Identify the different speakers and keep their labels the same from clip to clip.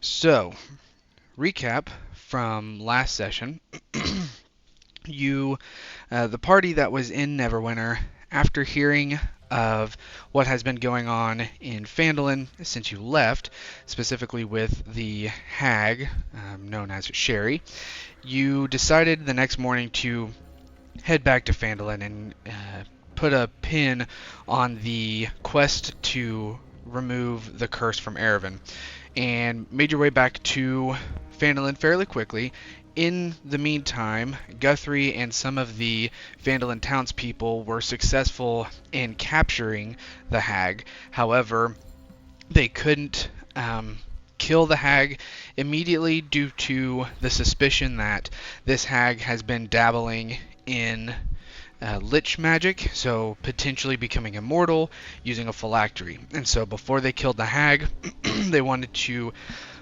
Speaker 1: So, recap from last session. The party that was in Neverwinter, after hearing of what has been going on in Phandalin since you left, specifically with the hag known as Sherry, you decided the next morning to head back to Phandalin and put a pin on the quest to remove the curse from Erevan, and made your way back to Phandalin fairly quickly. In the meantime, Guthrie and some of the Phandalin townspeople were successful in capturing the hag. However, they couldn't kill the hag immediately due to the suspicion that this hag has been dabbling in lich magic, so potentially becoming immortal using a phylactery. And so before they killed the hag, they wanted to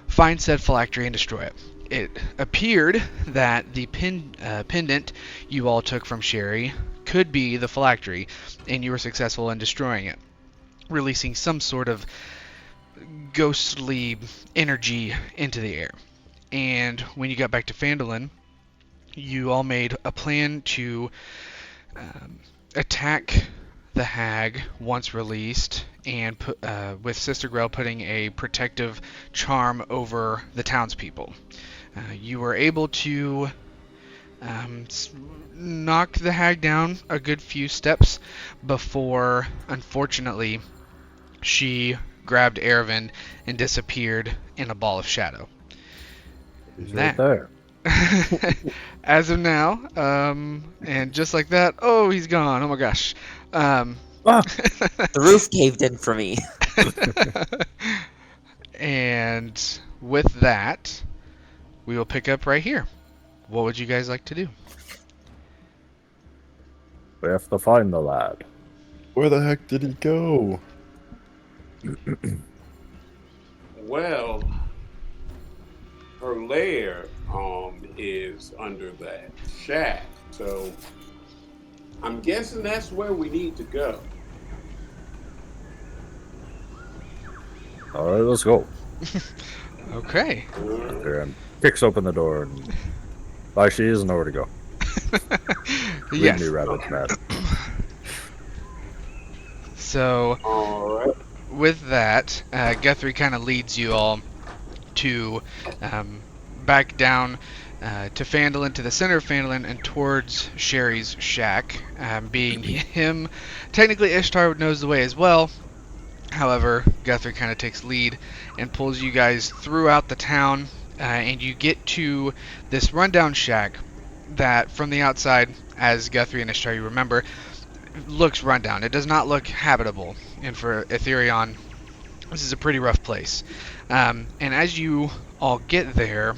Speaker 1: find said phylactery and destroy it. It appeared that the pendant you all took from Sherry could be the phylactery, and you were successful in destroying it, releasing some sort of ghostly energy into the air. And when you got back to Phandalin, you all made a plan to attack the hag once released, and with Sister Grell putting a protective charm over the townspeople. You were able to knock the hag down a good few steps before, unfortunately, she grabbed Erevan and disappeared in a ball of shadow.
Speaker 2: He's right
Speaker 1: That,
Speaker 2: there.
Speaker 1: as of now, and just like that, oh, he's gone. Oh my gosh.
Speaker 2: Ah!
Speaker 3: The roof caved in for me.
Speaker 1: And with that, we will pick up right here. What would you guys like to do?
Speaker 2: We have to find the lad.
Speaker 4: Where the heck did he go?
Speaker 5: Well, her lair is under that shack, so I'm guessing that's where we need to go.
Speaker 2: All right, let's go.
Speaker 1: Okay.
Speaker 2: And kicks open the door, and she doesn't know where to go. Leave
Speaker 1: Yes.
Speaker 2: me, rabbit mad.
Speaker 1: So,
Speaker 5: All right.
Speaker 1: with that, Guthrie kind of leads you all to back down to Phandalin, to the center of Phandalin, and towards Sherry's shack. Being him, technically Ishtar knows the way as well. However, Guthrie kind of takes lead and pulls you guys throughout the town, and you get to this rundown shack that, from the outside, as Guthrie and Ishtar, you remember, looks rundown. It does not look habitable, and for Etherion, this is a pretty rough place. And as you all get there,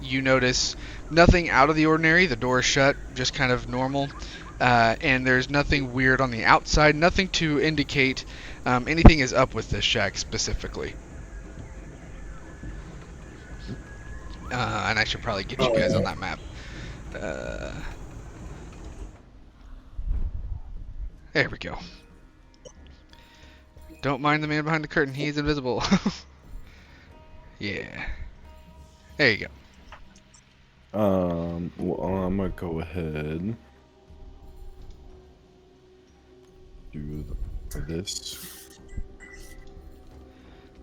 Speaker 1: you notice nothing out of the ordinary. The door is shut, just kind of normal. And there's nothing weird on the outside, nothing to indicate anything is up with this shack specifically. And I should probably get you guys on that map. There we go. Don't mind the man behind the curtain, he's invisible. Yeah. There you go.
Speaker 4: Well, I'm gonna go ahead. Do this.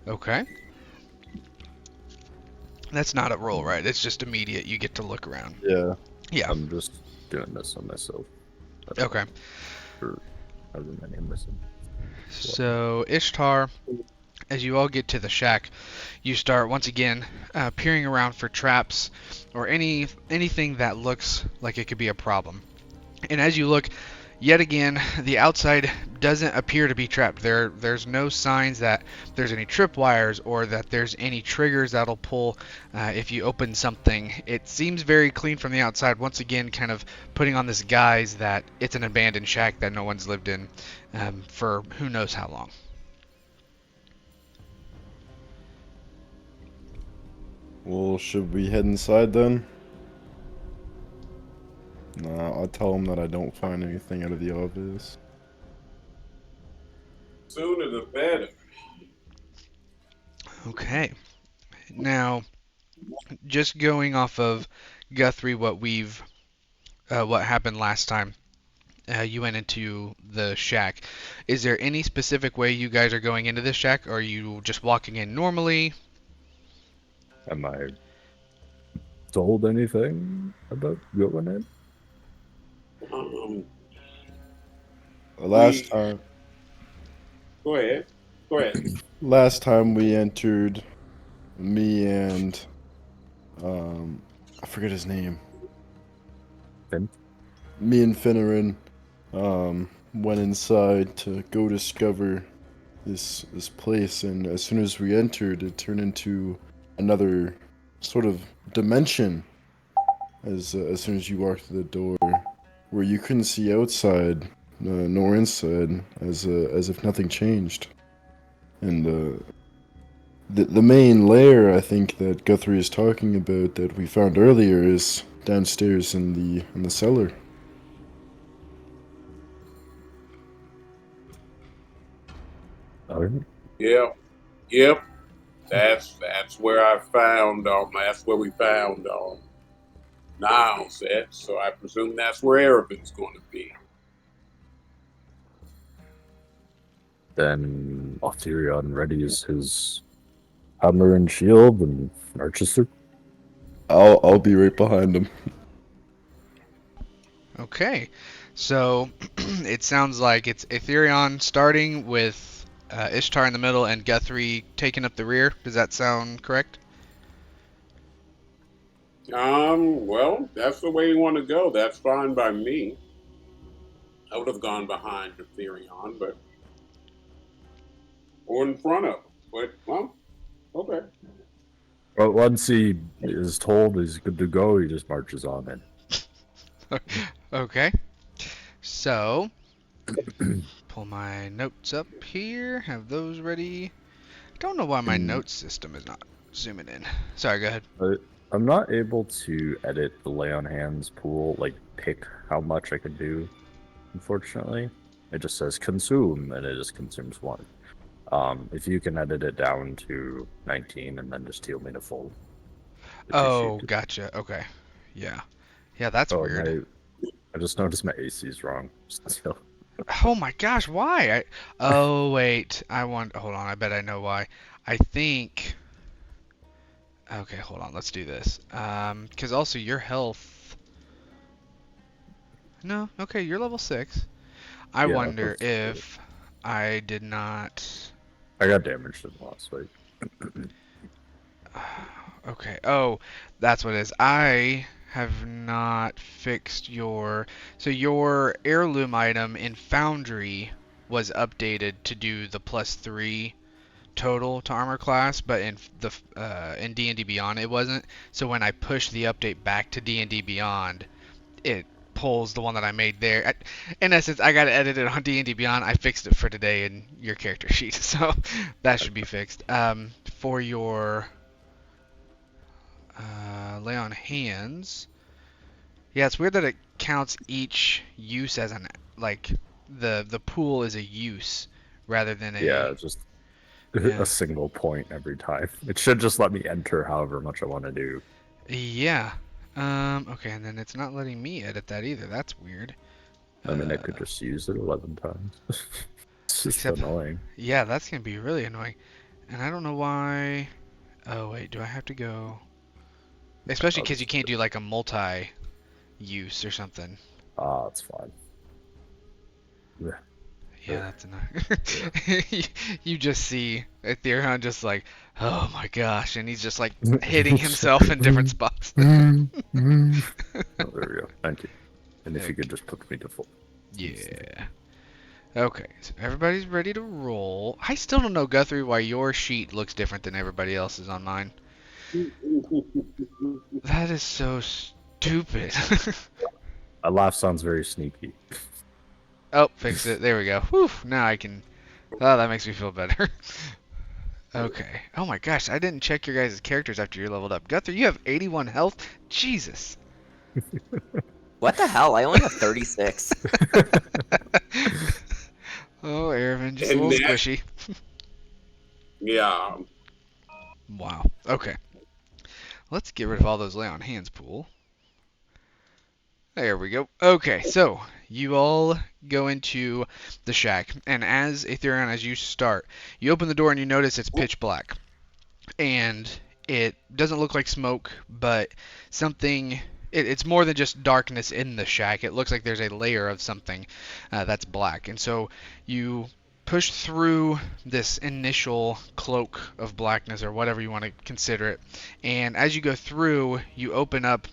Speaker 1: Okay. That's not a roll, right? It's just immediate. You get to look around.
Speaker 4: Yeah.
Speaker 1: Yeah.
Speaker 2: I'm just doing this on myself.
Speaker 1: Okay.
Speaker 2: For however many I'm missing.
Speaker 1: So, Ishtar, as you all get to the shack, you start once again peering around for traps or anything that looks like it could be a problem. And as you look, yet again, the outside doesn't appear to be trapped. There's no signs that there's any tripwires or that there's any triggers that'll pull if you open something. It seems very clean from the outside, once again kind of putting on this guise that it's an abandoned shack that no one's lived in for who knows how long.
Speaker 4: Well, should we head inside then? Nah, I'll tell him that I don't find anything out of the obvious.
Speaker 5: Sooner the better.
Speaker 1: Okay. Now, just going off of Guthrie, what happened last time you went into the shack. Is there any specific way you guys are going into this shack, or are you just walking in normally?
Speaker 2: Am I told anything about going in?
Speaker 5: Um,
Speaker 4: Last
Speaker 5: we
Speaker 4: time,
Speaker 5: go ahead. Go ahead.
Speaker 4: last time we entered, me and I forget his name.
Speaker 2: Finn?
Speaker 4: Me and Finneran went inside to go discover this place, and as soon as we entered, it turned into another sort of dimension. As soon as you walked through the door, where you couldn't see outside nor inside, as if nothing changed. And the main lair, I think, that Guthrie is talking about that we found earlier is downstairs in the cellar.
Speaker 2: Alright.
Speaker 5: Yep. Yep. That's where I found that's where we found Niles at, so I presume that's where Aravin's gonna be.
Speaker 2: Then Arthurion readies his hammer and shield and marches through.
Speaker 4: I'll be right behind him.
Speaker 1: Okay, so it sounds like it's Aetherion starting with Ishtar in the middle and Guthrie taking up the rear. Does that sound correct?
Speaker 5: Well, that's the way you want to go. That's fine by me. I would have gone behind Ethereon, but or in front of him. But well, okay.
Speaker 2: But once he is told he's good to go, he just marches on in.
Speaker 1: Okay, so pull my notes up here, have those ready. Don't know why my
Speaker 2: And
Speaker 1: notes system is not zooming in. Sorry, go ahead.
Speaker 2: I'm not able to edit the lay on hands pool, like pick how much I could do, unfortunately. It just says consume, and it just consumes one. If you can edit it down to 19 and then just heal me to full.
Speaker 1: Oh,
Speaker 2: Appreciate it.
Speaker 1: gotcha. Okay. Yeah. Yeah, that's
Speaker 2: Oh,
Speaker 1: weird.
Speaker 2: I just noticed my AC is wrong. So,
Speaker 1: Oh my gosh, why? Oh wait, hold on, I bet I know why. I think okay, hold on, let's do this. 'Cause also your health. No, okay, you're level 6. I
Speaker 2: yeah,
Speaker 1: wonder if I did not.
Speaker 2: I got damaged in the last fight.
Speaker 1: Okay. Oh, that's what it is. I have not fixed your heirloom item in Foundry was updated to do the +3 total to armor class, but in D&D Beyond it wasn't. So when I push the update back to D&D Beyond, it pulls the one that I made there. In essence, I got to edit it on D&D Beyond. I fixed it for today in your character sheet, so that should be fixed. For your lay on hands. Yeah, it's weird that it counts each use as an like the pool is a use rather than
Speaker 2: Yeah,
Speaker 1: a
Speaker 2: just
Speaker 1: yeah.
Speaker 2: a single point every time. It should just let me enter however much I want to do.
Speaker 1: Yeah. Okay, and then it's not letting me edit that either. That's weird.
Speaker 2: I mean, I could just use it 11 times. It's just
Speaker 1: Except
Speaker 2: annoying.
Speaker 1: yeah, that's gonna be really annoying. And I don't know why. Oh wait, do I have to go? Especially
Speaker 2: I'll
Speaker 1: because you
Speaker 2: just,
Speaker 1: can't do like a multi-use or something.
Speaker 2: it's fine. Yeah.
Speaker 1: Yeah, that's annoying. You just see Ethereum just like, oh my gosh, and he's just like hitting himself in different spots.
Speaker 2: Oh, there we go. Thank you. And if
Speaker 1: Okay.
Speaker 2: you could just put me to full.
Speaker 1: Yeah. Okay, so everybody's ready to roll. I still don't know, Guthrie, why your sheet looks different than everybody else's on mine. That is so stupid.
Speaker 2: A laugh sounds very sneaky.
Speaker 1: Oh, fixed it. There we go. Whew, now I can... Oh, that makes me feel better. Okay. Oh my gosh, I didn't check your guys' characters after you leveled up. Guthrie, you have 81 health? Jesus.
Speaker 3: What the hell? I only have 36.
Speaker 1: Oh, Ervin, just a
Speaker 5: And
Speaker 1: little
Speaker 5: that-
Speaker 1: squishy.
Speaker 5: Yeah.
Speaker 1: Wow. Okay. Let's get rid of all those lay on hands pool. There we go. Okay, so you all go into the shack, and as Aetherion, as you start, you open the door and you notice it's pitch black. And it doesn't look like smoke, but something. It's more than just darkness in the shack. It looks like there's a layer of something that's black. And so you push through this initial cloak of blackness, or whatever you want to consider it. And as you go through, you open up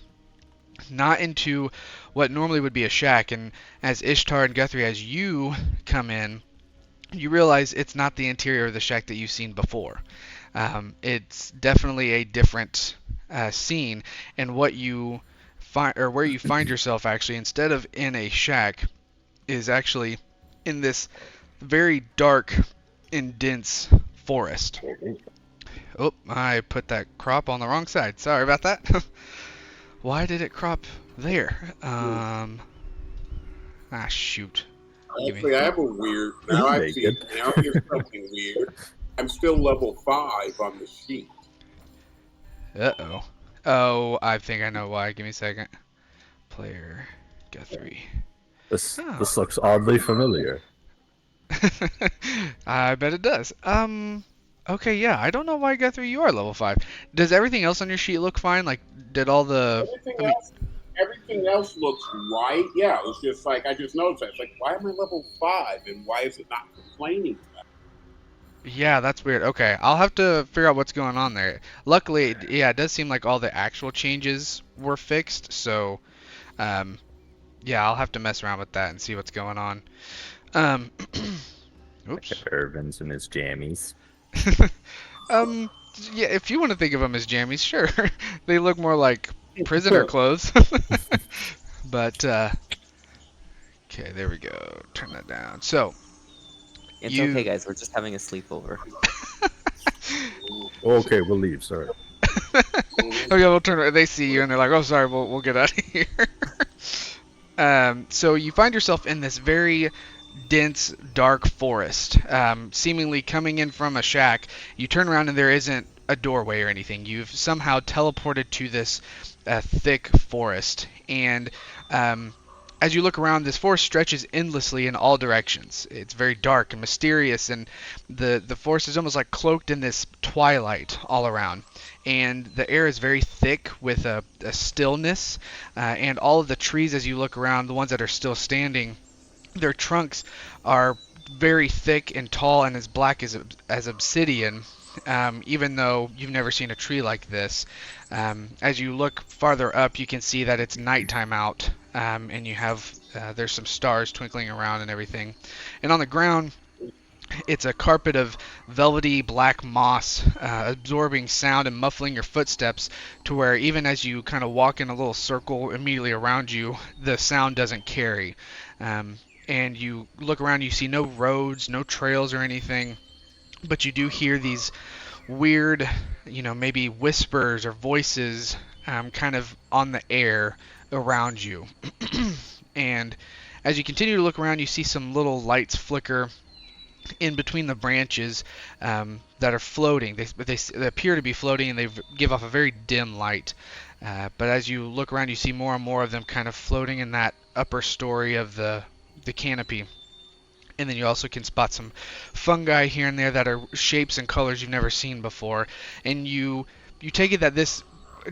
Speaker 1: not into what normally would be a shack. And as Ishtar and Guthrie, as you come in, you realize it's not the interior of the shack that you've seen before. It's definitely a different scene, and what you find, or where you find yourself actually, instead of in a shack, is actually in this very dark and dense forest. Oh, I put that crop on the wrong side. Sorry about that. Why did it crop there? Shoot. Give me.
Speaker 5: Actually, I have a weird. Now I see it. Now here's something weird. I'm still level 5 on the sheet.
Speaker 1: Uh-oh. Oh, I think I know why. Give me a second. Player Guthrie.
Speaker 2: This looks oddly familiar.
Speaker 1: I bet it does. Okay, yeah. I don't know why, Guthrie, you are level 5. Does everything else on your sheet look fine? Like, did all the...
Speaker 5: Everything else looks right. Yeah, it was just like I just noticed that. It's like, why am I level 5 and why is it not complaining?
Speaker 1: Yeah, that's weird. Okay, I'll have to figure out what's going on there. Luckily, yeah, it does seem like all the actual changes were fixed, so yeah, I'll have to mess around with that and see what's going on. Oops.
Speaker 2: Irvin's and his jammies.
Speaker 1: Yeah, if you want to think of them as jammies, sure. They look more like prisoner clothes. But okay, there we go. Turn that down. So
Speaker 3: It's okay, guys. We're just having a sleepover.
Speaker 2: Okay, we'll leave. Sorry.
Speaker 1: Okay, we'll turn. They see you and they're like, "Oh, sorry, we'll get out of here." So you find yourself in this very dense, dark forest, seemingly coming in from a shack. You turn around and there isn't a doorway or anything. You've somehow teleported to this thick forest, and as you look around, this forest stretches endlessly in all directions. It's very dark and mysterious, and the forest is almost like cloaked in this twilight all around. And the air is very thick with a stillness, and all of the trees, as you look around, the ones that are still standing, their trunks are very thick and tall and as black as obsidian, even though you've never seen a tree like this. As you look farther up, you can see that it's nighttime out, and you have there's some stars twinkling around and everything. And on the ground, it's a carpet of velvety black moss, absorbing sound and muffling your footsteps to where even as you kind of walk in a little circle immediately around you, the sound doesn't carry. And you look around, you see no roads, no trails or anything, but you do hear these weird, maybe whispers or voices kind of on the air around you. And as you continue to look around, you see some little lights flicker in between the branches that are floating. They appear to be floating, and they give off a very dim light. But as you look around, you see more and more of them kind of floating in that upper story of the canopy. And then you also can spot some fungi here and there that are shapes and colors you've never seen before. And you take it that this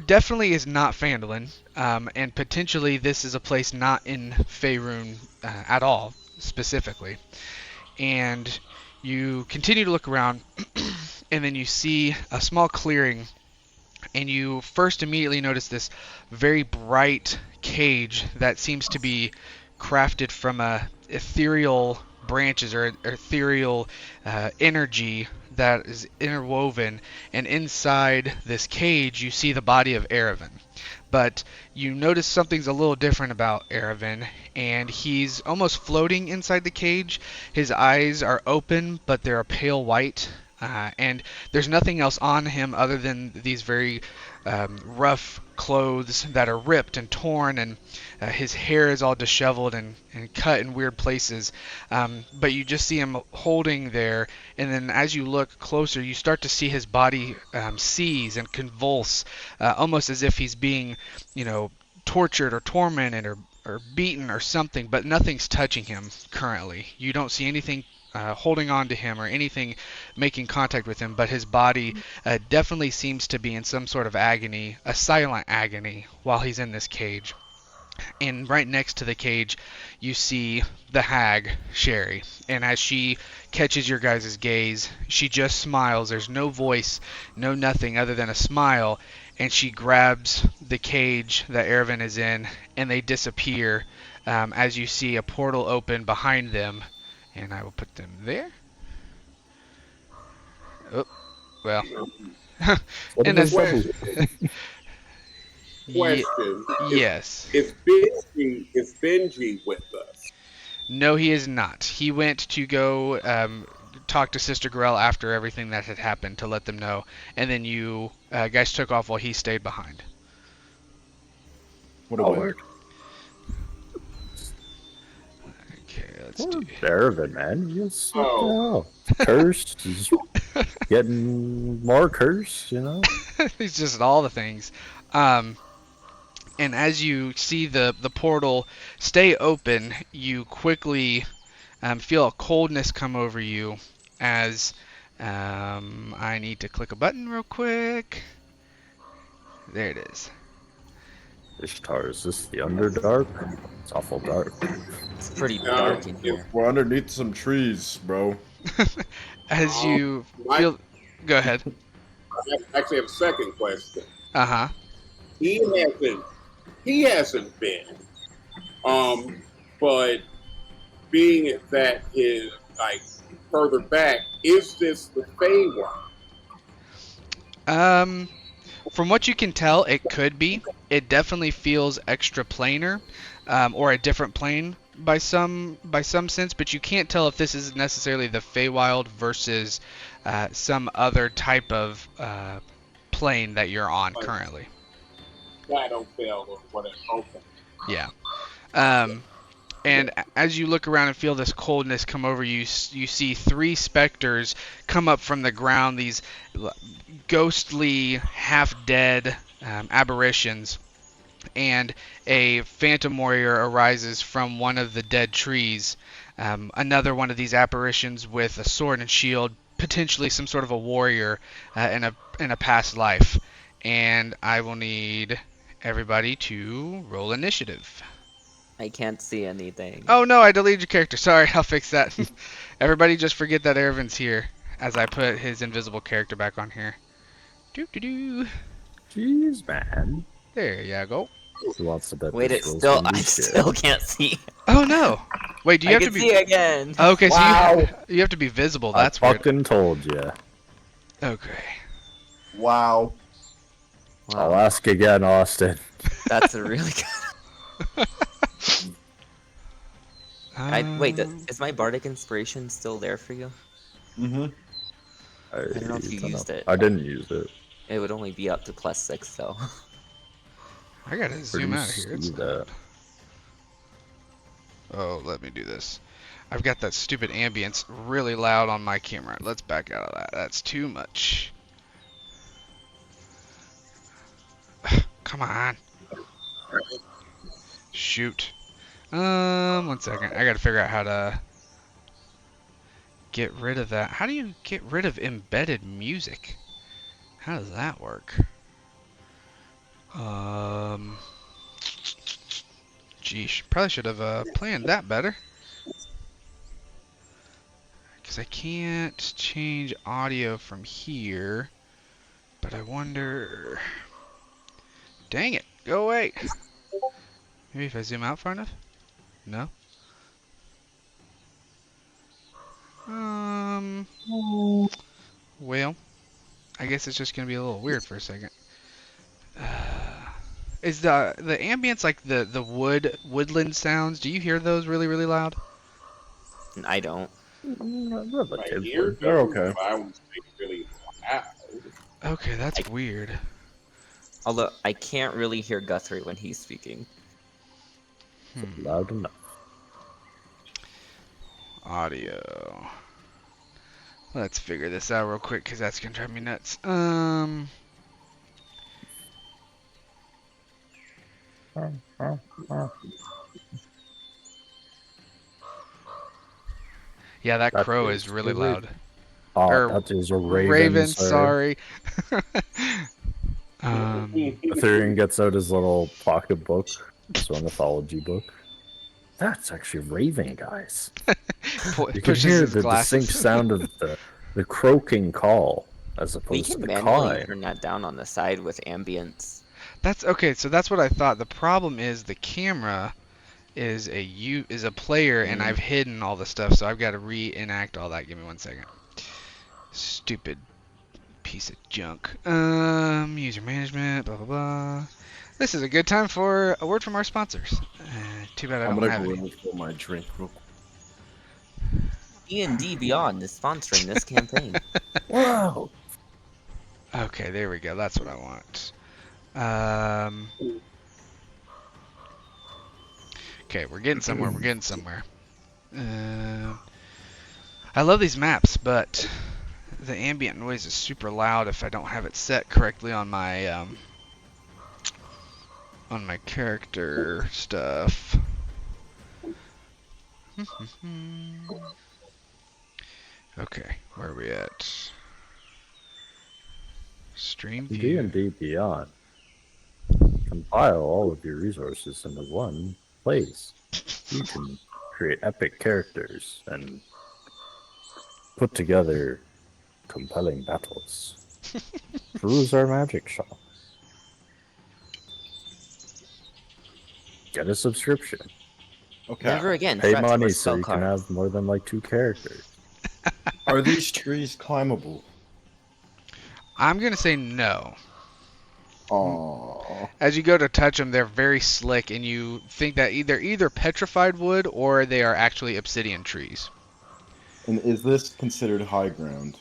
Speaker 1: definitely is not Phandalin, and potentially this is a place not in Faerun at all, specifically. And you continue to look around, and then you see a small clearing, and you first immediately notice this very bright cage that seems to be crafted from ethereal branches or ethereal energy that is interwoven, and inside this cage you see the body of Erevan. But you notice something's a little different about Erevan, and he's almost floating inside the cage. His eyes are open, but they're a pale white, And there's nothing else on him other than these very rough clothes that are ripped and torn, and his hair is all disheveled and cut in weird places. But you just see him holding there, and then as you look closer, you start to see his body seize and convulse, almost as if he's being, tortured or tormented or beaten or something, but nothing's touching him currently. You don't see anything holding on to him or anything making contact with him, but his body definitely seems to be in some sort of agony, a silent agony, while he's in this cage. And right next to the cage, you see the hag, Sherry. And as she catches your guys' gaze, she just smiles. There's no voice, no nothing other than a smile. And she grabs the cage that Ervin is in, and they disappear as you see a portal open behind them. And I will put them there. Oh, well.
Speaker 2: What
Speaker 1: And
Speaker 2: is
Speaker 1: as,
Speaker 2: this?
Speaker 5: Question.
Speaker 1: yes.
Speaker 5: Is Benji with us?
Speaker 1: No, he is not. He went to go talk to Sister Grell after everything that had happened to let them know, and then you guys took off while he stayed behind.
Speaker 4: What a win.
Speaker 1: Okay, let's do.
Speaker 2: Ervin, man. He's
Speaker 5: Oh.
Speaker 2: cursed. He's getting more cursed,
Speaker 1: It's just all the things. And as you see the portal stay open, you quickly feel a coldness come over you as I need to click a button real quick. There it is.
Speaker 2: Ishtar, is this the Underdark? It's awful dark.
Speaker 3: It's pretty dark in here.
Speaker 4: We're underneath some trees, bro.
Speaker 1: As you
Speaker 5: Mike?
Speaker 1: feel. Go ahead.
Speaker 5: I actually have a second question.
Speaker 1: Uh huh.
Speaker 5: He hasn't been. But being that his further back, is this the Feywild?
Speaker 1: From what you can tell, it could be. It definitely feels extra planar, or a different plane by some sense. But you can't tell if this is necessarily the Feywild versus some other type of plane that you're on currently.
Speaker 5: Shadowfell or whatever. Okay.
Speaker 1: Yeah. And as you look around and feel this coldness come over you, you see three specters come up from the ground, these ghostly, half-dead apparitions. And a phantom warrior arises from one of the dead trees. Another one of these apparitions with a sword and shield, potentially some sort of a warrior in a past life. And I will need everybody to roll initiative.
Speaker 3: I can't see anything.
Speaker 1: Oh no, I deleted your character. Sorry, I'll fix that. Everybody just forget that Ervin's here as I put his invisible character back on here. Doo-doo-doo.
Speaker 2: Jeez, man.
Speaker 1: There you go.
Speaker 2: Who wants to bet
Speaker 3: Wait,
Speaker 2: this
Speaker 3: it's
Speaker 2: rolls
Speaker 3: still.
Speaker 2: gonna be
Speaker 3: I
Speaker 2: shit?
Speaker 3: still can't see.
Speaker 1: Oh no. Wait, do you
Speaker 3: I
Speaker 1: have
Speaker 3: can
Speaker 1: to be
Speaker 3: see again.
Speaker 1: Okay, so
Speaker 4: Wow.
Speaker 1: you have to be visible.
Speaker 2: I
Speaker 1: That's weird.
Speaker 2: fucking told you.
Speaker 1: Okay.
Speaker 4: Wow.
Speaker 2: I'll
Speaker 3: Wow,
Speaker 2: ask again, Austin.
Speaker 3: that's a really good. Wait,
Speaker 1: Um,
Speaker 3: is my bardic inspiration still there for you?
Speaker 4: Mm-hmm.
Speaker 2: I
Speaker 3: don't know if you used it.
Speaker 2: I didn't use it.
Speaker 3: It would only be up to +6 though.
Speaker 1: I gotta
Speaker 2: Where do
Speaker 1: zoom
Speaker 2: you
Speaker 1: out of here. It's
Speaker 2: see that?
Speaker 1: Oh, let me do this. I've got that stupid ambience really loud on my camera. Let's back out of that. That's too much. Come on. Shoot. 1 second. I gotta figure out how to get rid of that. How do you get rid of embedded music? How does that work? Geesh. Probably should have planned that better. Because I can't change audio from here. But I wonder... Dang it. Go away. Maybe if I zoom out far enough? No? Well, I guess it's just going to be a little weird for a second. Is the ambience like the woodland sounds? Do you hear those really, really loud?
Speaker 3: I don't.
Speaker 5: My
Speaker 2: Relatively.
Speaker 5: ear
Speaker 4: They're
Speaker 5: goes,
Speaker 4: okay.
Speaker 5: but I don't speak really loud.
Speaker 1: Okay, that's weird.
Speaker 3: Although I can't really hear Guthrie when he's speaking.
Speaker 2: Loud enough.
Speaker 1: Audio. Let's figure this out real quick because that's gonna drive me nuts. Yeah, that
Speaker 2: That
Speaker 1: crow is
Speaker 2: is
Speaker 1: really
Speaker 2: a raven.
Speaker 1: loud.
Speaker 2: That is a raven,
Speaker 1: Raven,
Speaker 2: sir.
Speaker 1: sorry.
Speaker 2: Ethereum gets out his little pocketbook, his ornithology book. That's actually raven, guys. You can
Speaker 1: pushes
Speaker 2: hear
Speaker 1: his
Speaker 2: the distinct
Speaker 1: glasses.
Speaker 2: sound of the croaking call as
Speaker 3: We
Speaker 2: opposed to
Speaker 3: can
Speaker 2: the
Speaker 3: manually
Speaker 2: cawing.
Speaker 3: turn that down on the side with ambience.
Speaker 1: That's okay. So that's what I thought. The problem is the camera is a player, and I've hidden all the stuff, so I've got to reenact all that. Give me 1 second. Stupid piece of junk. User management, blah blah blah. This is a good time for a word from our sponsors. Too bad I
Speaker 4: I'm
Speaker 1: don't
Speaker 4: gonna
Speaker 1: have
Speaker 4: go
Speaker 1: any.
Speaker 4: in for my drink real quick.
Speaker 3: D&D Beyond is sponsoring this campaign.
Speaker 2: Whoa!
Speaker 1: Okay, there we go. That's what I want. Um, okay, we're getting somewhere. We're getting somewhere. I love these maps, but the ambient noise is super loud if I don't have it set correctly on my character stuff. Okay, where are we at? Stream view.
Speaker 2: D&D Beyond. Compile all of your resources into one place. You can create epic characters and put together compelling battles. Peruse our magic shop. Get a subscription.
Speaker 4: Okay.
Speaker 3: Never again
Speaker 2: Pay
Speaker 3: threats
Speaker 2: money
Speaker 3: or
Speaker 2: so
Speaker 3: spell
Speaker 2: you can
Speaker 3: cards.
Speaker 2: have more than like 2 characters.
Speaker 4: Are these trees climbable?
Speaker 1: I'm gonna say no.
Speaker 4: Aww.
Speaker 1: As you go to touch them, they're very slick, and you think that they're either petrified wood or they are actually obsidian trees.
Speaker 4: And is this considered high ground?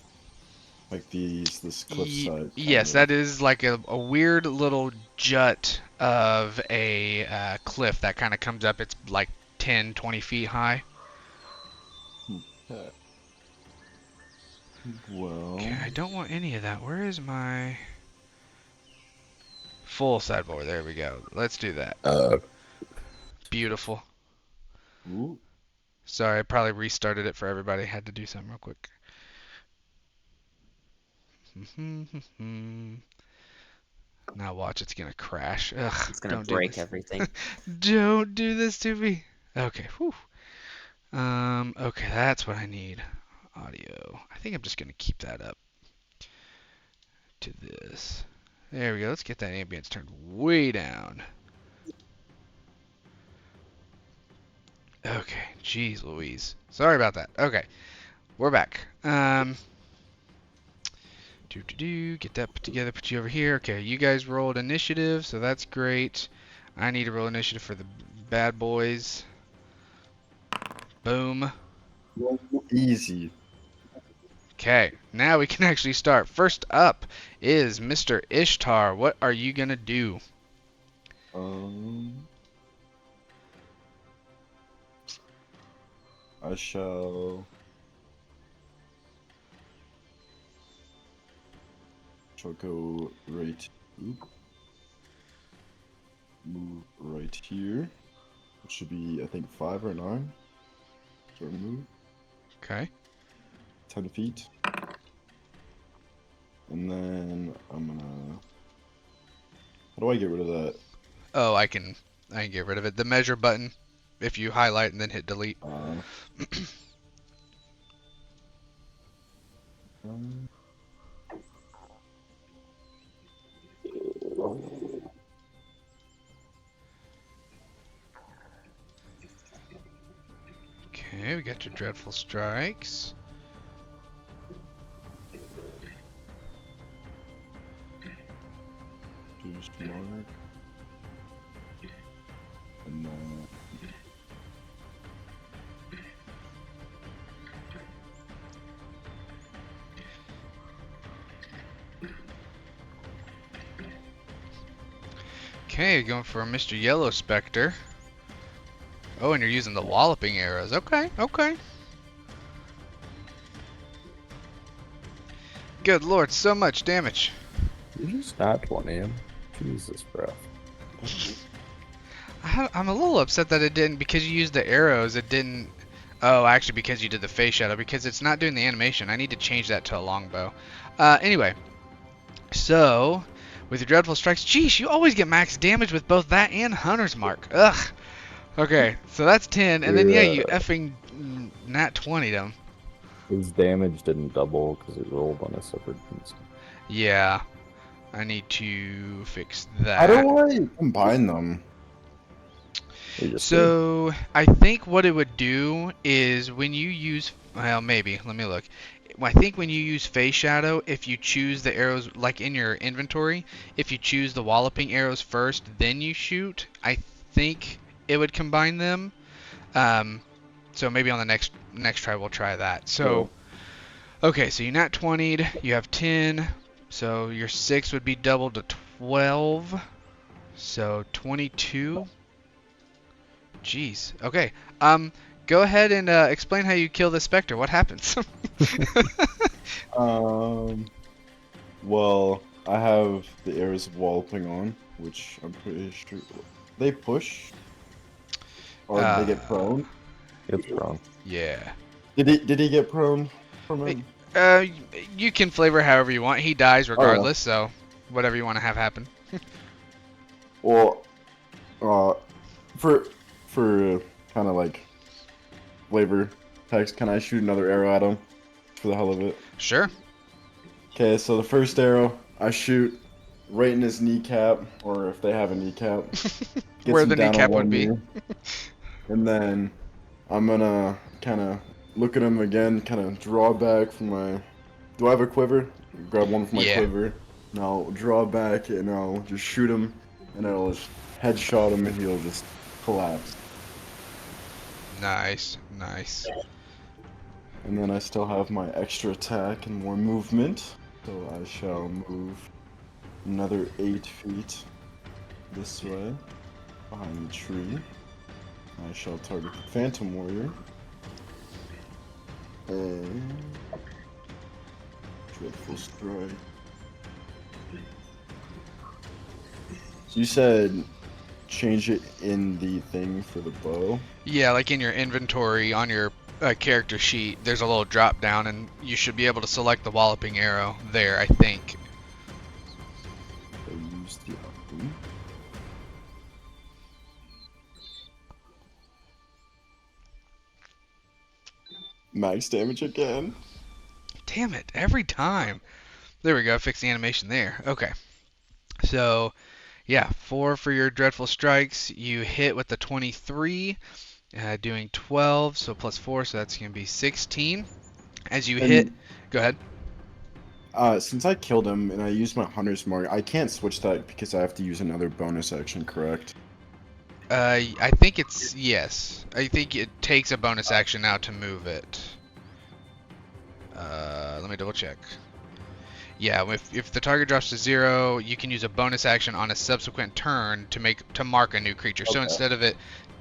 Speaker 4: Like this cliffside?
Speaker 1: Yes, that is like a weird little jut of a cliff that kind of comes up. It's like 10, 20 feet high.
Speaker 4: Okay. Well.
Speaker 1: Okay, I don't want any of that. Where is my full sideboard? There we go. Let's do that. Beautiful.
Speaker 4: Ooh.
Speaker 1: Sorry, I probably restarted it for everybody. Had to do something real quick. Now watch, it's gonna crash. Ugh,
Speaker 3: It's gonna
Speaker 1: don't do
Speaker 3: break
Speaker 1: this.
Speaker 3: everything.
Speaker 1: Don't do this to me. Okay, whew. Okay, that's what I need. Audio. I think I'm just gonna keep that up to this. There we go. Let's get that ambience turned way down. Okay, jeez Louise. Sorry about that. Okay, we're back. Get that put together, put you over here. Okay, you guys rolled initiative, so that's great. I need to roll initiative for the bad boys. Boom.
Speaker 4: Easy.
Speaker 1: Okay, now we can actually start. First up is Mr. Ishtar. What are you gonna do?
Speaker 4: I shall go right. Move right here. It should be, I think, 5 or 9. Sort of move.
Speaker 1: Okay.
Speaker 4: 10 feet. And then I'm gonna. How do I get rid of that?
Speaker 1: Oh, I can get rid of it. The measure button, if you highlight and then hit delete. Okay, we got your dreadful strikes.
Speaker 4: Just mark. And then.
Speaker 1: Okay, going for Mr. Yellow Spectre. Oh, and you're using the walloping arrows. Okay, okay. Good lord, so much damage.
Speaker 2: You just not 20 him. Jesus, bro.
Speaker 1: I'm a little upset that it didn't, because you used the arrows, it didn't... Oh, actually, because you did the face shadow, because it's not doing the animation. I need to change that to a longbow. Anyway, so, with your Dreadful Strikes, geez, you always get max damage with both that and Hunter's Mark. Ugh. Okay, so that's 10, and then, yeah, you effing nat 20'd him.
Speaker 2: His damage didn't double because it rolled on a separate piece.
Speaker 1: Yeah, I need to fix
Speaker 4: How
Speaker 1: that.
Speaker 4: do I combine them?
Speaker 2: You just
Speaker 1: So I think what it would do is when you use, well, maybe, let me look. I think when you use Face Shadow, if you choose the arrows, like in your inventory, if you choose the walloping arrows first, then you shoot, I think it would combine them. So maybe on the next try we'll try that. So, okay, so you nat 20'd, you have 10, so your 6 would be doubled to 12, so 22. Jeez. Okay. Go ahead and explain how you kill the Spectre. What happens?
Speaker 4: Well, I have the arrows of walloping on, which I'm pretty sure they push, or they get prone.
Speaker 2: It's wrong.
Speaker 1: Yeah.
Speaker 4: Did he get prone from it?
Speaker 1: Uh, you can flavor however you want. He dies regardless, so whatever you want to have happen.
Speaker 4: Well, for kind of like flavor text, can I shoot another arrow at him for the hell of it?
Speaker 1: Sure.
Speaker 4: Okay, so the first arrow I shoot right in his kneecap, or if they have a kneecap, gets
Speaker 1: Where
Speaker 4: him
Speaker 1: the
Speaker 4: down on
Speaker 1: kneecap
Speaker 4: one
Speaker 1: would be.
Speaker 4: knee. And then I'm gonna kind of look at him again, kind of draw back from my. Do I have a quiver? Grab one from my
Speaker 1: Yeah.
Speaker 4: quiver. And I'll draw back and I'll just shoot him, and I'll just headshot him, and he'll just collapse.
Speaker 1: Nice. Nice.
Speaker 4: And then I still have my extra attack and more movement, so I shall move another 8 feet this way, behind the tree. I shall target the Phantom Warrior. And... Dreadful Strike. So you said change it in the thing for the bow?
Speaker 1: Yeah, like in your inventory on your character sheet, there's a little drop down, and you should be able to select the walloping arrow there, I think.
Speaker 4: I use the item. Max damage again.
Speaker 1: Damn it, every time. There we go, fix the animation there. Okay. So, yeah, 4 for your Dreadful Strikes. You hit with the 23, doing 12, so plus 4, so that's going to be 16. As you hit, go ahead.
Speaker 4: Since I killed him and I used my Hunter's Mark, I can't switch that because I have to use another bonus action, correct?
Speaker 1: I think it's, yes. I think it takes a bonus action now to move it. Let me double check. Yeah, if the target drops to 0, you can use a bonus action on a subsequent turn to mark a new creature. So instead of it,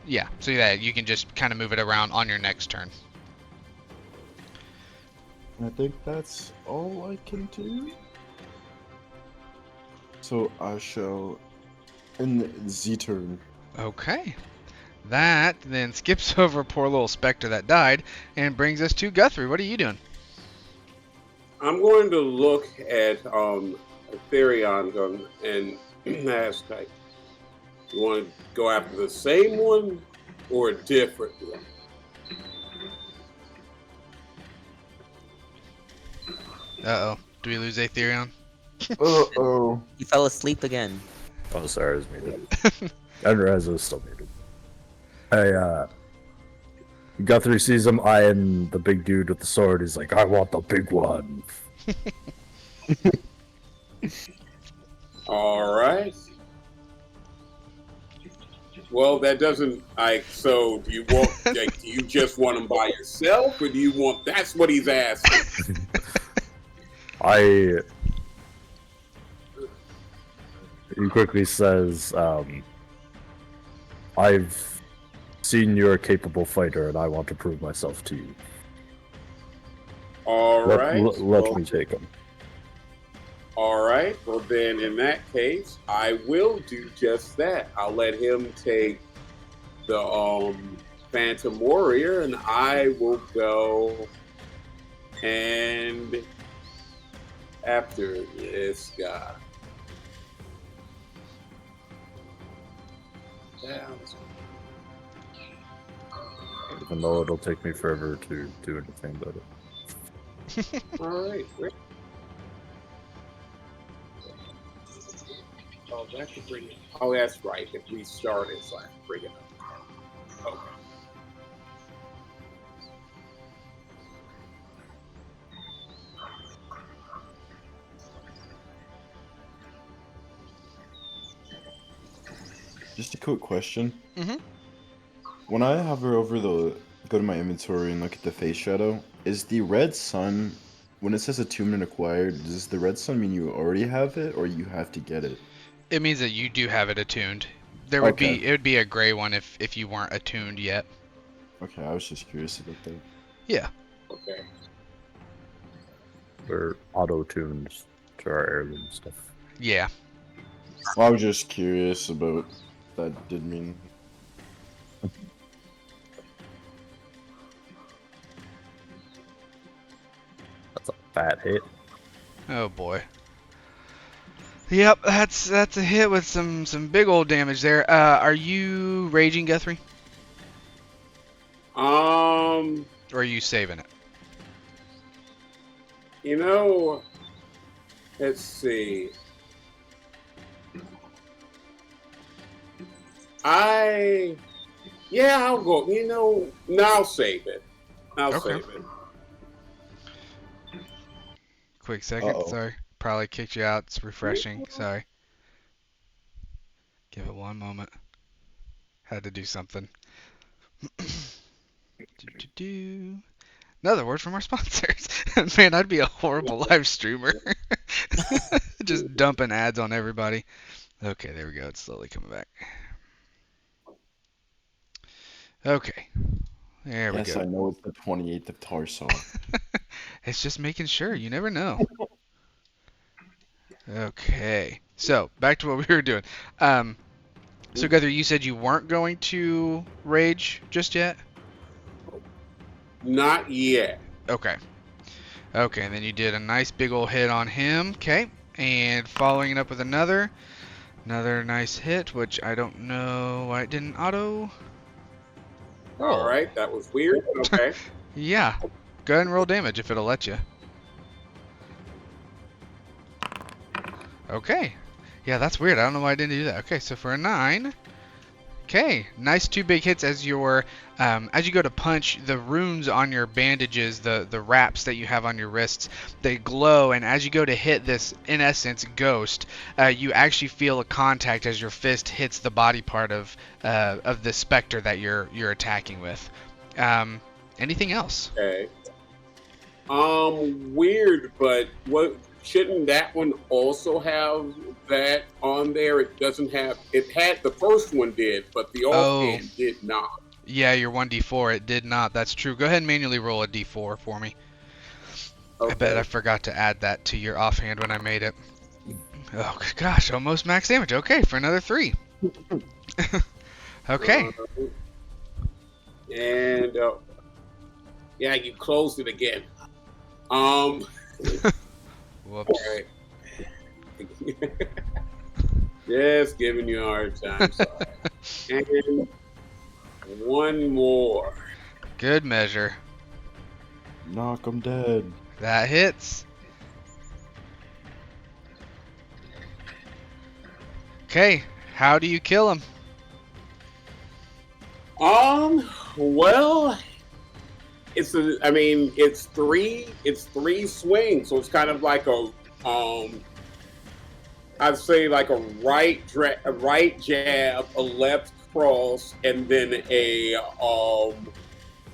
Speaker 1: yeah, so yeah, you can just kind of move it around on your next turn.
Speaker 4: I think that's all I can do. So I shall end the Z turn.
Speaker 1: Okay. That then skips over poor little Spectre that died and brings us to Guthrie. What are you doing?
Speaker 5: I'm going to look at Therion gun and ask, like, you want to go after the same one or a different one?
Speaker 1: Uh-oh. Do we lose Aetherion?
Speaker 4: Uh-oh.
Speaker 3: He fell asleep again.
Speaker 2: Oh, sorry, I was muted. I didn't realize I was still muted. Guthrie sees him eyeing the big dude with the sword. He's like, I want the big one.
Speaker 5: All right. Well, that doesn't. So, do you want? Like, do you just want him by yourself, or do you want? That's what he's asking.
Speaker 2: He quickly says, I've seen you're a capable fighter, and I want to prove myself to you.
Speaker 5: All right.
Speaker 2: Let me take him.
Speaker 5: All right. Well, then, in that case, I will do just that. I'll let him take the Phantom Warrior, and I will go and after this guy.
Speaker 2: Even though it'll take me forever to do anything about it.
Speaker 5: All right. Oh, that could bring it. Oh, that's right. If we started, so I have to bring it up. Okay.
Speaker 4: Just a quick question.
Speaker 1: Mm-hmm.
Speaker 4: When I hover over go to my inventory and look at the face shadow, is the red sun, when it says attunement acquired, does the red sun mean you already have it or you have to get it?
Speaker 1: It means that you do have it attuned. There would
Speaker 4: Okay.
Speaker 1: it would be a gray one if you weren't attuned yet.
Speaker 4: Okay, I was just curious about that.
Speaker 1: Yeah.
Speaker 5: Okay.
Speaker 2: We're auto-tuned to our heirloom stuff.
Speaker 1: Yeah.
Speaker 4: Well, I was just curious about what that did mean.
Speaker 2: That's a fat hit.
Speaker 1: Oh boy. Yep, that's a hit with some big old damage there. Are you raging, Guthrie? Or are you saving it?
Speaker 5: You know, let's see. I'll go. You know, no, I'll save it. I'll
Speaker 1: Okay.
Speaker 5: save it.
Speaker 1: Quick second.
Speaker 4: Uh-oh.
Speaker 1: Sorry. Probably kicked you out. It's refreshing. Sorry. Give it one moment. Had to do something. Another word from our sponsors. Man, I'd be a horrible live streamer. Just dumping ads on everybody. Okay, there we go. It's slowly coming back. Okay. There we
Speaker 4: Yes,
Speaker 1: go.
Speaker 4: I know it's the 28th of Tarso.
Speaker 1: It's just making sure. You never know. Okay. So, back to what we were doing. So, Guthrie, you said you weren't going to rage just yet?
Speaker 5: Not yet.
Speaker 1: Okay. Okay, and then you did a nice big old hit on him. Okay. And following it up with another nice hit, which I don't know why it didn't auto.
Speaker 5: All right, that was weird. Okay.
Speaker 1: Yeah. Go ahead and roll damage if it'll let you. Okay. Yeah, that's weird. I don't know why I didn't do that. Okay, so for a 9. Okay, nice 2 big hits as your as you go to punch, the runes on your bandages, the wraps that you have on your wrists, they glow, and as you go to hit this, in essence, ghost, you actually feel a contact as your fist hits the body part of the specter that you're attacking with. Anything else?
Speaker 5: Okay. Weird, but what shouldn't that one also have that on there? It doesn't have. It had the first one did, but the offhand did not.
Speaker 1: Yeah, your 1d4, it did not. That's true. Go ahead and manually roll a d4 for me.
Speaker 5: Okay.
Speaker 1: I bet I forgot to add that to your offhand when I made it. Oh gosh, almost max damage. Okay, for another 3. Okay.
Speaker 5: And yeah, you closed it again.
Speaker 1: Whoops.
Speaker 5: All right. Just giving you a hard time. Sorry. And one more.
Speaker 1: Good measure.
Speaker 4: Knock 'em dead.
Speaker 1: That hits. Okay, how do you kill him?
Speaker 5: Well, it's three swings, so it's kind of like a I'd say like a right jab, a left cross, and then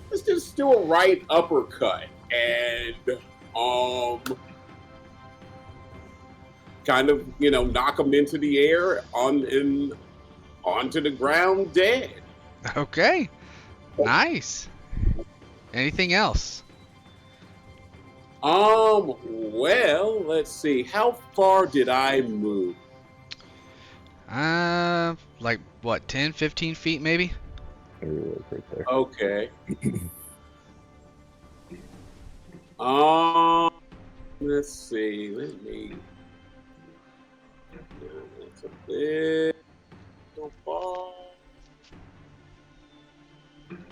Speaker 5: let's just do a right uppercut, and kind of, knock him into the air onto the ground dead.
Speaker 1: Okay. Nice. Anything else?
Speaker 5: Well, let's see. How far did I move?
Speaker 1: Like what, 10, 15 feet maybe?
Speaker 2: Right there.
Speaker 5: Okay. Let's see. Let me. That's a bit so far.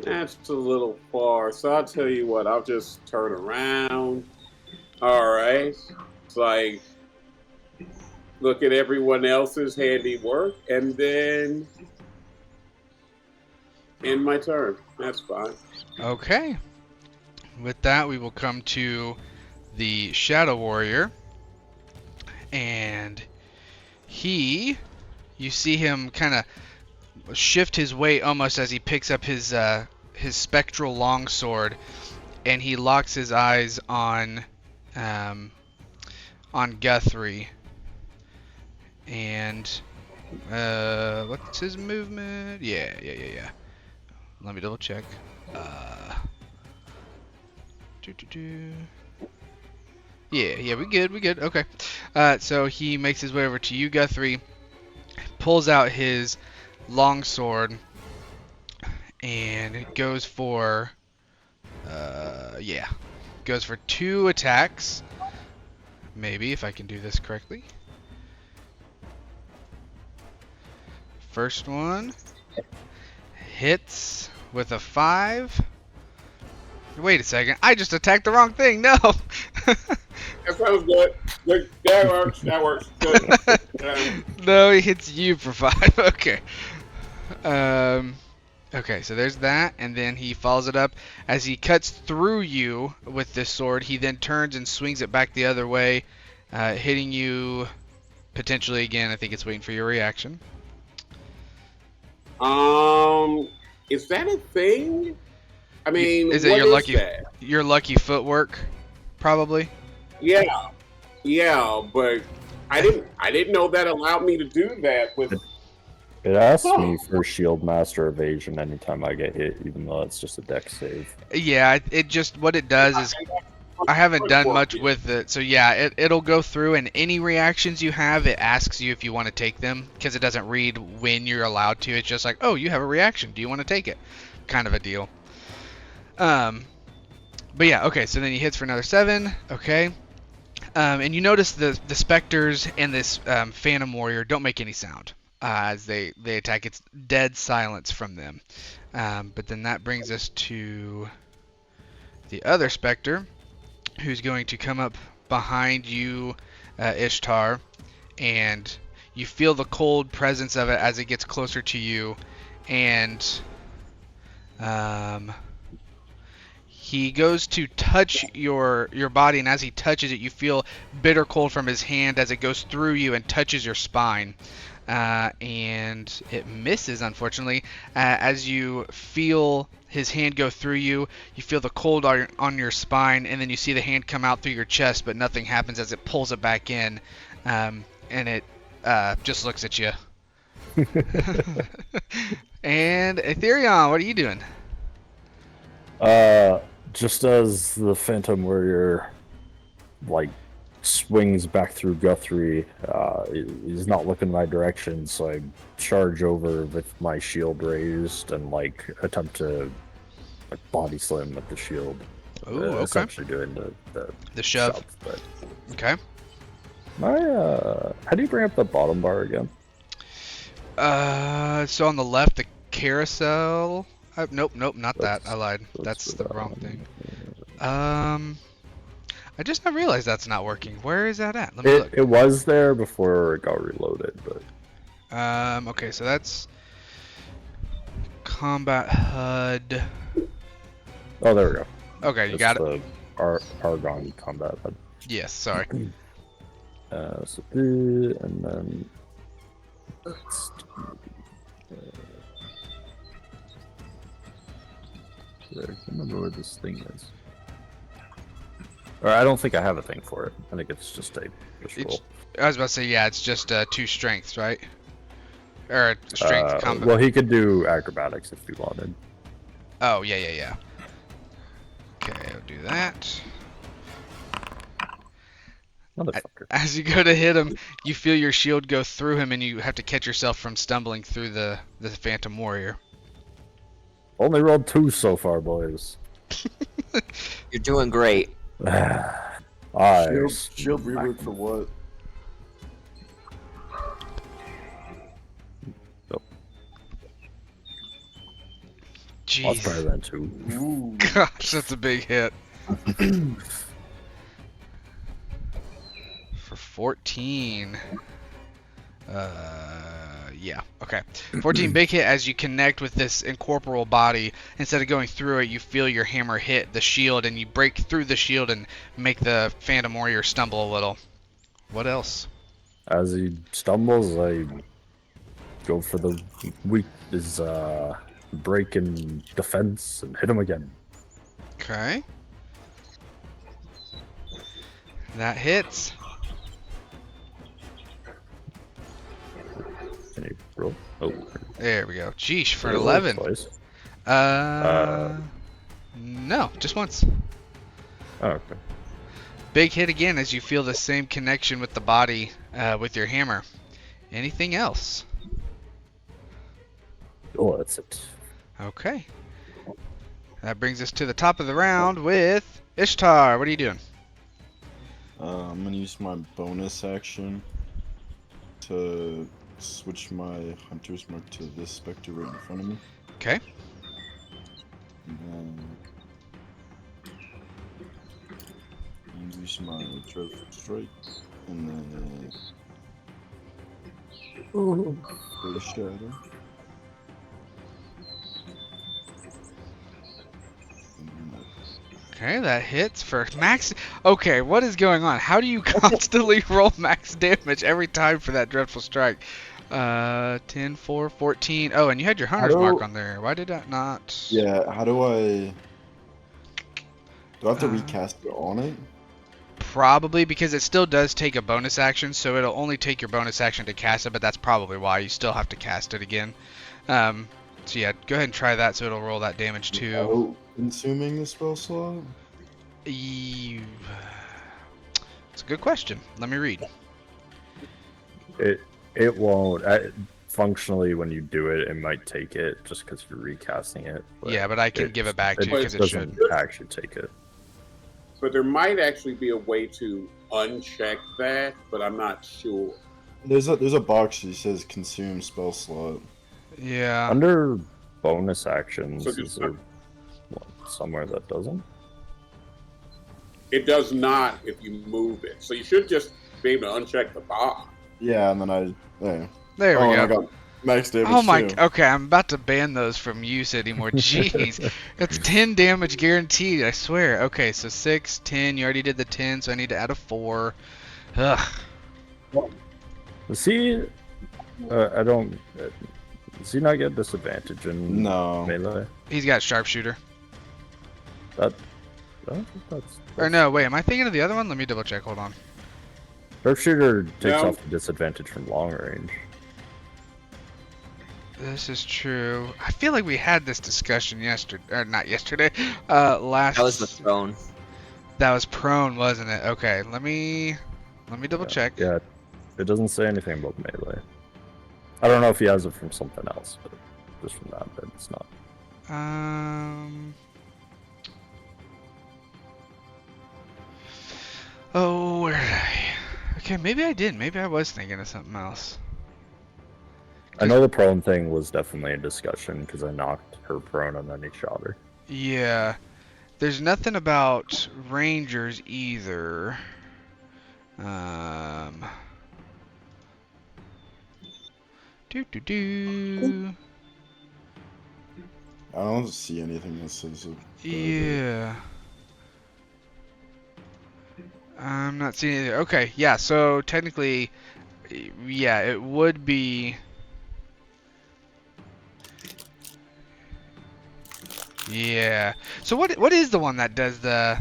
Speaker 5: That's a little far. So I'll tell you what. I'll just turn around. All right. It's like look at everyone else's handiwork, and then end my turn. That's fine.
Speaker 1: Okay. With that, we will come to the Shadow Warrior. And you see him kind of shift his weight almost as he picks up his spectral longsword, and he locks his eyes on Guthrie. And what's his movement? Yeah. Let me double check. Yeah, we good. Okay. So he makes his way over to you, Guthrie, pulls out his longsword, and goes for, goes for 2 attacks. Maybe, if I can do this correctly. First one hits with a 5. Wait a second, I just attacked the wrong thing. No.
Speaker 5: That sounds good. Good. That works. Good.
Speaker 1: No, he hits you for 5. Okay. Okay, so there's that, and then he follows it up. As he cuts through you with this sword, he then turns and swings it back the other way, hitting you potentially again. I think it's waiting for your reaction.
Speaker 5: Is that a thing? I mean,
Speaker 1: is it
Speaker 5: what
Speaker 1: your
Speaker 5: is
Speaker 1: lucky
Speaker 5: that?
Speaker 1: your lucky footwork? Probably.
Speaker 5: Yeah, but I didn't know that allowed me to do that with.
Speaker 2: It asks me for Shield Master Evasion anytime I get hit, even though it's just a dex save.
Speaker 1: Yeah, it just what it does is I haven't done much with it, so yeah, it'll go through, and any reactions you have, it asks you if you want to take them, because it doesn't read when you're allowed to. It's just like, oh, you have a reaction. Do you want to take it? Kind of a deal. But yeah, okay, so then he hits for another 7. Okay. And you notice the specters and this Phantom Warrior don't make any sound as they attack. It's dead silence from them. But then that brings us to the other specter, who's going to come up behind you, Ishtar, and you feel the cold presence of it as it gets closer to you, and he goes to touch your body, and as he touches it, you feel bitter cold from his hand as it goes through you and touches your spine. And it misses, unfortunately. As you feel his hand go through you, you feel the cold on your spine, and then you see the hand come out through your chest, but nothing happens as it pulls it back in, and it just looks at you. And Ethereon, what are you doing?
Speaker 2: Just as the Phantom Warrior, swings back through Guthrie, he's not looking my direction, so I charge over with my shield raised and, attempt to, body slam with the shield.
Speaker 1: Ooh, okay.
Speaker 2: Essentially doing
Speaker 1: The shove.
Speaker 2: But
Speaker 1: Okay.
Speaker 2: how do you bring up the bottom bar again?
Speaker 1: So on the left, the carousel. Nope, not that. I lied. That's the wrong thing. I just now realized that's not working. Where is that at? Let me look.
Speaker 2: It was there before it got reloaded, but.
Speaker 1: Okay, so that's combat HUD.
Speaker 2: Oh, there we go.
Speaker 1: Okay, you got it.
Speaker 2: The Argon combat HUD.
Speaker 1: Yes, sorry.
Speaker 2: And then. I can't remember where this thing is. Or I don't think I have a thing for it. I think it's just a roll.
Speaker 1: I was about to say, yeah, it's just 2 strengths, right? Or a strength combo.
Speaker 2: Well, he could do acrobatics if he wanted.
Speaker 1: Oh, yeah. Okay, I'll do that.
Speaker 2: Motherfucker.
Speaker 1: As you go to hit him, you feel your shield go through him, and you have to catch yourself from stumbling through the Phantom Warrior.
Speaker 2: Only rolled 2 so far, boys.
Speaker 3: You're doing great.
Speaker 4: Shield rework for what?
Speaker 2: That's better
Speaker 1: Jeez.
Speaker 2: than 2.
Speaker 4: Ooh.
Speaker 1: Gosh, that's a big hit. For 14. Yeah, okay. 14 big hit as you connect with this incorporeal body. Instead of going through it, you feel your hammer hit the shield, and you break through the shield and make the Phantom Warrior stumble a little. What else?
Speaker 2: As he stumbles, I go for the break in defense and hit him again.
Speaker 1: Okay. That hits.
Speaker 2: Can you roll? Oh,
Speaker 1: There we go. Jeesh, for
Speaker 2: can you roll
Speaker 1: 11.
Speaker 2: twice?
Speaker 1: No, just once.
Speaker 2: Oh, okay.
Speaker 1: Big hit again as you feel the same connection with the body with your hammer. Anything else?
Speaker 2: Oh, that's it.
Speaker 1: Okay. That brings us to the top of the round with Ishtar. What are you doing?
Speaker 4: I'm gonna use my bonus action to switch my hunter's mark to this specter right in front of me.
Speaker 1: Okay.
Speaker 4: And then use my dreadful strike, and then Great Shadow.
Speaker 1: Okay, that hits for max. Okay, what is going on? How do you constantly roll max damage every time for that dreadful strike? 10, 4, 14. Oh, and you had your hunter's mark on there. Why did that not?
Speaker 4: Yeah, how do I... Do I have to
Speaker 1: Uh,
Speaker 4: recast it on it?
Speaker 1: Probably because it still does take a bonus action, so it'll only take your bonus action to cast it, but that's probably why you still have to cast it again. So yeah, go ahead and try that so it'll roll that damage too.
Speaker 4: Oh, consuming the spell slot?
Speaker 1: It's a good question. Let me read.
Speaker 2: It won't. Functionally, when you do it, it might take it just because you're recasting it.
Speaker 1: Yeah, but I can give it back to you because it
Speaker 2: doesn't
Speaker 1: should.
Speaker 2: actually take it.
Speaker 5: But there might actually be a way to uncheck that, but I'm not sure.
Speaker 4: There's a box that says consume spell slot.
Speaker 1: Yeah.
Speaker 2: Under bonus actions,
Speaker 5: So
Speaker 2: is
Speaker 5: just-
Speaker 2: there somewhere that doesn't?
Speaker 5: It does not if you move it. So you should just be able to uncheck the box.
Speaker 4: Yeah, and then there.
Speaker 1: There we
Speaker 4: And I
Speaker 1: go.
Speaker 4: got max damage
Speaker 1: Oh my.
Speaker 4: too.
Speaker 1: Okay, I'm about to ban those from use anymore. Jeez. That's 10 damage guaranteed, I swear. Okay, so 6, 10. You already did the 10, so I need to add a 4. Ugh.
Speaker 2: See, I don't. Does he not get disadvantage in
Speaker 4: No.
Speaker 2: melee?
Speaker 1: He's got sharpshooter.
Speaker 2: I don't think that's.
Speaker 1: Or no, wait, am I thinking of the other one? Let me double check. Hold on.
Speaker 2: Sharpshooter takes
Speaker 5: No.
Speaker 2: off the disadvantage from long range.
Speaker 1: This is true. I feel like we had this discussion yesterday, or not yesterday. Last.
Speaker 3: That was the throne.
Speaker 1: That was prone, wasn't it? Okay, let me double check.
Speaker 2: Yeah, it doesn't say anything about melee. I don't know if he has it from something else, but just from that, but it's not.
Speaker 1: Oh, where did I? Okay, maybe I did. Maybe I was thinking of something else.
Speaker 2: I know the prone thing was definitely a discussion because I knocked her prone and then he shot her.
Speaker 1: Yeah. There's nothing about rangers either. Do do do.
Speaker 4: I don't see anything that says it.
Speaker 1: Yeah. I'm not seeing it. Okay, yeah, so technically, yeah, it would be. Yeah. So what is the one that does the?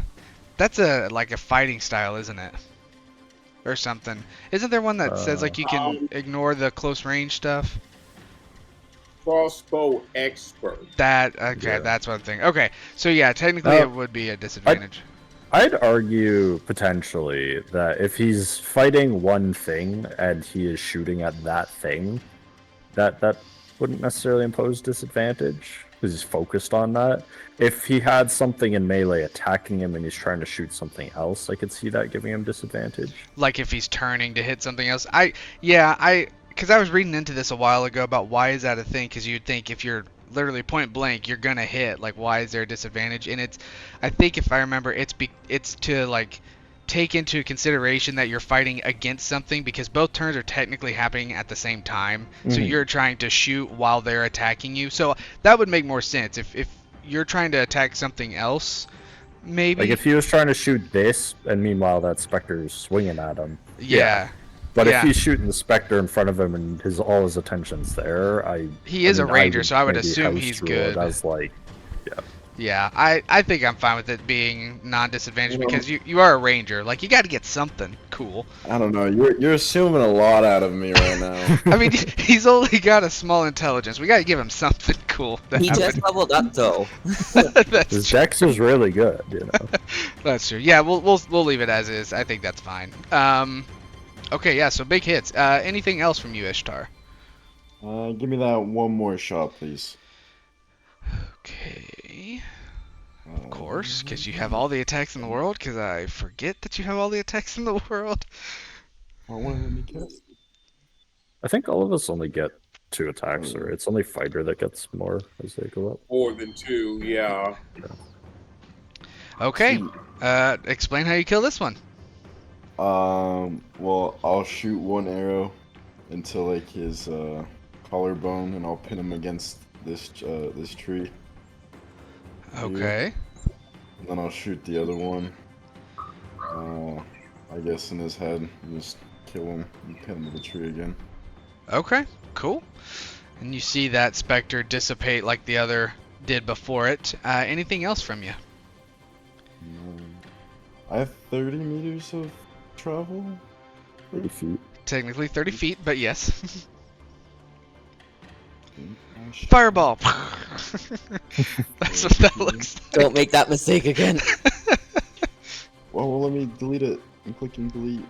Speaker 1: That's like a fighting style, isn't it? or something. Isn't there one that says like you can ignore the close range stuff?
Speaker 5: Crossbow expert.
Speaker 1: That okay,
Speaker 2: Yeah.
Speaker 1: that's what I'm thinking. Okay, so yeah, technically it would be a disadvantage.
Speaker 2: I'd argue potentially that if he's fighting one thing and he is shooting at that thing, that wouldn't necessarily impose disadvantage because he's focused on that. If he had something in melee attacking him and he's trying to shoot something else, I could see that giving him disadvantage.
Speaker 1: Like if he's turning to hit something else. Because I was reading into this a while ago about why is that a thing? Because you'd think if you're literally point blank, you're gonna hit. Like, why is there a disadvantage? And I think if I remember, it's to like take into consideration that you're fighting against something because both turns are technically happening at the same time. So you're trying to shoot while they're attacking you. So that would make more sense if you're trying to attack something else. Maybe.
Speaker 2: Like if he was trying to shoot this, and meanwhile that Spectre's swinging at him.
Speaker 1: Yeah.
Speaker 2: But
Speaker 1: Yeah.
Speaker 2: if he's shooting the Spectre in front of him and all his attention's there,
Speaker 1: He is a ranger, so I would
Speaker 2: maybe
Speaker 1: assume
Speaker 2: house
Speaker 1: he's
Speaker 2: rule
Speaker 1: good.
Speaker 2: it as like,
Speaker 1: Yeah, I think I'm fine with it being non-disadvantaged because you are a ranger. Like, you got to get something cool.
Speaker 4: I don't know. You're assuming a lot out of me right now.
Speaker 1: I mean, he's only got a small intelligence. We got to give him something cool. to
Speaker 3: He
Speaker 1: happen.
Speaker 3: just leveled up though.
Speaker 1: That's
Speaker 2: his
Speaker 1: true.
Speaker 2: dex is really good, you know.
Speaker 1: That's true. Yeah, we'll leave it as is. I think that's fine. Okay, yeah. So big hits. Anything else from you, Ishtar?
Speaker 4: Give me that one more shot, please.
Speaker 1: Okay. Of course, because you have all the attacks in the world. Because I forget that you have all the attacks in the world.
Speaker 4: I want to let me cast.
Speaker 2: I think all of us only get 2 attacks, or it's only fighter that gets more as they go up.
Speaker 5: More than 2, yeah.
Speaker 1: Okay.
Speaker 4: Sweet.
Speaker 1: Explain how you kill this one.
Speaker 4: Well, I'll shoot one arrow into like his collarbone, and I'll pin him against this tree.
Speaker 1: Okay.
Speaker 4: And then I'll shoot the other one. I guess in his head, and just kill him and pin him to the tree again.
Speaker 1: Okay. Cool. And you see that Spectre dissipate like the other did before it. Anything else from you?
Speaker 4: I have 30 meters of travel.
Speaker 2: 30 feet.
Speaker 1: Technically 30 feet, but yes.
Speaker 4: Fireball.
Speaker 1: Fireball. That's what that looks like.
Speaker 3: Don't make that mistake again.
Speaker 4: Well, let me delete it. I'm clicking delete.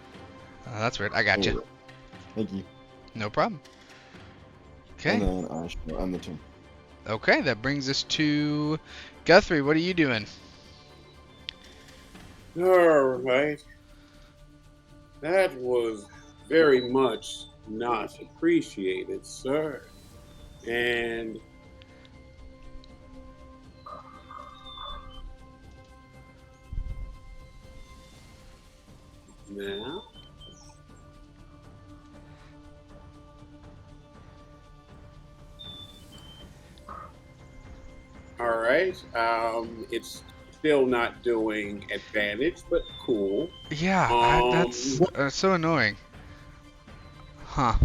Speaker 1: Oh, that's weird. I got you.
Speaker 4: Thank you.
Speaker 1: No problem.
Speaker 4: And
Speaker 1: Okay.
Speaker 4: then I shall end the turn.
Speaker 1: Okay, that brings us to Guthrie. What are you doing?
Speaker 5: Alright. That was very much not appreciated, sir. And now alright. It's still not doing advantage, but cool.
Speaker 1: Yeah, that's so annoying. Huh.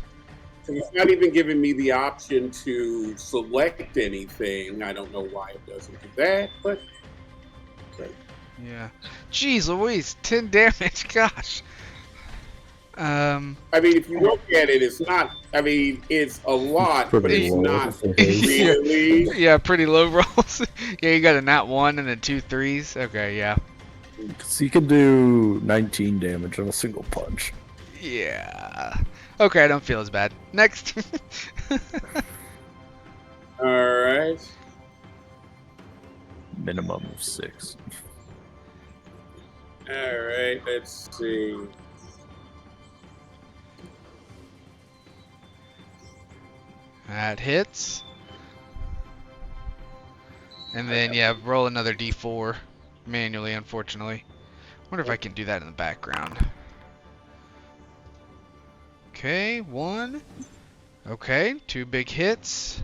Speaker 5: So it's not even giving me the option to select anything. I don't know why it doesn't do that, but okay.
Speaker 1: Yeah. Jeez Louise, 10 damage. Gosh.
Speaker 5: I mean, if you look at it, it's not. I mean, it's a lot, but
Speaker 2: Pretty
Speaker 5: it's
Speaker 2: low
Speaker 5: not
Speaker 2: for his.
Speaker 5: really.
Speaker 1: Yeah, pretty low rolls. Yeah, you got a nat 1 and then 2 3s. Okay, yeah.
Speaker 2: So you can do 19 damage on a single punch.
Speaker 1: Yeah. Okay, I don't feel as bad. Next.
Speaker 5: All right.
Speaker 2: Minimum of 6.
Speaker 5: All right. Let's see.
Speaker 1: That hits. And then, yeah, roll another d4 manually, unfortunately. Wonder if I can do that in the background. Okay, 1. Okay, 2 big hits.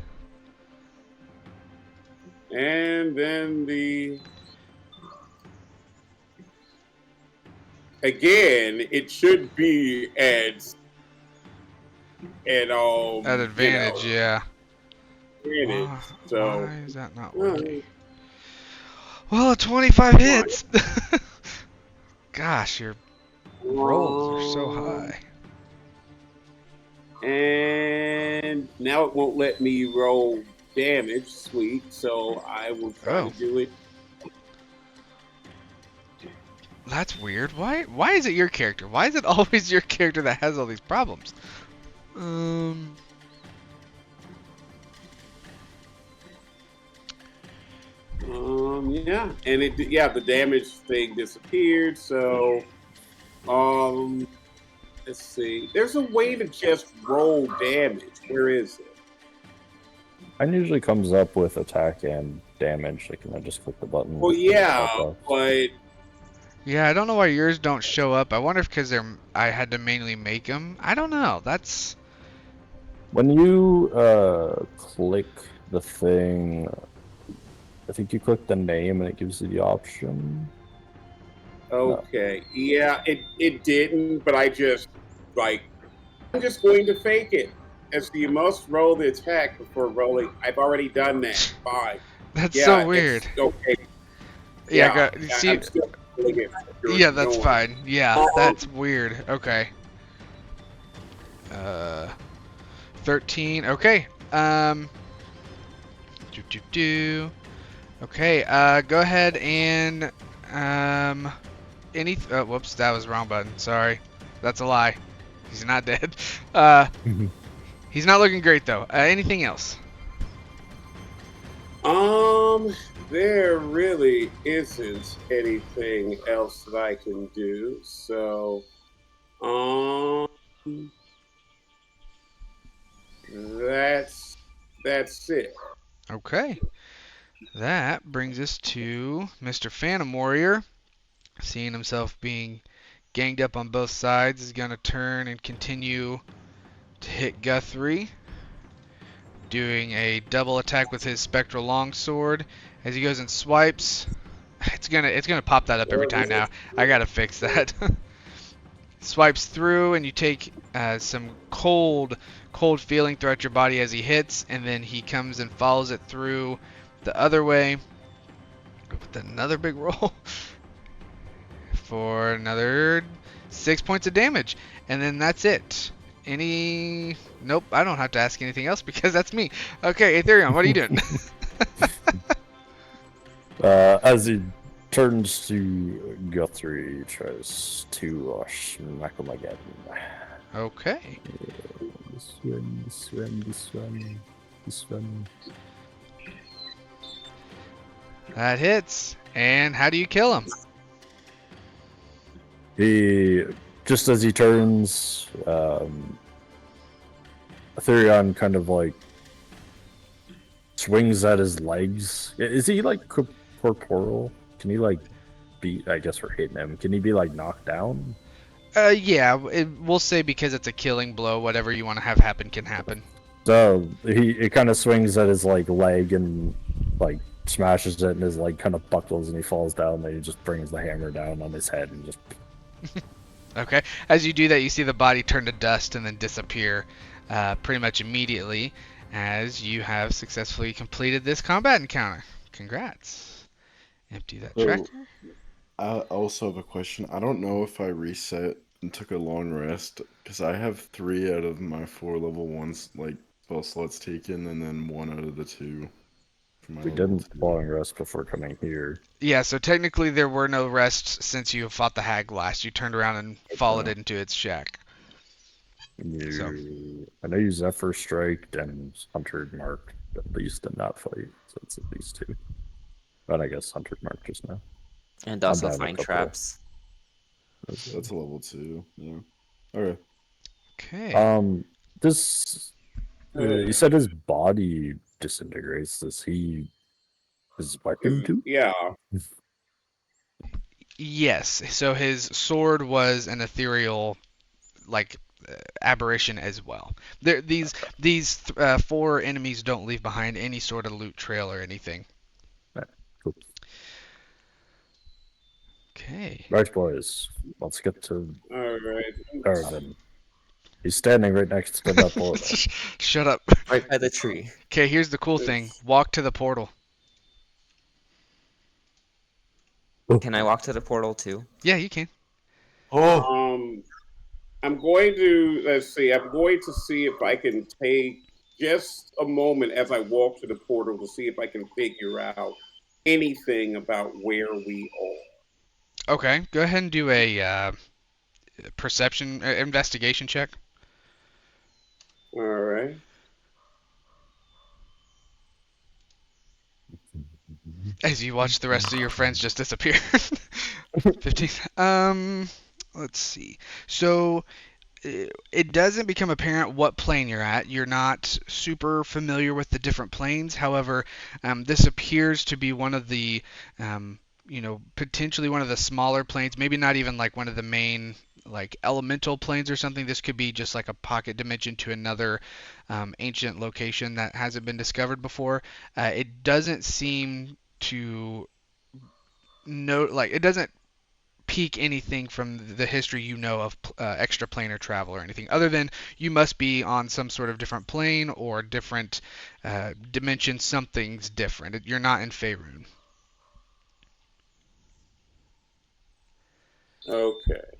Speaker 5: And then again, it should be at
Speaker 1: Advantage, yeah.
Speaker 5: Advantage. So
Speaker 1: Why is that not working? Well, 25 hits. Gosh, you're Rolls are so high.
Speaker 5: And now it won't let me roll damage. Sweet. So I will try to
Speaker 1: Oh,
Speaker 5: do it.
Speaker 1: that's weird. Why is it your character? Why is it always your character that has all these problems?
Speaker 5: Yeah, and the damage thing disappeared. So, let's see. There's a way to just roll damage. Where is it?
Speaker 2: Mine usually comes up with attack and damage. Like, I just click the button.
Speaker 5: Well, yeah, but
Speaker 1: Yeah, I don't know why yours don't show up. I wonder if because I had to manually make them. I don't know. That's
Speaker 2: when you click the thing, I think you click the name and it gives you the option.
Speaker 5: okay. Yeah, it didn't, but I'm just going to fake it. As you must roll the attack before rolling. I've already done that. Fine.
Speaker 1: that's
Speaker 5: Yeah,
Speaker 1: so weird.
Speaker 5: it's okay.
Speaker 1: Yeah, see,
Speaker 5: I'm still doing it.
Speaker 1: yeah, that's
Speaker 5: Going.
Speaker 1: fine. Yeah, that's weird. Okay. 13. Okay. Okay. Go ahead and whoops, that was the wrong button. Sorry, that's a lie. He's not dead. He's not looking great though. Anything else?
Speaker 5: There really isn't anything else that I can do. So, that's it.
Speaker 1: Okay. That brings us to Mr. Phantom Warrior. Seeing himself being ganged up on both sides, is going to turn and continue to hit Guthrie, doing a double attack with his spectral longsword. As he goes and swipes, it's gonna pop that up every time now. I gotta fix that. Swipes through, and you take some cold feeling throughout your body as he hits, and then he comes and follows it through the other way with another big roll for another 6 points of damage, and then that's it. Nope, I don't have to ask anything else because that's me. Okay, Aetherion, what are you doing?
Speaker 2: As he turns to Guthrie, he tries to smack him again.
Speaker 1: Okay.
Speaker 2: This one.
Speaker 1: That hits. And how do you kill him?
Speaker 2: He, just as he turns, Aetherion kind of like swings at his legs. Is he like corporeal? Can he like be? I guess we're hitting him. Can he be like knocked down?
Speaker 1: Yeah, we'll say because it's a killing blow, whatever you want to have happen can happen.
Speaker 2: So it kind of swings at his like leg and like smashes it, and his leg kind of buckles, and he falls down. And he just brings the hammer down on his head and just.
Speaker 1: Okay. As you do that, you see the body turn to dust and then disappear pretty much immediately as you have successfully completed this combat encounter. Congrats. Empty that tracker.
Speaker 4: I also have a question. I don't know if I reset and took a long rest because I have 3 out of my 4 level 1s like spell slots taken, and then 1 out of the 2 for my
Speaker 2: We
Speaker 4: level
Speaker 2: didn't
Speaker 4: 2.
Speaker 2: long rest before coming here.
Speaker 1: Yeah, so technically there were no rests since you fought the hag last. You turned around and followed it into its shack. So.
Speaker 2: I know you Zephyr Striked and Hunter Mark at least in that fight, so it's at least 2. But I guess Hunter Mark just now.
Speaker 3: And
Speaker 2: I'm
Speaker 3: also
Speaker 2: down a
Speaker 3: find
Speaker 2: couple.
Speaker 3: traps.
Speaker 4: That's a level 2. Yeah. Okay.
Speaker 1: Okay.
Speaker 2: This you said his body disintegrates. Does he his weapon too?
Speaker 5: Yeah.
Speaker 1: Yes. So his sword was an ethereal, like, aberration as well. These 4 enemies don't leave behind any sort of loot trail or anything.
Speaker 2: Right, cool.
Speaker 1: Okay.
Speaker 2: Right, boys. Let's get to
Speaker 5: All right.
Speaker 2: Arvin. He's standing right next to that portal.
Speaker 1: Shut up.
Speaker 3: Right by the tree.
Speaker 1: Okay, here's the cool thing. Walk to the portal.
Speaker 3: Can I walk to the portal too?
Speaker 1: Yeah, you can.
Speaker 4: Oh,
Speaker 5: I'm going to let's see. I'm going to see if I can take just a moment as I walk to the portal to see if I can figure out anything about where we
Speaker 1: Okay, go ahead and do a perception investigation check
Speaker 5: are. All right.
Speaker 1: as you watch the rest of your friends just disappear. 15. Let's see. So it doesn't become apparent what plane you're at. You're not super familiar with the different planes. However, this appears to be one of the, potentially one of the smaller planes. Maybe not even like one of the main like elemental planes or something. This could be just like a pocket dimension to another ancient location that hasn't been discovered before. It doesn't seem to know like it doesn't peak anything from the history you know of extraplanar travel or anything, other than you must be on some sort of different plane or different dimension. Something's different. You're not in Faerun.
Speaker 5: Okay.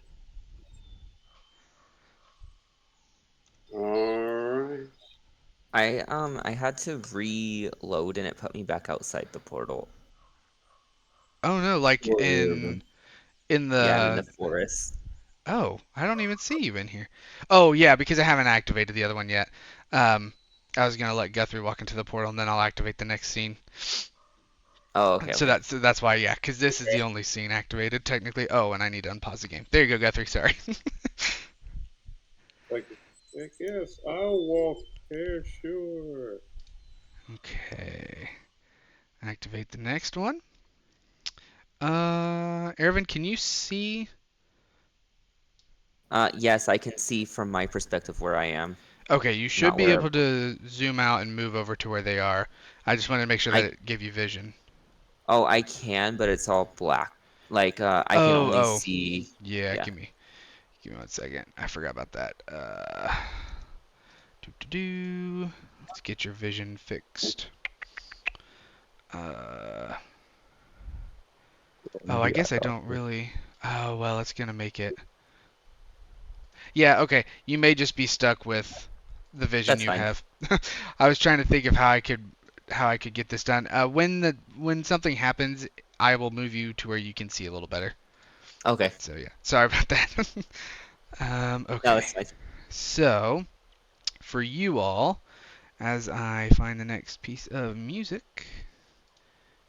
Speaker 5: All right.
Speaker 3: I had to reload and it put me back outside the portal.
Speaker 1: Oh no, like
Speaker 5: Whatever.
Speaker 1: in
Speaker 3: Yeah, I'm in the
Speaker 1: the
Speaker 3: forest.
Speaker 1: oh, I don't even see you in here. Oh yeah, because I haven't activated the other one yet. Um, I was gonna let Guthrie walk into the portal and then I'll activate the next scene.
Speaker 3: Oh, okay,
Speaker 1: So
Speaker 3: okay.
Speaker 1: that's why, yeah, because this is the only scene activated technically. Oh, and I need to unpause the game. There you go, Guthrie. Sorry.
Speaker 5: Like, I guess I'll walk there. Sure.
Speaker 1: Okay. Activate the next one. Ervin, can you see?
Speaker 3: Yes, I can see from my perspective where I am,
Speaker 1: Okay, you should
Speaker 3: not
Speaker 1: be
Speaker 3: where
Speaker 1: able to zoom out and move over to where they are. I just wanted to make sure that
Speaker 3: I.
Speaker 1: it gave you vision.
Speaker 3: Oh, I can, but it's all black. Like, I can
Speaker 1: Oh,
Speaker 3: only
Speaker 1: oh,
Speaker 3: see.
Speaker 1: yeah.
Speaker 3: Yeah.
Speaker 1: Give me 1 second. I forgot about that. Doo doo doo. Let's get your vision fixed. Uh, oh, I guess I don't really. Oh, well, it's gonna make it. Yeah, okay. You may just be stuck with the vision
Speaker 3: That's
Speaker 1: you
Speaker 3: fine.
Speaker 1: have. I was trying to think of how I could get this done. When something happens, I will move you to where you can see a little better.
Speaker 3: Okay.
Speaker 1: So yeah, sorry about that.
Speaker 3: No,
Speaker 1: Okay.
Speaker 3: it's fine.
Speaker 1: So for you all, as I find the next piece of music,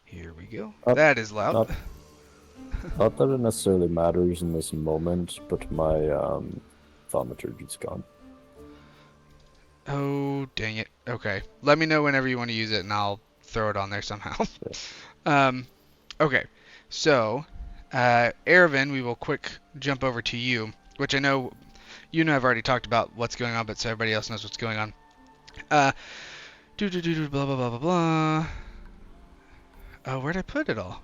Speaker 1: here we go.
Speaker 2: Not,
Speaker 1: That is loud.
Speaker 2: not, not that it necessarily matters in this moment, but my thaumaturgy's gone.
Speaker 1: Oh, dang it. Okay. Let me know whenever you want to use it and I'll throw it on there somehow.
Speaker 2: Yeah.
Speaker 1: Okay. So, Ervin, we will quick jump over to you, which I know you and I have already talked about what's going on, but so everybody else knows what's going on. Uh, blah, blah, blah, blah, blah. Oh, where'd I put it all?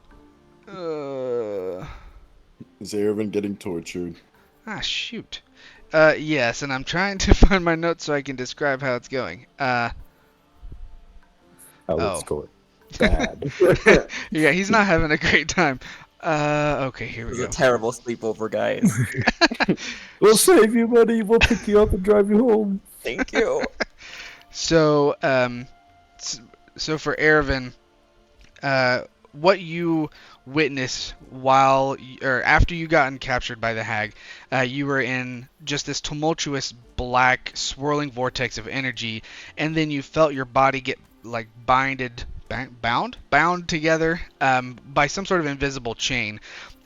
Speaker 4: is Ervin getting tortured?
Speaker 1: Shoot. Yes, and I'm trying to find my notes so I can describe how it's going.
Speaker 2: Oh, it's
Speaker 1: Oh.
Speaker 2: going bad.
Speaker 1: Yeah, he's not having a great time. Okay, here we
Speaker 3: This is a
Speaker 1: go.
Speaker 3: terrible sleepover, guys.
Speaker 2: We'll save you money. We'll pick you up and drive you home.
Speaker 3: Thank you.
Speaker 1: So, so for Ervin, what you witnessed or after you gotten captured by the hag, you were in just this tumultuous black swirling vortex of energy, and then you felt your body get like bound together by some sort of invisible chain.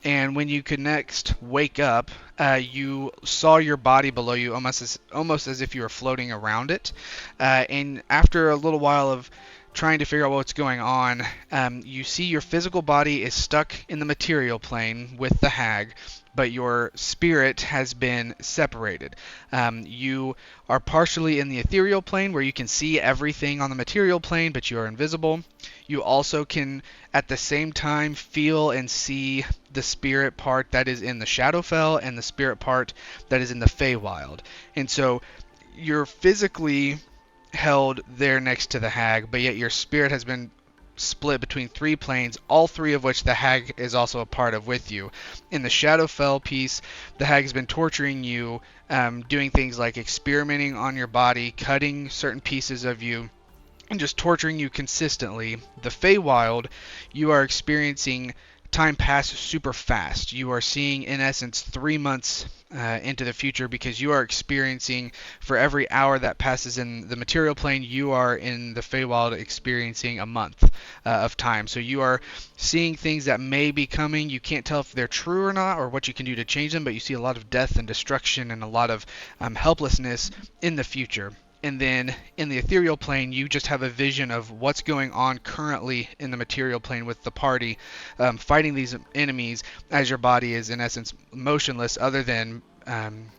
Speaker 1: And when you could next wake up, you saw your body below you almost as if you were floating around it. And after a little while of trying to figure out what's going on, you see your physical body is stuck in the material plane with the hag, but your spirit has been separated. You are partially in the ethereal plane where you can see everything on the material plane, but you are invisible. You also can, at the same time, feel and see the spirit part that is in the Shadowfell and the spirit part that is in the Feywild. And so you're physically held there next to the hag, but yet your spirit has been split between 3 planes, all 3 of which the hag is also a part of with you. In the Shadowfell piece, the hag has been torturing you, doing things like experimenting on your body, cutting certain pieces of you, and just torturing you consistently. The Feywild, you are experiencing time pass super fast. You are seeing, in essence, 3 months into the future, because you are experiencing, for every hour that passes in the material plane, you are in the Feywild experiencing a month of time. So you are seeing things that may be coming. You can't tell if they're true or not, or what you can do to change them, but you see a lot of death and destruction and a lot of helplessness in the future. And then in the ethereal plane, you just have a vision of what's going on currently in the material plane with the party, fighting these enemies as your body is, in essence, motionless, other than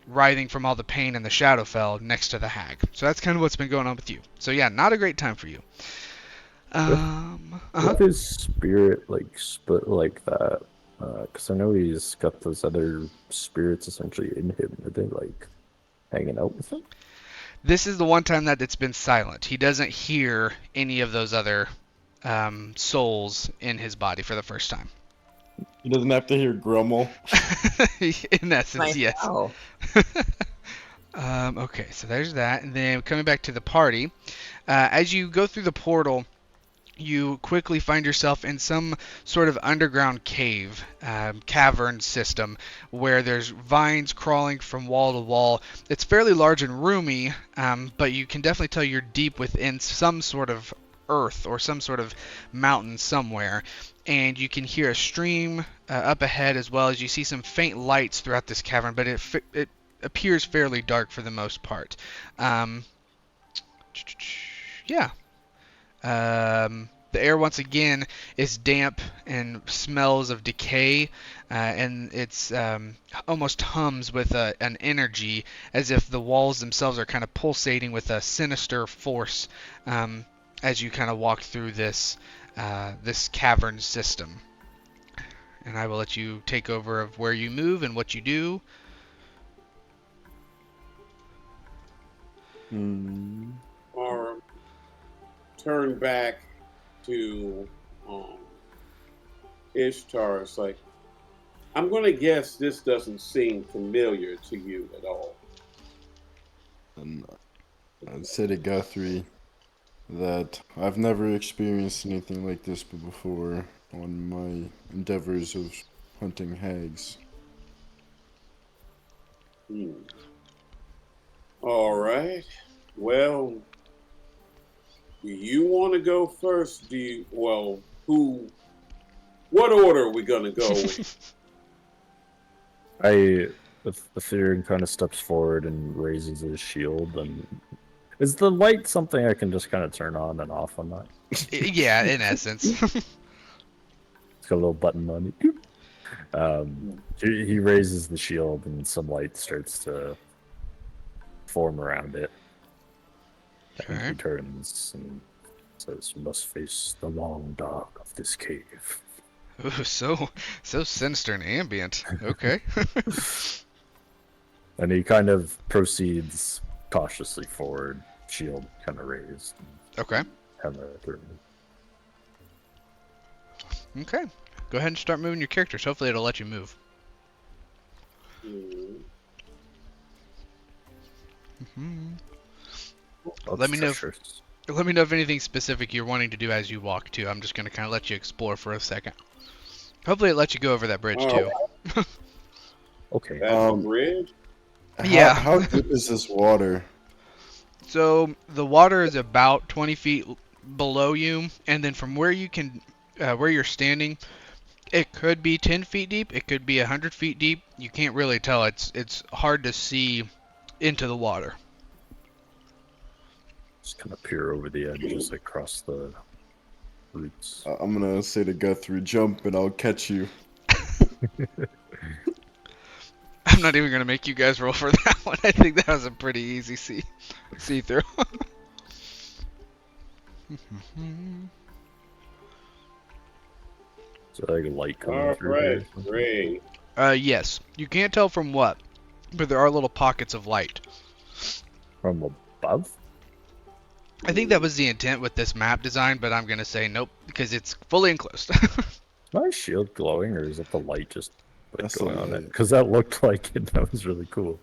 Speaker 1: writhing from all the pain in the Shadowfell next to the hag. So that's kind of what's been going on with you. So yeah, not a great time for you.
Speaker 2: What is spirit like split like that? Because I know he's got those other spirits essentially in him. Are they like hanging out with him?
Speaker 1: This is the one time that it's been silent. He doesn't hear any of those other souls in his body for the first time.
Speaker 4: He doesn't have to hear grumble.
Speaker 1: In essence, yes.
Speaker 3: Wow.
Speaker 1: Okay, so there's that. And then coming back to the party, as you go through the portal, you quickly find yourself in some sort of underground cave, cavern system, where there's vines crawling from wall to wall. It's fairly large and roomy, but you can definitely tell you're deep within some sort of earth or some sort of mountain somewhere. And you can hear a stream up ahead, as well as you see some faint lights throughout this cavern, but it appears fairly dark for the most part. Yeah. The air once again is damp and smells of decay, and it's almost hums with an energy, as if the walls themselves are kind of pulsating with a sinister force as you kind of walk through this cavern system. And I will let you take over of where you move and what you do.
Speaker 5: Or turn back to Ishtar. It's like, I'm going to guess this doesn't seem familiar to you at all.
Speaker 4: And I'd say to Guthrie that I've never experienced anything like this before on my endeavors of hunting hags.
Speaker 5: All right. Well, do you want to go first? What order are we going to go with?
Speaker 2: The Ethereum kind of steps forward and raises his shield. And is the light something I can just kind of turn on and off on that?
Speaker 1: Yeah, in essence.
Speaker 2: It's got a little button on it. He raises the shield and some light starts to form around it. And he turns and says, "You must face the long dark of this cave."
Speaker 1: Ooh, so sinister and ambient. Okay.
Speaker 2: And he kind of proceeds cautiously forward, shield kind of raised.
Speaker 1: Okay.
Speaker 2: Kind of through.
Speaker 1: Okay. Go ahead and start moving your characters. Hopefully it'll let you move. Let me know if anything specific you're wanting to do as you walk too. I'm just going to kind of let you explore for a second. Hopefully it lets you go over that bridge too.
Speaker 2: Okay.
Speaker 5: That's a bridge?
Speaker 1: Yeah.
Speaker 4: How deep is this water?
Speaker 1: So the water is about 20 feet below you, and then from where you're standing, it could be 10 feet deep, it could be 100 feet deep. You can't really tell. It's hard to see into the water.
Speaker 2: Just kind of peer over the edge as I cross the roots.
Speaker 4: I'm gonna say to Guthrie, jump and I'll catch you.
Speaker 1: I'm not even going to make you guys roll for that one. I think that was a pretty easy see-through.
Speaker 2: So like a light coming
Speaker 5: All
Speaker 2: through here.
Speaker 5: right, great.
Speaker 1: Yes. You can't tell from what, but there are little pockets of light.
Speaker 2: From above?
Speaker 1: I think that was the intent with this map design, but I'm gonna say nope because it's fully enclosed.
Speaker 2: Is my shield glowing, or is it the light just like
Speaker 4: That's
Speaker 2: going
Speaker 4: the
Speaker 2: on it?
Speaker 4: light.
Speaker 2: Because that looked like it. That was really cool.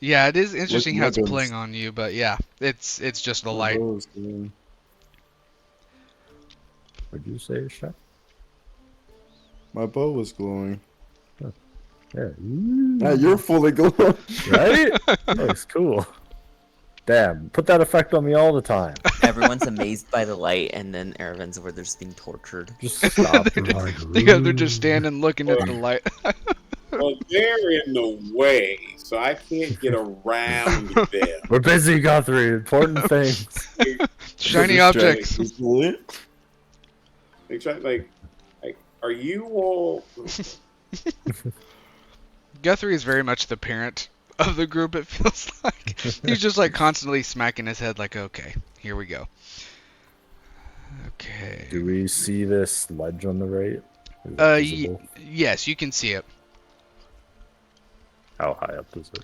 Speaker 1: Yeah, it is interesting
Speaker 4: Look,
Speaker 1: how
Speaker 4: my
Speaker 1: it's
Speaker 4: gun's-
Speaker 1: playing on you, but yeah, it's just the
Speaker 4: My
Speaker 1: light.
Speaker 4: bow is glowing.
Speaker 2: Would you say, Chef?
Speaker 4: My bow was glowing.
Speaker 2: Yeah.
Speaker 4: Now you're fully glowing.
Speaker 2: Right? Looks cool. Damn, put that effect on me all the time.
Speaker 3: Everyone's amazed by the light, and then Aravin's where they're just being tortured.
Speaker 2: Just stop.
Speaker 1: they're,
Speaker 2: and
Speaker 1: just,
Speaker 2: like,
Speaker 1: yeah, they're just standing looking at the light.
Speaker 5: Well, they're in the way, so I can't get around them.
Speaker 2: We're busy, Guthrie. Important things.
Speaker 1: Shiny
Speaker 4: Distract
Speaker 1: objects.
Speaker 4: easily.
Speaker 5: They try, like, are you all?
Speaker 1: Guthrie is very much the parent of the group, it feels like. He's just like constantly smacking his head like, okay, here we go. Okay.
Speaker 2: Do we see this ledge on the right? Is it visible?
Speaker 1: Yes, you can see it.
Speaker 2: How high up is it?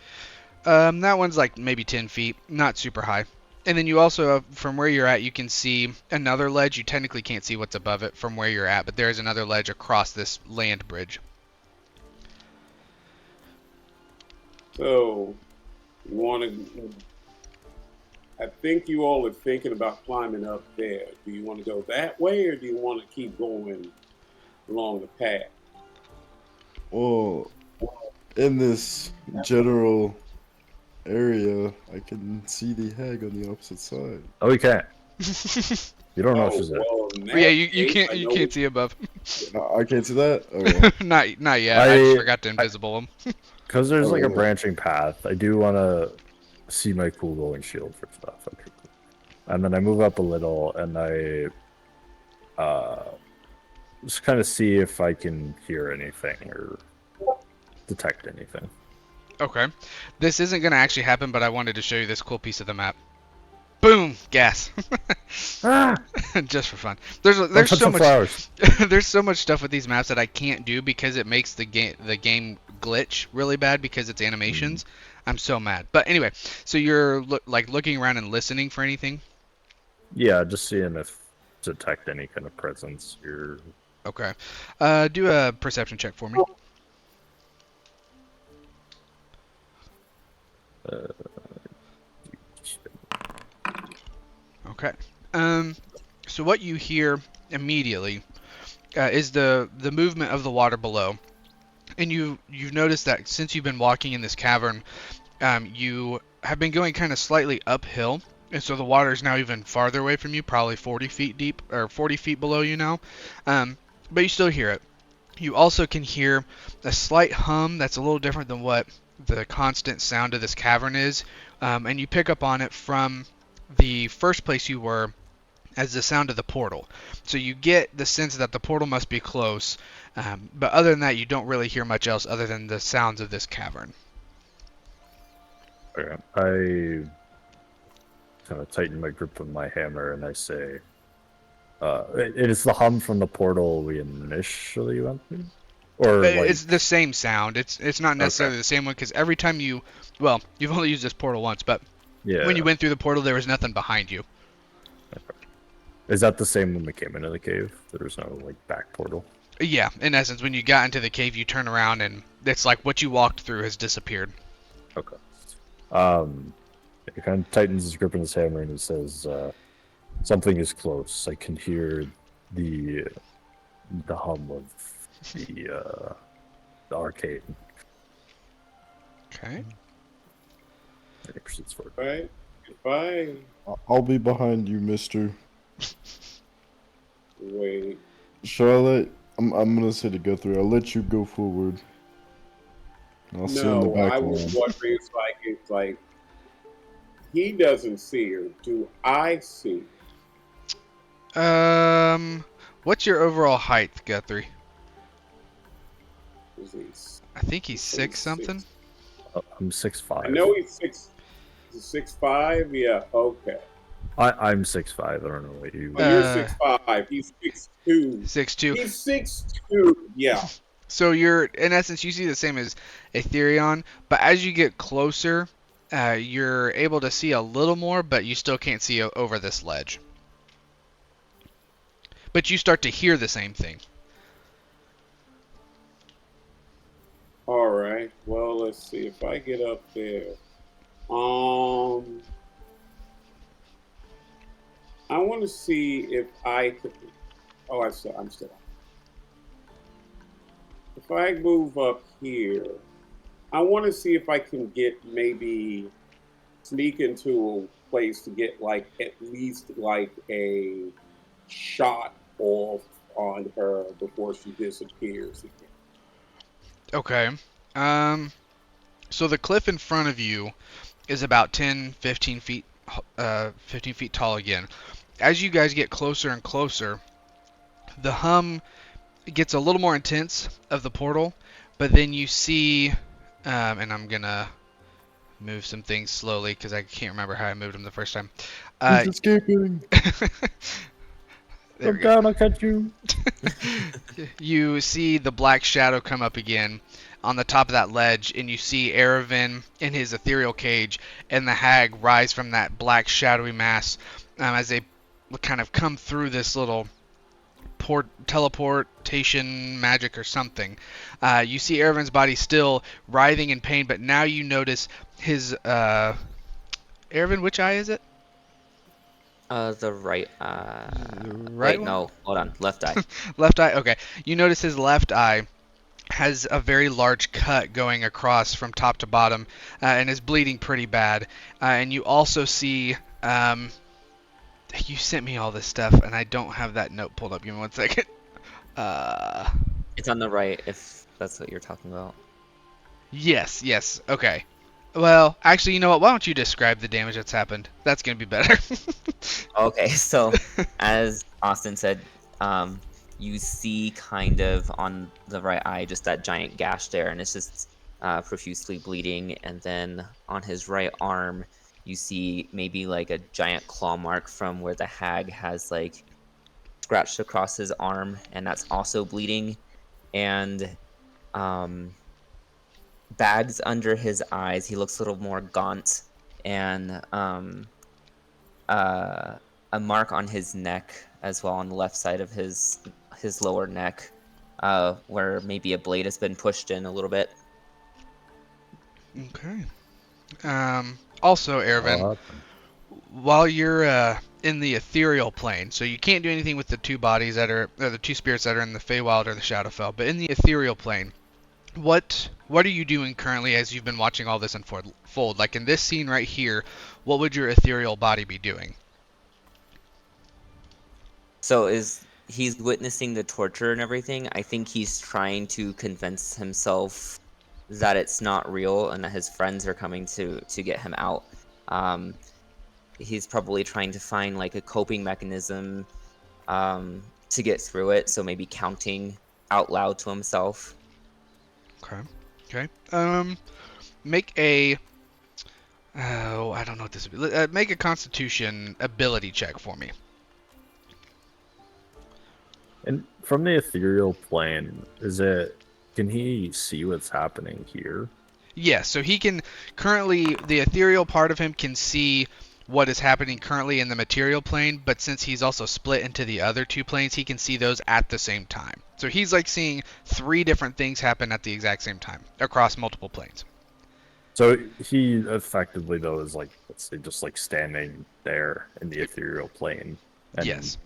Speaker 1: That one's like maybe 10 feet, not super high. And then you also, from where you're at, you can see another ledge. You technically can't see what's above it from where you're at, but there is another ledge across this land bridge.
Speaker 5: So, you want to? I think you all are thinking about climbing up there. Do you want to go that way, or do you want to keep going along the path?
Speaker 4: Well, in this general area, I can see the hag on the opposite side.
Speaker 2: Oh, we can't. You don't know if
Speaker 5: Oh,
Speaker 2: she's there.
Speaker 5: well, in
Speaker 1: Yeah,
Speaker 5: that
Speaker 1: you
Speaker 5: case,
Speaker 1: can't
Speaker 5: I
Speaker 1: you
Speaker 5: know
Speaker 1: can't see above.
Speaker 4: I can't see that. Okay.
Speaker 1: not yet. I just forgot to invisible them.
Speaker 2: Because there's like a
Speaker 4: Oh.
Speaker 2: branching path, I do want to see my cool glowing shield for stuff. Okay, cool. And then I move up a little, and I just kind of see if I can hear anything or detect anything.
Speaker 1: Okay. This isn't going to actually happen, but I wanted to show you this cool piece of the map. Boom! Gas.
Speaker 2: Ah!
Speaker 1: Just for fun. There's
Speaker 2: Don't touch
Speaker 1: so
Speaker 2: the
Speaker 1: much
Speaker 2: flowers.
Speaker 1: there's so much stuff with these maps that I can't do because it makes the game glitch really bad because it's animations. I'm so mad. But anyway, so you're looking around and listening for anything?
Speaker 2: Yeah, just seeing if detect any kind of presence here.
Speaker 1: Okay. Do a perception check for me. Okay. So what you hear immediately is the movement of the water below, and you've noticed that since you've been walking in this cavern, you have been going kind of slightly uphill, and so the water is now even farther away from you, probably 40 feet deep or 40 feet below you now. But you still hear it. You also can hear a slight hum that's a little different than what the constant sound of this cavern is, and you pick up on it from the first place you were as the sound of the portal. So you get the sense that the portal must be close, but other than that, you don't really hear much else other than the sounds of this cavern.
Speaker 2: Okay. I kind of tighten my grip of my hammer and I say, it is the hum from the portal we initially went through? Or like,
Speaker 1: It's the same sound. It's not necessarily the same one because every time you've only used this portal once, but
Speaker 2: yeah.
Speaker 1: when you went through the portal, there was nothing behind you.
Speaker 2: Is that the same when we came into the cave? There was no like back portal.
Speaker 1: Yeah, in essence, when you got into the cave, you turn around and it's like what you walked through has disappeared.
Speaker 2: Okay. It kind of tightens his grip on his hammer and he says, something is close. I can hear the hum of the arcade.
Speaker 1: Okay.
Speaker 2: And he proceeds forward.
Speaker 5: Right? Goodbye.
Speaker 4: I'll be behind you, mister.
Speaker 5: Wait.
Speaker 4: Charlotte, I'm gonna say to Guthrie, I'll let you go forward. I'll sit in the
Speaker 5: No,
Speaker 4: back
Speaker 5: I
Speaker 4: line.
Speaker 5: was wondering. It's like he doesn't see her. Do I see?
Speaker 1: What's your overall height, Guthrie?
Speaker 5: Is he?
Speaker 1: I think he's
Speaker 5: He's
Speaker 1: 6 something.
Speaker 2: I'm 6'5".
Speaker 5: I know he's 6'5". Yeah. Okay.
Speaker 2: I'm 6'5". I don't know what you.
Speaker 5: Oh, you're 6'5". He's 6'2".
Speaker 1: 6'2".
Speaker 5: He's 6'2". Yeah.
Speaker 1: So you're, in essence, you see the same as Aetherion, but as you get closer, you're able to see a little more, but you still can't see over this ledge. But you start to hear the same thing.
Speaker 5: All right. Well, let's see if I get up there. I want to see if I could. Oh, I'm still. If I move up here, I want to see if I can get maybe sneak into a place to get like at least like a shot off on her before she disappears again.
Speaker 1: Okay. So the cliff in front of you is about 10, 15 feet, 15 feet tall again. As you guys get closer and closer, the hum gets a little more intense of the portal, but then you see, and I'm gonna move some things slowly because I can't remember how I moved them the first time.
Speaker 4: He's escaping.
Speaker 1: There we
Speaker 2: Jump
Speaker 1: go.
Speaker 2: down, I'll catch you.
Speaker 1: You see the black shadow come up again on the top of that ledge, and you see Eravin in his ethereal cage and the hag rise from that black shadowy mass as they kind of come through this little teleportation magic or something. You see Eravin's body still writhing in pain, but now you notice his Eravin, which eye is it?
Speaker 3: The right.
Speaker 1: The right
Speaker 3: Wait,
Speaker 1: one?
Speaker 3: no. Hold on. Left eye.
Speaker 1: Left eye. Okay. You notice his left eye has a very large cut going across from top to bottom, and is bleeding pretty bad. And you also see, you sent me all this stuff, and I don't have that note pulled up. Give me 1 second. Uh,
Speaker 3: It's on the right, if that's what you're talking about.
Speaker 1: yes, okay. Well, actually, you know what? Why don't you describe the damage that's happened? That's gonna be better.
Speaker 3: Okay, so as Austin said, you see kind of on the right eye just that giant gash there, and it's just profusely bleeding. And then on his right arm, you see maybe like a giant claw mark from where the hag has like scratched across his arm, and that's also bleeding. And bags under his eyes. He looks a little more gaunt, and a mark on his neck as well, on the left side of his lower neck, where maybe a blade has been pushed in a little bit.
Speaker 1: Okay. Also, Ervin, while you're in the ethereal plane, so you can't do anything with the two bodies that are, or the two spirits that are in the Feywild or the Shadowfell, but in the ethereal plane, what are you doing currently as you've been watching all this unfold? Like in this scene right here, what would your ethereal body be doing?
Speaker 3: So he's witnessing the torture and everything. I think he's trying to convince himself that it's not real and that his friends are coming to get him out. He's probably trying to find like a coping mechanism to get through it. So maybe counting out loud to himself.
Speaker 1: Okay. Make a. Oh, I don't know what this would be. Make a Constitution ability check for me.
Speaker 2: And from the ethereal plane, can he see what's happening here?
Speaker 1: Yes, so he can currently, the ethereal part of him can see what is happening currently in the material plane, but since he's also split into the other two planes, he can see those at the same time. So he's like seeing 3 different things happen at the exact same time across multiple planes.
Speaker 2: So he effectively, though, is like, let's say, just like standing there in the ethereal plane. And
Speaker 1: Yes.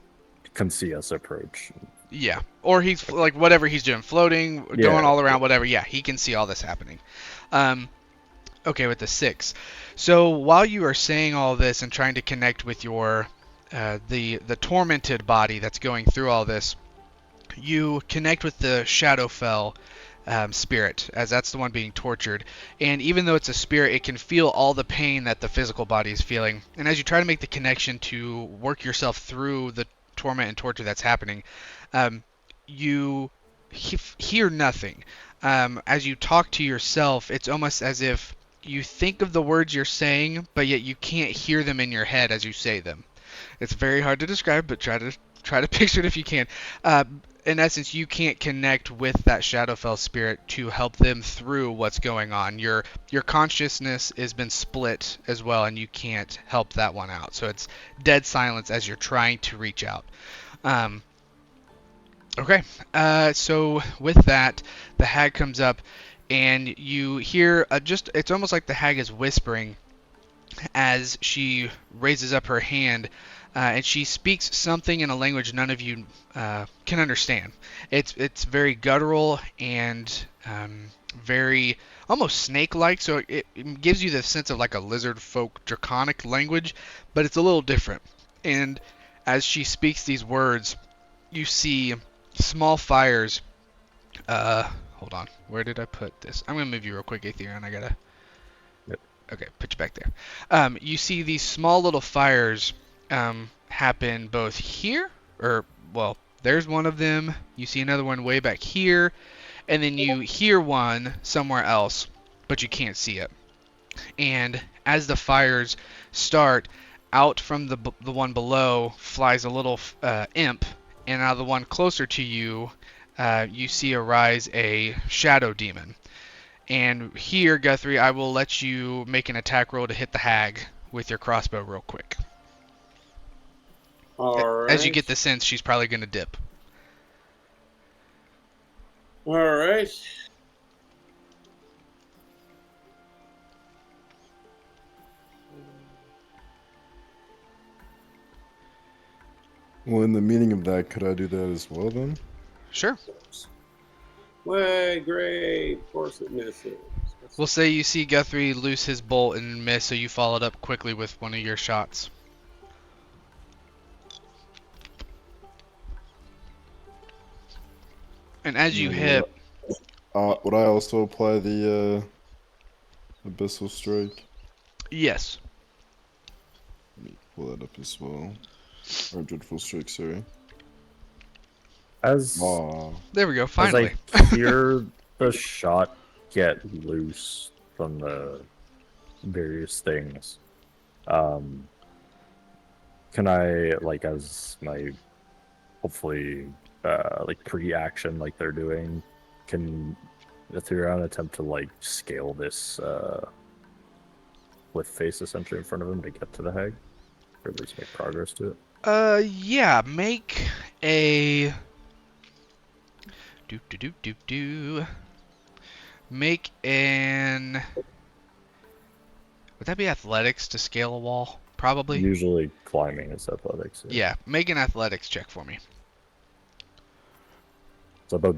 Speaker 2: can see us approach.
Speaker 1: Yeah. Or he's like whatever he's doing, floating, going all around, whatever. Yeah, he can see all this happening. Okay, with the 6. So while you are saying all this and trying to connect with your the tormented body that's going through all this, you connect with the Shadowfell spirit, as that's the one being tortured. And even though it's a spirit, it can feel all the pain that the physical body is feeling. And as you try to make the connection to work yourself through the torment and torture that's happening, you hear nothing. As you talk to yourself, it's almost as if you think of the words you're saying, but yet you can't hear them in your head as you say them. It's very hard to describe, but try to picture it if you can. in essence, you can't connect with that Shadowfell spirit to help them through what's going on. Your consciousness has been split as well, and you can't help that one out. So it's dead silence as you're trying to reach out. Okay, so with that, the hag comes up, and you hear it's almost like the hag is whispering as she raises up her hand, and she speaks something in a language none of you can understand. It's very guttural and very almost snake-like, so it gives you the sense of like a lizard folk draconic language, but it's a little different. And as she speaks these words, you see small fires. Hold on. Where did I put this? I'm gonna move you real quick, Aetherion. I gotta.
Speaker 2: Yep.
Speaker 1: Okay, put you back there. You see these small little fires happen both here, or well, there's one of them. You see another one way back here, and then you hear one somewhere else, but you can't see it. And as the fires start, out from the one below flies a little imp, and out of the one closer to you, you see arise a shadow demon. And here, Guthrie, I will let you make an attack roll to hit the hag with your crossbow real quick.
Speaker 5: All
Speaker 1: As you
Speaker 5: right.
Speaker 1: get the sense she's probably going to dip.
Speaker 5: All right.
Speaker 4: Well, in the meaning of that, could I do that as well then?
Speaker 1: Sure.
Speaker 5: Way great. Of course it misses.
Speaker 1: We'll say you see Guthrie loose his bolt and miss, so you followed up quickly with one of your shots. And as you hit,
Speaker 4: Would I also apply the Abyssal Strike?
Speaker 1: yes.
Speaker 4: Let me pull that up as well. Or Dreadful Strike, sorry.
Speaker 2: As
Speaker 4: Aw.
Speaker 1: There we go,
Speaker 2: as
Speaker 1: finally.
Speaker 2: I hear the shot get loose from the various things, can I, like, as my hopefully like pre-action, like they're doing, can Ethereon attempt to like scale this with face essentially in front of him to get to the hag, or at least make progress to it?
Speaker 1: Yeah, make a... Make an... Would that be athletics to scale a wall? Probably.
Speaker 2: Usually climbing is athletics.
Speaker 1: Yeah, make an athletics check for me.
Speaker 2: So the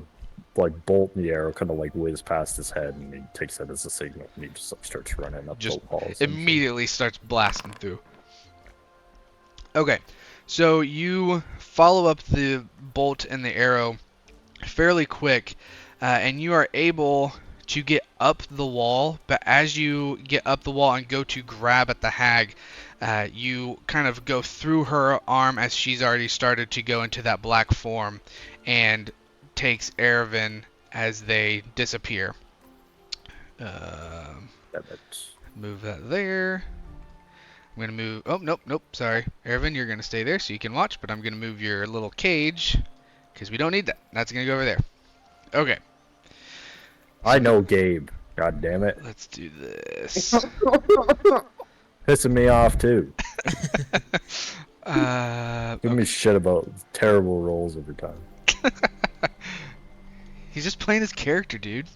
Speaker 2: like bolt in the arrow kind of like whiz past his head, and he takes that as a signal, and he just like starts running up
Speaker 1: Just
Speaker 2: the walls.
Speaker 1: immediately starts blasting through. Okay, so you follow up the bolt and the arrow fairly quick, and you are able to get up the wall, but as you get up the wall and go to grab at the hag, you kind of go through her arm as she's already started to go into that black form, and takes Erevan as they disappear. Move that there. I'm going to move... Oh, nope, sorry. Erevan, you're going to stay there so you can watch, but I'm going to move your little cage, because we don't need that. That's going to go over there. Okay.
Speaker 2: I know Gabe. God damn it.
Speaker 1: Let's do this.
Speaker 2: Pissing me off too. Give me
Speaker 1: Okay.
Speaker 2: shit about terrible rolls every time.
Speaker 1: He's just playing his character, dude.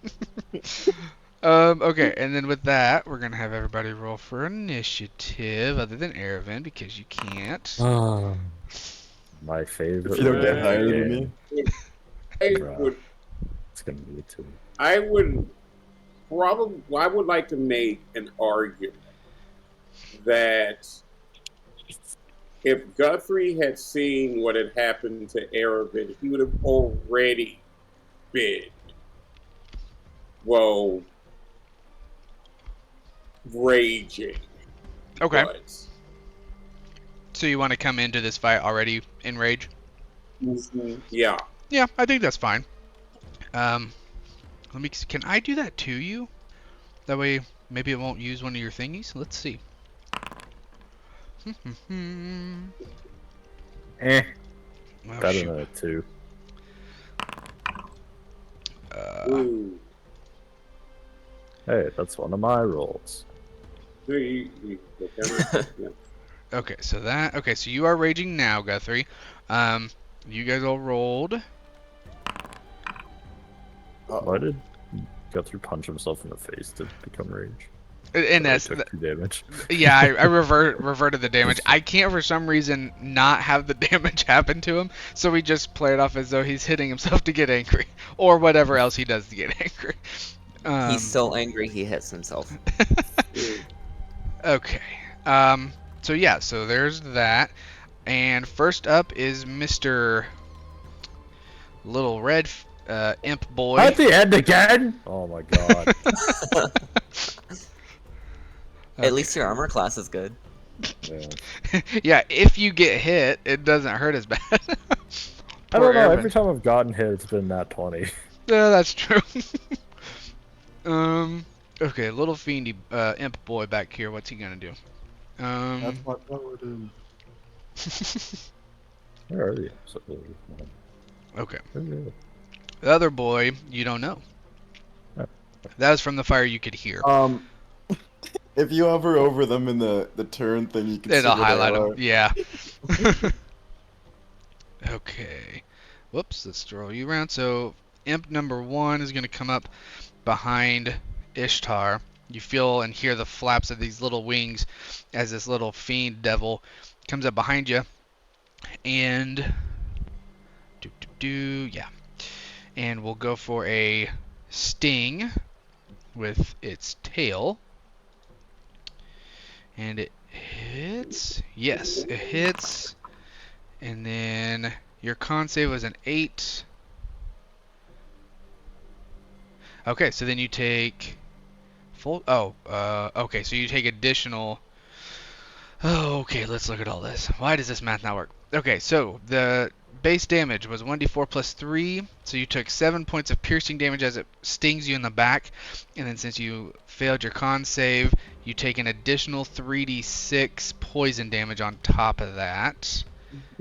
Speaker 1: Okay, and then with that, we're going to have everybody roll for initiative, other than Erevan, because you can't.
Speaker 2: My favorite.
Speaker 4: If you don't get
Speaker 5: Right.
Speaker 4: higher than me.
Speaker 2: It's gonna be a 2.
Speaker 5: I would like to make an argument that if Guthrie had seen what had happened to Erevan, he would have already been, well, raging.
Speaker 1: Okay.
Speaker 5: But,
Speaker 1: So you want to come into this fight already in rage?
Speaker 5: yeah.
Speaker 1: Yeah, I think that's fine. Let me. Can I do that to you? That way, maybe it won't use one of your thingies. Let's see. Oh,
Speaker 2: Better
Speaker 1: shoot.
Speaker 2: than a 2.
Speaker 5: Ooh.
Speaker 2: Hey, that's one of my rolls.
Speaker 5: Here, you the camera? Yeah.
Speaker 1: Okay, so you are raging now, Guthrie. You guys all rolled.
Speaker 2: Why did Guthrie punch himself in the face to become rage?
Speaker 1: And
Speaker 2: I
Speaker 1: that's
Speaker 2: took 2 damage.
Speaker 1: yeah, I reverted the damage. I can't for some reason not have the damage happen to him, so we just play it off as though he's hitting himself to get angry, or whatever else he does to get angry.
Speaker 3: He's so angry he hits himself.
Speaker 1: Okay. So yeah, so there's that. And first up is Mr. Little Red Imp Boy.
Speaker 2: At the end again? Oh my god.
Speaker 3: At least your armor class is good.
Speaker 2: Yeah.
Speaker 1: Yeah, if you get hit, it doesn't hurt as bad.
Speaker 2: I don't know,
Speaker 1: Poor
Speaker 2: every time I've gotten hit, it's been that 20.
Speaker 1: Yeah, that's true. Okay, little fiendy Imp Boy back here. What's he gonna do?
Speaker 4: That's my paladin.
Speaker 2: Where are you?
Speaker 1: Okay.
Speaker 2: Where are you?
Speaker 1: The other boy, you don't know.
Speaker 2: Oh.
Speaker 1: That was from the fire you could hear.
Speaker 4: If you hover over them in the turn thing, you can
Speaker 1: It'll
Speaker 4: see where they
Speaker 1: highlight
Speaker 4: are.
Speaker 1: them. Yeah. Okay. Whoops, let's throw you around. So, imp number 1 is going to come up behind Ishtar. You feel and hear the flaps of these little wings as this little fiend devil comes up behind you. And... yeah. And we'll go for a sting with its tail. And it hits. Yes, it hits. And then your con save was an 8. Okay, so then you take full. Okay, so you take additional. Oh, okay, let's look at all this. Why does this math not work? Okay, so the base damage was 1d4 plus 3, so you took 7 points of piercing damage as it stings you in the back, and then since you failed your con save, you take an additional 3d6 poison damage on top of that.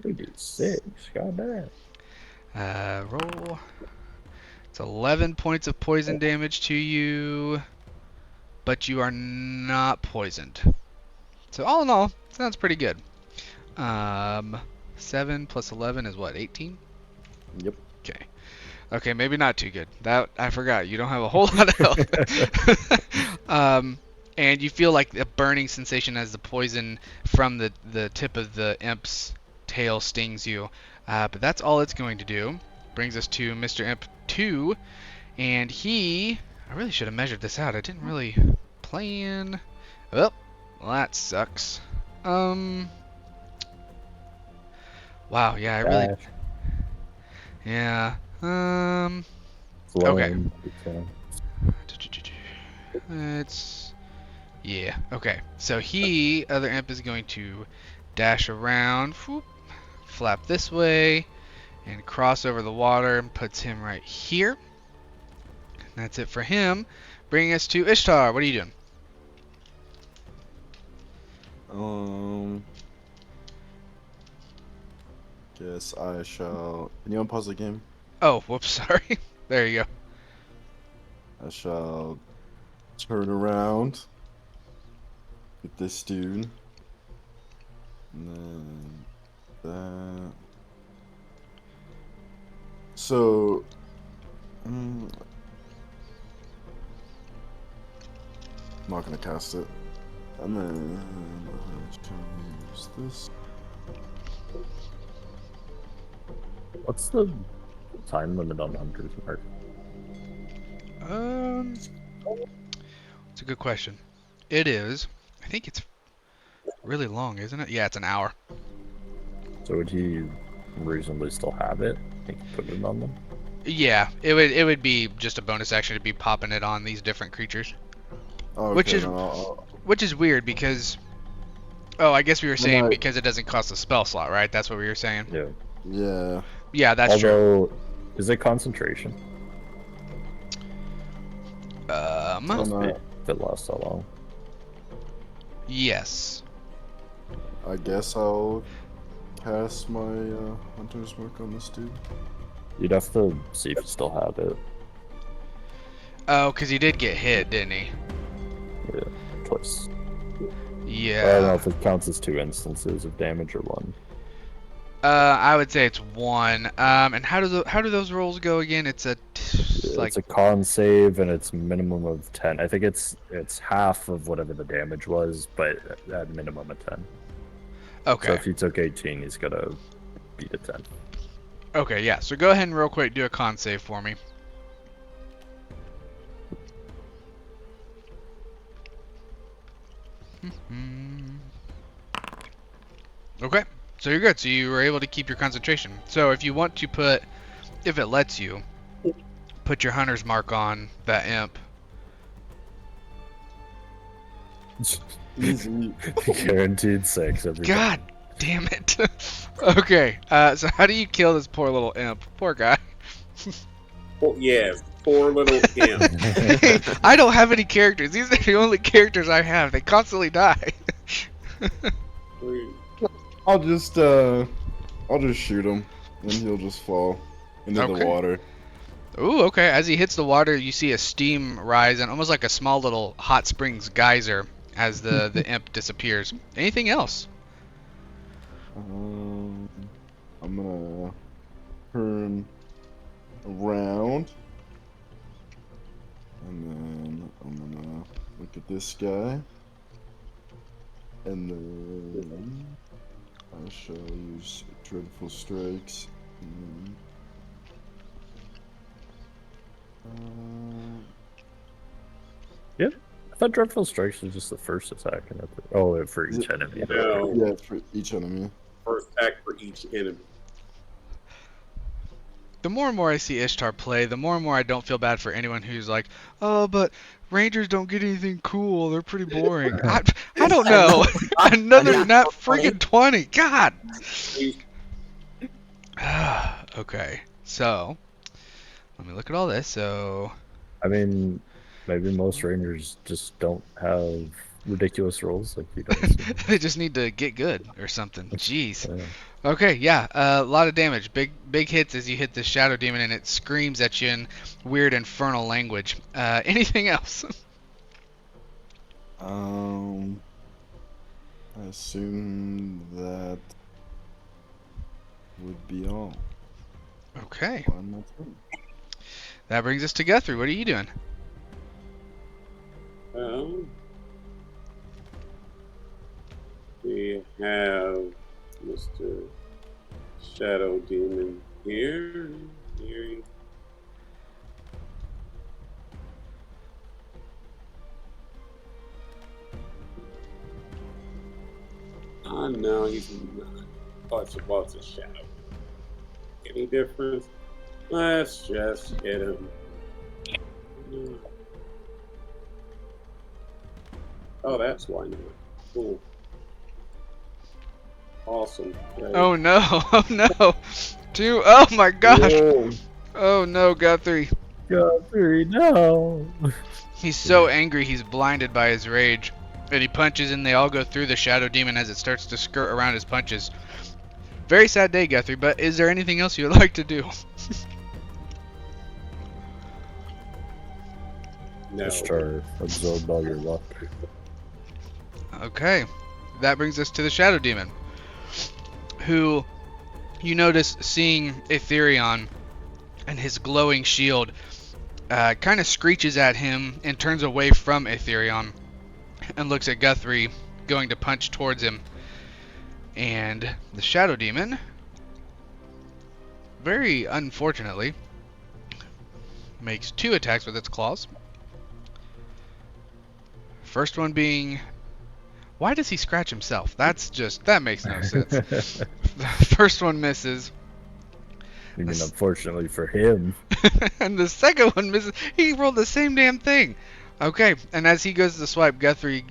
Speaker 2: 3d6, goddamn.
Speaker 1: Roll. It's 11 points of poison damage to you, but you are not poisoned. So all in all, sounds pretty good. 7 plus 11 is what, 18?
Speaker 4: Yep.
Speaker 1: Okay. Okay, maybe not too good. That I forgot. You don't have a whole lot of health. And you feel like a burning sensation as the poison from the tip of the imp's tail stings you. But that's all it's going to do. Brings us to Mr. Imp 2, and I really should have measured this out. I didn't really plan. Well, that sucks. Wow, yeah, I really. Yeah. Okay. Yeah. Okay. So other imp is going to dash around, whoop, flap this way, and cross over the water, and puts him right here. That's it for him. Bringing us to Ishtar. What are you doing?
Speaker 4: Guess I shall. Can you unpause the game?
Speaker 1: Oh, whoops, sorry. There you go.
Speaker 4: I shall turn around with this dude. And then that. So. I'm not gonna cast it. And then I shall use this.
Speaker 2: What's the time limit on Hunter's Mark?
Speaker 1: It's a good question. It is. I think it's really long, isn't it? Yeah, it's an hour.
Speaker 2: So would he reasonably still have it? He can put it on them?
Speaker 1: Yeah, it would be just a bonus action to be popping it on these different creatures.
Speaker 4: Oh,
Speaker 1: okay,
Speaker 4: okay,
Speaker 1: which is weird because. Oh, I guess we were saying
Speaker 4: no.
Speaker 1: because it doesn't cost a spell slot, right? That's what we were saying.
Speaker 2: Yeah.
Speaker 4: Yeah.
Speaker 1: Yeah, that's true.
Speaker 2: Although, is it concentration? Must be, if it lasts that long.
Speaker 1: Yes.
Speaker 4: I guess I'll cast my Hunter's Mark on this dude.
Speaker 2: You'd have to see if you still have it.
Speaker 1: Oh, because he did get hit, didn't he?
Speaker 2: Yeah, twice. I don't know
Speaker 1: Yeah.
Speaker 2: if it counts as 2 instances of damage or 1.
Speaker 1: I would say it's 1. And how do those rolls go again? It's like
Speaker 2: It's a con save and it's minimum of 10. I think it's half of whatever the damage was, but at minimum of 10. So
Speaker 1: okay.
Speaker 2: if he took 18, he's gonna beat a 10.
Speaker 1: Okay, yeah. So go ahead and real quick do a con save for me. Okay, so you're good. So you were able to keep your concentration. So if you want to put, if it lets you, put your hunter's mark on that imp.
Speaker 4: Easy.
Speaker 2: Guaranteed 6 every
Speaker 1: God
Speaker 2: time.
Speaker 1: damn it. Okay, so how do you kill this poor little imp? Poor guy.
Speaker 5: Oh, yeah, poor little imp.
Speaker 1: Hey, I don't have any characters. These are the only characters I have. They constantly die.
Speaker 4: I'll just shoot him, and he'll just fall into
Speaker 1: Okay.
Speaker 4: the water.
Speaker 1: Ooh, okay. As he hits the water, you see a steam rise and almost like a small little hot springs geyser as the imp disappears. Anything else?
Speaker 4: I'm gonna turn around, and then I'm gonna look at this guy, and then I shall use dreadful strikes. And then,
Speaker 2: I thought Dreadful Strikes was just the first attack. For
Speaker 4: Is
Speaker 2: each
Speaker 4: it-
Speaker 2: enemy.
Speaker 5: No,
Speaker 4: yeah, for each enemy.
Speaker 5: first attack for each enemy.
Speaker 1: The more and more I see Ishtar play, the more and more I don't feel bad for anyone who's like, oh, but Rangers don't get anything cool. They're pretty boring. I don't know. Another nat freaking 20. God. Okay, so let me look at all this. So
Speaker 2: I mean, maybe most Rangers just don't have ridiculous rolls like you guys.
Speaker 1: they just need to get good or something. Jeez.
Speaker 2: Yeah.
Speaker 1: Okay, yeah, a lot of damage. Big hits as you hit the Shadow Demon, and it screams at you in weird infernal language. Anything else?
Speaker 4: I assume that would be all.
Speaker 1: Okay,
Speaker 4: On my turn.
Speaker 1: that brings us to Guthrie. What are you doing?
Speaker 5: We have Mr. Shadow Demon here. Here. Oh no, he's not. Well, it's a shadow. Any difference? Let's just hit him. Oh, that's why not. Cool. Awesome. Great.
Speaker 1: Oh no! Oh no! Oh my gosh!
Speaker 2: Whoa,
Speaker 1: Oh no, Guthrie!
Speaker 2: Guthrie, no.
Speaker 1: He's so angry he's blinded by his rage. And he punches and they all go through the Shadow Demon as it starts to skirt around his punches. Very sad day, Guthrie, but is there anything else you would like to do?
Speaker 5: No.
Speaker 2: Just try to absorb all your luck.
Speaker 1: Okay, that brings us to the Shadow Demon, who you notice seeing Aetherion and his glowing shield kind of screeches at him and turns away from Aetherion and looks at Guthrie going to punch towards him. And the Shadow Demon, very unfortunately, makes 2 attacks with its claws. First one being... Why does he scratch himself? That makes no sense. The first one misses.
Speaker 2: I mean, unfortunately for him.
Speaker 1: And the second one misses. He rolled the same damn thing. Okay, and as he goes to swipe, Guthrie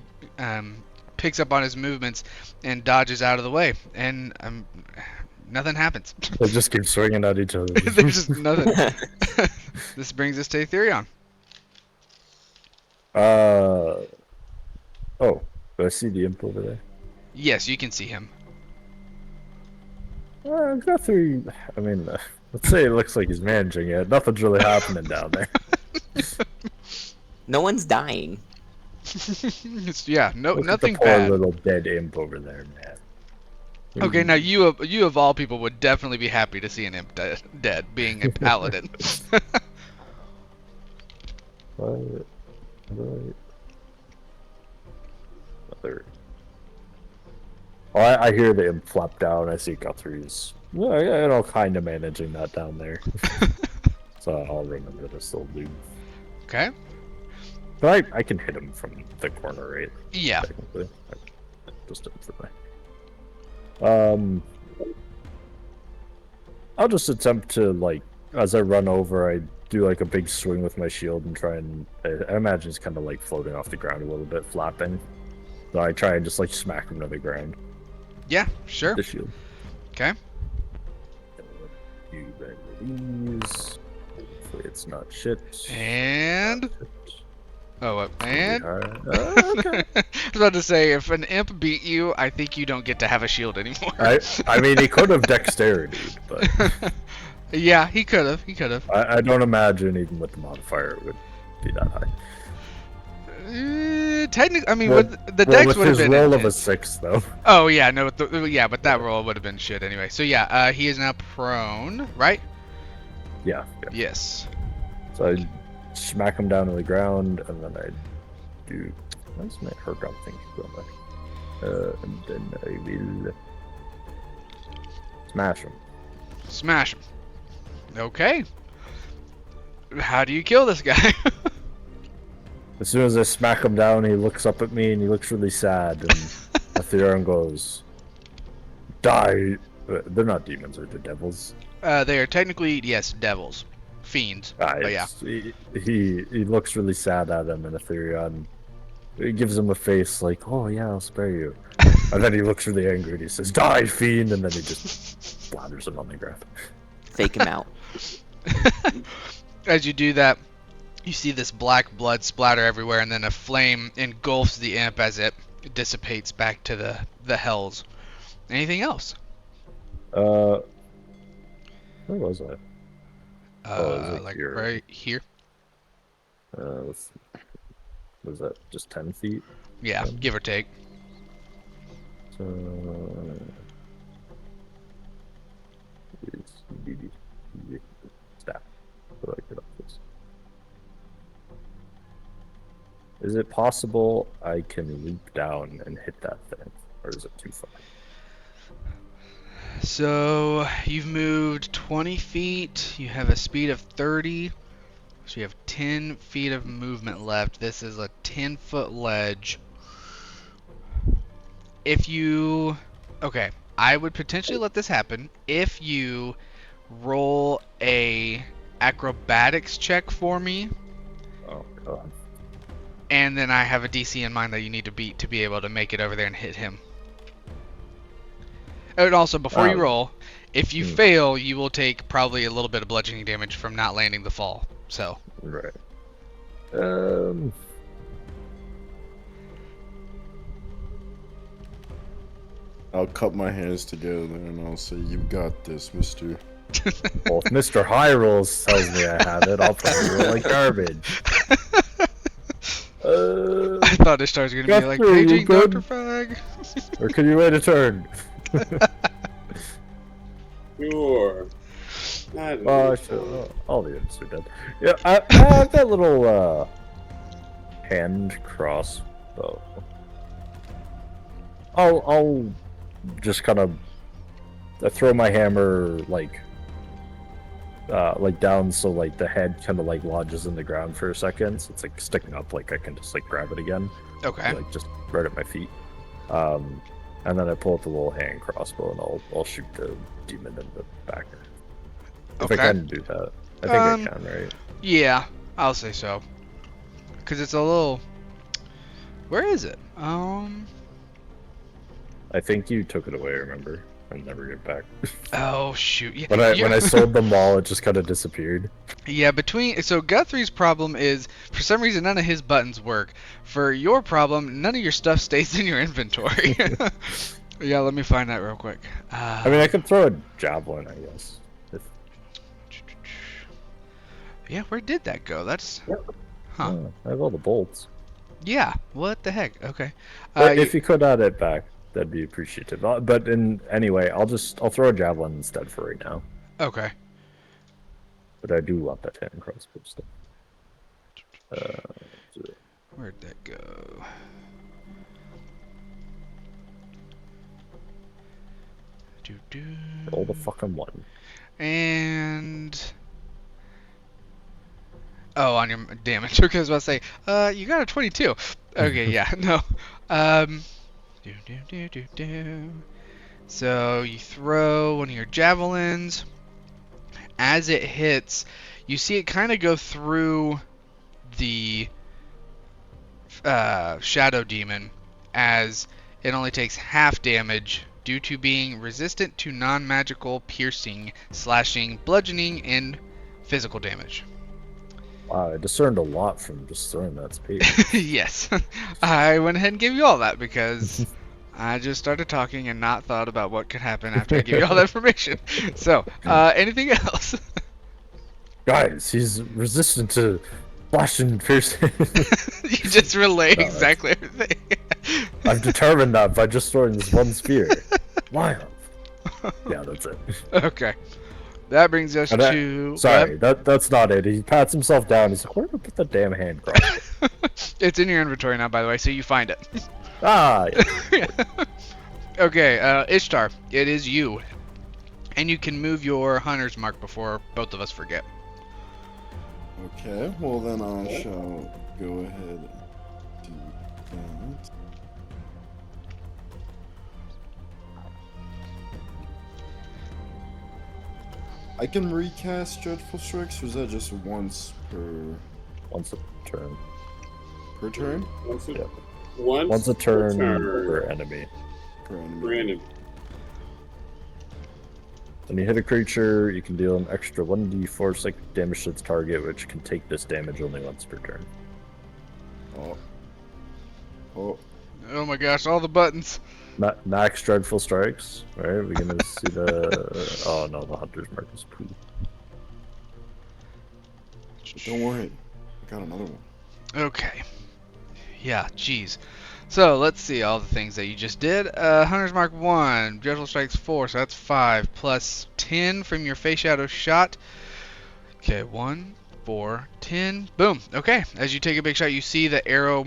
Speaker 1: picks up on his movements and dodges out of the way. And nothing happens.
Speaker 2: They just keep swinging at each other.
Speaker 1: There's just nothing. This brings us to Aetherion.
Speaker 2: Oh, do I see the imp over there?
Speaker 1: Yes, you can see him.
Speaker 2: Guthrie, let's say it looks like he's managing it. Nothing's really happening down there.
Speaker 3: No one's dying.
Speaker 1: Yeah, no,
Speaker 2: Look
Speaker 1: nothing
Speaker 2: at the poor
Speaker 1: bad.
Speaker 2: little dead imp over there, man.
Speaker 1: Okay, now you of all people would definitely be happy to see an imp dead, being a paladin.
Speaker 2: What? What? Other. Oh, I hear the imp flap down. I see Guthrie's, kind of managing that down there. So I'll remember this little dude.
Speaker 1: Okay.
Speaker 2: But I can hit him from the corner, right?
Speaker 1: Yeah.
Speaker 2: Technically. Just instantly. I'll just attempt to, like, as I run over, I do like a big swing with my shield and try and I imagine it's kind of like floating off the ground a little bit, flapping. So I try and just like smack him to the ground.
Speaker 1: Yeah, sure.
Speaker 2: The shield.
Speaker 1: Okay.
Speaker 2: You ready these? Hopefully it's not shit.
Speaker 1: And oh, what? And
Speaker 2: Okay.
Speaker 1: I was about to say, if an imp beat you, I think you don't get to have a shield anymore.
Speaker 2: I mean, he could have dexterity, but
Speaker 1: Yeah, he could have. He could have.
Speaker 2: I don't imagine even with the modifier it would be that high.
Speaker 1: Technically, I mean,
Speaker 2: Well-
Speaker 1: the dex
Speaker 2: with
Speaker 1: would have
Speaker 2: his
Speaker 1: been.
Speaker 2: roll of a 6, though.
Speaker 1: Oh yeah, no, yeah, but that roll would have been shit anyway. So yeah, he is now prone, right?
Speaker 2: Yeah.
Speaker 1: Yes.
Speaker 2: So I smack him down to the ground, and then I do. What's my her gun thing going back? And then I will smash him.
Speaker 1: Smash him. Okay. How do you kill this guy?
Speaker 2: As soon as I smack him down, he looks up at me and he looks really sad. And Atheron goes, "Die!" They're not demons, or they're devils.
Speaker 1: They are technically, yes, devils, fiends. But yeah.
Speaker 2: He looks really sad at him, and Atherion he gives him a face like, "Oh yeah, I'll spare you." And then he looks really angry and he says, "Die, fiend!" And then he just splatters him on the ground.
Speaker 3: Fake him out.
Speaker 1: As you do that, you see this black blood splatter everywhere, and then a flame engulfs the imp as it dissipates back to the hells. Anything else?
Speaker 2: Where was I? is it
Speaker 1: Like
Speaker 2: here?
Speaker 1: right here.
Speaker 2: Was that just 10 feet?
Speaker 1: Yeah, give or take.
Speaker 2: So, stop. How do I get off this? Is it possible I can leap down and hit that thing, or is it too far?
Speaker 1: So you've moved 20 feet. You have a speed of 30. So you have 10 feet of movement left. This is a 10-foot ledge. If you... Okay, I would potentially let this happen if you roll a acrobatics check for me,
Speaker 2: Oh god.
Speaker 1: and then I have a DC in mind that you need to beat to be able to make it over there and hit him. And also, before you roll, if you fail, you will take probably a little bit of bludgeoning damage from not landing the fall. So,
Speaker 2: Right.
Speaker 4: I'll cut my hands together and I'll say, "You got this, mister."
Speaker 2: Well, if Mr. High Rolls tells me I have it, I'll probably roll like garbage.
Speaker 1: I thought this star's gonna be like
Speaker 2: Guthrie, you
Speaker 1: paging
Speaker 2: good?
Speaker 1: Dr. Fag.
Speaker 2: Or can you wait a turn?
Speaker 5: Sure.
Speaker 2: Oh, sure. All the imps are dead. Yeah, I have that little hand crossbow. I'll just kind of throw my hammer like down, so like the head kind of like lodges in the ground for a second. So it's like sticking up, like I can just like grab it again.
Speaker 1: Okay.
Speaker 2: Like just right at my feet. And then I pull out the little hand crossbow and I'll shoot the demon in the back. If
Speaker 1: Okay.
Speaker 2: I can do that. I think I can, right?
Speaker 1: Yeah, I'll say so. Cause it's a little. Where is it?
Speaker 2: I think you took it away, remember? And never get back.
Speaker 1: Oh shoot. Yeah.
Speaker 2: When I sold them all, it just kind of disappeared.
Speaker 1: Yeah, so Guthrie's problem is for some reason none of his buttons work. For your problem, none of your stuff stays in your inventory. Yeah, let me find that real quick.
Speaker 2: I mean, I could throw a javelin, I guess.
Speaker 1: Yeah, where did that go? That's Huh.
Speaker 2: Oh, I have all the bolts.
Speaker 1: Yeah. What the heck? Okay.
Speaker 2: If you could add it back, that'd be appreciative. But anyway, I'll throw a javelin instead for right now.
Speaker 1: Okay.
Speaker 2: But I do want that hand crossbow stuff.
Speaker 1: Where'd that go? Do.
Speaker 2: Roll the fucking one.
Speaker 1: And on your damage. Okay, I was about to say, you got a 22. Okay, yeah, no. Do. So you throw one of your javelins. As it hits, you see it kind of go through the shadow demon, as it only takes half damage due to being resistant to non-magical piercing, slashing, bludgeoning, and physical damage.
Speaker 2: Wow, I discerned a lot from just throwing that speed.
Speaker 1: Yes. I went ahead and gave you all that because I just started talking and not thought about what could happen after I give you all that information. So, anything else?
Speaker 2: Guys, he's resistant to slash and piercing.
Speaker 1: You just relay
Speaker 2: No,
Speaker 1: exactly everything.
Speaker 2: I've determined that by just throwing this one spear. Wild. Yeah, that's it.
Speaker 1: Okay. That brings us
Speaker 2: And
Speaker 1: to...
Speaker 2: Sorry, that's not it. He pats himself down. He's like, where did I put the damn hand crossbow?
Speaker 1: It's in your inventory now, by the way, so you find it.
Speaker 2: Ah, yeah.
Speaker 1: Okay, Ishtar, it is you. And you can move your hunter's mark before both of us forget.
Speaker 4: Okay, well then I shall go ahead and do that. I can recast Dreadful Strikes, or is that just once per
Speaker 2: Once a turn.
Speaker 4: turn?
Speaker 2: Yeah.
Speaker 5: Once
Speaker 2: a turn per enemy.
Speaker 4: Per enemy.
Speaker 5: Brandon.
Speaker 2: When you hit a creature, you can deal an extra 1d4 psychic damage to its target, which can take this damage only once per turn.
Speaker 4: Oh. Oh.
Speaker 1: Oh my gosh, all the buttons.
Speaker 2: Max Dreadful Strikes. Right? We're gonna see the. Oh no, the Hunter's Mark is poo.
Speaker 4: Don't worry. I got another one.
Speaker 1: Okay. Yeah, jeez. So, let's see all the things that you just did. Hunter's Mark 1, Dreadful Strikes 4, so that's 5, plus 10 from your Face Shadow shot. Okay, 1, 4, 10, boom. Okay, as you take a big shot, you see the arrow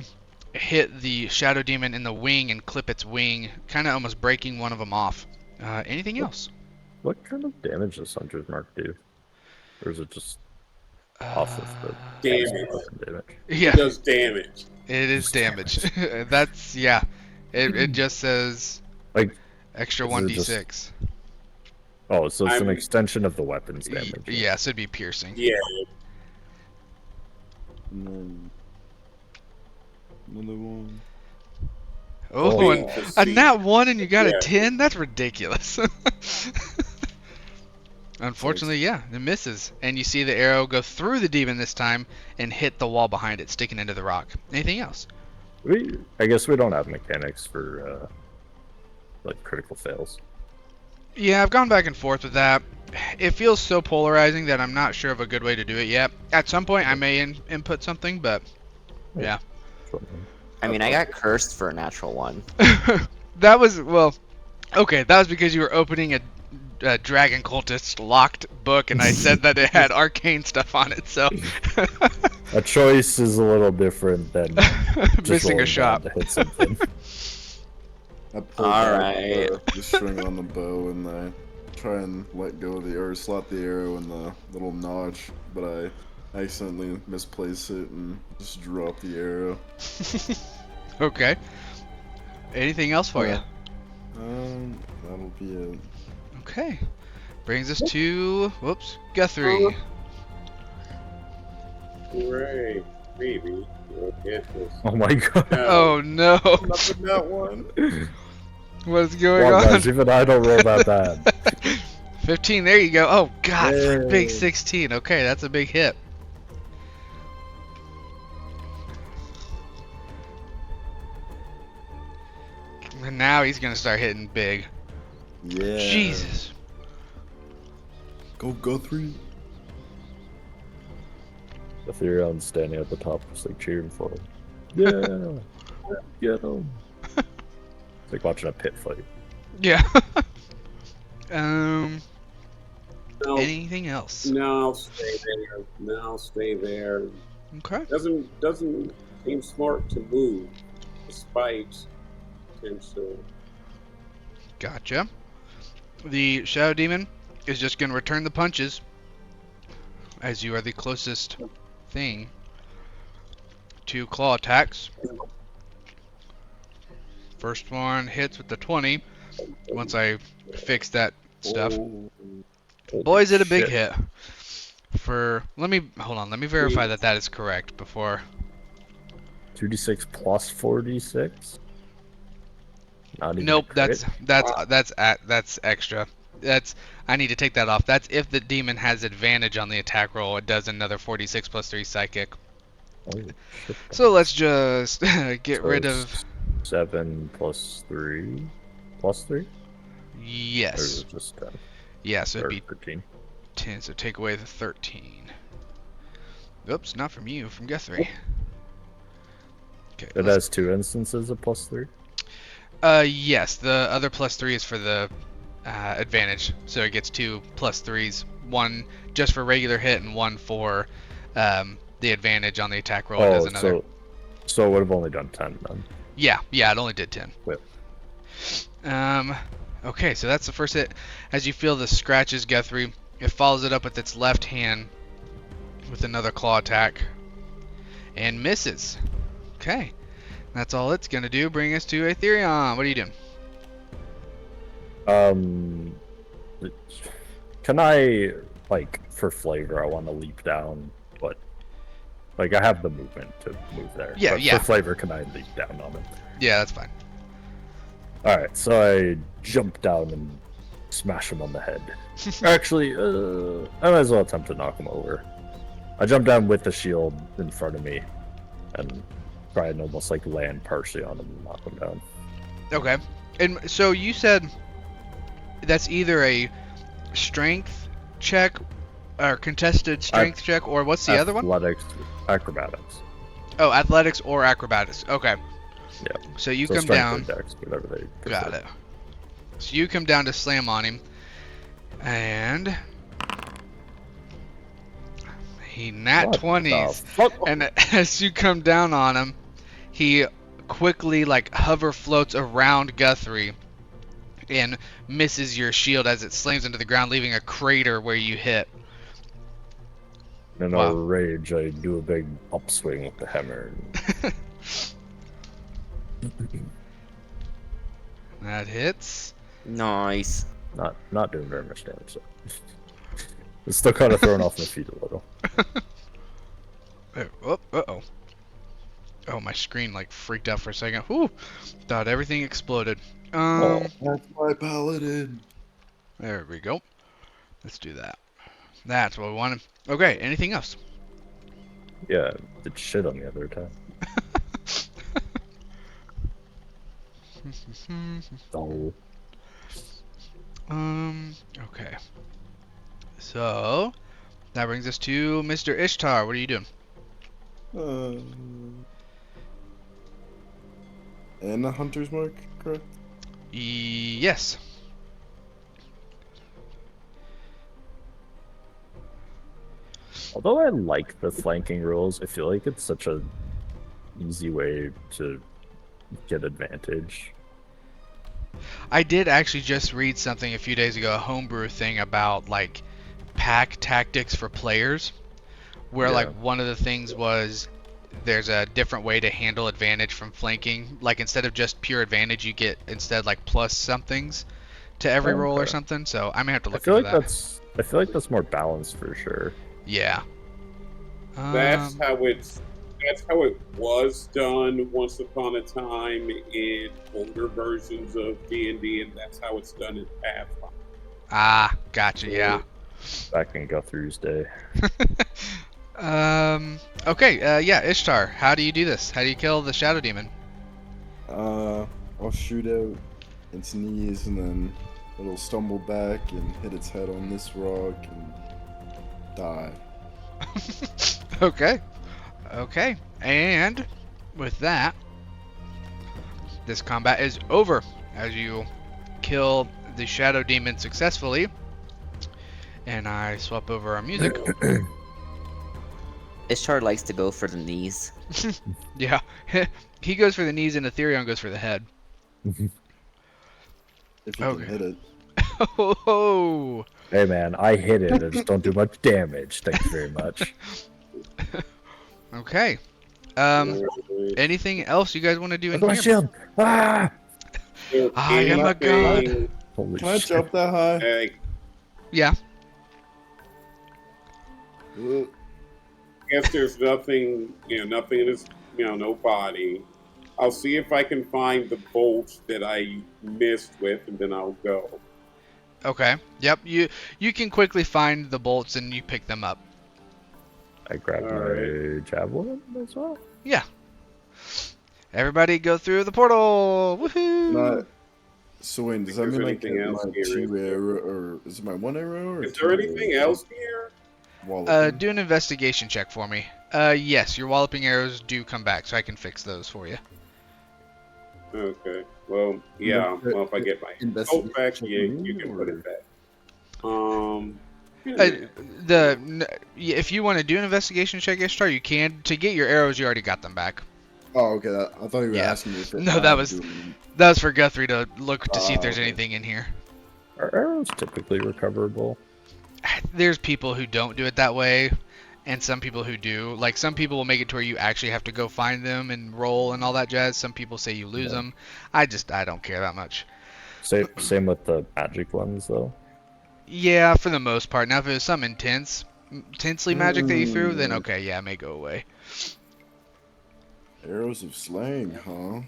Speaker 1: hit the Shadow Demon in the wing and clip its wing, kind of almost breaking one of them off. Anything else?
Speaker 2: What kind of damage does Hunter's Mark do? Or is it just off of the
Speaker 5: Damage.
Speaker 2: damage?
Speaker 1: Yeah.
Speaker 5: It does damage.
Speaker 1: It is damage. That's, yeah. It just says
Speaker 2: Like,
Speaker 1: extra
Speaker 2: is it
Speaker 1: 1d6.
Speaker 2: oh, so it's an
Speaker 5: I'm-
Speaker 2: extension of the weapon's damage.
Speaker 1: Yes, it'd be piercing.
Speaker 5: Yeah.
Speaker 4: And then another one.
Speaker 1: Oh,
Speaker 2: Oh.
Speaker 1: and a nat 1 and you got
Speaker 5: Yeah.
Speaker 1: a 10? That's ridiculous. Unfortunately, yeah, it misses. And you see the arrow go through the demon this time and hit the wall behind it, sticking into the rock. Anything else?
Speaker 2: I guess we don't have mechanics for like critical fails.
Speaker 1: Yeah, I've gone back and forth with that. It feels so polarizing that I'm not sure of a good way to do it yet. At some point, I may input something, but yeah.
Speaker 3: I mean, I got cursed for a natural one.
Speaker 1: That was, well, okay, that was because you were opening a Dragon Cultist locked book, and I said that it had arcane stuff on it, so.
Speaker 2: A choice is a little different than just
Speaker 1: Missing a
Speaker 2: rolling
Speaker 1: shot.
Speaker 2: down to hit something.
Speaker 4: I pull
Speaker 3: Alright.
Speaker 4: the string on the bow and I try and let go of the arrow, slot the arrow in the little notch, but I accidentally misplace it and just drop the arrow.
Speaker 1: Okay. Anything else for you?
Speaker 4: That'll be it.
Speaker 1: Okay. Brings us to, whoops, Guthrie.
Speaker 5: Hooray. Maybe. We'll get this.
Speaker 2: Oh my god.
Speaker 1: Oh no.
Speaker 4: Nothing that one.
Speaker 1: What's going
Speaker 2: Well,
Speaker 1: on?
Speaker 2: guys, even I don't roll that bad.
Speaker 1: 15, there you go. Oh god,
Speaker 2: Yay.
Speaker 1: big 16. Okay, that's a big hit. And now he's gonna start hitting big.
Speaker 4: Yeah.
Speaker 1: Jesus.
Speaker 4: Go Guthrie.
Speaker 2: Ethereon's standing at the top, just like cheering for him. Yeah, get him. It's like watching a pit fight.
Speaker 1: Yeah. um.
Speaker 5: No,
Speaker 1: Anything else?
Speaker 5: no, stay there. No, stay there.
Speaker 1: Okay.
Speaker 5: Doesn't seem smart to move, despite potential.
Speaker 1: Gotcha. The Shadow Demon is just going to return the punches, as you are the closest thing to claw attacks. First one hits with the 20. Once I fix that stuff.
Speaker 2: Holy
Speaker 1: Boy, is it a big
Speaker 2: shit.
Speaker 1: hit. Let me verify that that is correct before.
Speaker 2: 2d6 plus 4d6. Not even
Speaker 1: Nope,
Speaker 2: a crit?
Speaker 1: that's extra. I need to take that off. That's if the demon has advantage on the attack roll. It does another 46 plus 3 psychic.
Speaker 2: Holy shit.
Speaker 1: So let's just get
Speaker 2: So
Speaker 1: rid
Speaker 2: it's
Speaker 1: of
Speaker 2: 7 plus 3? Plus 3? Or is
Speaker 1: yes.
Speaker 2: it just 10?
Speaker 1: Yeah, so
Speaker 2: Or
Speaker 1: it'd be
Speaker 2: 13?
Speaker 1: 10. So take away the 13. Oops, not from you, from Guthrie. Okay.
Speaker 2: It has 2 instances of plus 3?
Speaker 1: Yes, the other plus 3 is for the advantage. So it gets 2 plus 3s, one just for regular hit and one for the advantage on the attack roll. It does another.
Speaker 2: So it would have only done 10 then.
Speaker 1: Yeah, it only did 10.
Speaker 2: Whip.
Speaker 1: Okay, so that's the first hit. As you feel the scratches, Guthrie, it follows it up with its left hand with another claw attack and misses. Okay, that's all it's gonna do. Bring us to Aetherion. What are you doing?
Speaker 2: Can I, like, for flavor, I want to leap down, but like I have the movement to move there.
Speaker 1: Yeah,
Speaker 2: but
Speaker 1: yeah.
Speaker 2: For flavor, can I leap down on it?
Speaker 1: Yeah, that's fine.
Speaker 2: All right, so I jump down and smash him on the head. Actually, I might as well attempt to knock him over. I jump down with the shield in front of me and try and almost like land partially on him and knock him down.
Speaker 1: Okay, and so you said that's either a strength check or contested strength check, or what's the other one?
Speaker 2: Athletics, acrobatics.
Speaker 1: Oh, athletics or acrobatics. Okay.
Speaker 2: Yeah.
Speaker 1: So you
Speaker 2: So
Speaker 1: come
Speaker 2: strength
Speaker 1: down.
Speaker 2: or dex, whatever they prefer.
Speaker 1: Got it. So you come down to slam on him, and he nat
Speaker 2: What
Speaker 1: 20s.
Speaker 2: the fuck?
Speaker 1: And as you come down on him, he quickly like hover floats around Guthrie and misses your shield as it slams into the ground, leaving a crater where you hit.
Speaker 2: In
Speaker 1: Wow.
Speaker 2: a rage, I do a big upswing with the hammer.
Speaker 1: That hits.
Speaker 3: Nice.
Speaker 2: Not doing very much damage. So. It's still kind of thrown off my feet a little.
Speaker 1: Uh-oh. Oh, my screen like freaked out for a second. Whew. Thought everything exploded.
Speaker 4: That's my paladin.
Speaker 1: There we go. Let's do that. That's what we wanted. Okay, anything else?
Speaker 2: Yeah, did shit on the other time. Oh.
Speaker 1: Okay. So, that brings us to Mr. Ishtar. What are you doing?
Speaker 4: And the hunter's mark, correct?
Speaker 1: Yes.
Speaker 2: Although I like the flanking rules, I feel like it's such a easy way to get advantage.
Speaker 1: I did actually just read something a few days ago, a homebrew thing about like pack tactics for players, where
Speaker 2: Yeah.
Speaker 1: like one of the things was there's a different way to handle advantage from flanking. Like instead of just pure advantage, you get instead like plus somethings to every roll or
Speaker 2: Okay.
Speaker 1: something. So I may have to
Speaker 2: I
Speaker 1: look
Speaker 2: feel
Speaker 1: into
Speaker 2: like
Speaker 1: that.
Speaker 2: I feel like that's more balanced for sure.
Speaker 1: Yeah.
Speaker 5: That's how it was done once upon a time in older versions of D&D, and that's how it's done in Pathfinder.
Speaker 1: Ah, gotcha. Yeah.
Speaker 2: Back in Guthrie's day.
Speaker 1: Okay. Yeah, Ishtar. How do you do this? How do you kill the Shadow Demon?
Speaker 4: I'll shoot out its knees and then it'll stumble back and hit its head on this rock and die.
Speaker 1: Okay. Okay. And with that, this combat is over as you kill the shadow demon successfully. And I swap over our music.
Speaker 3: Ishtar likes to go for the knees.
Speaker 1: Yeah. He goes for the knees and Ethereon goes for the head.
Speaker 4: If you
Speaker 1: Okay.
Speaker 4: can hit it.
Speaker 1: Oh.
Speaker 2: Hey man, I hit it. I just don't do much damage. Thank you very much.
Speaker 1: Okay.
Speaker 5: Alright.
Speaker 1: Anything else you guys want to do in
Speaker 2: Look at my
Speaker 1: here?
Speaker 2: shield. Ah!
Speaker 1: I am a god.
Speaker 5: Anything,
Speaker 2: Holy
Speaker 4: Can I
Speaker 2: shit.
Speaker 4: jump that high?
Speaker 5: I
Speaker 1: Yeah.
Speaker 5: guess there's nothing, nothing in this, no body. I'll see if I can find the bolts that I missed with, and then I'll go.
Speaker 1: Okay. Yep. You can quickly find the bolts and you pick them up.
Speaker 2: I grabbed my
Speaker 5: Alright.
Speaker 2: javelin as well.
Speaker 1: Yeah. Everybody go through the portal. Woohoo!
Speaker 4: Not. So wait, does that
Speaker 5: Is
Speaker 4: mean
Speaker 5: there
Speaker 4: I get
Speaker 5: anything else
Speaker 4: my
Speaker 5: here, is
Speaker 4: 2
Speaker 5: there?
Speaker 4: arrow, or is it my 1 arrow? Or
Speaker 5: Is
Speaker 4: 2
Speaker 5: there anything
Speaker 4: arrows?
Speaker 5: else here?
Speaker 4: Walloping?
Speaker 1: Do an investigation check for me. Yes, your walloping arrows do come back, so I can fix those for you.
Speaker 5: Okay. Well, yeah. Well, if I get my
Speaker 4: Investigation
Speaker 5: bolt back,
Speaker 4: check
Speaker 5: yeah,
Speaker 4: me,
Speaker 5: you can put
Speaker 4: or-
Speaker 5: it back.
Speaker 1: If you want to do an investigation check, Ishtar, you can. To get your arrows, you already got them back.
Speaker 4: Oh, okay. I thought you were
Speaker 1: Yeah.
Speaker 4: asking me if
Speaker 1: No,
Speaker 4: I
Speaker 1: that
Speaker 4: had
Speaker 1: was-
Speaker 4: to do it.
Speaker 1: That was for Guthrie to look to see if
Speaker 4: Oh,
Speaker 1: there's
Speaker 4: okay.
Speaker 1: anything in here.
Speaker 2: Are arrows typically recoverable?
Speaker 1: There's people who don't do it that way, and some people who do. Like, some people will make it to where you actually have to go find them and roll and all that jazz. Some people say you lose them. I don't care that much.
Speaker 2: Same with the magic ones, though.
Speaker 1: Yeah, for the most part. Now, if it was some intensely magic that you threw, then okay, yeah, it may go away.
Speaker 4: Arrows of slaying, huh?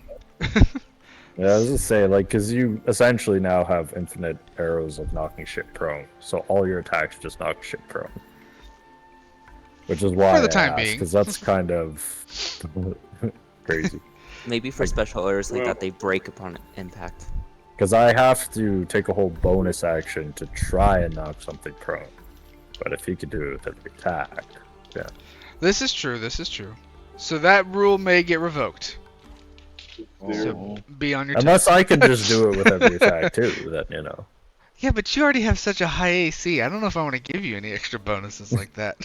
Speaker 2: Yeah, I was gonna say, like, because you essentially now have infinite arrows of knocking shit prone, so all your attacks just knock shit prone. Which is why
Speaker 1: For the time being.
Speaker 2: because that's kind of crazy.
Speaker 3: Maybe for special orders like that, they break upon impact.
Speaker 2: Because I have to take a whole bonus action to try and knock something prone. But if he could do it with every attack, yeah.
Speaker 1: This is true. This is true. So that rule may get revoked. So be on your toes.
Speaker 2: Unless I can just do it with every attack too, then you know.
Speaker 1: Yeah, but you already have such a high AC. I don't know if I want to give you any extra bonuses like that.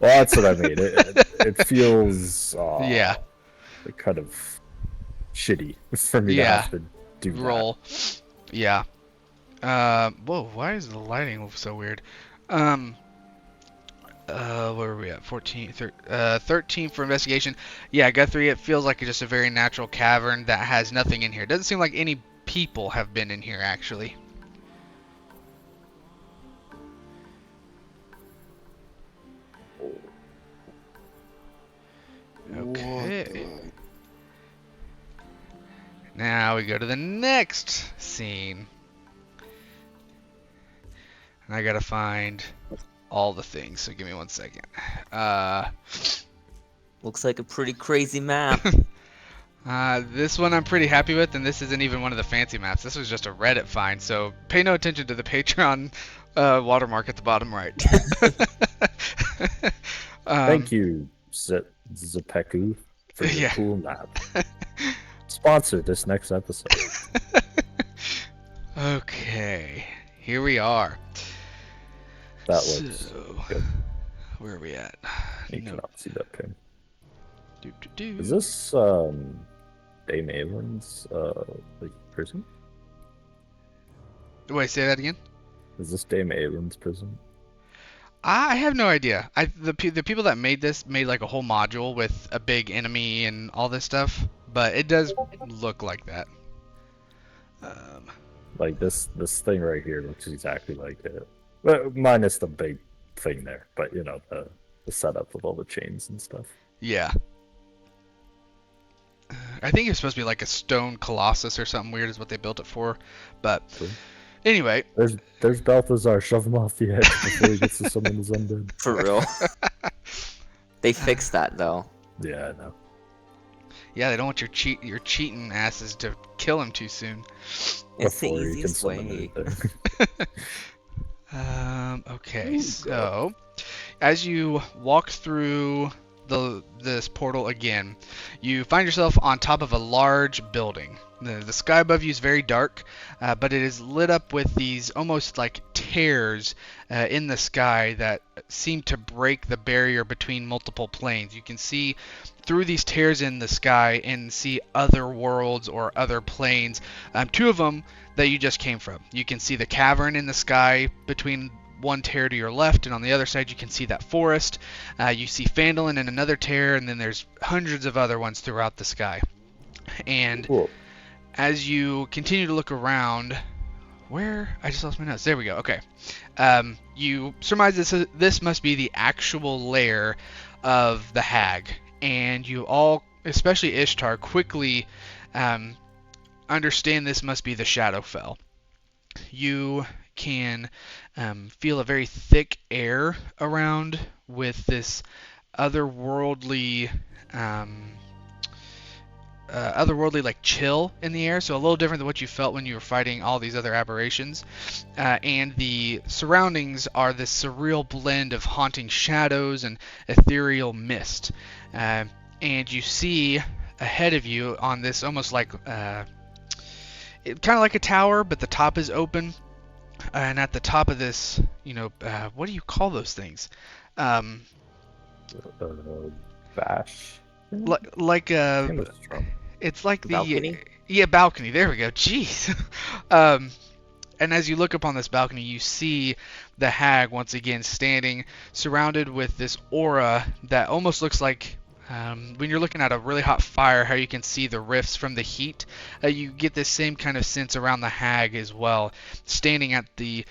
Speaker 2: Well, that's what I mean. It feels
Speaker 1: Yeah.
Speaker 2: kind of shitty for me
Speaker 1: Yeah.
Speaker 2: to have to do that.
Speaker 1: Roll. Yeah. Whoa, why is the lighting so weird? Where are we at? 13 for investigation. Yeah, Guthrie, it feels like just a very natural cavern that has nothing in here. It doesn't seem like any people have been in here, actually. Okay. Now we go to the next scene. And I gotta find all the things, so give me 1 second.
Speaker 3: Looks like a pretty crazy map.
Speaker 1: This one I'm pretty happy with, and this isn't even one of the fancy maps. This was just a Reddit find, so pay no attention to the Patreon watermark at the bottom right.
Speaker 2: Thank you, Zepeku, for your
Speaker 1: Yeah.
Speaker 2: cool map. Sponsor this next episode.
Speaker 1: Okay, here we are.
Speaker 2: That looks
Speaker 1: So,
Speaker 2: good.
Speaker 1: where are we at?
Speaker 2: You
Speaker 1: No.
Speaker 2: cannot see that pin.
Speaker 1: Do.
Speaker 2: Is this Dame Aelin's like prison?
Speaker 1: Wait, say that again?
Speaker 2: Is this Dame Aelin's prison?
Speaker 1: I have no idea. The people that made this made like a whole module with a big enemy and all this stuff, but it does look like that.
Speaker 2: Like this thing right here looks exactly like it. Well, minus the big thing there, but you know, the setup of all the chains and stuff.
Speaker 1: Yeah. I think it's supposed to be like a stone colossus or something weird is what they built it for. But
Speaker 2: Cool.
Speaker 1: anyway,
Speaker 2: There's Balthazar, shove him off the edge before he gets to summon his undead.
Speaker 3: For real. They fixed that though.
Speaker 2: Yeah, I know.
Speaker 1: yeah, they don't want your cheating asses to kill him too soon.
Speaker 3: It's the
Speaker 2: Before he can
Speaker 3: easiest
Speaker 2: summon
Speaker 3: way.
Speaker 2: it there.
Speaker 1: Okay, so as you walk through this portal again, you find yourself on top of a large building. The sky above you is very dark, but it is lit up with these almost like tears in the sky that seem to break the barrier between multiple planes. You can see through these tears in the sky and see other worlds or other planes. Two of them that you just came from. You can see the cavern in the sky between one tear to your left, and on the other side you can see that forest. You see Phandalin in another tear, and then there's hundreds of other ones throughout the sky. And
Speaker 2: Cool.
Speaker 1: as you continue to look around, where? I just lost my notes. There we go. Okay. You surmise this must be the actual lair of the hag, and you all, especially Ishtar, quickly understand this must be the Shadowfell. You can feel a very thick air around with this otherworldly like chill in the air, so a little different than what you felt when you were fighting all these other aberrations. And the surroundings are this surreal blend of haunting shadows and ethereal mist. And you see ahead of you on this almost like kind of like a tower, but the top is open. And at the top of this, what do you call those things?
Speaker 2: Bash.
Speaker 1: Like
Speaker 2: I think it's Trump.
Speaker 1: it's like the
Speaker 3: Balcony?
Speaker 1: Yeah, balcony. There we go. Jeez. And as you look up on this balcony, you see the hag once again standing, surrounded with this aura that almost looks like when you're looking at a really hot fire, how you can see the rifts from the heat. You get this same kind of sense around the hag as well, standing at the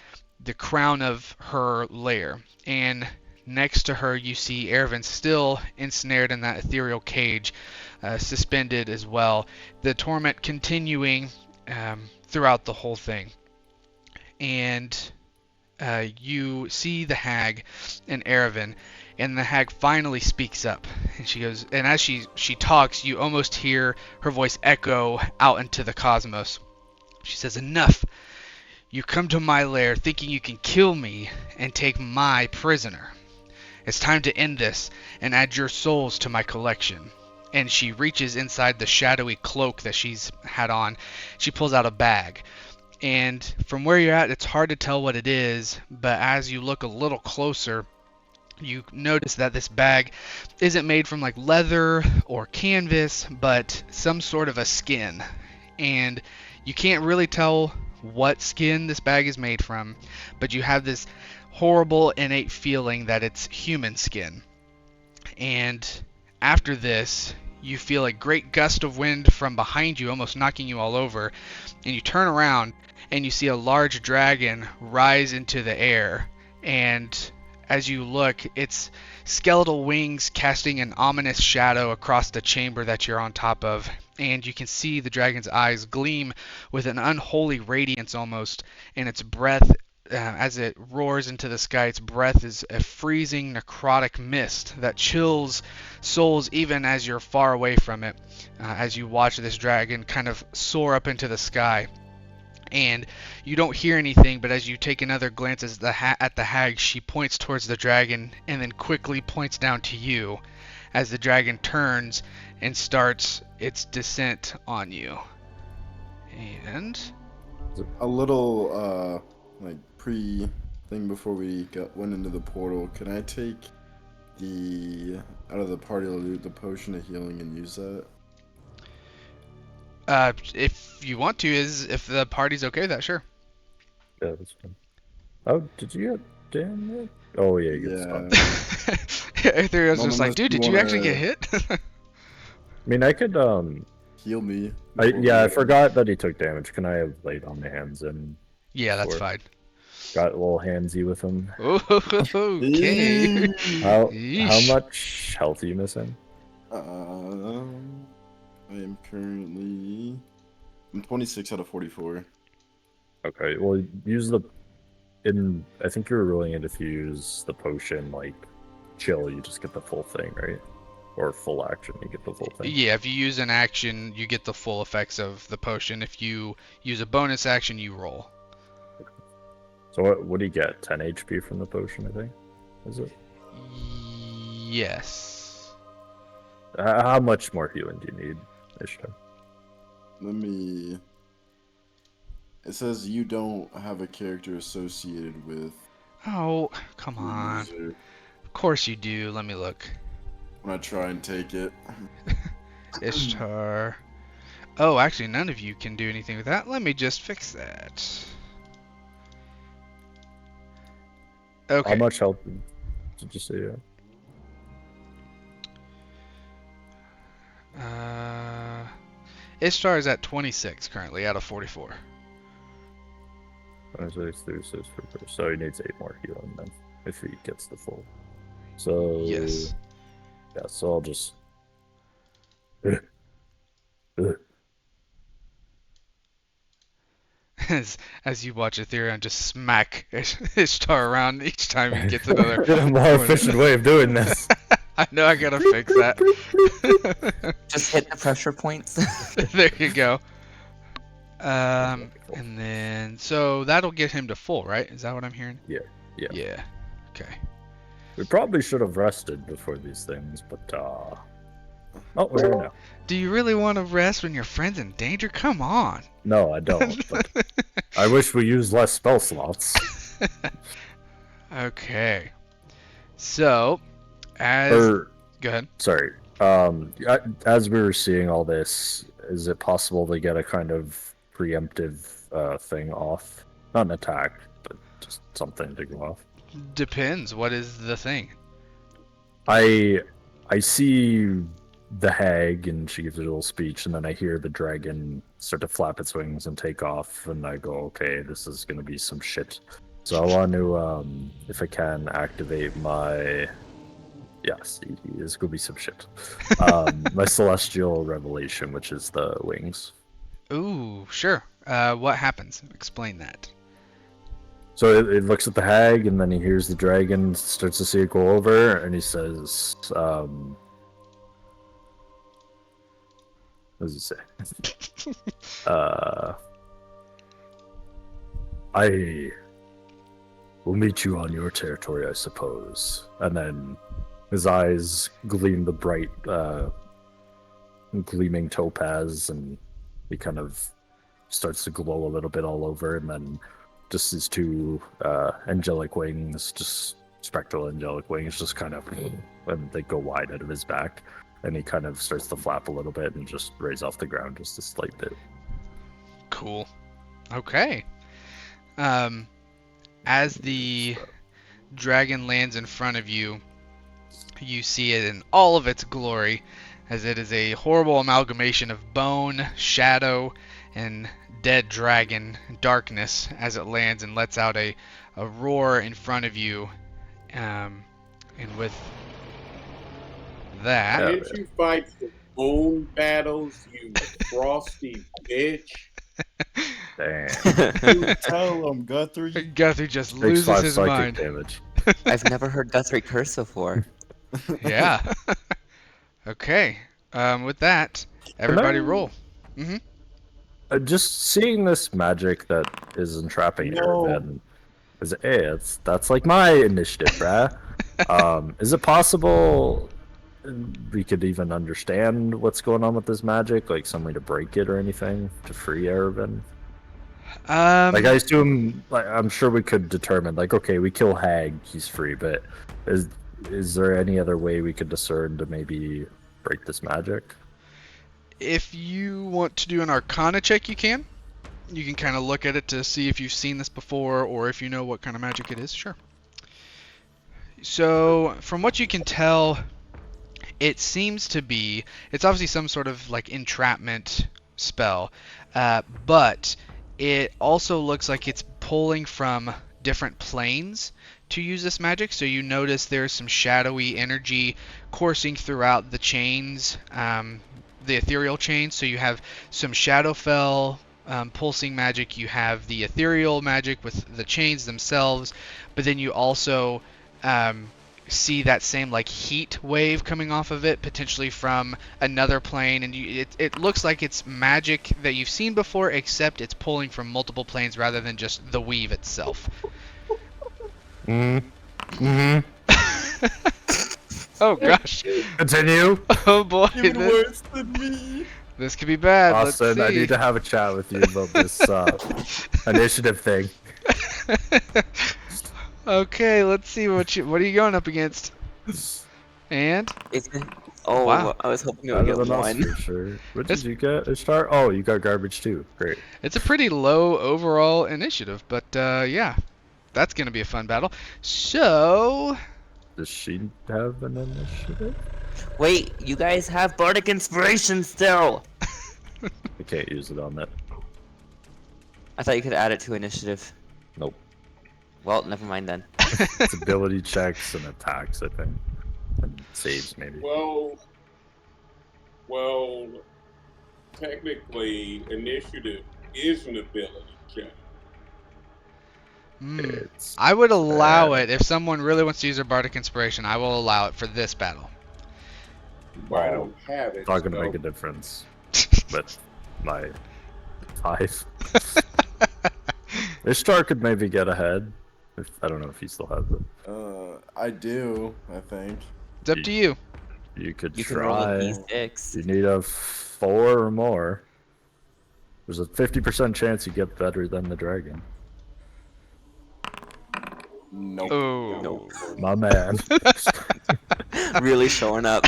Speaker 1: crown of her lair. And next to her, you see Ervin still ensnared in that ethereal cage, suspended as well. The torment continuing throughout the whole thing. And you see the hag and Ervin, and the hag finally speaks up. And she goes, and as she talks, you almost hear her voice echo out into the cosmos. She says, "Enough! You come to my lair thinking you can kill me and take my prisoner. It's time to end this and add your souls to my collection." And she reaches inside the shadowy cloak that she's had on. She pulls out a bag. And from where you're at, it's hard to tell what it is, but as you look a little closer, you notice that this bag isn't made from like leather or canvas, but some sort of a skin. And you can't really tell what skin this bag is made from, but you have this horrible innate feeling that it's human skin. And after this, you feel a great gust of wind from behind you, almost knocking you all over, and you turn around and you see a large dragon rise into the air. And as you look, its skeletal wings casting an ominous shadow across the chamber that you're on top of, and you can see the dragon's eyes gleam with an unholy radiance almost, and its breath, as it roars into the sky, its breath is a freezing necrotic mist that chills souls even as you're far away from it, as you watch this dragon kind of soar up into the sky. And you don't hear anything, but as you take another glance at the hag, she points towards the dragon and then quickly points down to you as the dragon turns and starts its descent on you. And
Speaker 4: A little like pre thing before we went into the portal. Can I take the out of the party loot the potion of healing and use that?
Speaker 1: if you want to, if the party's okay with that, sure.
Speaker 2: Yeah, that's fine. Oh, did you get damn it? Oh yeah, you get stunned.
Speaker 1: Aether was
Speaker 4: Well,
Speaker 1: just like,
Speaker 4: unless
Speaker 1: dude,
Speaker 4: you
Speaker 1: did you actually
Speaker 4: wanna-
Speaker 1: get hit?
Speaker 2: I mean, I could
Speaker 4: Heal me.
Speaker 2: I forgot that he took damage. Can I have laid on my hands and
Speaker 1: Yeah, that's
Speaker 2: Sure.
Speaker 1: fine.
Speaker 2: got a little handsy with him?
Speaker 1: Okay.
Speaker 2: How
Speaker 1: Yeesh.
Speaker 2: much health are you missing?
Speaker 4: I am currently. I'm 26 out of 44.
Speaker 2: Okay, well use the I think you were ruling it if you use the potion like chill, you just get the full thing, right? Or full action, you get the full thing.
Speaker 1: Yeah, if you use an action, you get the full effects of the potion. If you use a bonus action, you roll.
Speaker 2: So what do you get? 10 HP from the potion, I think. Is it?
Speaker 1: Yes.
Speaker 2: How much more healing do you need, Ishtar?
Speaker 4: Let me. It says you don't have a character associated with
Speaker 1: Oh, come
Speaker 4: your
Speaker 1: on.
Speaker 4: user.
Speaker 1: Of course you do. Let me look.
Speaker 4: I'm gonna try and take it.
Speaker 1: Ishtar. Oh, actually, none of you can do anything with that. Let me just fix that.
Speaker 2: How
Speaker 1: Okay.
Speaker 2: much health did you say?
Speaker 1: Ishtar is at 26 currently out of 44.
Speaker 2: 26, 36, 44. So he needs 8 more healing then, if he gets the full. So
Speaker 1: Yes.
Speaker 2: yeah, so I'll just
Speaker 1: As you watch Ethereum just smack Ishtar around each time he gets another
Speaker 2: get a more
Speaker 1: one.
Speaker 2: efficient way of doing this.
Speaker 1: I know I gotta fix that.
Speaker 3: Just hit the pressure points.
Speaker 1: There you go. And then so that'll get him to full, right? Is that what I'm hearing?
Speaker 2: Yeah.
Speaker 1: Yeah. Okay.
Speaker 2: We probably should have rested before these things, but oh, we're here now.
Speaker 1: Do you really want to rest when your friend's in danger? Come on.
Speaker 2: No, I don't. But I wish we used less spell slots.
Speaker 1: Okay. So, go ahead.
Speaker 2: Sorry. As we were seeing all this, is it possible to get a kind of preemptive thing off? Not an attack, but just something to go off.
Speaker 1: Depends. What is the thing?
Speaker 2: I see the hag, and she gives a little speech, and then I hear the dragon start to flap its wings and take off, and I go, okay, this is gonna be some shit. So I want to, if I can, activate my. Yes, it's gonna be some shit. My celestial revelation, which is the wings.
Speaker 1: Ooh, sure. What happens? Explain that.
Speaker 2: So it looks at the hag, and then he hears the dragon, starts to see it go over, and he says, what does he say? I will meet you on your territory, I suppose. And then his eyes gleam the bright, gleaming topaz, and he kind of starts to glow a little bit all over, and then just his 2 angelic wings, just spectral angelic wings, just kind of, and they go wide out of his back, and he kind of starts to flap a little bit and just raise off the ground just a slight bit.
Speaker 1: Cool. Okay. As the dragon lands in front of you, you see it in all of its glory, as it is a horrible amalgamation of bone, shadow, and dead dragon darkness as it lands and lets out a roar in front of you. And with that...
Speaker 5: Didn't you fight your own battles, you frosty bitch?
Speaker 2: Damn.
Speaker 4: You tell him, Guthrie.
Speaker 1: Guthrie just
Speaker 2: Takes
Speaker 1: loses
Speaker 2: 5
Speaker 1: his
Speaker 2: psychic
Speaker 1: mind.
Speaker 2: damage.
Speaker 3: I've never heard Guthrie curse before.
Speaker 1: Yeah. Okay. With that, everybody roll. Mm-hmm.
Speaker 2: Just seeing this magic that is entrapping
Speaker 4: No.
Speaker 2: Irvin that's like my initiative, bruh. Is it possible we could even understand what's going on with this magic, like some way to break it or anything to free Irvin? Like I assume, like I'm sure we could determine, like, okay, we kill Hag, he's free, but is there any other way we could discern to maybe break this magic?
Speaker 1: If you want to do an Arcana check, you can. You can kind of look at it to see if you've seen this before or if you know what kind of magic it is. Sure. So, from what you can tell, it seems to be... It's obviously some sort of, like, entrapment spell. But it also looks like it's pulling from different planes to use this magic. So you notice there's some shadowy energy coursing throughout the chains, the ethereal chains. So you have some Shadowfell pulsing magic, you have the ethereal magic with the chains themselves, but then you also see that same like heat wave coming off of it, potentially from another plane, and it looks like it's magic that you've seen before, except it's pulling from multiple planes rather than just the weave Oh gosh.
Speaker 2: Continue.
Speaker 1: Oh boy.
Speaker 4: Even worse than me.
Speaker 1: This could be bad.
Speaker 2: Austin, I
Speaker 1: Let's
Speaker 2: need to have a chat with you about this initiative thing.
Speaker 1: see. Okay, let's see what are you going up against? And
Speaker 3: It's oh,
Speaker 1: Wow.
Speaker 3: I was hoping it would
Speaker 2: Better
Speaker 3: get
Speaker 2: than us
Speaker 3: one.
Speaker 2: for sure. What
Speaker 1: It's-
Speaker 2: did you get, Ishtar? Oh, you got garbage too. Great.
Speaker 1: it's a pretty low overall initiative, but yeah, that's gonna be a fun battle. So
Speaker 2: Does she have an initiative?
Speaker 3: Wait, you guys have bardic inspiration still.
Speaker 2: I can't use it on that.
Speaker 3: I thought you could add it to initiative.
Speaker 2: Nope.
Speaker 3: Well, never mind then.
Speaker 2: It's ability checks and attacks, I think. And saves, maybe.
Speaker 5: Well, technically, initiative is an ability check.
Speaker 2: It's
Speaker 1: I would allow
Speaker 2: bad.
Speaker 1: it if someone really wants to use their bardic inspiration. I will allow it for this battle.
Speaker 5: But I
Speaker 2: Wow.
Speaker 5: don't have it.
Speaker 2: not gonna
Speaker 5: so-
Speaker 2: make a difference with my 5. Ishtar could maybe get ahead. I don't know if he still has it.
Speaker 4: I do, I think.
Speaker 1: It's up to you.
Speaker 2: You could
Speaker 3: You can roll a
Speaker 2: try.
Speaker 3: d6.
Speaker 2: You need a 4 or more. There's a 50% chance you get better than the dragon.
Speaker 4: Nope.
Speaker 1: Oh.
Speaker 3: Nope.
Speaker 2: My man.
Speaker 3: Really showing up.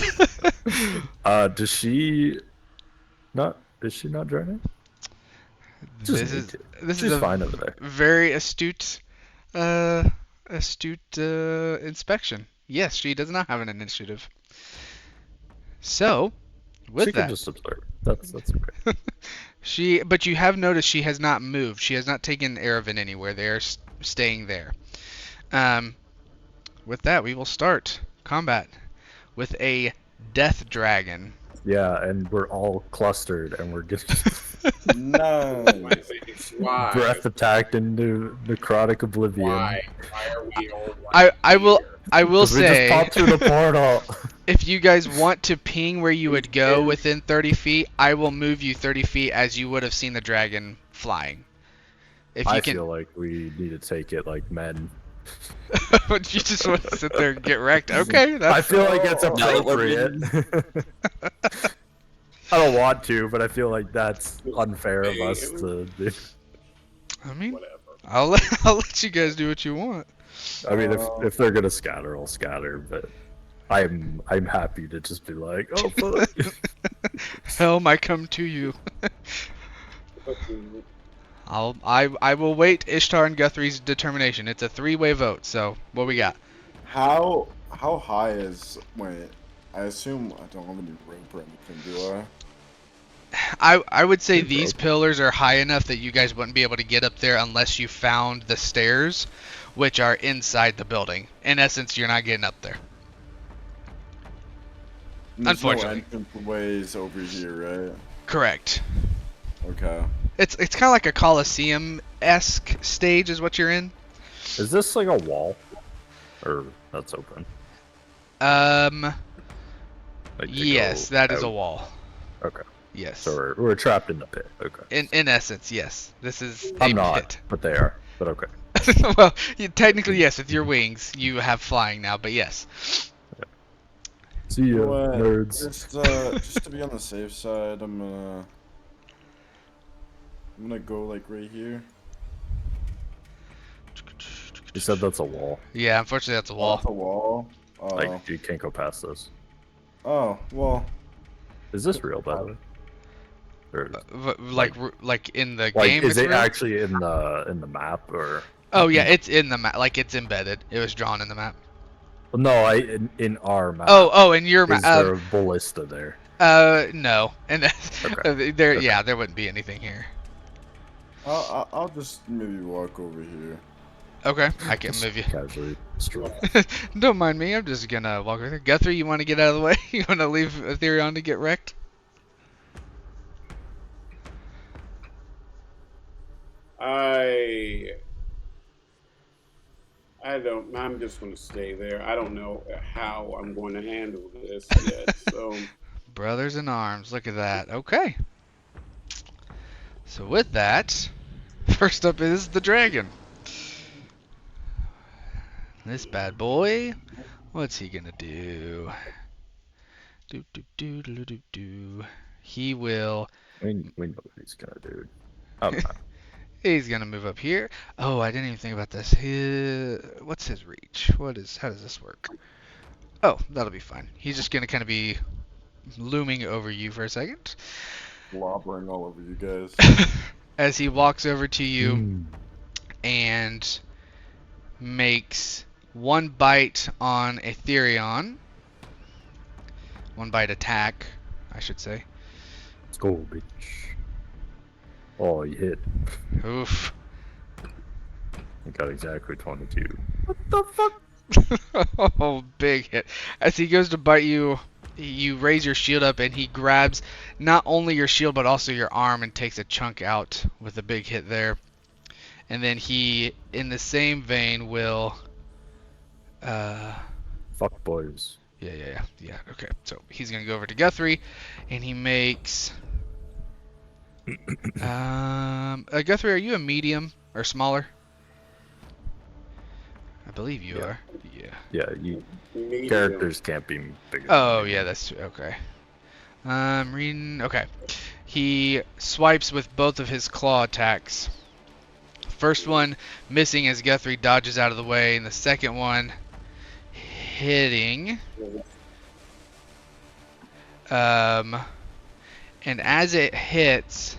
Speaker 2: Does she not? Is she not joining? Just
Speaker 1: This
Speaker 2: need
Speaker 1: is
Speaker 2: to.
Speaker 1: this
Speaker 2: She's
Speaker 1: is a
Speaker 2: fine over there.
Speaker 1: very astute inspection. Yes, she does not have an initiative. So, with
Speaker 2: She
Speaker 1: that,
Speaker 2: can just observe. That's okay.
Speaker 1: but you have noticed she has not moved. She has not taken Erevan anywhere. They are staying there. With that, we will start combat with a death dragon.
Speaker 2: Yeah, and we're all clustered, and we're getting
Speaker 4: Nice.
Speaker 5: Why?
Speaker 2: breath attacked into necrotic oblivion.
Speaker 5: Why? Why are we all?
Speaker 1: I will
Speaker 5: here?
Speaker 1: I will
Speaker 2: 'Cause we just
Speaker 1: say,
Speaker 2: popped through the portal.
Speaker 1: if you guys want to ping where you would go within 30 feet, I will move you 30 feet as you would have seen the dragon flying. If you
Speaker 2: I
Speaker 1: can,
Speaker 2: feel like we need to take it like men.
Speaker 1: you just want to sit there and get wrecked. Okay, that's
Speaker 2: I feel like it's
Speaker 3: No, it
Speaker 2: appropriate. I don't want to, but I feel like that's unfair of us to do.
Speaker 1: I mean,
Speaker 5: Whatever.
Speaker 1: I'll let you guys do what you want.
Speaker 2: I mean, if they're gonna scatter, I'll scatter. But I'm happy to just be like, oh fuck.
Speaker 1: Helm, I come to you. I will wait Ishtar and Guthrie's determination. It's a 3-way vote. So what we got?
Speaker 4: How high is wait? I assume I don't have any rope or anything, do I?
Speaker 1: I would say
Speaker 2: Good
Speaker 1: these
Speaker 2: vote.
Speaker 1: pillars are high enough that you guys wouldn't be able to get up there unless you found the stairs, which are inside the building. In essence, you're not getting up there.
Speaker 4: There's
Speaker 1: Unfortunately.
Speaker 4: no entrance ways over here, right?
Speaker 1: Correct.
Speaker 4: Okay.
Speaker 1: It's kind of like a Coliseum-esque stage is what you're in.
Speaker 2: Is this like a wall, or that's open? Like to
Speaker 1: Yes,
Speaker 2: go
Speaker 1: that is a
Speaker 2: out?
Speaker 1: wall.
Speaker 2: Okay,
Speaker 1: Yes.
Speaker 2: so we're trapped in the pit. Okay.
Speaker 1: In essence, yes. This is a
Speaker 2: I'm not,
Speaker 1: pit.
Speaker 2: but they are. But okay.
Speaker 1: Well, technically, yes. With your wings, you have flying now, but yes.
Speaker 2: See ya,
Speaker 4: Well,
Speaker 2: nerds.
Speaker 4: Just to be on the safe side, I'm gonna go like right here.
Speaker 2: You said that's a wall.
Speaker 1: Yeah, unfortunately, that's a
Speaker 4: Oh,
Speaker 1: wall.
Speaker 4: it's a wall. Oh.
Speaker 2: Like you can't go past this.
Speaker 4: Oh, well.
Speaker 2: Is this real, by the way? Or,
Speaker 1: Like in the
Speaker 2: like,
Speaker 1: game.
Speaker 2: is
Speaker 1: it's
Speaker 2: it
Speaker 1: real?
Speaker 2: actually in the map or?
Speaker 1: Oh yeah, it's in the map. Like it's embedded. It was drawn in the map.
Speaker 2: No, in our map.
Speaker 1: Oh, in your
Speaker 2: Is
Speaker 1: map.
Speaker 2: there a ballista there?
Speaker 1: No, and
Speaker 2: Okay.
Speaker 1: there,
Speaker 2: Okay.
Speaker 1: yeah, there wouldn't be anything here.
Speaker 4: I'll just maybe walk over here.
Speaker 1: Okay, I can
Speaker 2: Just
Speaker 1: move you.
Speaker 2: Casually stroll.
Speaker 1: Don't mind me. I'm just gonna walk over there. Guthrie, you want to get out of the way? You want to leave Ethereon to get wrecked?
Speaker 5: I'm just going to stay there. I don't know how I'm going to handle this yet. So
Speaker 1: Brothers in arms. Look at that. Okay. So with that, first up is the dragon. This bad boy What's he gonna do? Do do do do do do. He will.
Speaker 2: We know what he's gonna do. Oh, no.
Speaker 1: He's gonna move up here. Oh, I didn't even think about this. What's his reach? How does this work? Oh, that'll be fine. He's just gonna kind of be looming over you for a second.
Speaker 4: Slobbering all over you guys.
Speaker 1: As he walks over to you
Speaker 2: Mm.
Speaker 1: and makes one bite on Aetherion. One bite attack, I should say.
Speaker 2: Let's go, bitch. Oh, you hit.
Speaker 1: Oof.
Speaker 2: You got exactly 22. What the fuck?
Speaker 1: Oh, big hit. As he goes to bite you, you raise your shield up and he grabs not only your shield but also your arm and takes a chunk out with a big hit there. And then he, in the same vein, will...
Speaker 2: Fuck boys.
Speaker 1: Yeah. Okay, so he's gonna go over to Guthrie, and he makes. Guthrie, are you a medium or smaller? I believe you
Speaker 5: Yeah.
Speaker 1: are. Yeah.
Speaker 2: Yeah, you
Speaker 5: Medium.
Speaker 2: characters can't be bigger.
Speaker 1: Oh
Speaker 2: than
Speaker 1: yeah, that's okay. Reading. Okay. He swipes with both of his claw attacks. First one missing as Guthrie dodges out of the way, and the second one hitting. And as it hits,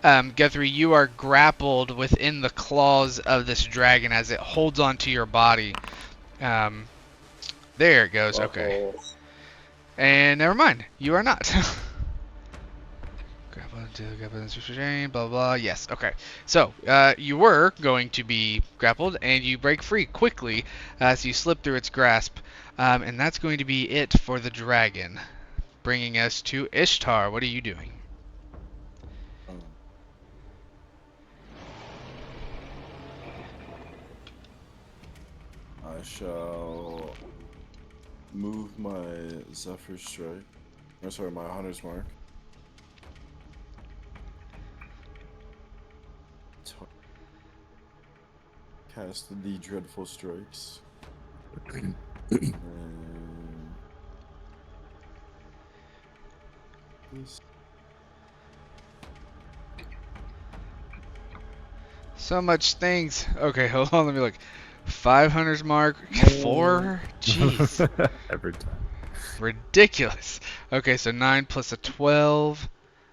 Speaker 1: Guthrie, you are grappled within the claws of this dragon as it holds onto your body. There it goes. Okay.
Speaker 5: Uh-oh.
Speaker 1: And never mind. You are not. Blah blah. Yes. Okay. So you were going to be grappled, and you break free quickly as you slip through its grasp, and that's going to be it for the dragon, bringing us to Ishtar. What are you doing?
Speaker 4: I shall move my Zephyr Strike. Or sorry, my Hunter's Mark. Cast the Dreadful Strikes. And... this.
Speaker 1: So much things. Okay, hold on. Let me look. 500's mark. 4. Jeez.
Speaker 2: Every time.
Speaker 1: Ridiculous. Okay, so 9 plus a 12.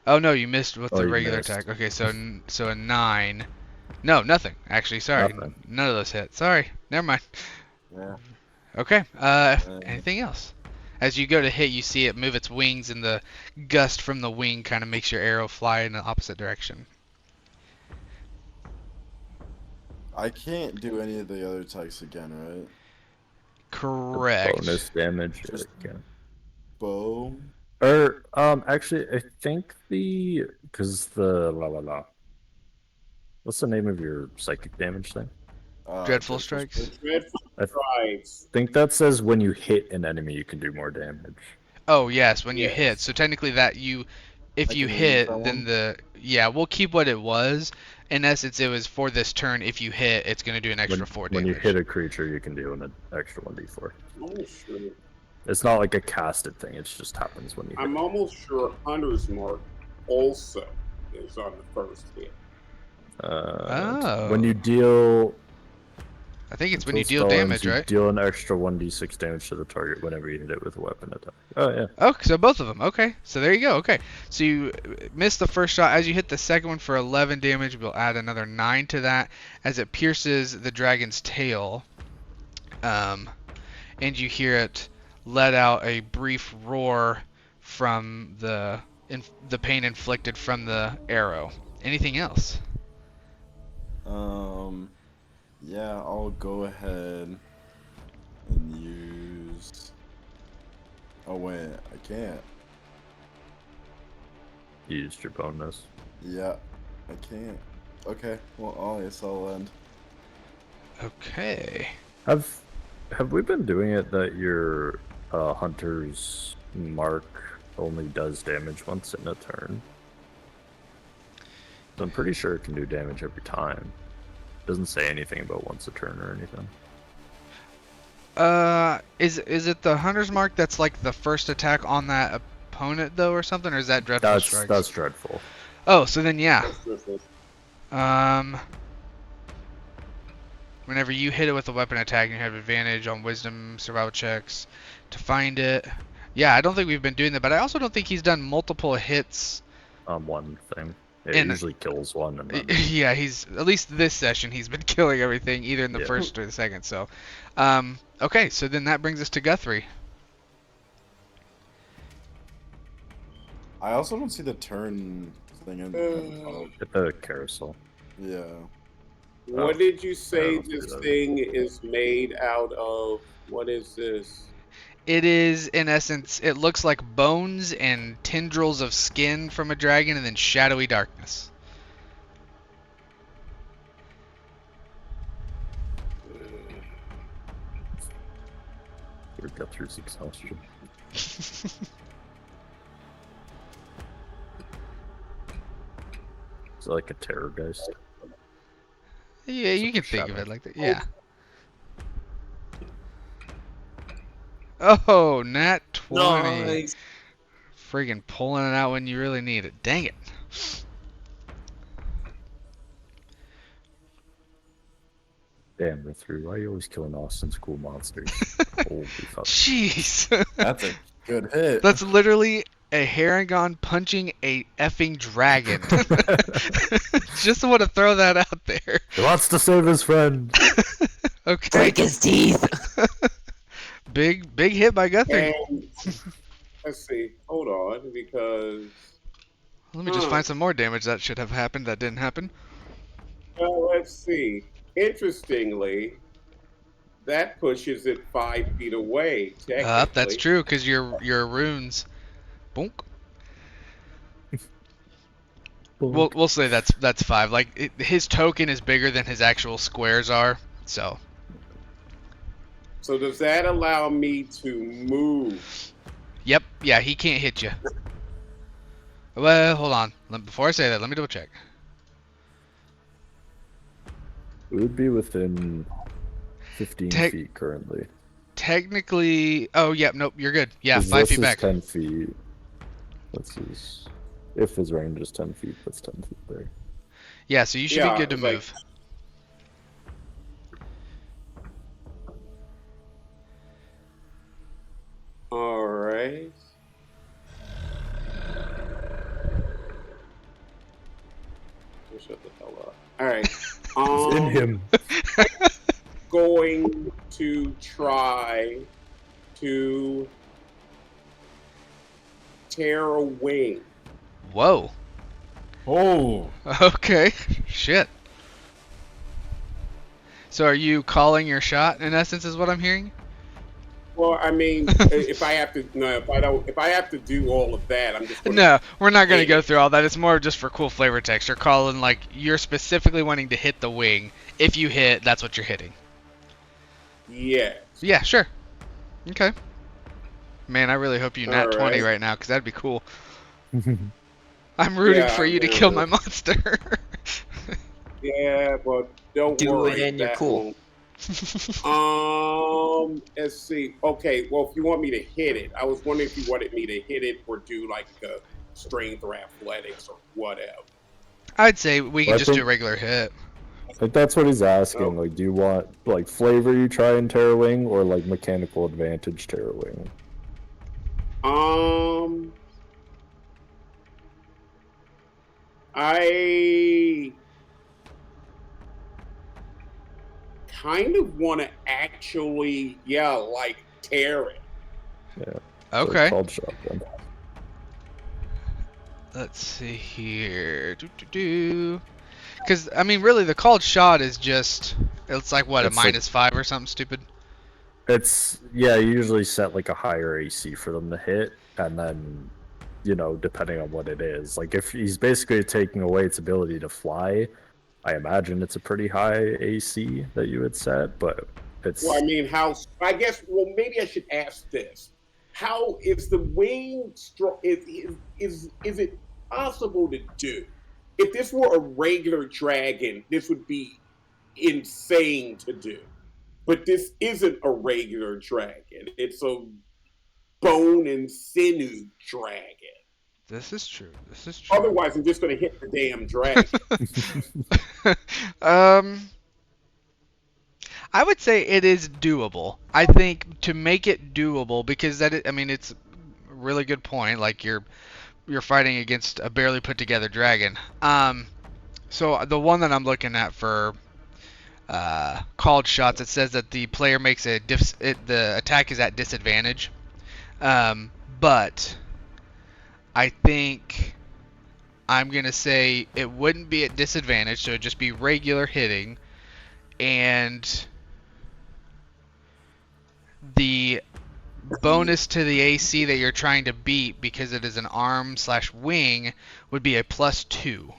Speaker 1: Oh no, you missed with
Speaker 2: Oh,
Speaker 1: the
Speaker 2: you
Speaker 1: regular
Speaker 2: missed.
Speaker 1: attack. Okay, so a 9. No, nothing. Actually, sorry.
Speaker 2: Nothing.
Speaker 1: None of those hit. Sorry. Never mind.
Speaker 4: Yeah.
Speaker 1: Okay. Anything else? As you go to hit, you see it move its wings, and the gust from the wing kind of makes your arrow fly in the opposite direction.
Speaker 4: I can't do any of the other attacks again, right?
Speaker 1: Correct.
Speaker 2: Bonus damage.
Speaker 4: Just-
Speaker 2: Yeah.
Speaker 4: Bow.
Speaker 2: Or actually, I think because the What's the name of your psychic damage thing?
Speaker 1: Dreadful Strikes?
Speaker 5: Dreadful
Speaker 2: I
Speaker 5: strikes.
Speaker 2: think that says when you hit an enemy, you can do more damage.
Speaker 1: Oh yes, when you
Speaker 5: Yes.
Speaker 1: hit. So technically, that if
Speaker 4: I
Speaker 1: you
Speaker 4: can
Speaker 1: hit,
Speaker 4: use that
Speaker 1: then
Speaker 4: one?
Speaker 1: we'll keep what it was. In essence, it was for this turn. If you hit, it's going to do an extra 4 damage.
Speaker 2: When you hit a creature, you can do an extra 1d4.
Speaker 5: Almost sure.
Speaker 2: It's not like a casted thing. It just happens when you hit.
Speaker 5: I'm almost sure Hunter's Mark also is on the first hit.
Speaker 2: When you deal.
Speaker 1: I think it's when you
Speaker 2: until
Speaker 1: deal
Speaker 2: spell
Speaker 1: damage,
Speaker 2: ends, you
Speaker 1: right?
Speaker 2: deal an extra 1d6 damage to the target whenever you hit it with a weapon attack. Oh yeah.
Speaker 1: Oh, so both of them. Okay, so there you go. Okay, so you missed the first shot. As you hit the second one for 11 damage, we'll add another 9 to that as it pierces the dragon's tail. And you hear it let out a brief roar from the pain inflicted from the arrow. Anything else?
Speaker 4: Yeah, I'll go ahead and use. Oh wait, I can't.
Speaker 2: You used your bonus.
Speaker 4: Yeah, I can't. Okay, well, I guess I'll end.
Speaker 1: Okay.
Speaker 2: Have we been doing it that your hunter's mark only does damage once in a turn? So I'm pretty sure it can do damage every time. Doesn't say anything about once a turn or anything.
Speaker 1: Is it the Hunter's Mark that's like the first attack on that opponent though, or something, or is that Dreadful Strikes?
Speaker 2: That's dreadful.
Speaker 1: Oh, so then yeah.
Speaker 5: That's different.
Speaker 1: Whenever you hit it with a weapon attack, you have advantage on Wisdom survival checks to find it. Yeah, I don't think we've been doing that, but I also don't think he's done multiple hits.
Speaker 2: One thing. It
Speaker 1: And-
Speaker 2: usually kills one, and then
Speaker 1: Yeah, he's at least this session he's been killing everything either in the
Speaker 2: Yeah.
Speaker 1: first or the second. So, okay, so then that brings us to Guthrie.
Speaker 4: I also don't see the turn thing in the
Speaker 2: hit the carousel.
Speaker 4: Yeah.
Speaker 5: What did you say
Speaker 2: I don't know if
Speaker 5: this
Speaker 2: that-
Speaker 5: thing is made out of? What is this?
Speaker 1: It is, in essence, it looks like bones and tendrils of skin from a dragon, and then shadowy darkness.
Speaker 2: Or Guthrie's exhaustion. Is it like a terror geist?
Speaker 1: Yeah, you can
Speaker 2: Super
Speaker 1: think of
Speaker 2: shadow.
Speaker 1: it like that. Yeah. Oh, nat 20.
Speaker 3: Nice.
Speaker 1: Friggin' pulling it out when you really need it. Dang it.
Speaker 2: Damn, Guthrie, why are you always killing Austin's cool monsters? Holy fuck.
Speaker 1: Jeez.
Speaker 4: That's a good hit.
Speaker 1: That's literally a Haragon punching a effing dragon. Just want to throw that out there.
Speaker 2: He wants to save his friend.
Speaker 1: Okay.
Speaker 3: Break his teeth.
Speaker 1: Big hit by Guthrie.
Speaker 5: And let's see. Hold on, because
Speaker 1: Let me just find some more damage that should have happened that didn't happen.
Speaker 5: well, let's see. Interestingly, that pushes it 5 feet away. Technically,
Speaker 1: That's true, because your runes. Bonk. We'll say that's 5. Like his token is bigger than his actual squares are. So
Speaker 5: So does that allow me to move?
Speaker 1: yep, yeah, he can't hit you. Well, hold on. Before I say that, let me double check.
Speaker 2: It would be within 15
Speaker 1: Tech-
Speaker 2: feet currently.
Speaker 1: Technically, oh yeah, nope, you're good. Yeah,
Speaker 2: 'Cause
Speaker 1: 5
Speaker 2: this
Speaker 1: feet
Speaker 2: is
Speaker 1: back.
Speaker 2: 10 feet. That's his. If his range is 10 feet, that's 10 feet there.
Speaker 1: Yeah, so you should
Speaker 5: Yeah,
Speaker 1: be good to
Speaker 5: it's like-
Speaker 1: move.
Speaker 5: All right. Shut the hell up. All right.
Speaker 2: It's in him.
Speaker 5: Going to try to tear a wing.
Speaker 1: Whoa.
Speaker 4: Oh.
Speaker 1: Okay. Shit. So are you calling your shot in essence is what I'm hearing?
Speaker 5: Well, I mean, if I have to, no, if I have to do all of that, I'm just gonna,
Speaker 1: No, we're not going to
Speaker 5: Hey.
Speaker 1: go through all that. It's more just for cool flavor text. You're calling like you're specifically wanting to hit the wing. If you hit, that's what you're hitting.
Speaker 5: Yeah.
Speaker 1: Yeah, sure. Okay. Man, I really hope you nat 20
Speaker 5: Alright.
Speaker 1: right now because that'd be cool. I'm rooting
Speaker 5: Yeah,
Speaker 1: for you to
Speaker 5: I'm
Speaker 1: kill
Speaker 5: gonna-
Speaker 1: my monster.
Speaker 5: Yeah, but don't
Speaker 3: Do
Speaker 5: worry.
Speaker 3: it and you're
Speaker 5: that
Speaker 3: cool.
Speaker 5: won't- let's see. Okay, well, if you want me to hit it, I was wondering if you wanted me to hit it or do like a strength or athletics or whatever.
Speaker 1: I'd say we can
Speaker 2: Well, I
Speaker 1: just do
Speaker 2: think-
Speaker 1: a regular hit.
Speaker 2: Like that's what he's asking.
Speaker 5: Oh.
Speaker 2: Like, do you want like flavor you try and tear wing, or like mechanical advantage tear wing?
Speaker 5: I kind of want to actually, like tear it.
Speaker 2: So
Speaker 1: Okay.
Speaker 2: it's called shotgun.
Speaker 1: Let's see here. Because, I mean, really, the called shot is just, it's like, what,
Speaker 2: It's
Speaker 1: a
Speaker 2: like-
Speaker 1: -5 or something stupid?
Speaker 2: It's you usually set like a higher AC for them to hit, and then depending on what it is. Like if he's basically taking away its ability to fly, I imagine it's a pretty high AC that you would set, but it's
Speaker 5: Well, I mean, I guess. Well, maybe I should ask this: how is the wing strong? Is it possible to do? If this were a regular dragon, this would be insane to do. But this isn't a regular dragon. It's a bone and sinew dragon.
Speaker 1: This is true. This is true.
Speaker 5: Otherwise, I'm just going to hit the damn dragon.
Speaker 1: I would say it is doable. I think to make it doable, because I mean, it's a really good point. Like you're fighting against a barely put together dragon. So the one that I'm looking at for called shots, it says that the player makes the attack is at disadvantage. But I think I'm gonna say it wouldn't be at disadvantage, so it'd just be regular hitting, and the bonus to the AC that you're trying to beat, because it is an arm/wing, would be a +2.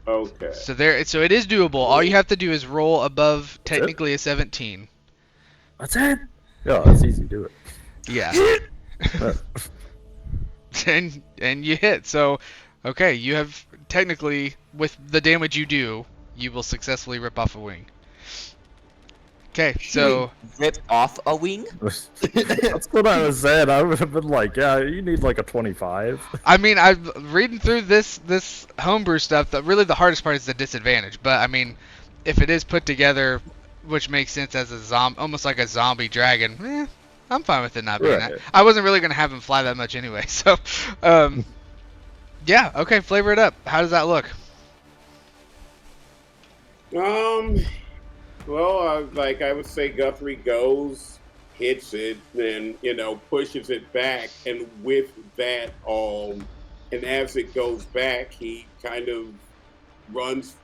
Speaker 5: Okay.
Speaker 1: So it is doable. All you have to do is roll above technically a 17.
Speaker 2: That's it. Yeah, that's easy. Do it.
Speaker 1: Yeah. and you hit. So okay, you have technically, with the damage you do, you will successfully rip off a wing. Okay, so
Speaker 3: Rip off a wing?
Speaker 2: That's what I was saying. I would have been like, yeah, you need like a 25.
Speaker 1: I mean, I'm reading through this homebrew stuff. Really, the hardest part is the disadvantage. But I mean, if it is put together, which makes sense as a almost like a zombie dragon, I'm fine with it not being that. I wasn't really gonna have him fly that much anyway. So, yeah, okay, flavor it up. How does that look?
Speaker 5: Well, like I would say, Guthrie goes, hits it, then pushes it back, and with that, and as it goes back, he kind of runs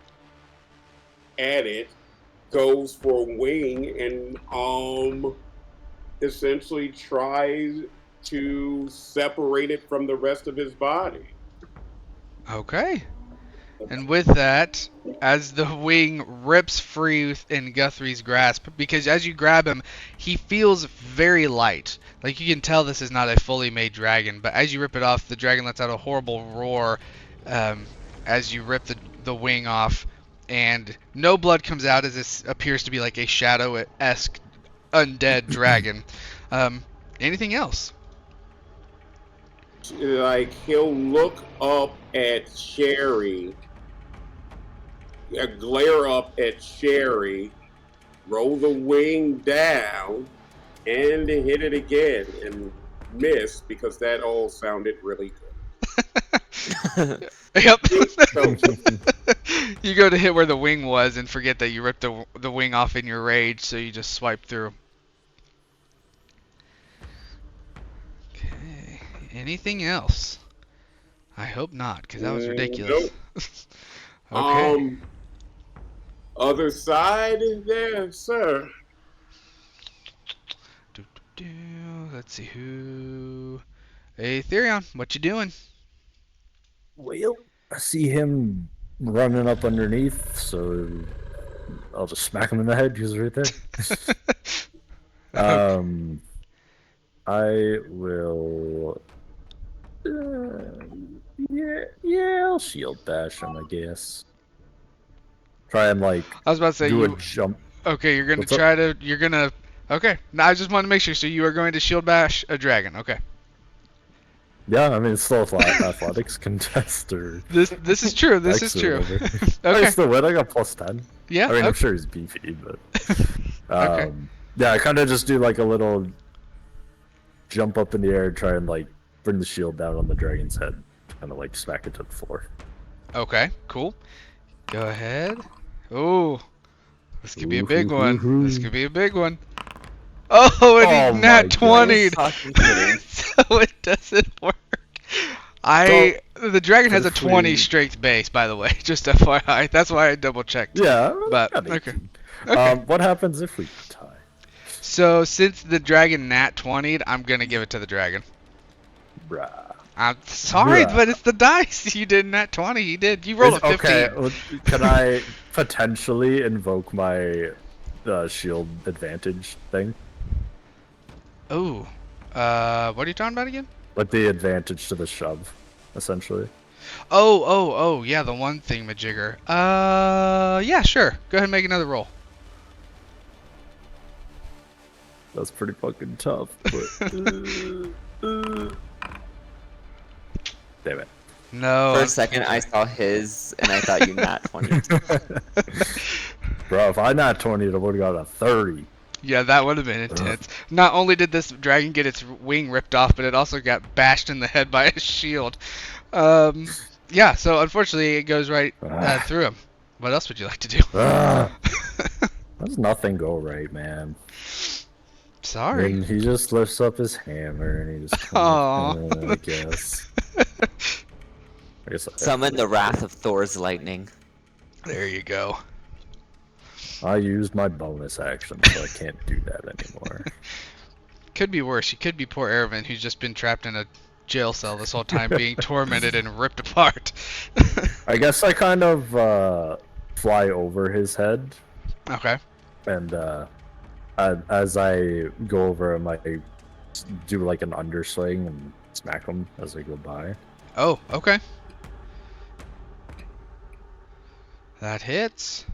Speaker 5: at it, goes for a wing, and essentially tries to separate it from the rest of his body.
Speaker 1: Okay. And with that, as the wing rips free in Guthrie's grasp, because as you grab him, he feels very light. Like, you can tell this is not a fully made dragon, but as you rip it off, the dragon lets out a horrible roar as you rip the wing off, and no blood comes out, as this appears to be like a shadow-esque undead dragon. Anything else?
Speaker 5: Like, he'll look up at Sherry, glare up at Sherry, roll the wing down, and hit it again, and miss, because that all sounded really good.
Speaker 1: Yep. You go to hit where the wing was and forget that you ripped the wing off in your rage, so you just swipe through. Okay. Anything else? I hope not, because that was ridiculous.
Speaker 5: Nope.
Speaker 1: Okay.
Speaker 5: Other side there, sir.
Speaker 1: Let's see who. Hey, Therion, what you doing?
Speaker 2: Well, I see him running up underneath, so I'll just smack him in the head because he's right there. I will. Yeah, I'll shield bash him, I guess. Try and
Speaker 1: I was about to say
Speaker 2: do a jump.
Speaker 1: Okay, you're gonna
Speaker 2: What's up?
Speaker 1: try to. You're gonna. Okay, no, I just wanted to make sure. So you are going to shield bash a dragon. Okay.
Speaker 2: Yeah, I mean it's still a athletics contest or.
Speaker 1: This is true. This is
Speaker 2: X or
Speaker 1: true.
Speaker 2: whatever.
Speaker 1: Okay.
Speaker 2: I still win. I got +10.
Speaker 1: Yeah.
Speaker 2: I mean, I'm
Speaker 1: okay.
Speaker 2: sure he's beefy, but.
Speaker 1: Okay.
Speaker 2: Yeah, I kind of just do like a little jump up in the air, try and like bring the shield down on the dragon's head, kind of like smack it to the floor.
Speaker 1: Okay. Cool. Go ahead. Oh, this could be a big one. This could be a big one. Oh, and he nat 20'd. So it doesn't work. The dragon has a 20 strength base, by the way, just FYI. That's why I double checked.
Speaker 2: Yeah,
Speaker 1: But
Speaker 2: got
Speaker 1: okay.
Speaker 2: 18. What happens if we tie?
Speaker 1: So since the dragon nat 20'd, I'm gonna give it to the dragon.
Speaker 2: Bruh.
Speaker 1: I'm sorry,
Speaker 2: Bruh.
Speaker 1: but it's the dice. You did nat 20. You did. You rolled a 15.
Speaker 2: Okay, well, can I potentially invoke my shield advantage thing?
Speaker 1: Oh, what are you talking about again?
Speaker 2: Like the advantage to the shove, essentially.
Speaker 1: Oh, yeah, the one thing majigger. Yeah, sure. Go ahead and make another roll.
Speaker 2: That's pretty fucking tough, but damn it.
Speaker 1: No.
Speaker 3: For a second, I saw his, and I thought you nat 20.
Speaker 2: Bro, if I not 20, it would have got a 30.
Speaker 1: Yeah, that would have been intense. Not only did this dragon get its wing ripped off, but it also got bashed in the head by a shield. Yeah, so unfortunately it goes right through him. What else would you like to do?
Speaker 2: Does nothing go right, man?
Speaker 1: Sorry.
Speaker 2: And he just lifts up his hammer and he just
Speaker 1: Aw.
Speaker 2: I guess. I guess
Speaker 3: Summon the wrath of Thor's lightning.
Speaker 1: There you go.
Speaker 2: I used my bonus action, so I can't do that anymore.
Speaker 1: Could be worse. You could be poor Erevan, who's just been trapped in a jail cell this whole time, being tormented and ripped apart.
Speaker 2: I guess I kind of fly over his head,
Speaker 1: Okay.
Speaker 2: and as I go over him, I do like an underswing and smack him as I go by.
Speaker 1: Oh, okay. That hits.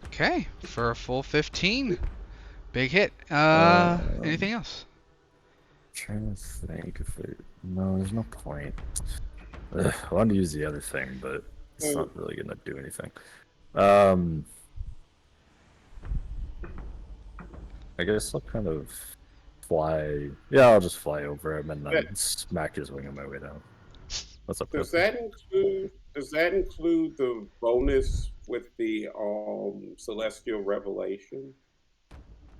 Speaker 1: Okay, for a full 15. Big hit. Anything else?
Speaker 2: Trying to think if it... No, there's no point. I wanted to use the other thing, but it's not really gonna do anything. I guess I'll kind of fly. Yeah, I'll just fly over him and then smack his wing on my way down. What's up?
Speaker 5: Does that include the bonus with the celestial revelation?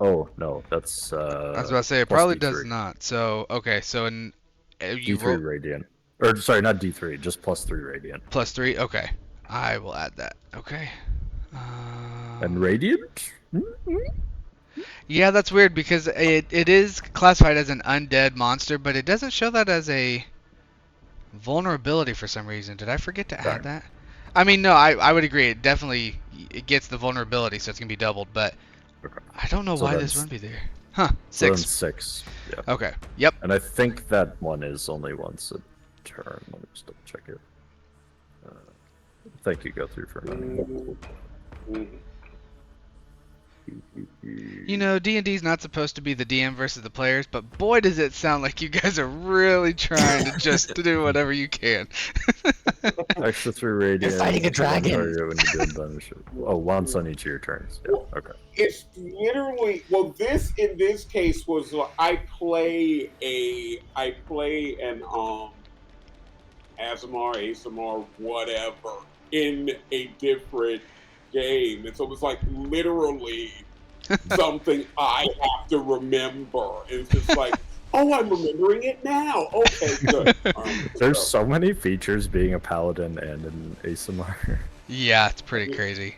Speaker 2: Oh no, that's
Speaker 1: I was about to say it
Speaker 2: plus
Speaker 1: probably
Speaker 2: D3.
Speaker 1: does not. So okay, so in you
Speaker 2: D3
Speaker 1: roll
Speaker 2: radiant, or sorry, not D3, just +3 radiant.
Speaker 1: +3. Okay, I will add that. Okay.
Speaker 2: And radiant?
Speaker 1: Yeah, that's weird because it is classified as an undead monster, but it doesn't show that as a vulnerability for some reason. Did I forget to add that? I mean, no, I would agree. It definitely gets the vulnerability, so it's gonna be doubled. But
Speaker 2: Okay.
Speaker 1: I don't know
Speaker 2: So
Speaker 1: why
Speaker 2: that's-
Speaker 1: this wouldn't be there. Huh?
Speaker 2: So then
Speaker 1: 6.
Speaker 2: 6. Yeah.
Speaker 1: Okay. Yep.
Speaker 2: And I think that one is only once a turn. Let me just double check it. Thank you, go through for a minute.
Speaker 1: You know, D&D's not supposed to be the DM versus the players, but boy does it sound like you guys are really trying to just do whatever you can.
Speaker 2: Extra 3 radiant.
Speaker 3: You're fighting a dragon.
Speaker 2: Target when you're doing bonus. Oh, once on each of your turns. Yeah. Okay.
Speaker 5: It's literally this in this case was I play an ASMR, whatever in a different game, and so it was like literally something I have to remember. It's just like, oh, I'm remembering it now. Okay, good.
Speaker 2: There's so many features being a paladin and an ASMR.
Speaker 1: Yeah, it's pretty crazy.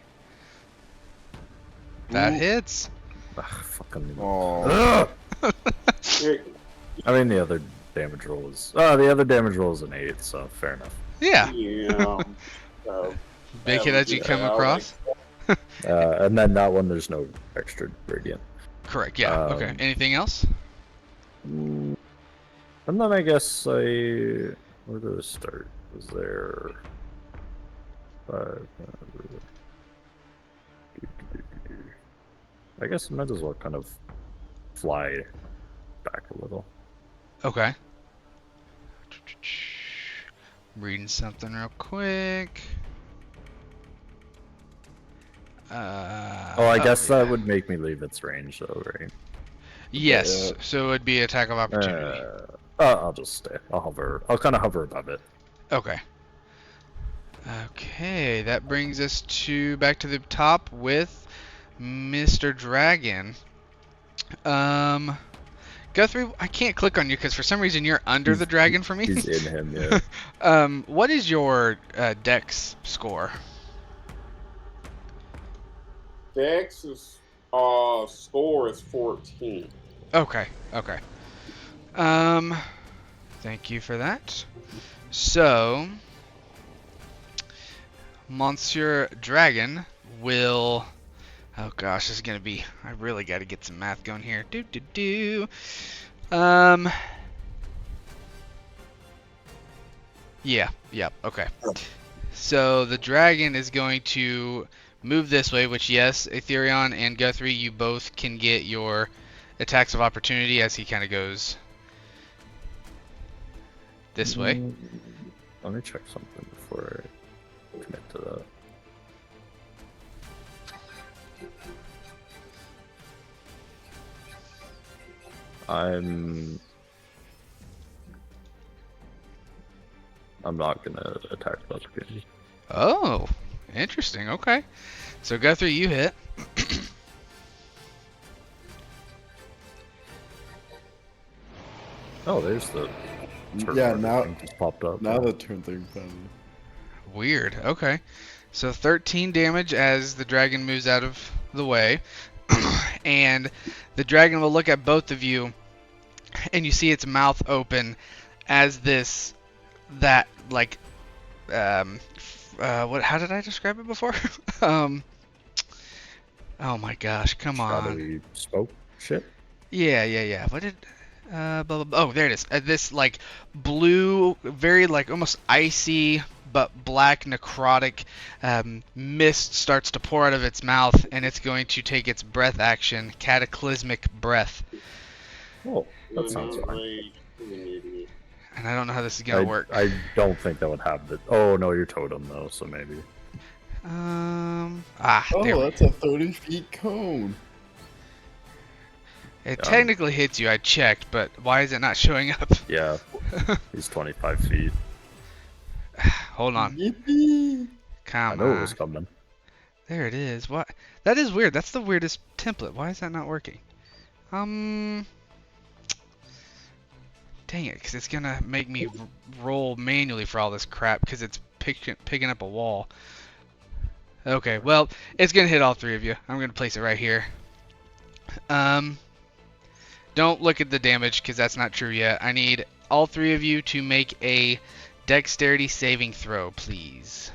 Speaker 1: That hits.
Speaker 2: Ugh, fucking.
Speaker 4: Oh.
Speaker 2: Ugh! I mean, the other damage roll is. The other damage roll is an 8, so fair enough.
Speaker 1: Yeah.
Speaker 5: Yeah. So,
Speaker 1: Big hit as you come across.
Speaker 2: And then that one, there's no extra radiant.
Speaker 1: Correct. Yeah. Okay. Anything else?
Speaker 2: And then I guess where did it start? Was there? I guess I might as well kind of fly back a little.
Speaker 1: Okay. Reading something real quick.
Speaker 2: I guess that would make me leave its range, though, right?
Speaker 1: Yes. So it would be attack of opportunity.
Speaker 2: I'll just stay. I'll hover. I'll kind of hover above it.
Speaker 1: Okay. Okay, that brings us back to the top with Mr. Dragon. Guthrie, I can't click on you because for some reason you're under the dragon for me.
Speaker 2: He's in him, yeah.
Speaker 1: What is your Dex score?
Speaker 5: Dex's score is 14.
Speaker 1: Okay. Thank you for that. So, Monsieur Dragon will... Oh gosh, this is gonna be... I really gotta get some math going here. Yeah, yep, okay. So the dragon is going to move this way, which, yes, Aetherion and Guthrie, you both can get your attacks of opportunity as he kind of goes this way.
Speaker 2: Let me check something before I commit to that. I'm not gonna attack the opportunity.
Speaker 1: Oh, interesting, okay. So Guthrie, you hit.
Speaker 2: Oh, there's the turn
Speaker 4: Yeah,
Speaker 2: order
Speaker 4: now
Speaker 2: thing just popped up.
Speaker 4: now the turn thing finally.
Speaker 1: Weird, okay. So 13 damage as the dragon moves out of the way. And the dragon will look at both of you, and you see its mouth open as what, how did I describe it before? Oh my gosh, come on.
Speaker 2: Shadowy smoke shit.
Speaker 1: Yeah. What did blah, blah, blah. Oh, there it is. This like blue, very like almost icy but black necrotic mist starts to pour out of its mouth, and it's going to take its breath action, cataclysmic breath.
Speaker 2: Oh, that sounds fine.
Speaker 1: And I don't know how this is gonna work.
Speaker 2: I don't think that would happen. Oh no, you're totem though, so maybe.
Speaker 1: There
Speaker 4: Oh,
Speaker 1: we
Speaker 4: that's a 30-feet cone.
Speaker 1: It technically hits you. I checked, but why is it not showing up?
Speaker 2: Yeah, he's 25 feet.
Speaker 1: Hold on.
Speaker 4: Yippee!
Speaker 2: I
Speaker 1: Come
Speaker 2: know
Speaker 1: on.
Speaker 2: it was coming.
Speaker 1: There it is. What? That is weird. That's the weirdest template. Why is that not working? Dang it, because it's gonna make me roll manually for all this crap because it's picking up a wall. Okay, well, it's gonna hit all three of you. I'm gonna place it right here. Don't look at the damage because that's not true yet. I need all three of you to make a dexterity saving throw, please.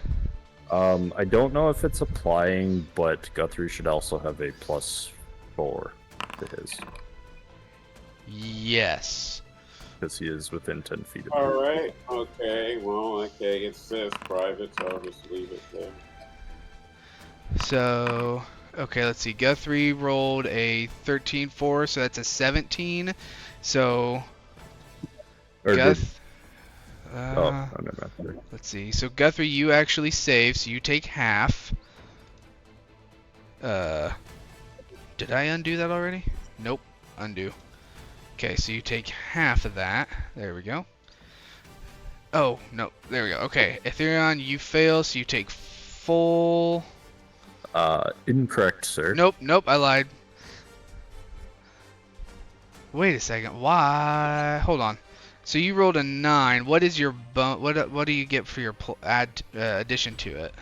Speaker 2: I don't know if it's applying, but Guthrie should also have a +4 to his.
Speaker 1: Yes.
Speaker 2: Because he is within 10 feet of
Speaker 5: All
Speaker 2: you.
Speaker 5: right. Okay. Well, okay. It says private, so I'll just leave it there.
Speaker 1: So, okay, let's see. Guthrie rolled a 13-4, so that's a 17. So,
Speaker 2: Or did,
Speaker 1: Guth.
Speaker 2: oh, never mind.
Speaker 1: Let's see. So Guthrie, you actually save, so you take half. Did I undo that already? Nope. Undo. Okay, so you take half of that. There we go. Oh, no. There we go. Okay. Aetherion, you fail, so you take full...
Speaker 2: Incorrect, sir.
Speaker 1: Nope, I lied. Wait a second. Why? Hold on. So you rolled a 9. What is your what do you get for your addition to it?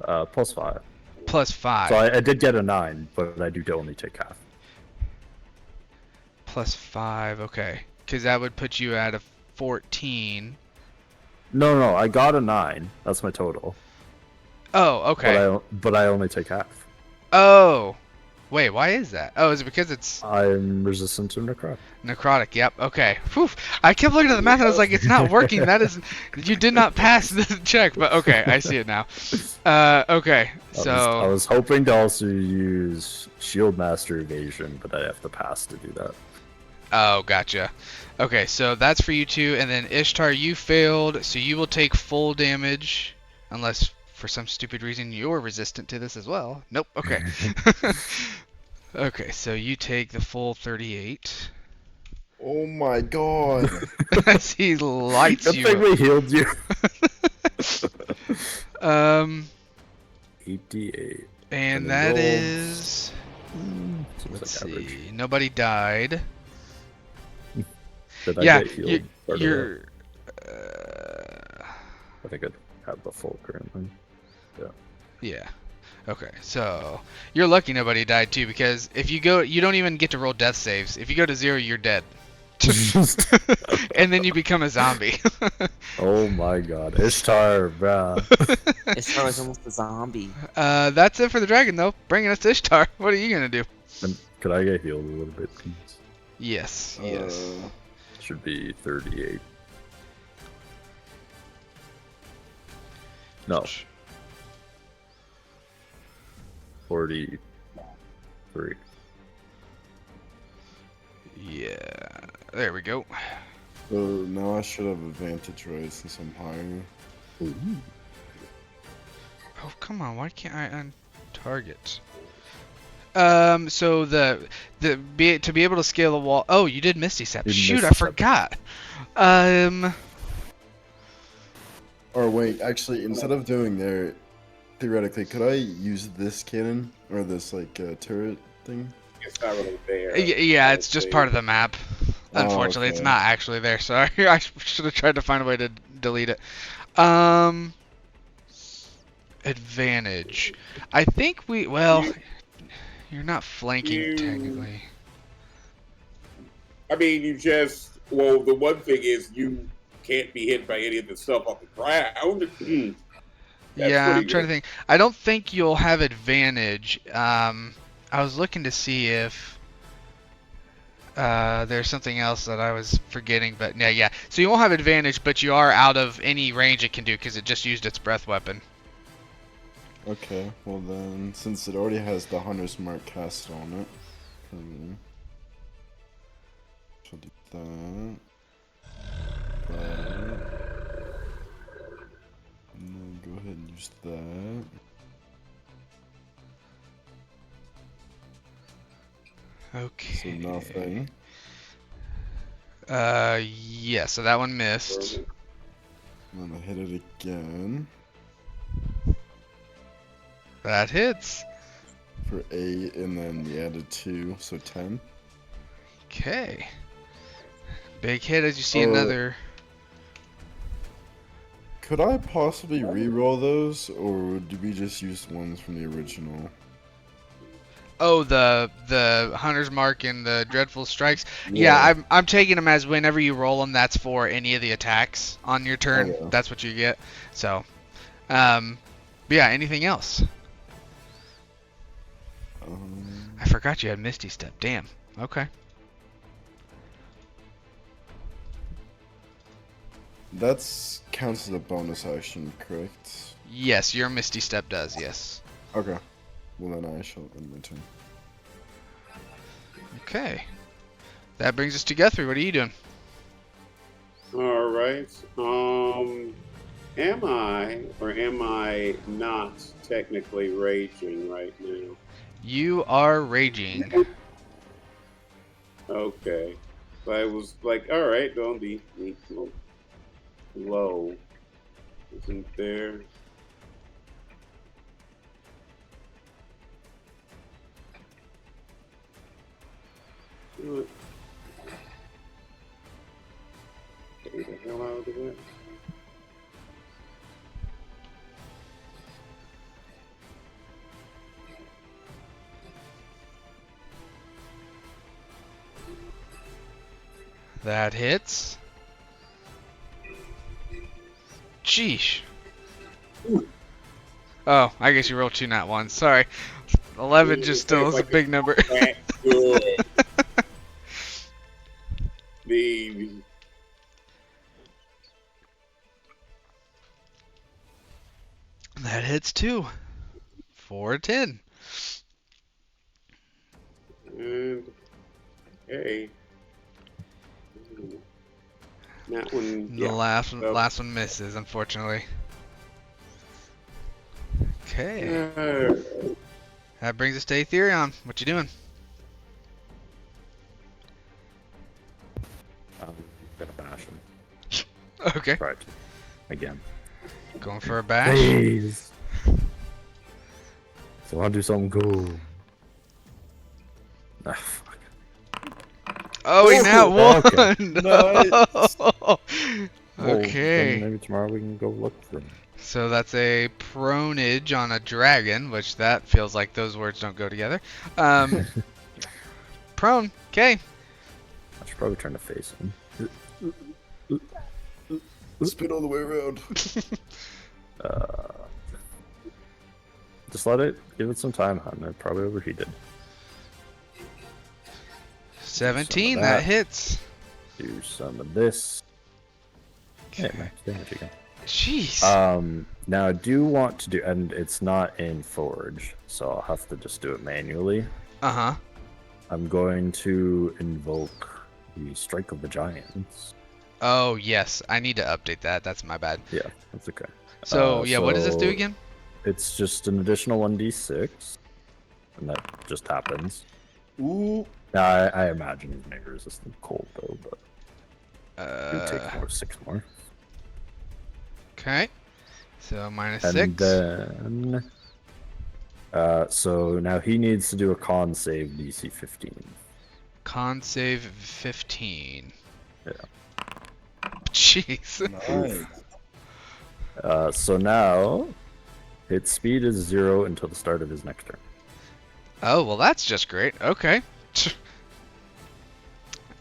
Speaker 2: +5.
Speaker 1: +5.
Speaker 2: So I did get a 9, but I do only take half.
Speaker 1: +5. Okay. Because that would put you at a 14.
Speaker 2: No, I got a 9. That's my total.
Speaker 1: Oh, okay.
Speaker 2: But I only take half.
Speaker 1: Oh. Wait, why is that? Oh, is it because it's
Speaker 2: I'm resistant to necrotic.
Speaker 1: necrotic? Yep. Okay. Whew. I kept looking at the math and I was like, it's not working. That is, you did not pass the check. But okay, I see it now. Okay. So
Speaker 2: I was hoping to also use Shield Master Evasion, but I have to pass to do that.
Speaker 1: Oh, gotcha. Okay, so that's for you two, and then Ishtar, you failed, so you will take full damage, unless for some stupid reason you're resistant to this as well. Nope. Okay. Okay, so you take the full 38.
Speaker 4: Oh my god.
Speaker 1: As he lights
Speaker 2: Good
Speaker 1: you.
Speaker 2: thing we healed you. 88.
Speaker 1: And
Speaker 2: And
Speaker 1: that
Speaker 2: roll.
Speaker 1: is.
Speaker 2: Seems
Speaker 1: Let's
Speaker 2: like average.
Speaker 1: see. Nobody died.
Speaker 2: Did I
Speaker 1: Yeah,
Speaker 2: get healed? part of
Speaker 1: you're.
Speaker 2: that? I think I have the full currently.
Speaker 1: Yeah. Okay, so you're lucky nobody died too, because if you go, you don't even get to roll death saves. If you go to 0, you're dead. And then you become a zombie.
Speaker 2: Oh my god. Ishtar, bruh.
Speaker 3: Ishtar is almost a zombie.
Speaker 1: That's it for the dragon, though. Bringing us to Ishtar. What are you gonna do?
Speaker 2: And could I get healed a little bit, please?
Speaker 1: Yes.
Speaker 2: Should be 38. No. 43.
Speaker 1: Yeah. There we go.
Speaker 4: So now I should have advantage, right, since I'm higher.
Speaker 2: Ooh.
Speaker 1: Oh, come on. Why can't I untarget? So to be able to scale the wall. Oh, you did Misty Step.
Speaker 2: You
Speaker 1: Shoot, I
Speaker 2: Misty Step.
Speaker 1: forgot.
Speaker 4: Or wait, actually, instead of doing there, theoretically, could I use this cannon or this like turret thing?
Speaker 5: It's not really there.
Speaker 1: Yeah, it's just part of the map. Unfortunately, it's
Speaker 4: okay.
Speaker 1: not actually there. Sorry, I should have tried to find a way to delete it. Advantage. I think well, you're not flanking technically.
Speaker 5: I mean, well, the one thing is you can't be hit by any of the stuff on the ground.
Speaker 1: Yeah, I'm
Speaker 5: pretty
Speaker 1: trying to
Speaker 5: good.
Speaker 1: think. I don't think you'll have advantage. I was looking to see if there's something else that I was forgetting, but yeah. So you won't have advantage, but you are out of any range it can do because it just used its breath weapon.
Speaker 4: Okay, well then, since it already has the Hunter's Mark cast on it, for me, she'll do that, and then go ahead and use that.
Speaker 1: Okay.
Speaker 4: So nothing.
Speaker 1: Yeah. So that one missed.
Speaker 4: And then I hit it again
Speaker 1: That hits.
Speaker 4: for 8, and then the added 2, so 10.
Speaker 1: Okay. Big hit as you see another.
Speaker 4: Could I possibly re-roll those, or did we just use ones from the original?
Speaker 1: Oh, the Hunter's Mark and the Dreadful Strikes. Yeah, I'm taking them as whenever you roll them, that's for any of the attacks on your turn.
Speaker 4: Okay.
Speaker 1: That's what you get. So, but yeah. Anything else? I forgot you had Misty Step. Damn. Okay.
Speaker 4: That's counts as a bonus action, correct?
Speaker 1: Yes, your Misty Step does. Yes.
Speaker 4: Okay. Well then I shall end my turn.
Speaker 1: Okay. That brings us to Guthrie. What are you doing?
Speaker 5: All right. Am I or am I not technically raging right now?
Speaker 1: You are raging.
Speaker 5: Okay. So I was like, all right, don't be low. Isn't there? What? Get the hell out of the way.
Speaker 1: That hits. Sheesh. Oh, I guess you rolled 2 nat ones. Sorry. 11 just still is a big number.
Speaker 5: That's good. The
Speaker 1: That hits too. 4-10.
Speaker 5: and okay. That one.
Speaker 1: The
Speaker 5: Yeah.
Speaker 1: last one misses, unfortunately. Okay. That brings us to Aetherion. What you doing?
Speaker 2: I'm gonna bash him.
Speaker 1: Okay.
Speaker 2: Right. Again.
Speaker 1: Going for a bash.
Speaker 2: Please. So I'll do something cool. Ah, fuck.
Speaker 1: Oh, he now won.
Speaker 2: Okay.
Speaker 1: No.
Speaker 2: Well,
Speaker 1: Okay.
Speaker 2: then maybe tomorrow we can go look for him.
Speaker 1: So that's a pronage on a dragon, which that feels like those words don't go together. Prone. Okay.
Speaker 2: I should probably turn to face him.
Speaker 4: Spin all the way around.
Speaker 2: Just give it some time, hun. It probably overheated.
Speaker 1: 17.
Speaker 2: that.
Speaker 1: That hits.
Speaker 2: Do some of this. Okay, max damage again.
Speaker 1: Jeez.
Speaker 2: Now I do want to do, and it's not in Forge, so I'll have to just do it manually.
Speaker 1: Uh-huh.
Speaker 2: I'm going to invoke the Strike of the Giants.
Speaker 1: Oh, yes. I need to update that. That's my bad.
Speaker 2: Yeah, that's okay.
Speaker 1: So, yeah, what does this do
Speaker 2: so
Speaker 1: again?
Speaker 2: It's just an additional 1d6, and that just happens.
Speaker 4: Ooh.
Speaker 2: Now, I imagine he's maybe resistant to cold, though, but you take more, 6 more.
Speaker 1: Okay. So, minus
Speaker 2: And
Speaker 1: 6.
Speaker 2: then, so now he needs to do a con save DC 15.
Speaker 1: Con save 15.
Speaker 2: Yeah.
Speaker 1: Jeez.
Speaker 4: Nice.
Speaker 2: So now, its speed is 0 until the start of his next turn.
Speaker 1: Oh, well, that's just great. Okay.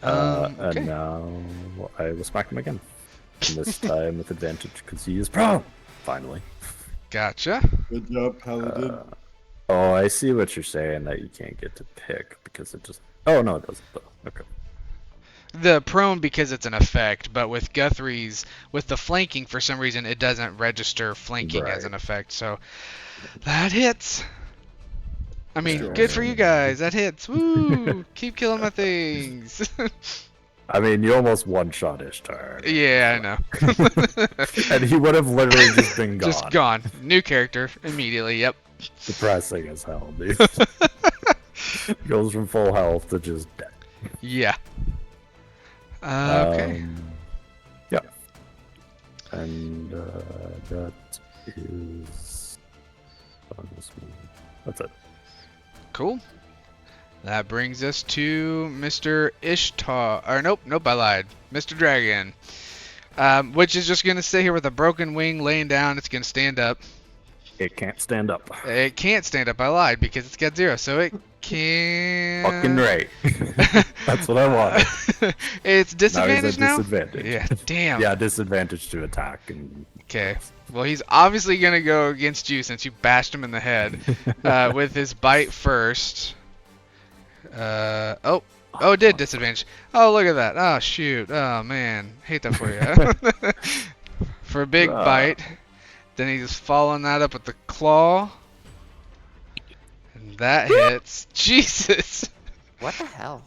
Speaker 2: And
Speaker 1: Okay.
Speaker 2: now I will smack him again. And this time with advantage because he is prone. Finally.
Speaker 1: Gotcha.
Speaker 4: Good job, Paladin.
Speaker 2: Oh, I see what you're saying, that you can't get to pick because it just... Oh, no, it doesn't, though. Okay.
Speaker 1: The prone because it's an effect, but with Guthrie's, with the flanking, for some reason, it doesn't register flanking as
Speaker 2: Right.
Speaker 1: an effect. So that hits. I mean,
Speaker 4: Sure.
Speaker 1: good for you guys. That hits. Woo! Keep killing my things.
Speaker 2: I mean, you almost one-shot Ishtar.
Speaker 1: Yeah, I know.
Speaker 2: And he would have literally just been gone.
Speaker 1: Just gone. New character immediately. Yep.
Speaker 2: Depressing as hell, dude. Goes from full health to just dead.
Speaker 1: Yeah. Okay.
Speaker 2: Yeah. And that is... on this one. That's it.
Speaker 1: Cool. That brings us to Mr. Ishtar. Or nope, I lied. Mr. Dragon. Which is just gonna sit here with a broken wing laying down. It's gonna stand up.
Speaker 2: It can't stand up.
Speaker 1: It can't stand up. I lied because it's got 0, so it can.
Speaker 2: Fucking right. That's what I wanted.
Speaker 1: It's
Speaker 2: Now he's
Speaker 1: disadvantage
Speaker 2: at
Speaker 1: now.
Speaker 2: disadvantage.
Speaker 1: Yeah. Damn.
Speaker 2: Yeah, disadvantage to attack. And
Speaker 1: Okay. Well, he's obviously gonna go against you since you bashed him in the head with his bite first. Oh, it did disadvantage. Oh, look at that. Oh, shoot. Oh, man. Hate that for you. For a big bite. Then he's following that up with the claw. And that hits. Jesus.
Speaker 3: What the hell?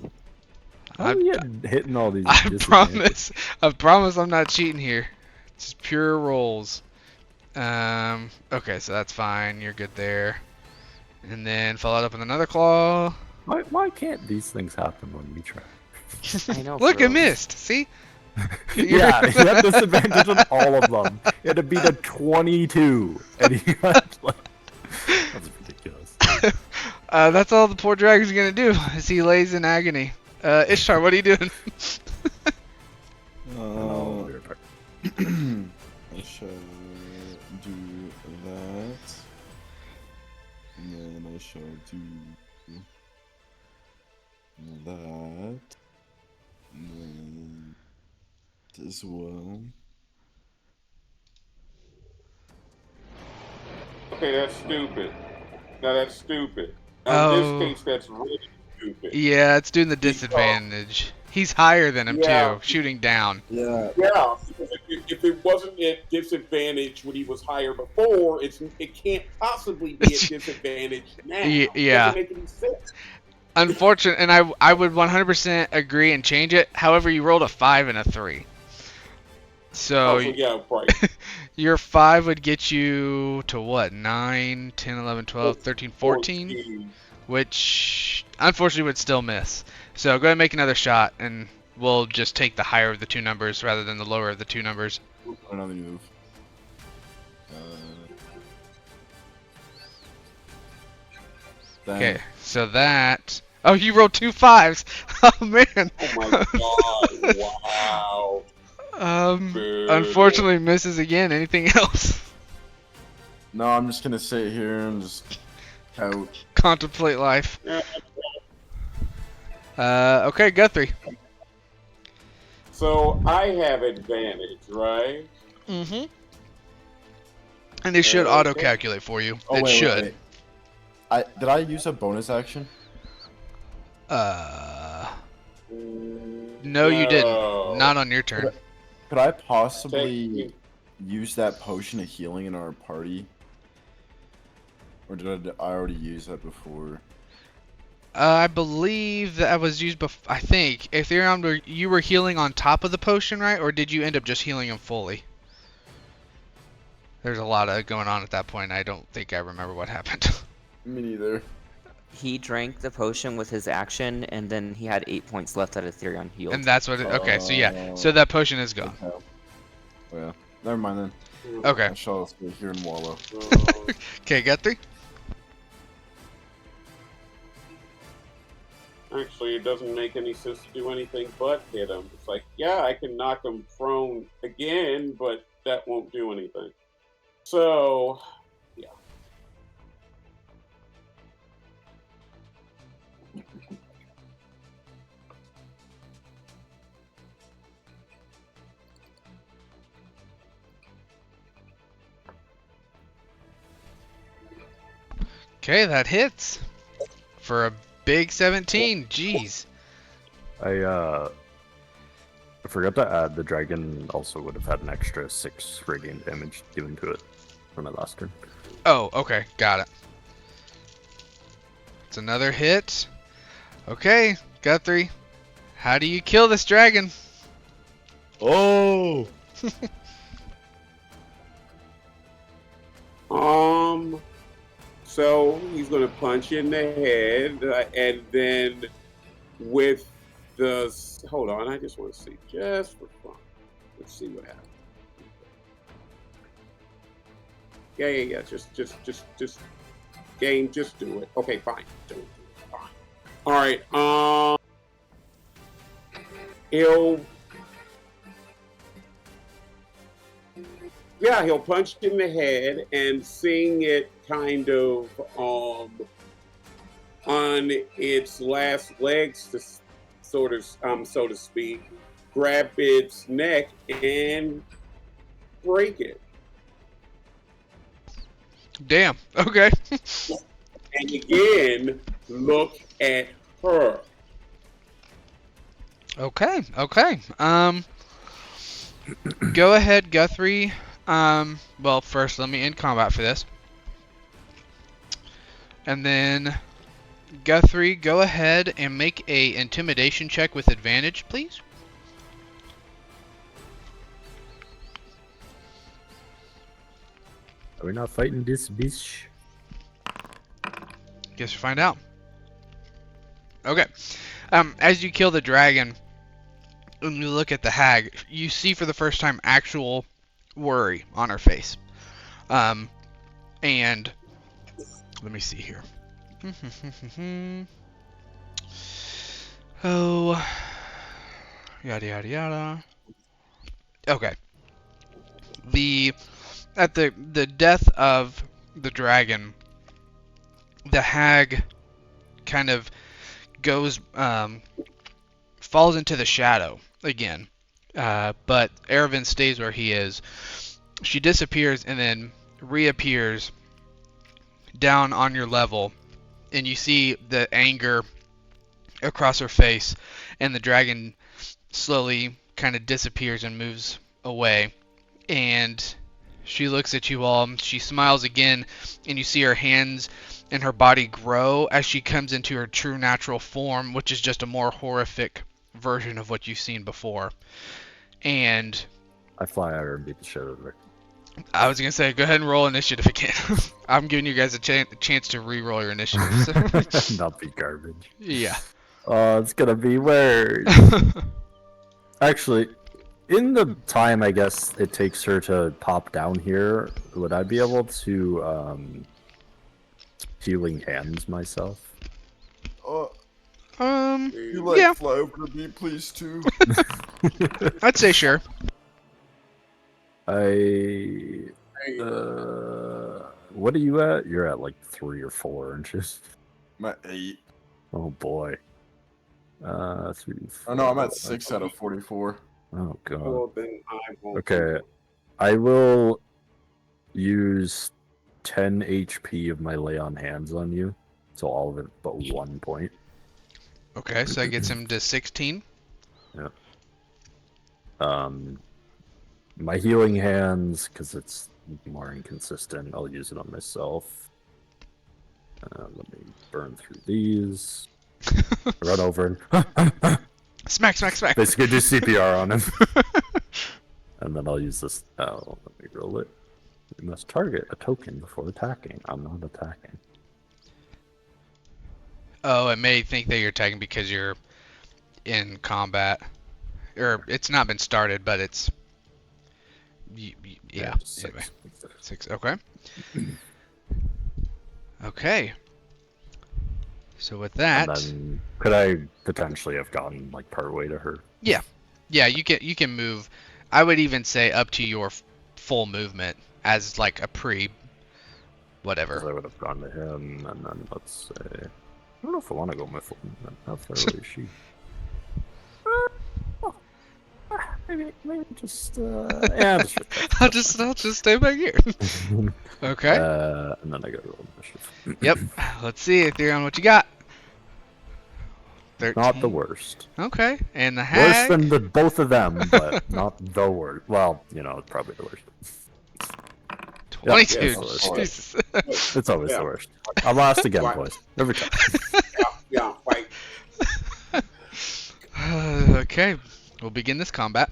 Speaker 2: How are you hitting all these?
Speaker 1: I
Speaker 2: disadvantages?
Speaker 1: promise I'm not cheating here. It's just pure rolls. Okay, so that's fine. You're good there. And then follow it up with another claw.
Speaker 2: Why can't these things happen when we try?
Speaker 3: I know.
Speaker 1: Look,
Speaker 3: for
Speaker 1: I
Speaker 3: reals.
Speaker 1: missed. See?
Speaker 2: Yeah, he had disadvantage on all of them. He had to beat a 22, and he got like... That's ridiculous.
Speaker 1: That's all the poor dragon's gonna do as he lays in agony. Ishtar, what are you doing?
Speaker 2: Oh, weird part.
Speaker 4: I shall do that. And then I shall do that. And then as well.
Speaker 5: Okay, that's stupid. Now that's stupid. Now, in
Speaker 1: Oh.
Speaker 5: this case, that's really stupid.
Speaker 1: Yeah, it's doing the disadvantage. He's higher than him
Speaker 5: Yeah.
Speaker 1: too, shooting down.
Speaker 4: Yeah.
Speaker 5: Yeah, because if it wasn't at disadvantage when he was higher before, it can't possibly be at disadvantage now.
Speaker 1: Yeah.
Speaker 5: Doesn't make any sense.
Speaker 1: Unfortunate, and I would 100% agree and change it. However, you rolled a 5 and a 3. So
Speaker 5: Oh, yeah, right.
Speaker 1: your 5 would get you to what? 9, 10, 11, 12, 13, 14? Which unfortunately would still miss. So go ahead and make another shot, and we'll just take the higher of the two numbers rather than the lower of the two numbers.
Speaker 4: Another move.
Speaker 1: Okay, so that... Oh, you rolled 2 5s! Oh, man!
Speaker 5: Oh my god, wow.
Speaker 1: Unfortunately misses again. Anything else?
Speaker 4: No, I'm just gonna sit here and just out.
Speaker 1: Contemplate life. Okay, Guthrie.
Speaker 5: So I have advantage, right?
Speaker 1: Mm-hmm. And they should
Speaker 5: Okay.
Speaker 1: auto-calculate for you.
Speaker 4: Oh,
Speaker 1: It
Speaker 4: wait,
Speaker 1: should.
Speaker 4: wait. Did I use a bonus action?
Speaker 1: No, you didn't.
Speaker 5: No.
Speaker 1: Not on your turn.
Speaker 4: Could I possibly use that potion of healing in our party? Or did I already use that before?
Speaker 1: I believe that was used before. I think Ethereum, you were healing on top of the potion, right? Or did you end up just healing him fully? There's a lot of going on at that point. I don't think I remember what happened.
Speaker 4: Me neither.
Speaker 3: He drank the potion with his action, and then he had 8 points left at Ethereon healed.
Speaker 1: And that's what it, okay, so yeah. So that potion is gone.
Speaker 4: Okay. Oh, yeah. Never mind then.
Speaker 1: Okay.
Speaker 4: I shall stay here in Wallow.
Speaker 1: Okay, Guthrie?
Speaker 5: Actually, it doesn't make any sense to do anything but hit him. It's like, yeah, I can knock him prone again, but that won't do anything. So, yeah.
Speaker 1: Okay, that hits. For a big 17. Jeez.
Speaker 2: I forgot to add the dragon also would have had an extra 6 radiant damage given to it from my last turn.
Speaker 1: Oh, okay. Got it. It's another hit. Okay, Guthrie. How do you kill this dragon?
Speaker 4: Oh!
Speaker 5: So he's gonna punch in the head, and then with the hold on, I just want to see just for fun. Let's see what happens. Yeah. Just game. Just do it. Okay, fine. Do it. Fine. All right. He'll punch in the head, and seeing it kind of on its last legs, to sort of so to speak, grab its neck and break it.
Speaker 1: Damn. Okay.
Speaker 5: And again, look at her.
Speaker 1: Okay. Go ahead, Guthrie. Well, first let me end combat for this. And then Guthrie, go ahead and make a intimidation check with advantage, please.
Speaker 2: Are we not fighting this bitch?
Speaker 1: Guess we'll find out. Okay. As you kill the dragon, and you look at the hag, you see for the first time actual worry on her face. And let me see here. Oh, yada yada yada. Okay. At the death of the dragon, the hag kind of goes falls into the shadow again. But Erevan stays where he is. She disappears and then reappears down on your level, and you see the anger across her face, and the dragon slowly kind of disappears and moves away. And she looks at you all, she smiles again, and you see her hands and her body grow as she comes into her true natural form, which is just a more horrific version of what you've seen before. And
Speaker 2: I fly out and beat the shit out of her.
Speaker 1: I was gonna say, go ahead and roll initiative again. I'm giving you guys a chance to re-roll your initiatives.
Speaker 2: Not be garbage.
Speaker 1: Yeah.
Speaker 2: Oh, it's gonna be weird. Actually, in the time I guess it takes her to pop down here, would I be able to healing hands myself?
Speaker 4: You like
Speaker 1: Yeah,
Speaker 4: fly over to me, please, too?
Speaker 1: I'd say sure.
Speaker 2: What are you at? You're at like 3 or 4 inches.
Speaker 4: I'm at 8.
Speaker 2: Oh boy. 3,
Speaker 4: Oh no, I'm at 6 out of 44.
Speaker 2: Oh god.
Speaker 5: Well, then I won't.
Speaker 2: Okay, I will use 10 HP of my lay on hands on you, so all of it but 1 point.
Speaker 1: Okay, so that gets him to 16.
Speaker 2: Yeah. My healing hands, because it's more inconsistent, I'll use it on myself. Let me burn through these. Run over and
Speaker 1: Smack, smack, smack.
Speaker 2: basically do CPR on him. And then I'll use this. Oh, let me roll it. You must target a token before attacking. I'm not attacking.
Speaker 1: Oh, it may think that you're attacking because you're in combat. Or it's not been started, but it's... yeah,
Speaker 2: Just
Speaker 1: anyway.
Speaker 2: 6.
Speaker 1: 6, okay. Okay. So with that...
Speaker 2: And then could I potentially have gotten like part way to her?
Speaker 1: Yeah, you can move. I would even say up to your full movement as like a pre...
Speaker 2: Because
Speaker 1: whatever.
Speaker 2: I would have gone to him, and then let's say I don't know if I want to go my full movement. How far away is she? Maybe just yeah.
Speaker 1: I'll just stay back here. Okay.
Speaker 2: And then I got to roll initiative.
Speaker 1: Yep. Let's see, Ethereum, what you got? 13.
Speaker 2: Not the worst.
Speaker 1: Okay. And the
Speaker 2: Worse
Speaker 1: hag.
Speaker 2: than the both of them, but not the worst. Well, it's probably the worst.
Speaker 1: 22.
Speaker 2: Yeah, it's
Speaker 1: Jesus.
Speaker 2: It's always
Speaker 5: Yeah.
Speaker 2: the worst. I lost again,
Speaker 5: Right.
Speaker 2: boys. Every time.
Speaker 5: Yeah, fight.
Speaker 1: Okay. We'll begin this combat.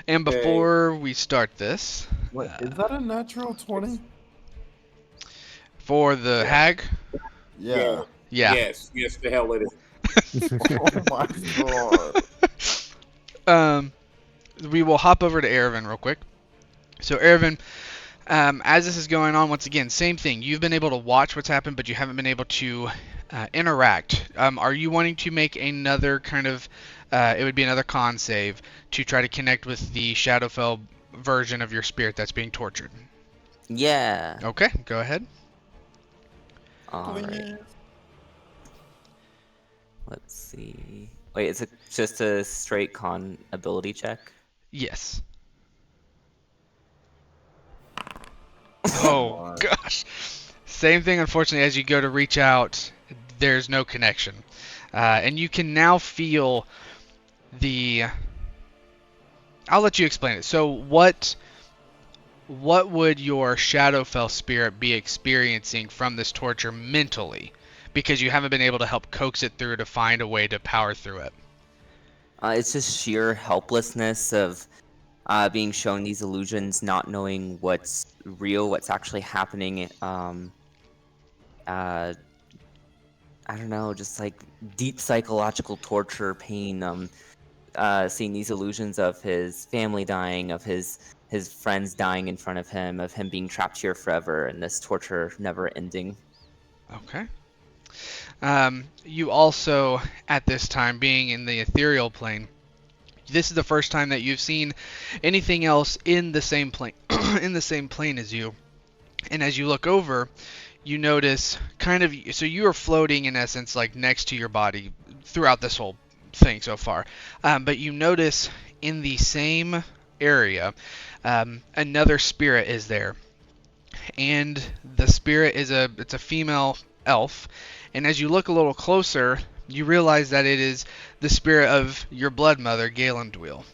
Speaker 1: And before we start this,
Speaker 4: What is that a natural 20?
Speaker 1: for the hag,
Speaker 4: Yeah.
Speaker 1: yeah.
Speaker 5: Yes, the hell it is.
Speaker 4: Oh my god.
Speaker 1: We will hop over to Erevan real quick. So Erevan, as this is going on, once again, same thing. You've been able to watch what's happened, but you haven't been able to interact. Are you wanting to make another kind of, it would be another con save to try to connect with the Shadowfell version of your spirit that's being tortured?
Speaker 3: Yeah.
Speaker 1: Okay, go ahead.
Speaker 3: Alright. Let's see. Wait, is it just a straight con ability check?
Speaker 1: Yes. Oh, gosh. Same thing, unfortunately, as you go to reach out, there's no connection. And you can now feel the... I'll let you explain it. So what would your Shadowfell spirit be experiencing from this torture mentally? Because you haven't been able to help coax it through to find a way to power through it.
Speaker 3: It's just sheer helplessness of being shown these illusions, not knowing what's real, what's actually happening. I don't know, just like deep psychological torture, pain. Seeing these illusions of his family dying, of his friends dying in front of him, of him being trapped here forever, and this torture never ending.
Speaker 1: Okay. You also, at this time, being in the ethereal plane, this is the first time that you've seen anything else in the same plane, in the same plane as you. And as you look over, you notice so you are floating in essence like next to your body throughout this whole thing so far. But you notice in the same area, another spirit is there. And the spirit is it's a female elf. And as you look a little closer, you realize that it is the spirit of your blood mother, Galendweel.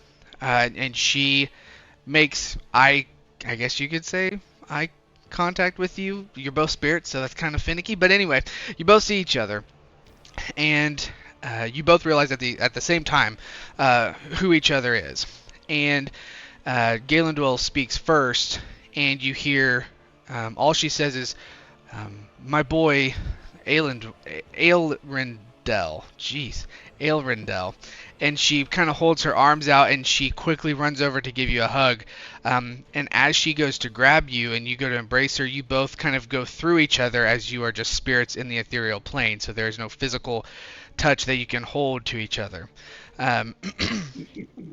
Speaker 1: And she makes I guess you could say eye contact with you. You're both spirits, so that's kind of finicky. But anyway, you both see each other, and you both realize at the same time who each other is. And Galendweel speaks first, and you hear all she says is, "My boy, Aelrindel." Jeez, Aelrindel. And she kind of holds her arms out, and she quickly runs over to give you a hug. And as she goes to grab you and you go to embrace her, you both kind of go through each other as you are just spirits in the ethereal plane. So there's no physical touch that you can hold to each other.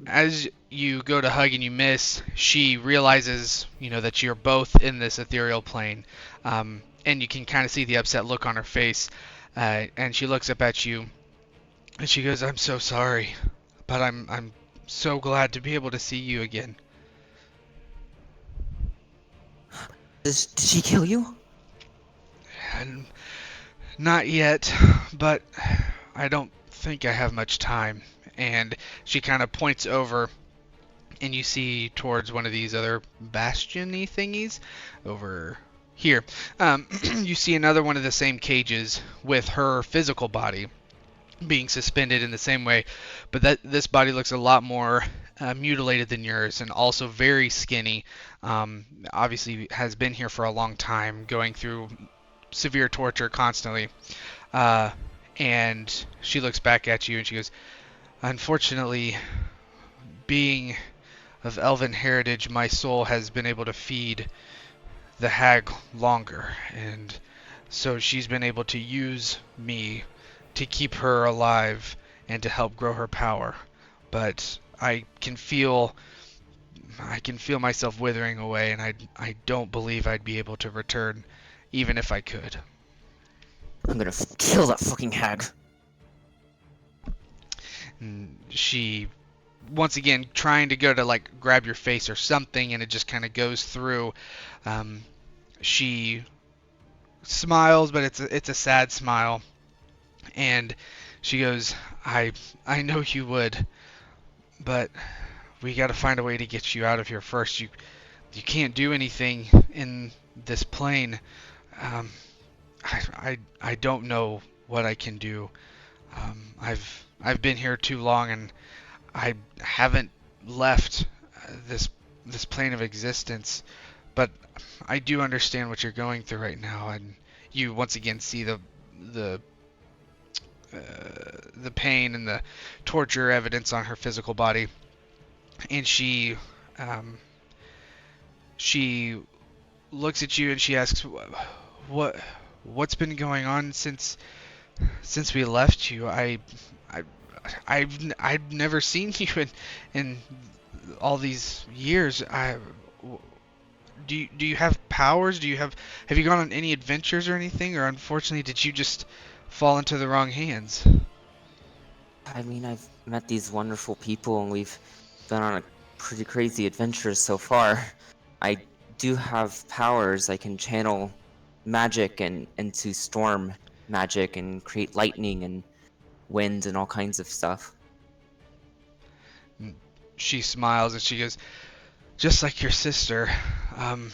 Speaker 1: As you go to hug and you miss, she realizes, that you're both in this ethereal plane. And you can kind of see the upset look on her face. And she looks up at you, and she goes, "I'm so sorry, but I'm so glad to be able to see you again."
Speaker 3: Did she kill you?
Speaker 1: And not yet, but I don't think I have much time. And she kind of points over and you see towards one of these other bastion-y thingies over here. You see another one of the same cages with her physical body being suspended in the same way, but this body looks a lot more mutilated than yours, and also very skinny. Obviously has been here for a long time, going through severe torture constantly. Uh, and she looks back at you and she goes, "Unfortunately, being of elven heritage, my soul has been able to feed the hag longer, and so she's been able to use me to keep her alive and to help grow her power. But I can feel myself withering away, and I don't believe I'd be able to return, even if I could."
Speaker 3: I'm gonna kill that fucking hag.
Speaker 1: And she, once again, trying to go to like grab your face or something, and it just kind of goes through. She smiles, but it's a sad smile, and she goes, I know you would, but we got to find a way to get you out of here first. You can't do anything in this plane. Um, I don't know what I can do. I've been here too long, and I haven't left this plane of existence. But I do understand what you're going through right now, and you once again see the the pain and the torture evidence on her physical body, and she looks at you and she asks, what's been going on since we left you? I I've never seen you in all these years. Do you have powers? Have you gone on any adventures or anything, or unfortunately did you just fall into the wrong hands?
Speaker 3: I mean, I've met these wonderful people, and we've been on a pretty crazy adventure so far. I do have powers. I can channel magic and into storm magic and create lightning and wind and all kinds of stuff.
Speaker 1: She smiles and she goes, "Just like your sister. Um,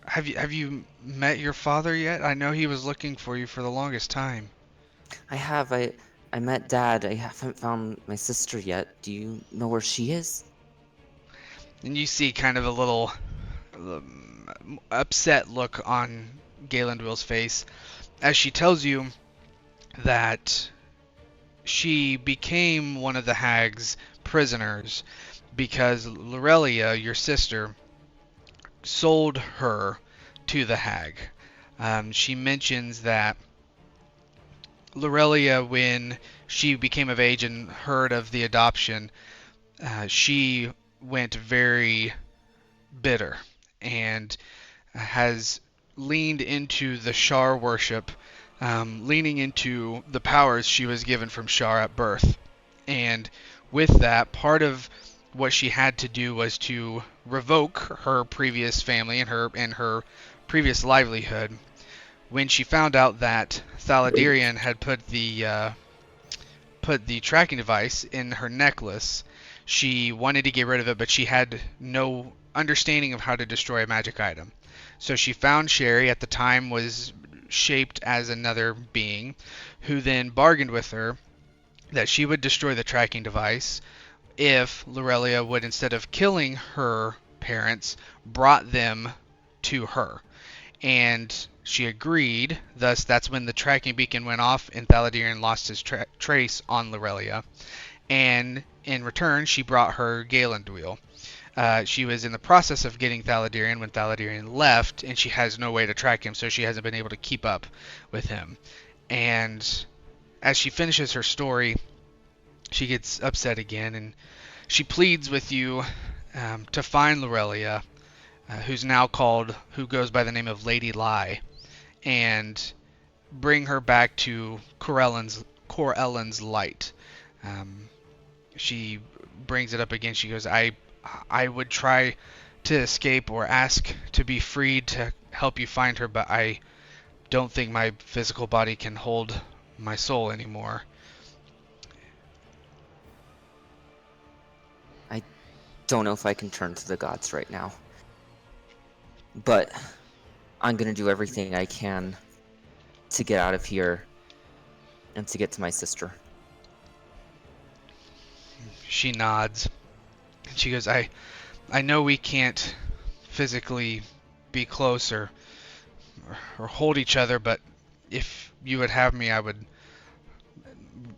Speaker 1: have you met your father yet? I know he was looking for you for the longest time."
Speaker 3: I have. I met Dad. I haven't found my sister yet. Do you know where she is?
Speaker 1: And you see kind of a little upset look on Galenwill's face as she tells you that she became one of the hag's prisoners because Lorelia, your sister, sold her to the hag. She mentions that Lorelia, when she became of age and heard of the adoption, she went very bitter and has leaned into the Shar worship, leaning into the powers she was given from Shar at birth. And with that, part of what she had to do was to revoke her previous family and her previous livelihood. When she found out that Thaladirian had put the tracking device in her necklace, she wanted to get rid of it, but she had no understanding of how to destroy a magic item. So she found Sherry, at the time was shaped as another being, who then bargained with her that she would destroy the tracking device if Lorelia would, instead of killing her parents, brought them to her. And she agreed. Thus, that's when the tracking beacon went off and Thaladirian lost his trace on Lorelia. And in return, she brought her Galenduil. She was in the process of getting Thaladirian when Thaladirian left, and she has no way to track him, so she hasn't been able to keep up with him. And as she finishes her story, she gets upset again, and she pleads with you to find Lorelia, who goes by the name of Lady Lie, and bring her back to Corellan's light. She brings it up again. She goes, I would try to escape or ask to be freed to help you find her, but I don't think my physical body can hold my soul anymore.
Speaker 3: don't know if I can turn to the gods right now. But I'm gonna do everything I can to get out of here and to get to my sister.
Speaker 1: She nods. And she goes, I know we can't physically be close or hold each other, but if you would have me, I would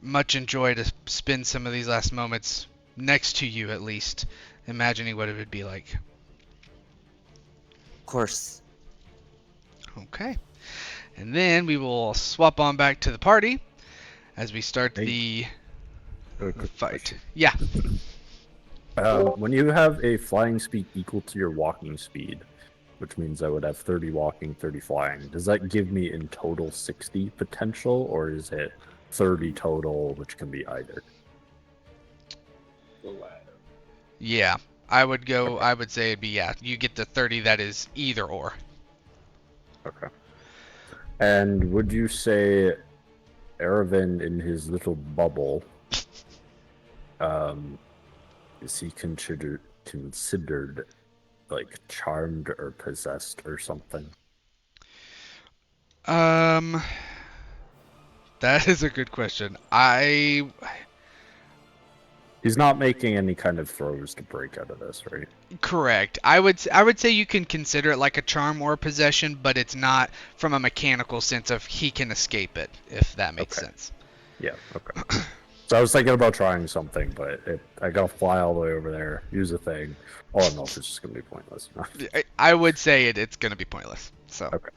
Speaker 1: much enjoy to spend some of these last moments next to you, at least, imagining what it would be like.
Speaker 3: Of course.
Speaker 1: Okay. And then we will swap on back to the party as we start the fight. Yeah.
Speaker 2: When you have a flying speed equal to your walking speed, which means I would have 30 walking, 30 flying, does that give me in total 60 potential, or is it 30 total, which can be either?
Speaker 5: The latter.
Speaker 1: Yeah. I would say it'd be, yeah. You get the 30 that is either or.
Speaker 2: Okay. And would you say Aravan in his little bubble, is he considered like charmed or possessed or something?
Speaker 1: That is a good question.
Speaker 2: He's not making any kind of throws to break out of this, right?
Speaker 1: Correct. I would say you can consider it like a charm or a possession, but it's not from a mechanical sense of he can escape it, if that makes sense.
Speaker 2: Yeah, okay. So I was thinking about trying something, but I gotta fly all the way over there, use a thing. Oh, no, it's just gonna be pointless.
Speaker 1: I would say it's going to be pointless. So.
Speaker 2: Okay.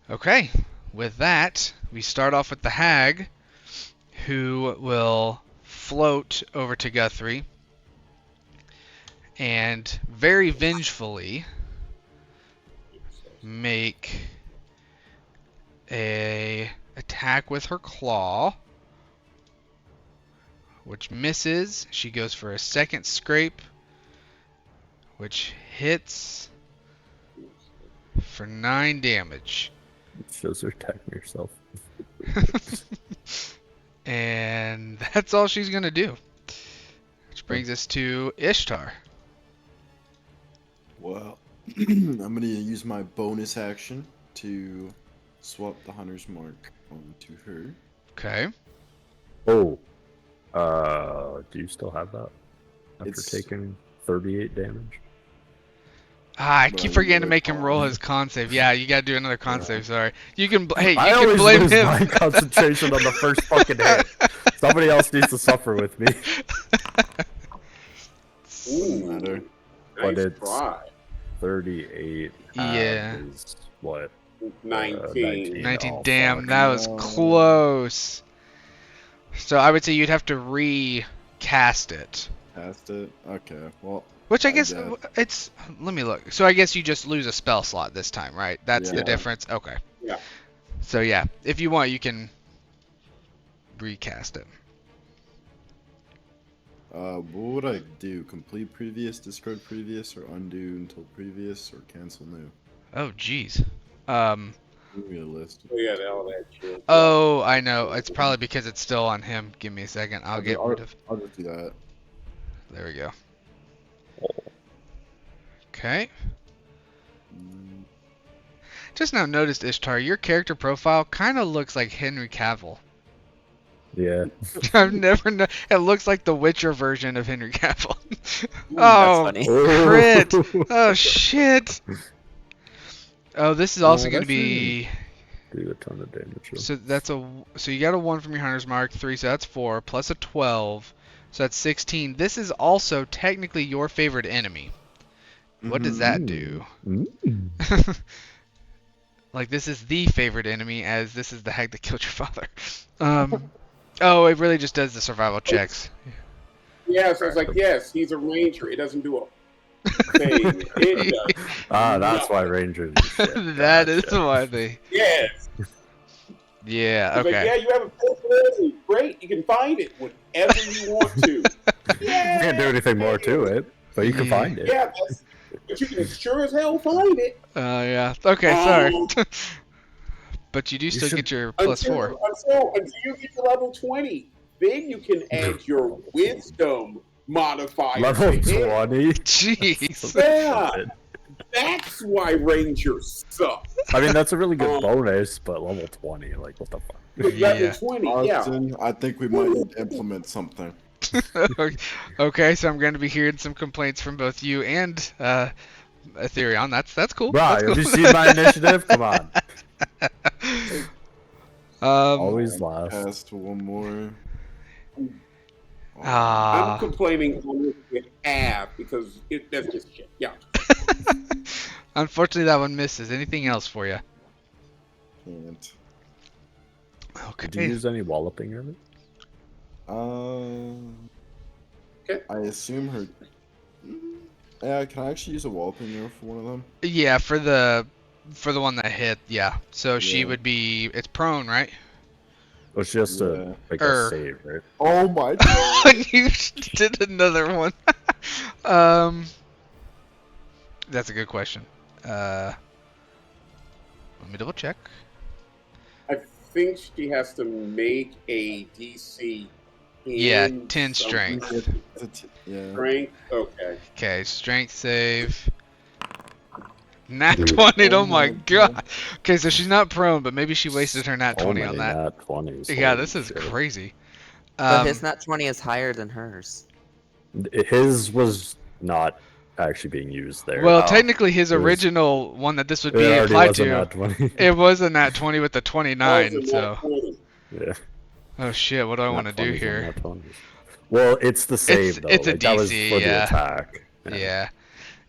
Speaker 1: Okay. With that, we start off with the hag, who will float over to Guthrie and very vengefully make a attack with her claw, which misses. She goes for a second scrape, which hits for 9 damage.
Speaker 2: It shows her attacking herself.
Speaker 1: And that's all she's going to do. Which brings us to Ishtar.
Speaker 4: Well, I'm gonna use my bonus action to swap the Hunter's Mark onto her.
Speaker 1: Okay.
Speaker 2: Oh. Do you still have that? After
Speaker 4: It's-
Speaker 2: taking 38 damage?
Speaker 1: I keep
Speaker 4: Well,
Speaker 1: forgetting to
Speaker 4: another
Speaker 1: make him roll
Speaker 4: con.
Speaker 1: his con save. Yeah, you gotta do another con
Speaker 4: Yeah.
Speaker 1: save, sorry. You can, hey, you
Speaker 2: I
Speaker 1: can
Speaker 2: always
Speaker 1: blame
Speaker 2: lose
Speaker 1: him.
Speaker 2: my concentration on the first fucking hit. Somebody else needs to suffer with me.
Speaker 4: Doesn't matter.
Speaker 2: But
Speaker 5: Nice
Speaker 2: it's-
Speaker 5: try.
Speaker 2: 38
Speaker 1: Yeah.
Speaker 2: is what?
Speaker 5: 19.
Speaker 1: 19,
Speaker 2: Oh,
Speaker 1: damn,
Speaker 2: fuck.
Speaker 1: that was
Speaker 4: No.
Speaker 1: close. So I would say you'd have to recast it.
Speaker 4: Cast it. Okay. Well,
Speaker 1: Which I
Speaker 4: I
Speaker 1: guess
Speaker 4: guess.
Speaker 1: it's. Let me look. So I guess you just lose a spell slot this time, right? That's the
Speaker 4: Yeah.
Speaker 1: difference. Okay.
Speaker 5: Yeah.
Speaker 1: So yeah, if you want, you can recast it.
Speaker 4: what would I do? Complete previous, discard previous, or undo until previous, or cancel new?
Speaker 1: Oh, jeez.
Speaker 4: Give me a list.
Speaker 5: Oh, yeah, all that shit.
Speaker 1: Oh, I know. It's probably because it's still on him. Give me a second. I'll
Speaker 4: I'll
Speaker 1: get
Speaker 4: do-
Speaker 1: rid of.
Speaker 4: I'll just do that.
Speaker 1: There we go. Okay.
Speaker 4: Mm,
Speaker 1: Just now noticed, Ishtar, your character profile kind of looks like Henry Cavill.
Speaker 2: Yeah.
Speaker 1: I've never known. It looks like the Witcher version of Henry Cavill.
Speaker 3: That's
Speaker 1: Oh,
Speaker 3: funny.
Speaker 1: crit! Oh, shit! Oh, this is also
Speaker 2: Oh,
Speaker 1: going to
Speaker 2: that's
Speaker 1: be...
Speaker 2: Do a ton of damage.
Speaker 1: So that's so you got a 1 from your Hunter's Mark, 3, so that's 4, plus a 12, so that's 16. This is also technically your favorite enemy. What does that do?
Speaker 2: Mm.
Speaker 1: Like, this is the favorite enemy, as this is the hag that killed your father. Oh, it really just does the survival checks.
Speaker 5: Yeah, so it's like, yes, he's a ranger. It doesn't do a thing. It does.
Speaker 2: Ah, that's why Rangers. do shit.
Speaker 1: That is
Speaker 2: Gotcha.
Speaker 1: why they...
Speaker 5: Yes.
Speaker 1: Yeah,
Speaker 5: It's like,
Speaker 1: okay.
Speaker 5: yeah, you have a personality. Great. You can find it whenever you want to.
Speaker 2: You
Speaker 5: Yeah.
Speaker 2: can't do anything more to it, but you can
Speaker 1: Yeah.
Speaker 2: find it.
Speaker 5: Yeah, but you can sure as hell find it.
Speaker 1: Yeah. Okay, sorry.
Speaker 5: Um,
Speaker 1: But you do
Speaker 2: You
Speaker 1: still
Speaker 2: should-
Speaker 1: get your plus 4.
Speaker 5: Until you get to level 20. Then you can add your wisdom modifier.
Speaker 2: Level
Speaker 5: to hit.
Speaker 2: 20.
Speaker 1: Jeez.
Speaker 5: Yeah, that's why Rangers suck.
Speaker 2: I mean, that's a really good
Speaker 5: Um,
Speaker 2: bonus, but level 20, like, what the fuck?
Speaker 5: With
Speaker 1: Yeah.
Speaker 5: level 20, yeah.
Speaker 4: Austin, I think we might need to implement something.
Speaker 1: Okay, so I'm going to be hearing some complaints from both you and Ethereon. That's cool.
Speaker 2: Bruh,
Speaker 1: That's cool.
Speaker 2: have you seen my initiative? Come on. Always last.
Speaker 4: Pass to one more.
Speaker 5: I'm
Speaker 1: Ah.
Speaker 5: complaining on with half because that's just shit. Yeah.
Speaker 1: Unfortunately, that one misses. Anything else for you?
Speaker 4: Can't.
Speaker 1: Okay.
Speaker 2: Did you use any walloping earlier?
Speaker 5: Okay.
Speaker 4: I assume her. Yeah, can I actually use a walloping arrow for one of them?
Speaker 1: Yeah, for the one that hit. Yeah. So she
Speaker 4: Yeah.
Speaker 1: would be. It's prone, right?
Speaker 2: Well, she has
Speaker 4: Yeah.
Speaker 2: to make
Speaker 1: Er.
Speaker 2: a save, right?
Speaker 4: Oh my god!
Speaker 1: You did another one. That's a good question. Let me double check.
Speaker 5: I think she has to make a DC.
Speaker 1: Yeah,
Speaker 5: in
Speaker 1: 10
Speaker 5: some
Speaker 1: strength.
Speaker 4: Yeah.
Speaker 5: Strength. Okay.
Speaker 1: Okay, strength save. Nat 20. Oh my god. Okay, so she's not prone, but maybe she wasted her nat 20 on that.
Speaker 2: Nat 20s.
Speaker 1: Yeah,
Speaker 2: holy
Speaker 1: this is
Speaker 2: shit.
Speaker 1: crazy.
Speaker 3: But his nat 20 is higher than hers.
Speaker 2: His was not actually being used there.
Speaker 1: Well,
Speaker 3: Oh.
Speaker 1: technically, his
Speaker 2: It was-
Speaker 1: original one that this would
Speaker 2: it
Speaker 1: be
Speaker 2: already
Speaker 1: applied
Speaker 2: was a
Speaker 1: to,
Speaker 2: nat 20.
Speaker 1: it was a nat 20 with the
Speaker 5: Oh,
Speaker 1: 29.
Speaker 5: it's a
Speaker 1: So,
Speaker 5: nat 20.
Speaker 2: Yeah.
Speaker 1: oh shit, what do I want to
Speaker 2: Nat
Speaker 1: do
Speaker 2: 20s and
Speaker 1: here?
Speaker 2: nat 20s. Well, it's the save though.
Speaker 1: it's a
Speaker 2: like, that was
Speaker 1: DC,
Speaker 2: for
Speaker 1: yeah.
Speaker 2: the attack.
Speaker 1: Yeah.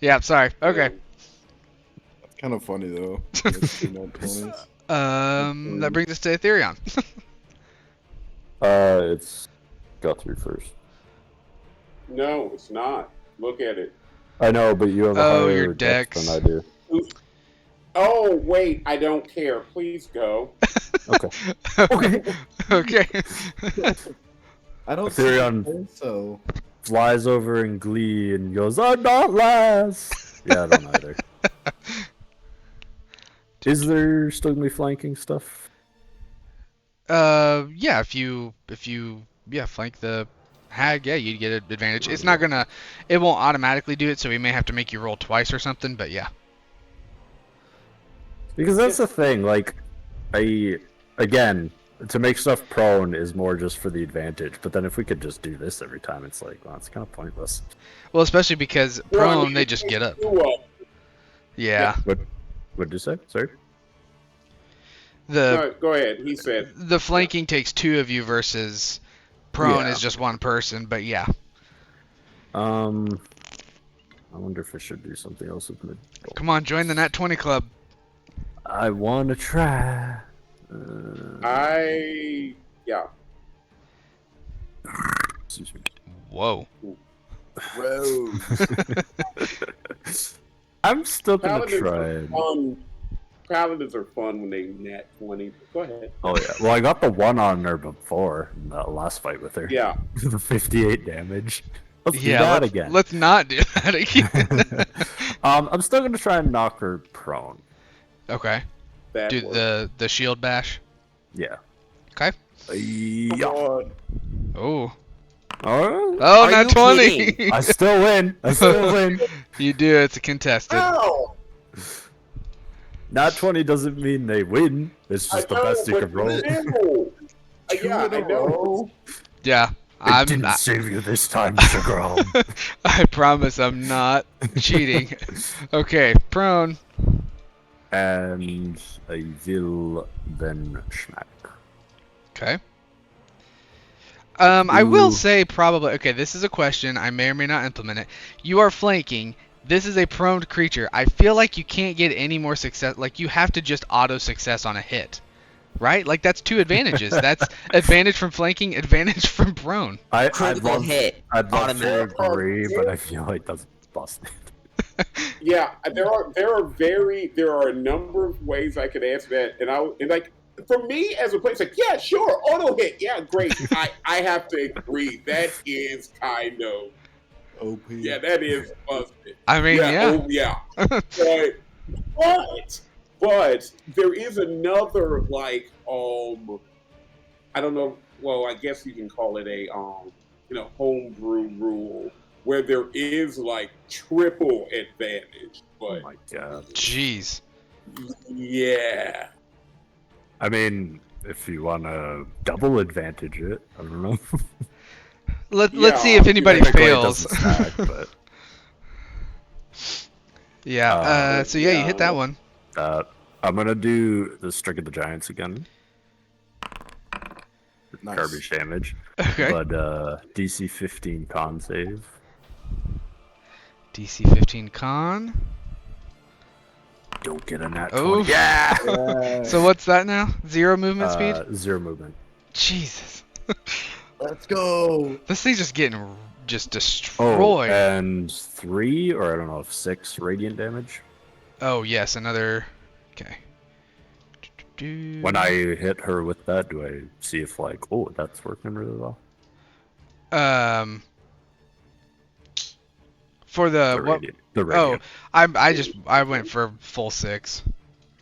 Speaker 1: Yeah, sorry. Okay.
Speaker 4: Kind of funny though. It's two nat 20s.
Speaker 1: That brings us to Ethereon.
Speaker 2: It's Guthrie first.
Speaker 5: No, it's not. Look at it.
Speaker 2: I know, but you have a
Speaker 1: Oh,
Speaker 2: higher
Speaker 1: your
Speaker 2: dex
Speaker 1: dex.
Speaker 2: than I do.
Speaker 5: Oh, wait. I don't care. Please go.
Speaker 2: Okay.
Speaker 1: Okay. Okay.
Speaker 4: I don't
Speaker 2: Ethereon.
Speaker 4: think so.
Speaker 2: Flies over in glee and goes, "I'm not last." Yeah, I don't either. Is there still gonna be flanking stuff?
Speaker 1: Yeah, if you flank the hag, yeah, you'd get an advantage. It's not gonna, it won't automatically do it, so we may have to make you roll twice or something. But yeah.
Speaker 2: Because that's the thing. Like, again, to make stuff prone is more just for the advantage. But then if we could just do this every time, it's like, well, it's kind of pointless.
Speaker 1: Well, especially because
Speaker 5: Well, I
Speaker 1: prone,
Speaker 5: mean,
Speaker 1: they just get up.
Speaker 5: you up.
Speaker 1: Yeah.
Speaker 2: What did you say? Sorry.
Speaker 1: The
Speaker 5: No, go ahead. He said.
Speaker 1: the flanking takes two of you versus prone
Speaker 2: Yeah.
Speaker 1: is just one person. But yeah.
Speaker 2: I wonder if I should do something else with mid.
Speaker 1: Come on, join the Nat 20 club.
Speaker 2: I want to try.
Speaker 5: Yeah.
Speaker 2: Excuse me.
Speaker 1: Whoa.
Speaker 4: Whoa.
Speaker 2: I'm still gonna
Speaker 5: Paladins
Speaker 2: try
Speaker 5: are
Speaker 2: it.
Speaker 5: fun. Paladins are fun when they nat 20. Go ahead.
Speaker 2: Oh yeah. Well, I got the one on her before in that last fight with her.
Speaker 5: Yeah.
Speaker 2: The 58 damage. Let's do
Speaker 1: Yeah.
Speaker 2: that
Speaker 1: Let's,
Speaker 2: again.
Speaker 1: let's not do that again.
Speaker 2: I'm still gonna try and knock her prone.
Speaker 1: Okay.
Speaker 5: That
Speaker 1: Do
Speaker 5: works.
Speaker 1: the shield bash.
Speaker 2: Yeah.
Speaker 1: Okay.
Speaker 2: Yeah.
Speaker 1: Oh.
Speaker 2: Alright.
Speaker 1: Oh,
Speaker 3: Are
Speaker 1: Nat
Speaker 3: you
Speaker 1: 20.
Speaker 3: kidding?
Speaker 2: I still win. I still win.
Speaker 1: You do. It's a contested.
Speaker 5: Ow!
Speaker 2: Not 20 doesn't mean they win. It's just the best you
Speaker 5: but
Speaker 2: can roll.
Speaker 5: still. Yeah, I know.
Speaker 1: Yeah.
Speaker 2: I didn't save you this time, Sugar.
Speaker 1: I promise I'm not cheating. Okay, prone.
Speaker 2: And I will then schmack.
Speaker 1: Okay. I will
Speaker 2: Ooh.
Speaker 1: say probably. Okay, this is a question. I may or may not implement it. You are flanking. This is a prone creature. I feel like you can't get any more success. Like you have to just auto success on a hit, right? Like that's two advantages. That's advantage from flanking, advantage from prone.
Speaker 2: I'd
Speaker 3: Critical
Speaker 2: love,
Speaker 3: hit.
Speaker 2: I'd love to
Speaker 3: Automatic.
Speaker 2: agree, but I feel like that's busted.
Speaker 5: Yeah, there are a number of ways I could answer that, and like for me as a player, it's like yeah, sure, auto hit, yeah, great. I have to agree that is kind of
Speaker 4: OP.
Speaker 5: yeah, that is busted.
Speaker 1: I mean, yeah.
Speaker 5: Oh, yeah. but there is another like I don't know. Well, I guess you can call it a homebrew rule where there is like triple advantage,
Speaker 2: Oh
Speaker 5: but
Speaker 2: my god.
Speaker 1: Jeez.
Speaker 5: yeah.
Speaker 2: I mean, if you want to double advantage it, I don't know.
Speaker 1: Let's see if anybody
Speaker 2: Technically, it
Speaker 1: fails.
Speaker 2: doesn't stack, but
Speaker 1: Yeah. So yeah, you hit that one.
Speaker 2: I'm gonna do the Strike of the Giants again.
Speaker 4: Nice.
Speaker 2: Garbage damage.
Speaker 1: Okay.
Speaker 2: But DC 15 con save.
Speaker 1: DC 15 con.
Speaker 2: Don't get a nat 20.
Speaker 1: Oh.
Speaker 2: Yeah!
Speaker 1: So what's that now? 0 movement speed?
Speaker 2: 0 movement.
Speaker 1: Jesus.
Speaker 4: Let's go.
Speaker 1: This thing's just getting
Speaker 2: Oh,
Speaker 1: destroyed.
Speaker 2: and 3, or I don't know if 6 radiant damage.
Speaker 1: Oh, yes, another. Okay.
Speaker 2: When I hit her with that, do I see if like, oh, that's working really well?
Speaker 1: For the what?
Speaker 2: Radiant. The
Speaker 1: Oh,
Speaker 2: radiant.
Speaker 1: I went for full 6.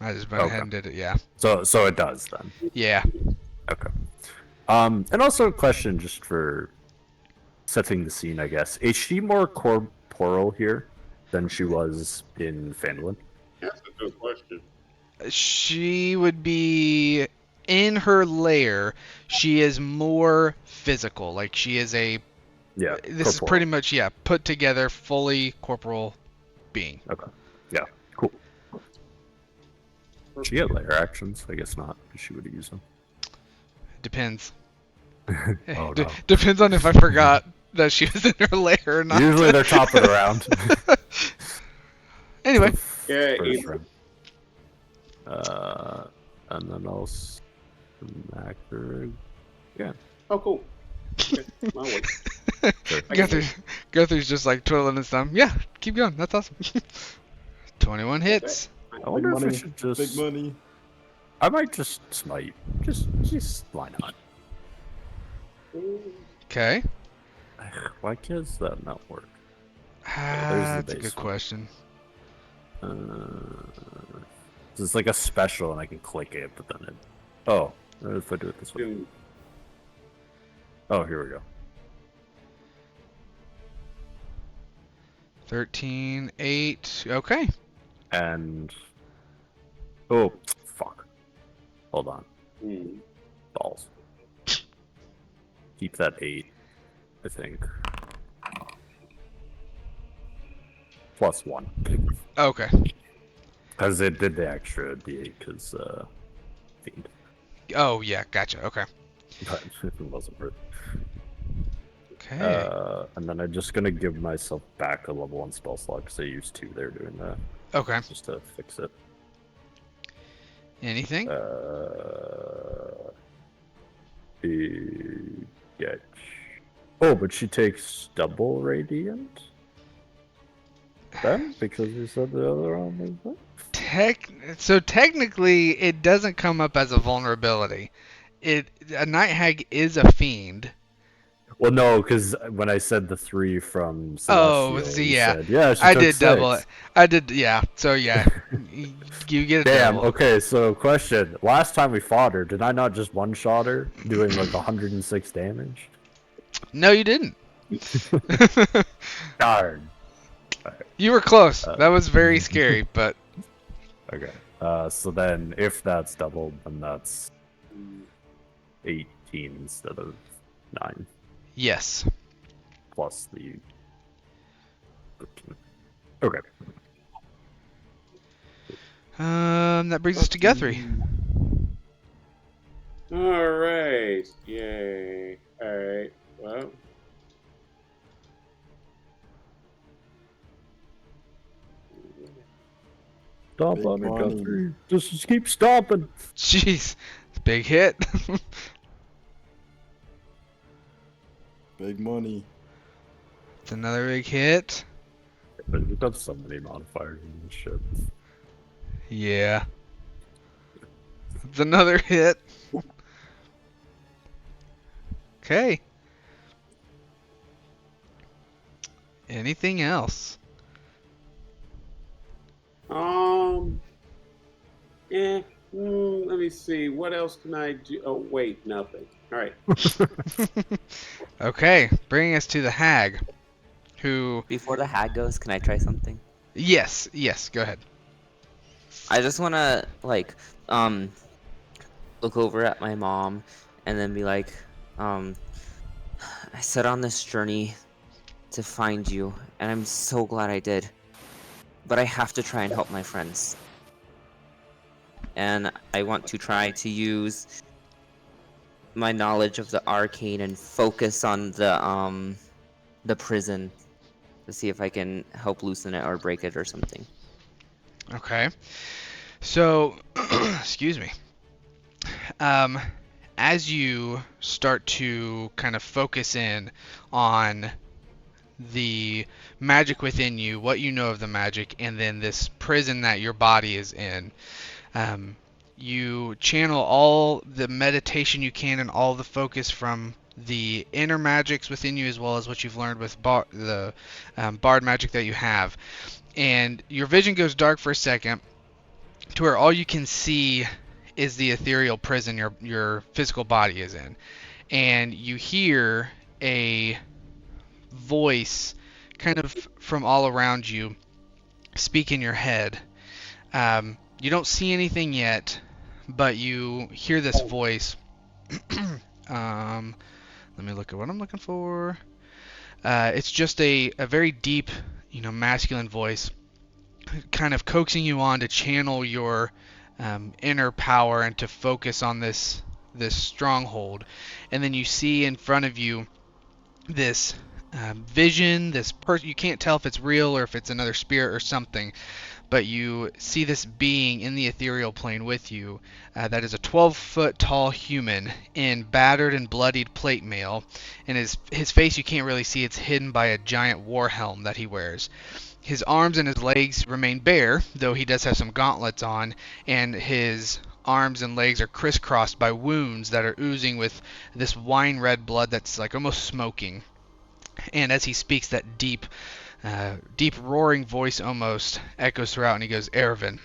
Speaker 1: I just went ahead and did it. Yeah.
Speaker 2: So it does then.
Speaker 1: Yeah.
Speaker 2: Okay. And also a question just for setting the scene, I guess. Is she more corporeal here than she was in Phandalin?
Speaker 5: That's a good question.
Speaker 1: She would be in her lair. She is more physical. Like she is a.
Speaker 2: Yeah.
Speaker 1: This is pretty much put together, fully corporal being.
Speaker 2: Okay. Yeah. Cool. She had layer actions? I guess not. She would use them.
Speaker 1: Depends.
Speaker 2: Oh no.
Speaker 1: Depends on if I forgot that she was in her lair or not.
Speaker 2: Usually they're top of the round.
Speaker 1: Anyway.
Speaker 5: Yeah,
Speaker 2: First round. And then I'll smack her again.
Speaker 5: Oh, cool. Okay, my way.
Speaker 1: Guthrie's just like twiddling his thumb. Yeah, keep going. That's awesome. 21 hits.
Speaker 2: I wonder if I
Speaker 4: money.
Speaker 2: should just.
Speaker 4: Big money.
Speaker 2: I might just smite. Just why not?
Speaker 1: Okay.
Speaker 2: Why does that not work?
Speaker 1: That's a
Speaker 2: base
Speaker 1: good
Speaker 2: one.
Speaker 1: question.
Speaker 2: It's like a special, and I can click it, but then it. Oh, what if I do it this way?
Speaker 5: Dude,
Speaker 2: Oh, here we go.
Speaker 1: 13, 8. Okay.
Speaker 2: And oh, fuck. Hold on.
Speaker 5: hmm.
Speaker 2: Balls. Keep that 8, I think. Plus 1.
Speaker 1: Okay.
Speaker 2: Because it did the extra D8, because, Fiend.
Speaker 1: Oh, yeah. Gotcha. Okay.
Speaker 2: But it wasn't worth it.
Speaker 1: Okay.
Speaker 2: And then I'm just gonna give myself back a level 1 spell slot, because I used 2 there doing that,
Speaker 1: Okay.
Speaker 2: just to fix it.
Speaker 1: Anything?
Speaker 2: Yeah. Oh, but she takes double radiant? Then? Because you said the other one was that?
Speaker 1: So technically, it doesn't come up as a vulnerability. A night hag is a fiend.
Speaker 2: Well, no, because when I said the 3 from
Speaker 1: Oh,
Speaker 2: Celestial,
Speaker 1: see,
Speaker 2: you
Speaker 1: yeah.
Speaker 2: said, yeah, she
Speaker 1: I
Speaker 2: took
Speaker 1: did double
Speaker 2: 6.
Speaker 1: it. I did, yeah. So yeah, you get a
Speaker 2: Damn,
Speaker 1: double.
Speaker 2: okay, so question. Last time we fought her, did I not just one-shot her, doing like 106 damage?
Speaker 1: No, you didn't.
Speaker 2: Darn.
Speaker 1: You were close. That was very scary, but
Speaker 2: Okay. So then, if that's doubled, then that's 18 instead of 9,
Speaker 1: yes.
Speaker 2: plus the 13. Okay.
Speaker 1: That brings us to Guthrie.
Speaker 5: All right. Yay. All right. Well.
Speaker 2: Stop
Speaker 4: Big
Speaker 2: on me,
Speaker 4: money.
Speaker 2: Guthrie. Just keep stomping.
Speaker 1: Jeez, big hit.
Speaker 4: Big money.
Speaker 1: It's another big hit.
Speaker 2: But you've got so many modifiers in this shit.
Speaker 1: Yeah. It's another hit. Okay. Anything else?
Speaker 5: Yeah. Let me see. What else can I do? Oh, wait, nothing. All right.
Speaker 1: Okay, bringing us to the hag, who...
Speaker 3: Before the hag goes, can I try something?
Speaker 1: Yes, go ahead.
Speaker 3: I just want to, like, um, look over at my mom and then be like, um, I set on this journey to find you, and I'm so glad I did. But I have to try and help my friends. And I want to try to use my knowledge of the arcane and focus on the prison to see if I can help loosen it or break it or something.
Speaker 1: Okay. So, excuse me. As you start to kind of focus in on the magic within you, what you know of the magic, and then this prison that your body is in, you channel all the meditation you can and all the focus from the inner magics within you, as well as what you've learned with the bard magic that you have. And your vision goes dark for a second, to where all you can see is the ethereal prison your physical body is in. And you hear a voice kind of from all around you speak in your head. You don't see anything yet, but you hear this voice. Let me look at what I'm looking for. It's just a very deep, masculine voice, kind of coaxing you on to channel your inner power and to focus on this stronghold. And then you see in front of you this vision, this person. You can't tell if it's real or if it's another spirit or something, but you see this being in the ethereal plane with you that is a 12-foot tall human in battered and bloodied plate mail, and his face you can't really see. It's hidden by a giant war helm that he wears. His arms and his legs remain bare, though he does have some gauntlets on, and his arms and legs are crisscrossed by wounds that are oozing with this wine red blood that's like almost smoking. And as he speaks, that deep roaring voice almost echoes throughout, and he goes, "Ervin,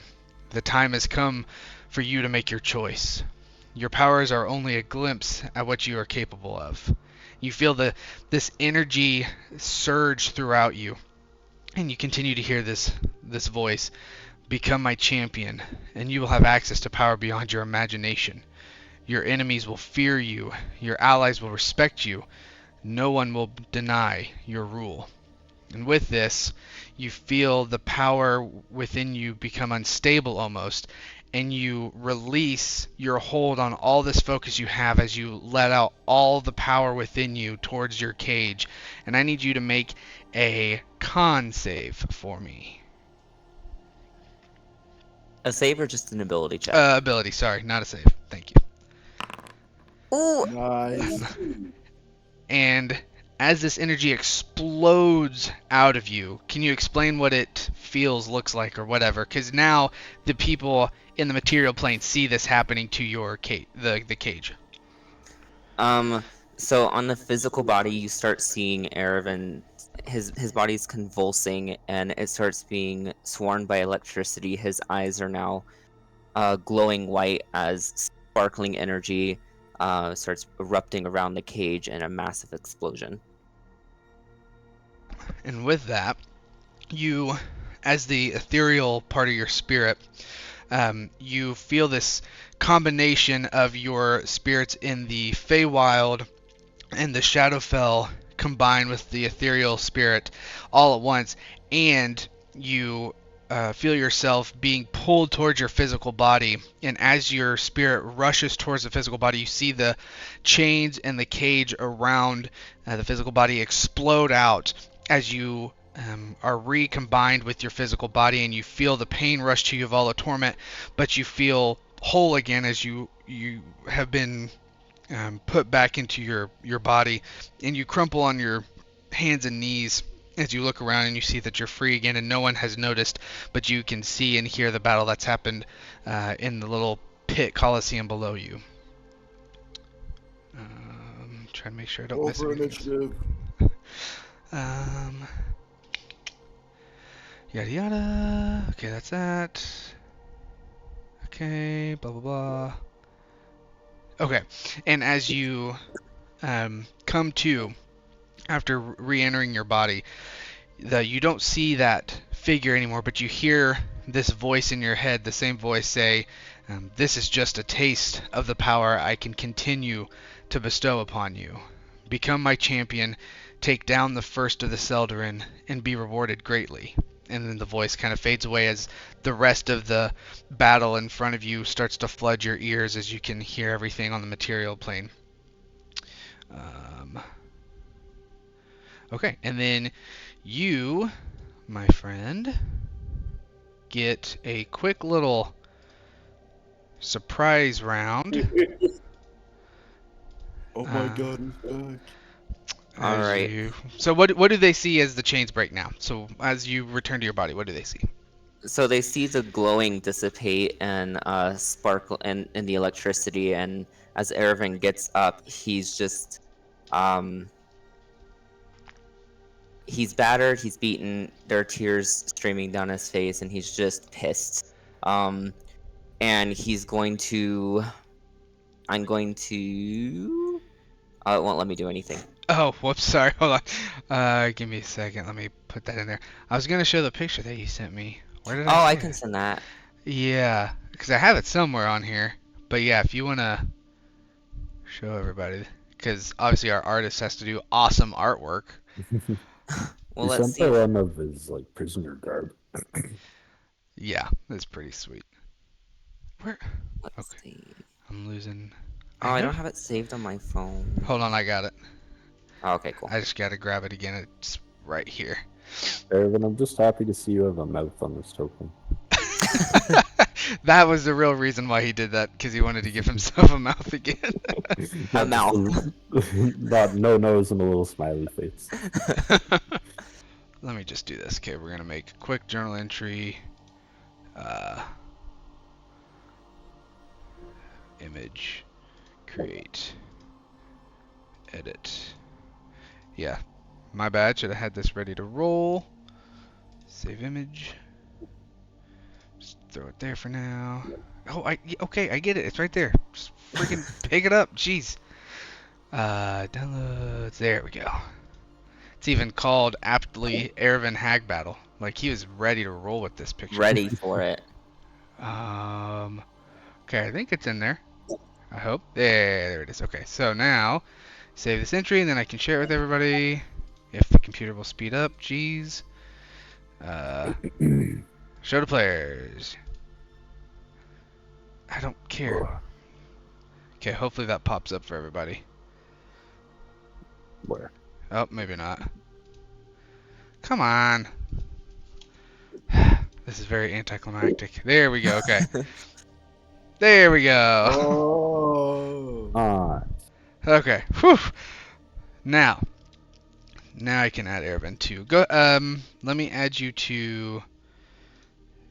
Speaker 1: the time has come for you to make your choice. Your powers are only a glimpse at what you are capable of." You feel this energy surge throughout you, and you continue to hear this voice. "Become my champion, and you will have access to power beyond your imagination. Your enemies will fear you. Your allies will respect you. No one will deny your rule." And with this, you feel the power within you become unstable almost, and you release your hold on all this focus you have as you let out all the power within you towards your cage. And I need you to make a con save for me.
Speaker 3: A save or just an ability check?
Speaker 1: Ability, sorry, not a save. Thank you.
Speaker 3: Ooh!
Speaker 4: Nice.
Speaker 1: And as this energy explodes out of you, can you explain what it feels, looks like, or whatever? Because now the people in the material plane see this happening to your the cage.
Speaker 3: So on the physical body, you start seeing Erevan, his body's convulsing, and it starts being swarmed by electricity. His eyes are now glowing white as sparkling energy starts erupting around the cage in a massive explosion.
Speaker 1: And with that, you, as the ethereal part of your spirit, you feel this combination of your spirits in the Feywild and the Shadowfell combined with the ethereal spirit all at once, and you feel yourself being pulled towards your physical body. And as your spirit rushes towards the physical body, you see the chains and the cage around the physical body explode out as you are recombined with your physical body, and you feel the pain rush to you of all the torment, but you feel whole again as you have been put back into your body, and you crumple on your hands and knees as you look around and you see that you're free again, and no one has noticed, but you can see and hear the battle that's happened in the little pit coliseum below you. Trying to make sure I don't miss
Speaker 4: Over
Speaker 1: anything.
Speaker 4: initiative.
Speaker 1: Yada yada. Okay, that's that. Okay, blah blah blah. Okay, and as you come to after re-entering your body, you don't see that figure anymore, but you hear this voice in your head, the same voice say, "This is just a taste of the power I can continue to bestow upon you. Become my champion, take down the first of the Seldarin, and be rewarded greatly." And then the voice kind of fades away as the rest of the battle in front of you starts to flood your ears as you can hear everything on the material plane. Okay, and then you, my friend, get a quick little surprise round.
Speaker 4: Oh my god, he's back.
Speaker 3: All right.
Speaker 1: So what do they see as the chains break now? So as you return to your body, what do they see?
Speaker 3: So they see the glowing dissipate and sparkle and the electricity, and as Erevan gets up, he's just he's battered, he's beaten, there are tears streaming down his face, and he's just pissed. And he's going to I'm going to it won't let me do anything.
Speaker 1: Oh, whoops, sorry, hold on. Give me a second, let me put that in there. I was gonna show the picture that you sent me. Where did
Speaker 3: Oh,
Speaker 1: I
Speaker 3: I
Speaker 1: see
Speaker 3: can
Speaker 1: it?
Speaker 3: send that.
Speaker 1: Yeah, because I have it somewhere on here. But yeah, if you wanna show everybody, because obviously our artist has to do awesome artwork.
Speaker 3: Well,
Speaker 2: He
Speaker 3: let's
Speaker 2: sent
Speaker 3: see.
Speaker 2: the one of his like prisoner garb.
Speaker 1: Yeah, that's pretty sweet. Where?
Speaker 3: Let's
Speaker 1: Okay,
Speaker 3: see.
Speaker 1: I'm losing.
Speaker 3: Oh, I don't have it saved on my phone.
Speaker 1: Hold on, I got it.
Speaker 3: Oh, okay, cool.
Speaker 1: I just gotta grab it again. It's right here.
Speaker 2: Evan, I'm just happy to see you have a mouth on this token.
Speaker 1: That was the real reason why he did that, because he wanted to give himself a mouth again.
Speaker 3: A mouth.
Speaker 2: Not no nose and a little smiley face.
Speaker 1: Let me just do this. Okay, we're gonna make a quick journal entry. Image, create, edit. Yeah, my bad. Should have had this ready to roll. Save image. Just throw it there for now. Oh, okay, I get it. It's right there. Just freaking pick it up. Jeez. Downloads. There we go. It's even called aptly Erevan Hag Battle. Like he was ready to roll with this picture.
Speaker 3: Ready for it.
Speaker 1: Okay, I think it's in there. I hope. There it is. Okay, so now save this entry and then I can share it with everybody if the computer will speed up. Jeez. Show to players. I don't care. Okay, hopefully that pops up for everybody.
Speaker 2: Where?
Speaker 1: Oh, maybe not. Come on. This is very anticlimactic. There we go. Okay. There we go.
Speaker 4: Oh.
Speaker 1: Okay. Whew. Now I can add Erevan too. Go. Let me add you to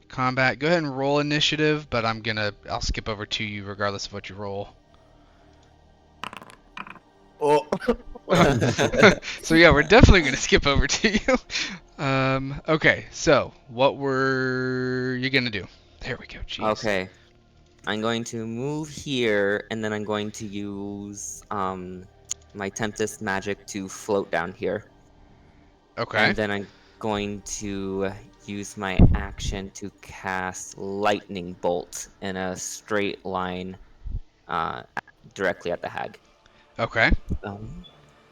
Speaker 1: combat. Go ahead and roll initiative, but I'll skip over to you regardless of what you roll.
Speaker 4: Oh.
Speaker 1: So yeah, we're definitely gonna skip over to you. Okay. So what were you gonna do? There we go. Jeez.
Speaker 3: Okay. I'm going to move here, and then I'm going to use my Tempest magic to float down here.
Speaker 1: Okay.
Speaker 3: And then I'm going to use my action to cast Lightning Bolt in a straight line directly at the hag.
Speaker 1: Okay.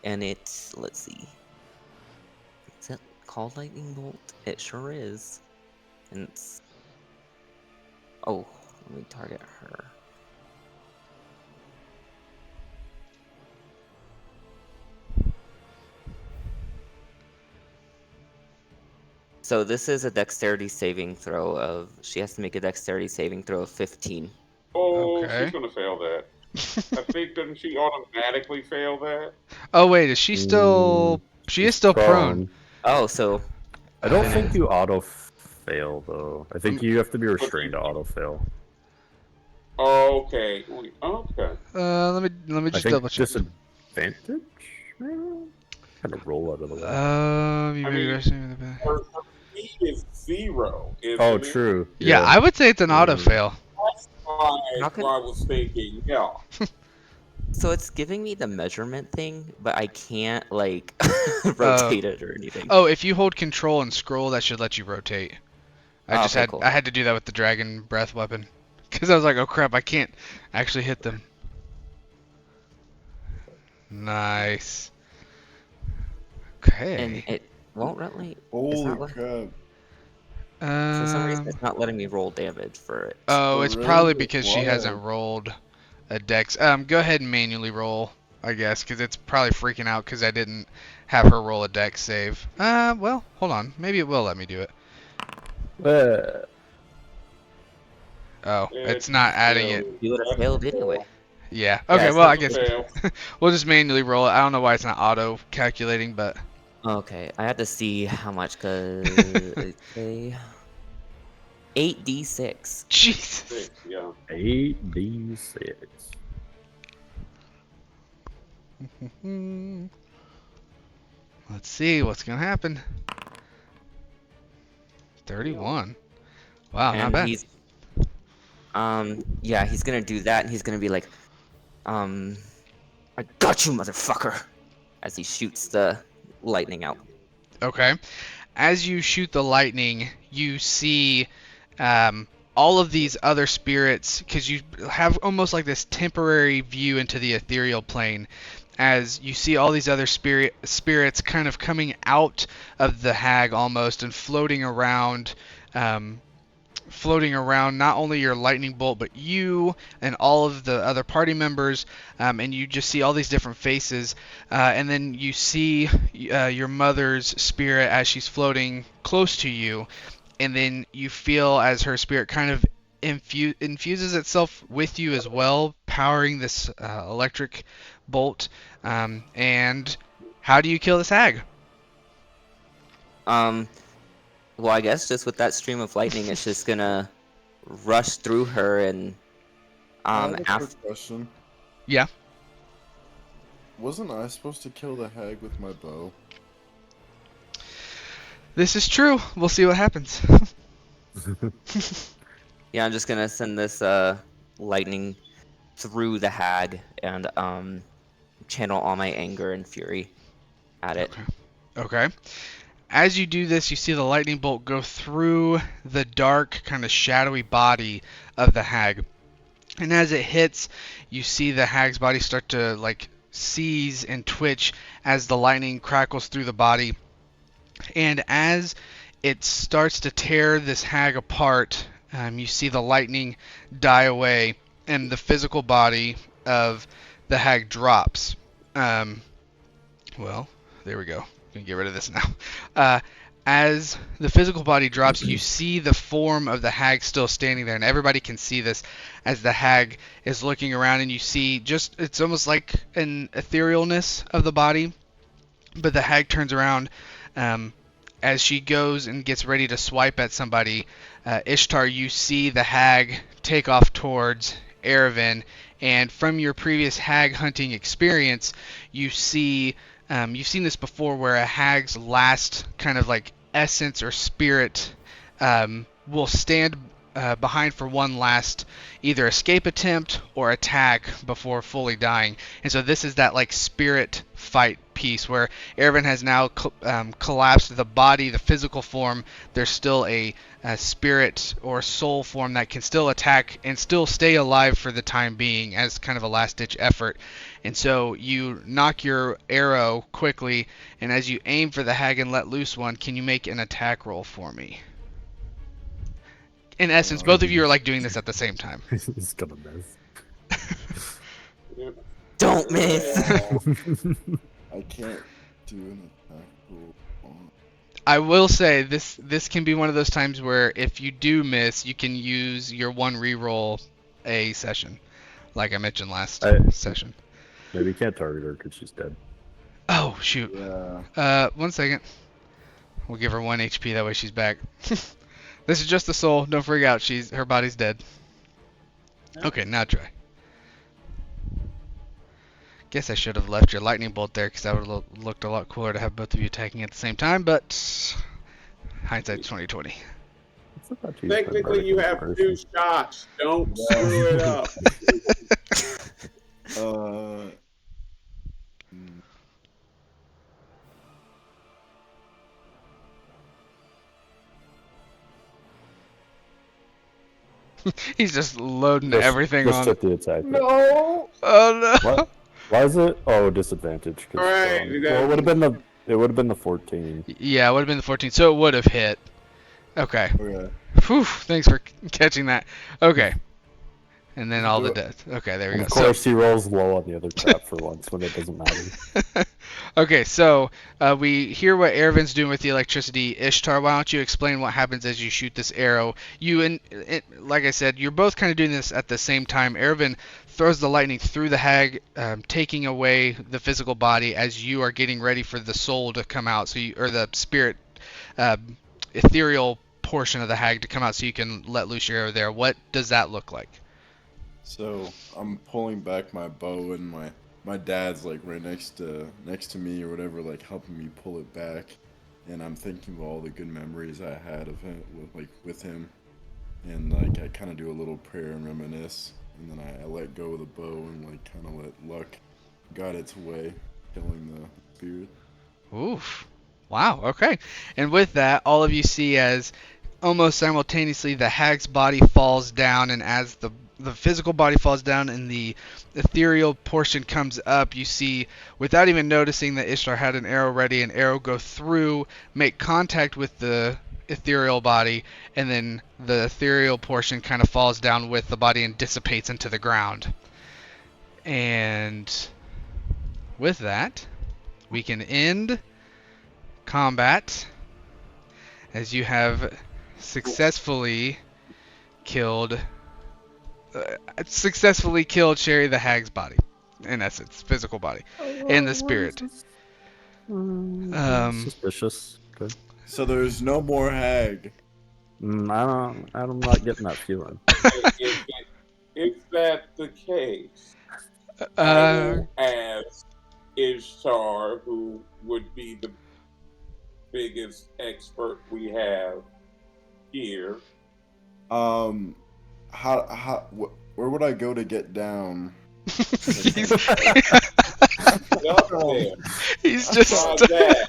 Speaker 3: And it's, let's see. Is it called Lightning Bolt? It sure is. And it's... Oh, let me target her. So this is a dexterity saving throw of... She has to make a dexterity saving throw of 15.
Speaker 5: Oh,
Speaker 1: Okay.
Speaker 5: she's gonna fail that. I think doesn't she automatically fail that?
Speaker 1: Oh wait, is she still? She is still prone.
Speaker 3: Oh, so...
Speaker 2: I don't think you auto fail though. I think you have to be restrained to auto fail.
Speaker 5: Okay. Okay.
Speaker 1: Let me
Speaker 2: I
Speaker 1: just
Speaker 2: think
Speaker 1: double check.
Speaker 2: disadvantage. Kind of roll out of the way.
Speaker 1: You
Speaker 5: I
Speaker 1: may be
Speaker 5: mean,
Speaker 1: resting with the back.
Speaker 5: Her speed is 0.
Speaker 2: Oh,
Speaker 5: isn't it?
Speaker 2: true.
Speaker 1: Yeah, I would say it's an auto fail.
Speaker 3: How
Speaker 5: that's
Speaker 3: could
Speaker 5: why I was thinking, yeah.
Speaker 3: so it's giving me the measurement thing, but I can't like
Speaker 1: Uh,
Speaker 3: rotate it or anything.
Speaker 1: oh, if you hold control and scroll, that should let you rotate.
Speaker 3: Oh, okay, cool.
Speaker 1: I had to do that with the dragon breath weapon because I was like, oh crap, I can't actually hit them. Nice.
Speaker 3: And
Speaker 1: Okay.
Speaker 3: it won't really. It's
Speaker 4: Holy
Speaker 3: not let-
Speaker 4: crap.
Speaker 3: for some reason,
Speaker 1: Um.
Speaker 3: it's not letting me roll damage for it.
Speaker 1: Oh,
Speaker 4: Oh,
Speaker 1: it's
Speaker 4: really?
Speaker 1: probably because she
Speaker 4: Wow.
Speaker 1: hasn't rolled a dex. Go ahead and manually roll, I guess, because it's probably freaking out because I didn't have her roll a dex save. Well, hold on. Maybe it will let me do it. Oh, it's not adding it.
Speaker 5: Still,
Speaker 3: You would have
Speaker 5: that's
Speaker 3: failed
Speaker 5: a
Speaker 3: anyway.
Speaker 5: fail.
Speaker 1: Yeah.
Speaker 3: Yeah,
Speaker 1: Okay.
Speaker 3: it's
Speaker 1: Well,
Speaker 3: not
Speaker 1: I guess
Speaker 5: fail.
Speaker 1: we'll just manually roll it. I don't know why it's not auto calculating, but
Speaker 3: Okay, I had to see how much cause okay. 8d6.
Speaker 1: Jesus.
Speaker 5: 6, yeah.
Speaker 2: 8d6.
Speaker 1: Let's see what's gonna happen. 31. Wow, not
Speaker 3: And
Speaker 1: bad.
Speaker 3: he's yeah, he's gonna do that and he's gonna be like, I got you, motherfucker, as he shoots the lightning out.
Speaker 1: Okay. As you shoot the lightning, you see all of these other spirits, because you have almost like this temporary view into the ethereal plane, as you see all these other spirits kind of coming out of the hag almost and floating around not only your lightning bolt but you and all of the other party members, and you just see all these different faces, and then you see your mother's spirit as she's floating close to you, and then you feel as her spirit kind of infuses itself with you as well, powering this electric bolt. And how do you kill this hag?
Speaker 3: Well, I guess just with that stream of lightning, it's just gonna rush through her and
Speaker 4: I have a
Speaker 3: after.
Speaker 4: quick question.
Speaker 1: Yeah.
Speaker 4: Wasn't I supposed to kill the hag with my bow?
Speaker 1: This is true. We'll see what happens.
Speaker 3: Yeah, I'm just gonna send this lightning through the hag and channel all my anger and fury at it.
Speaker 1: Okay. As you do this, you see the lightning bolt go through the dark, kind of shadowy body of the hag. And as it hits, you see the hag's body start to like seize and twitch as the lightning crackles through the body. And as it starts to tear this hag apart, you see the lightning die away and the physical body of the hag drops. Well, there we go. We can get rid of this now. As the physical body drops, you see the form of the hag still standing there, and everybody can see this as the hag is looking around, and you see just, it's almost like an etherealness of the body, but the hag turns around as she goes and gets ready to swipe at somebody. Ishtar, you see the hag take off towards Erevan, and from your previous hag hunting experience, you see you've seen this before where a hag's last kind of like essence or spirit will stand behind for one last either escape attempt or attack before fully dying. And so this is that like spirit fight piece where Erevan has now collapsed the body, the physical form. There's still a spirit or soul form that can still attack and still stay alive for the time being as kind of a last-ditch effort. And so you knock your arrow quickly, and as you aim for the hag and let loose one, can you make an attack roll for me? In essence, both of you are like doing this at the same time.
Speaker 2: He's gonna miss.
Speaker 5: Yep.
Speaker 3: Don't miss.
Speaker 4: I can't do an attack roll.
Speaker 1: I will say this can be one of those times where if you do miss, you can use your one reroll a session, like I mentioned last session.
Speaker 2: Maybe you can't target her because she's dead.
Speaker 1: Oh shoot.
Speaker 4: Yeah.
Speaker 1: 1 second. We'll give her 1 HP. That way she's back. This is just the soul. Don't freak out. Her body's dead. Okay, now try. Guess I should have left your lightning bolt there because that would have looked a lot cooler to have both of you attacking at the same time. But hindsight's 20/20.
Speaker 5: Technically, you have 2 shots. Don't screw it up.
Speaker 4: Mm,
Speaker 1: He's just loading
Speaker 2: Just
Speaker 1: everything on.
Speaker 2: hit the attack.
Speaker 5: No.
Speaker 1: Oh no.
Speaker 2: What? Why is it? Oh, disadvantage.
Speaker 5: Right, you
Speaker 2: Well,
Speaker 5: gotta
Speaker 2: it would have been the 14.
Speaker 1: Yeah, it would have been the 14, so it would have hit. Okay.
Speaker 4: okay.
Speaker 1: Whew, thanks for catching that. Okay. And then all the
Speaker 4: Do
Speaker 1: deaths. Okay, there we
Speaker 2: And
Speaker 1: go.
Speaker 2: of course, he rolls low on the other crap for once when it doesn't matter.
Speaker 1: Okay, so we hear what Ervin's doing with the electricity. Ishtar, why don't you explain what happens as you shoot this arrow? Like I said, you're both kind of doing this at the same time. Ervin throws the lightning through the hag, taking away the physical body as you are getting ready for the soul to come out, or the spirit, ethereal portion of the hag to come out, so you can let loose your arrow there. What does that look like?
Speaker 4: So I'm pulling back my bow, and my dad's like right next to me or whatever, like helping me pull it back. And I'm thinking of all the good memories I had of him, with him, and like I kind of do a little prayer and reminisce, and then I let go of the bow and like kind of let luck guide its way, killing the spirit.
Speaker 1: Oof. Wow, okay. And with that, all of you see as almost simultaneously the hag's body falls down, and as the physical body falls down and the ethereal portion comes up, you see, without even noticing that Ishtar had an arrow ready, an arrow go through, make contact with the ethereal body, and then the ethereal portion kind of falls down with the body and dissipates into the ground. And with that, we can end combat as you have successfully killed Sherry the hag's body, in essence, physical body, and the spirit.
Speaker 2: Suspicious. Okay.
Speaker 4: So there's no more hag.
Speaker 2: I'm not getting that feeling.
Speaker 5: If that's the case, I will ask Ishtar, who would be the biggest expert we have here.
Speaker 4: Where would I go to get down?
Speaker 1: he's,
Speaker 5: Up there.
Speaker 1: he's just
Speaker 5: Try that.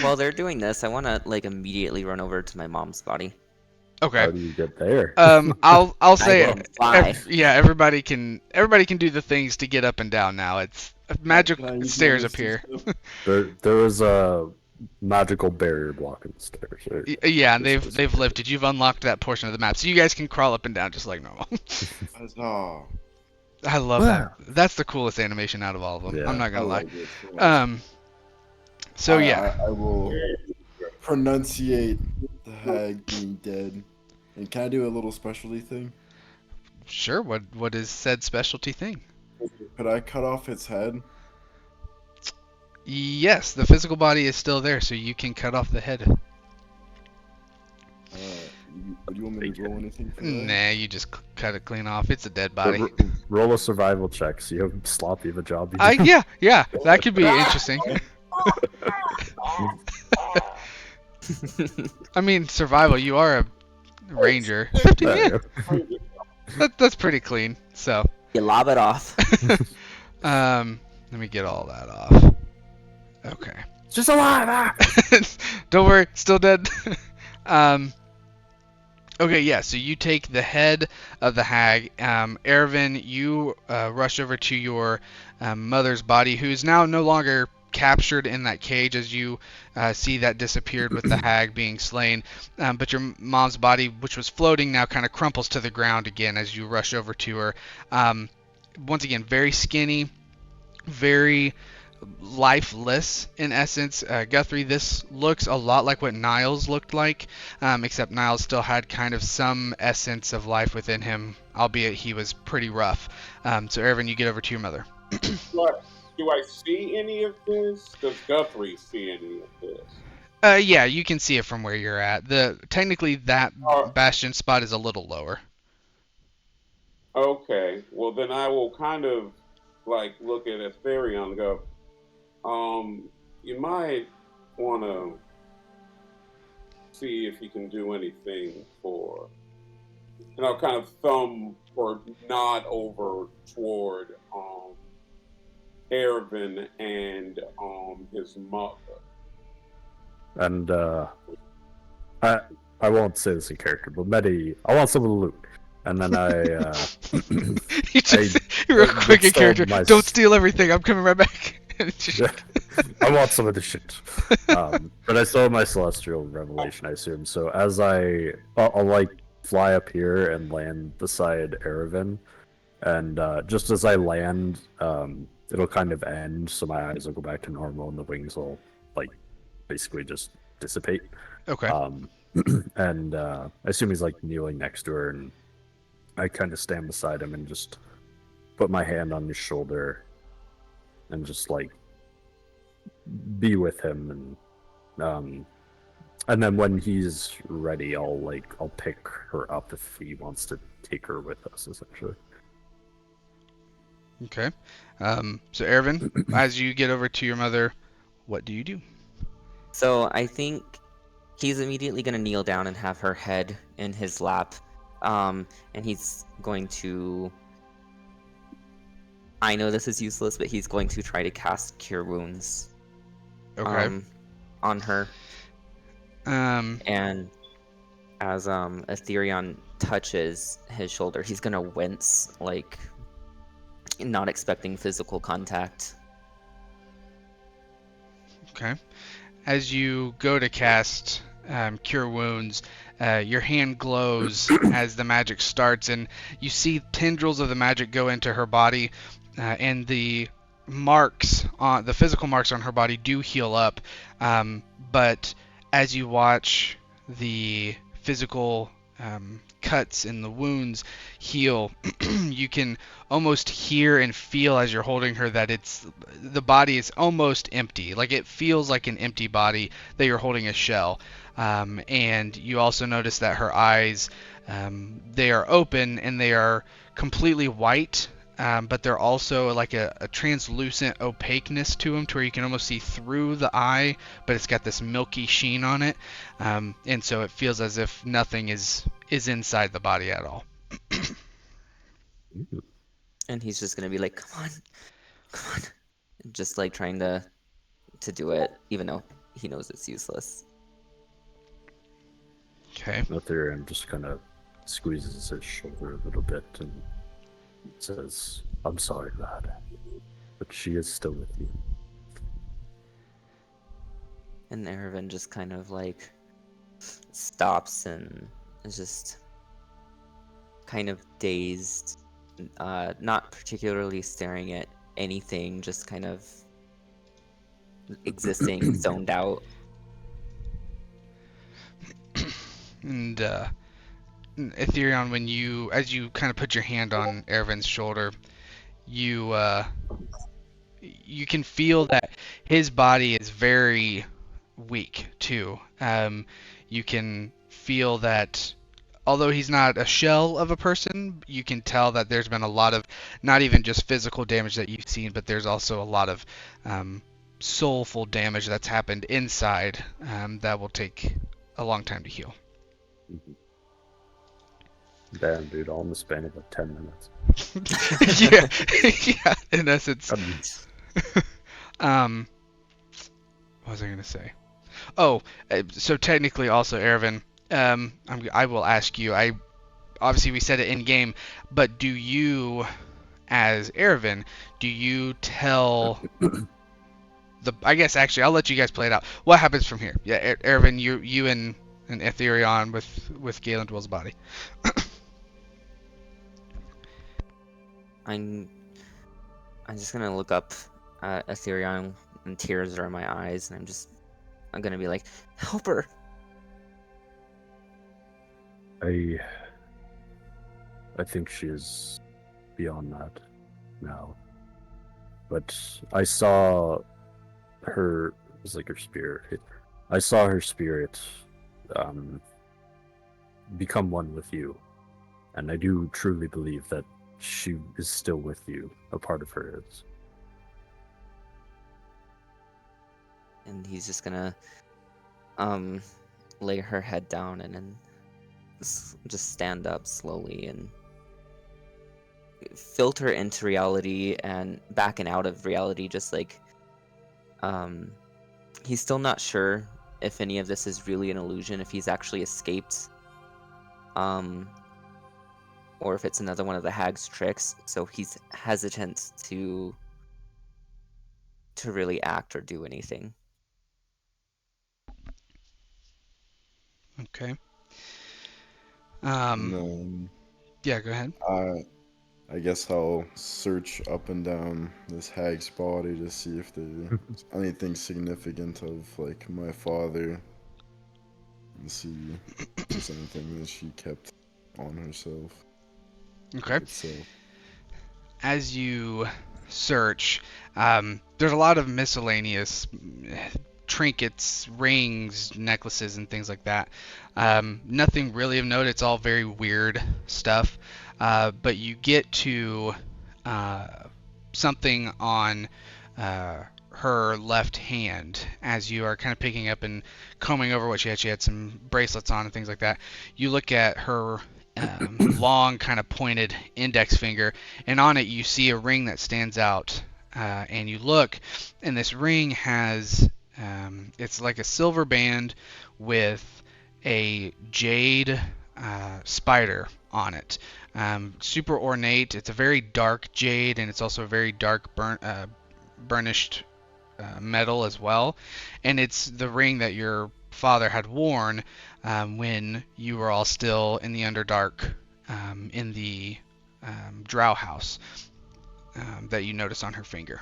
Speaker 3: While they're doing this, I want to like immediately run over to my mom's body.
Speaker 1: okay.
Speaker 2: How do you get there?
Speaker 1: I'll say
Speaker 3: will fly.
Speaker 1: everybody can do the things to get up and down now. It's magic
Speaker 4: Can I use
Speaker 1: stairs
Speaker 4: my
Speaker 1: appear.
Speaker 4: assist?
Speaker 2: There is a magical barrier blocking the stairs. Right?
Speaker 1: Yeah, and they've lifted. You've unlocked that portion of the map, so you guys can crawl up and down just like normal.
Speaker 4: Oh,
Speaker 1: I love that. That's the coolest animation out of all of them.
Speaker 2: Yeah.
Speaker 1: I'm not
Speaker 4: I
Speaker 1: gonna lie.
Speaker 4: like it so much.
Speaker 1: So yeah.
Speaker 4: I will pronunciate the hag being dead. And can I do a little specialty thing?
Speaker 1: Sure. What is said specialty thing?
Speaker 4: Could I cut off its head?
Speaker 1: Yes, the physical body is still there, so you can cut off the head.
Speaker 4: Do you want me to roll anything for that?
Speaker 1: Nah, you just cut it clean off. It's a dead body.
Speaker 2: Roll a survival check. See how sloppy of a job you do.
Speaker 1: Yeah, that could be interesting. I mean, survival. You are a ranger. 15, yeah, that's pretty clean. So,
Speaker 3: You lob it off.
Speaker 1: let me get all that off. Okay.
Speaker 2: It's just alive!
Speaker 1: Don't worry, still dead. Okay, yeah, so you take the head of the hag. Ervin, you rush over to your mother's body, who's now no longer captured in that cage as you see that disappeared with the hag being slain. But your mom's body, which was floating, now kind of crumples to the ground again as you rush over to her. Once again, very skinny, very lifeless in essence. Guthrie, this looks a lot like what Niles looked like, except Niles still had kind of some essence of life within him, albeit he was pretty rough. So Ervin, you get over to your mother.
Speaker 5: Do I see any of this? Does Guthrie see any of this?
Speaker 1: Yeah, you can see it from where you're at. Technically that bastion spot is a little lower.
Speaker 5: Okay, well then I will kind of like look at Aetherion and go, you might want to see if he can do anything for, kind of thumb or nod over toward Ervin and his mother.
Speaker 2: And I I won't say this in character, but Medi, I want some of the loot. And then
Speaker 1: You just
Speaker 2: I
Speaker 1: real quick in
Speaker 2: installed
Speaker 1: character.
Speaker 2: my
Speaker 1: Don't steal everything. I'm coming right back. And it's just-
Speaker 2: I want some of the shit. But I still have my celestial revelation, I assume. So as I'll like fly up here and land beside Erevan, and just as I land, it'll kind of end, so my eyes will go back to normal, and the wings will like basically just dissipate.
Speaker 1: Okay.
Speaker 2: And I assume he's like kneeling next to her, and I kind of stand beside him and just put my hand on his shoulder, and just like be with him, and then when he's ready, I'll pick her up if he wants to take her with us, essentially.
Speaker 1: Okay. So Ervin, as you get over to your mother, what do you do?
Speaker 3: So I think he's immediately going to kneel down and have her head in his lap. And he's going to... I know this is useless, but he's going to try to cast Cure Wounds
Speaker 1: Okay.
Speaker 3: on her.
Speaker 1: Um.
Speaker 3: And as Aetherion touches his shoulder, he's going to wince, like, not expecting physical contact.
Speaker 1: Okay. As you go to cast Cure Wounds, your hand glows as the magic starts, and you see tendrils of the magic go into her body, and the physical marks on her body do heal up. But as you watch the physical cuts in the wounds heal, you can almost hear and feel as you're holding her that the body is almost empty. Like it feels like an empty body, that you're holding a shell. And you also notice that her eyes, they are open and they are completely white, but they're also like a translucent opaqueness to them, to where you can almost see through the eye, but it's got this milky sheen on it. And so it feels as if nothing is inside the body at all.
Speaker 3: And he's just going to be like, come on. Just like trying to do it, even though he knows it's useless.
Speaker 1: Okay.
Speaker 2: Ethereum just kind of squeezes his shoulder a little bit and says, "I'm sorry, lad, but she is still with you."
Speaker 3: And Erevan just kind of like stops and is just kind of dazed, not particularly staring at anything, just kind of existing, zoned out.
Speaker 1: And Ethereon, as you kind of put your hand on Erevan's shoulder, you can feel that his body is very weak too. You can feel that although he's not a shell of a person, you can tell that there's been a lot of not even just physical damage that you've seen, but there's also a lot of soulful damage that's happened inside that will take a long time to heal.
Speaker 2: Damn, dude, all in the span of like 10 minutes.
Speaker 1: yeah, in essence. What was I gonna say? Oh, so technically, also, Erevan, I will ask you. Obviously we said it in game, but do you, as Erevan, do you tell I guess actually I'll let you guys play it out. What happens from here? Yeah, Erevan, you and Ethereon with Galen Dwell's body.
Speaker 3: I'm just gonna look up at Aetherion, and tears are in my eyes, and I'm gonna be like, help her.
Speaker 2: I think she is beyond that now. But I saw her, it was like her spirit. I saw her spirit become one with you. And I do truly believe that she is still with you. A part of her is.
Speaker 3: And he's just gonna lay her head down and then just stand up slowly and filter into reality and back and out of reality, just like he's still not sure if any of this is really an illusion, if he's actually escaped, or if it's another one of the hag's tricks. So he's hesitant to really act or do anything.
Speaker 1: Okay.
Speaker 4: And then
Speaker 1: Yeah, go ahead.
Speaker 4: I guess I'll search up and down this hag's body to see if there's anything significant of like my father, and see if there's anything that she kept on herself.
Speaker 1: Okay.
Speaker 4: So
Speaker 1: As you search, there's a lot of miscellaneous trinkets, rings, necklaces, and things like that. Nothing really of note. It's all very weird stuff. But you get to something on her left hand as you are kind of picking up and combing over what she had. She had some bracelets on and things like that. You look at her long, kind of pointed index finger, and on it you see a ring that stands out. And you look, and this ring has it's like a silver band with a jade spider on it. Super ornate. It's a very dark jade, and it's also a very dark burnished metal as well. And it's the ring that your father had worn when you were all still in the Underdark in the Drow house that you notice on her finger.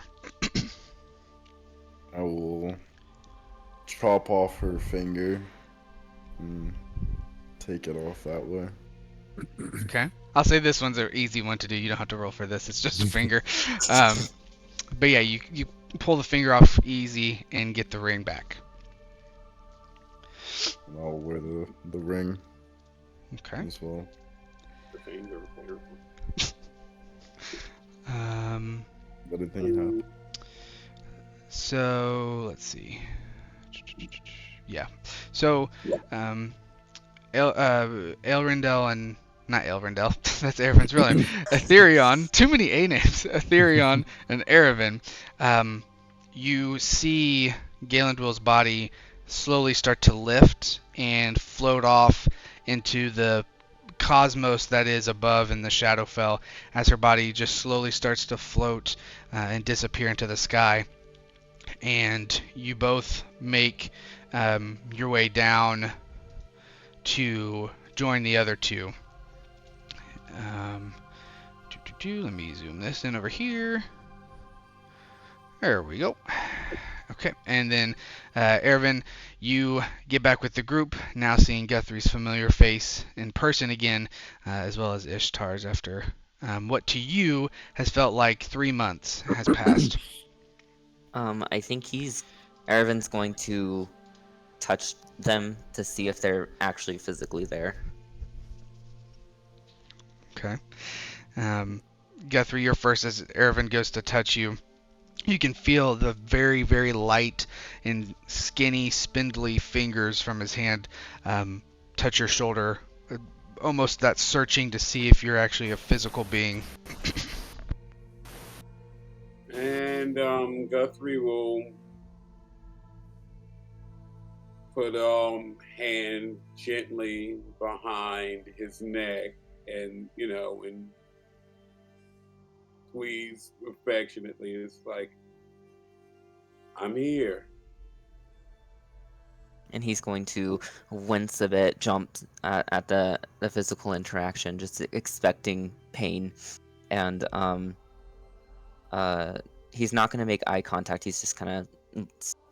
Speaker 4: I will chop off her finger and take it off that way.
Speaker 1: Okay. I'll say this one's an easy one to do. You don't have to roll for this. It's just a finger. But yeah, you pull the finger off easy and get the ring back.
Speaker 4: And I'll wear the ring
Speaker 1: Okay.
Speaker 4: as well.
Speaker 5: The finger there.
Speaker 4: But I think it happened.
Speaker 1: So let's see. Yeah. So, Elrindel and not Elrindel. That's Erevin's real name. Aetherion. Too many A names. Aetherion and Erevin. You see Galendwill's body slowly start to lift and float off into the cosmos that is above in the Shadowfell as her body just slowly starts to float and disappear into the sky. And you both make your way down to join the other two. Let me zoom this in over here. There we go. Okay, and then Ervin, you get back with the group, now seeing Guthrie's familiar face in person again, as well as Ishtar's after what to you has felt like 3 months has passed.
Speaker 3: I think Ervin's going to touch them to see if they're actually physically there.
Speaker 1: Okay. Guthrie, you're first as Ervin goes to touch you. You can feel the very, very light and skinny, spindly fingers from his hand touch your shoulder. Almost that searching to see if you're actually a physical being.
Speaker 5: And Guthrie will put hand gently behind his neck and and squeeze affectionately. It's like, I'm here.
Speaker 3: And he's going to wince a bit, jump at the physical interaction, just expecting pain. And he's not going to make eye contact. He's just kind of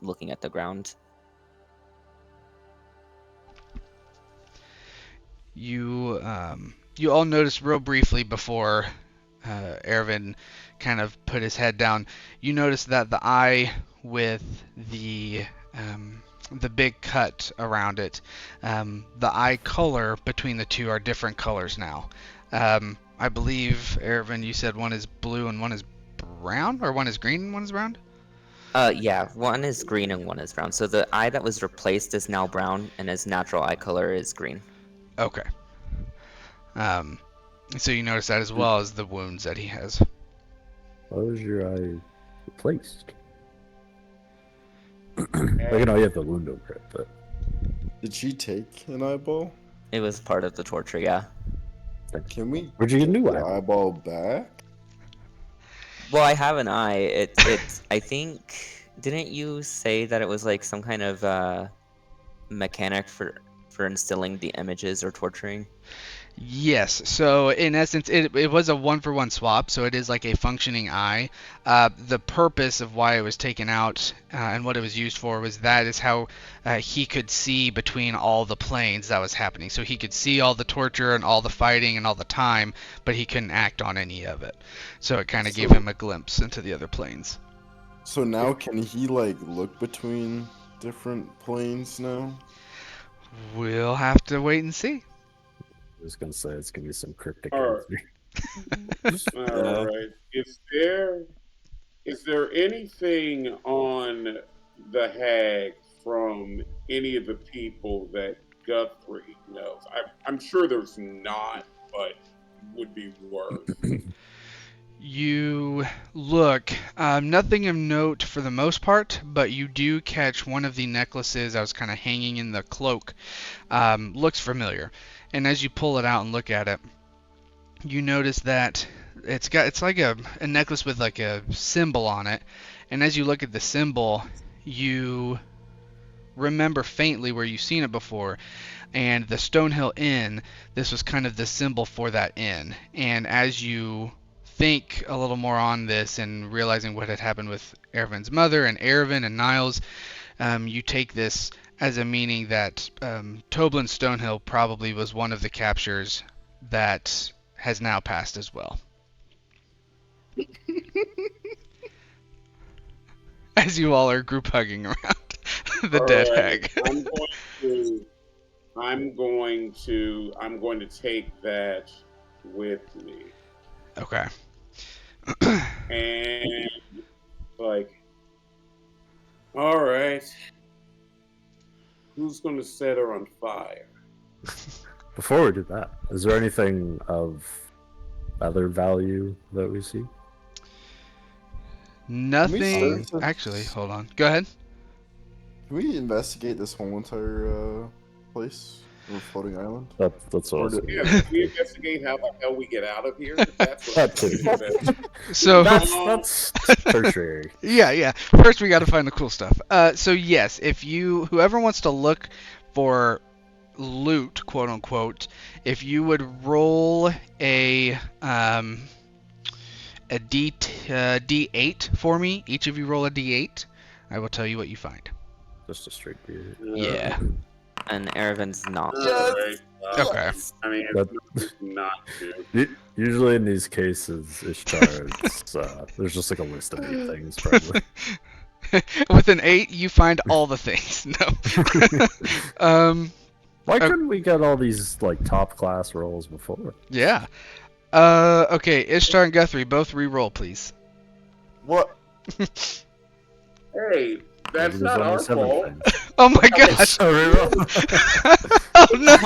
Speaker 3: looking at the ground.
Speaker 1: You all notice real briefly before Ervin kind of put his head down. You notice that the eye with the big cut around it, the eye color between the two are different colors now. I believe, Ervin, you said one is blue and one is brown, or one is green and one is brown?
Speaker 3: Yeah, one is green and one is brown. So the eye that was replaced is now brown, and his natural eye color is green.
Speaker 1: Okay. So you notice that as well as the wounds that he has.
Speaker 2: Why was your eye replaced? Like, you know, you have the wound over it, but
Speaker 4: Did she take an eyeball?
Speaker 3: It was part of the torture, yeah.
Speaker 4: Can we
Speaker 2: where'd you get a new
Speaker 4: the
Speaker 2: eyeball?
Speaker 4: eyeball back?
Speaker 3: Well, I have an eye. It I think, didn't you say that it was like some kind of mechanic for instilling the images or torturing?
Speaker 1: Yes. So in essence, it was a 1-for-1 swap. So it is like a functioning eye. The purpose of why it was taken out and what it was used for was that is how he could see between all the planes that was happening. So he could see all the torture and all the fighting and all the time, but he couldn't act on any of it. So it kind of gave him a glimpse into the other planes.
Speaker 4: So now can he like look between different planes now?
Speaker 1: We'll have to wait and see.
Speaker 2: I was gonna say it's gonna be some cryptic
Speaker 5: All
Speaker 2: answer.
Speaker 5: All right. Is there anything on the hag from any of the people that Guthrie knows? I'm sure there's not, but would be worth.
Speaker 1: You look, nothing of note for the most part, but you do catch one of the necklaces that was kind of hanging in the cloak. Looks familiar. And as you pull it out and look at it, you notice that it's like a necklace with like a symbol on it. And as you look at the symbol, you remember faintly where you've seen it before. And the Stonehill Inn, this was kind of the symbol for that inn. And as you think a little more on this and realizing what had happened with Ervin's mother and Ervin and Niles, you take this as a meaning that Toblin Stonehill probably was one of the captures that has now passed as well. As you all are group hugging around the
Speaker 5: All
Speaker 1: dead
Speaker 5: right.
Speaker 1: hag.
Speaker 5: I'm going to take that with me.
Speaker 1: Okay.
Speaker 5: And like, all right, who's going to set her on fire?
Speaker 2: Before we do that, is there anything of other value that we see?
Speaker 1: Nothing.
Speaker 4: search
Speaker 1: Actually,
Speaker 4: this?
Speaker 1: hold on. Go ahead.
Speaker 4: Can we investigate this whole entire place? Or floating island?
Speaker 2: That's what I was
Speaker 4: Or
Speaker 2: gonna
Speaker 5: Yeah,
Speaker 2: do.
Speaker 5: can we investigate how the hell we get out of here? That's what
Speaker 2: That too.
Speaker 1: So
Speaker 2: That's tertiary.
Speaker 1: yeah. First, we got to find the cool stuff. So yes, if whoever wants to look for loot, quote unquote, if you would roll a D8 for me, each of you roll a D8. I will tell you what you find.
Speaker 2: Just a straight beard.
Speaker 1: Yeah.
Speaker 3: And Ervin's not.
Speaker 5: Right.
Speaker 1: Okay.
Speaker 5: I mean,
Speaker 2: But-
Speaker 5: it's not to.
Speaker 2: Usually in these cases, Ishtar, there's just like a list of 8 things, probably.
Speaker 1: With an 8, you find all the things. No.
Speaker 2: Why couldn't we get all these like top class rolls before?
Speaker 1: Yeah. Okay, Ishtar and Guthrie, both re-roll, please.
Speaker 4: what?
Speaker 5: Hey, that's
Speaker 2: There's
Speaker 5: not
Speaker 2: only
Speaker 5: our
Speaker 2: 7
Speaker 5: fault.
Speaker 2: things.
Speaker 1: Oh my gosh!
Speaker 2: So reroll.
Speaker 1: Oh no!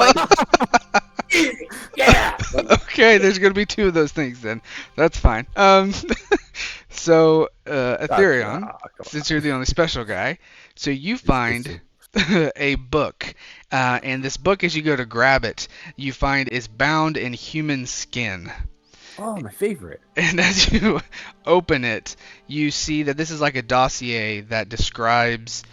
Speaker 5: Yeah.
Speaker 1: Okay, there's gonna be 2 of those things then. That's fine. So, Ethereon,
Speaker 2: come on.
Speaker 1: since you're the only special guy, so you find a book, and this book, as you go to grab it, you find is bound in human skin.
Speaker 2: Oh, my favorite.
Speaker 1: And as you open it, you see that this is like a dossier that describes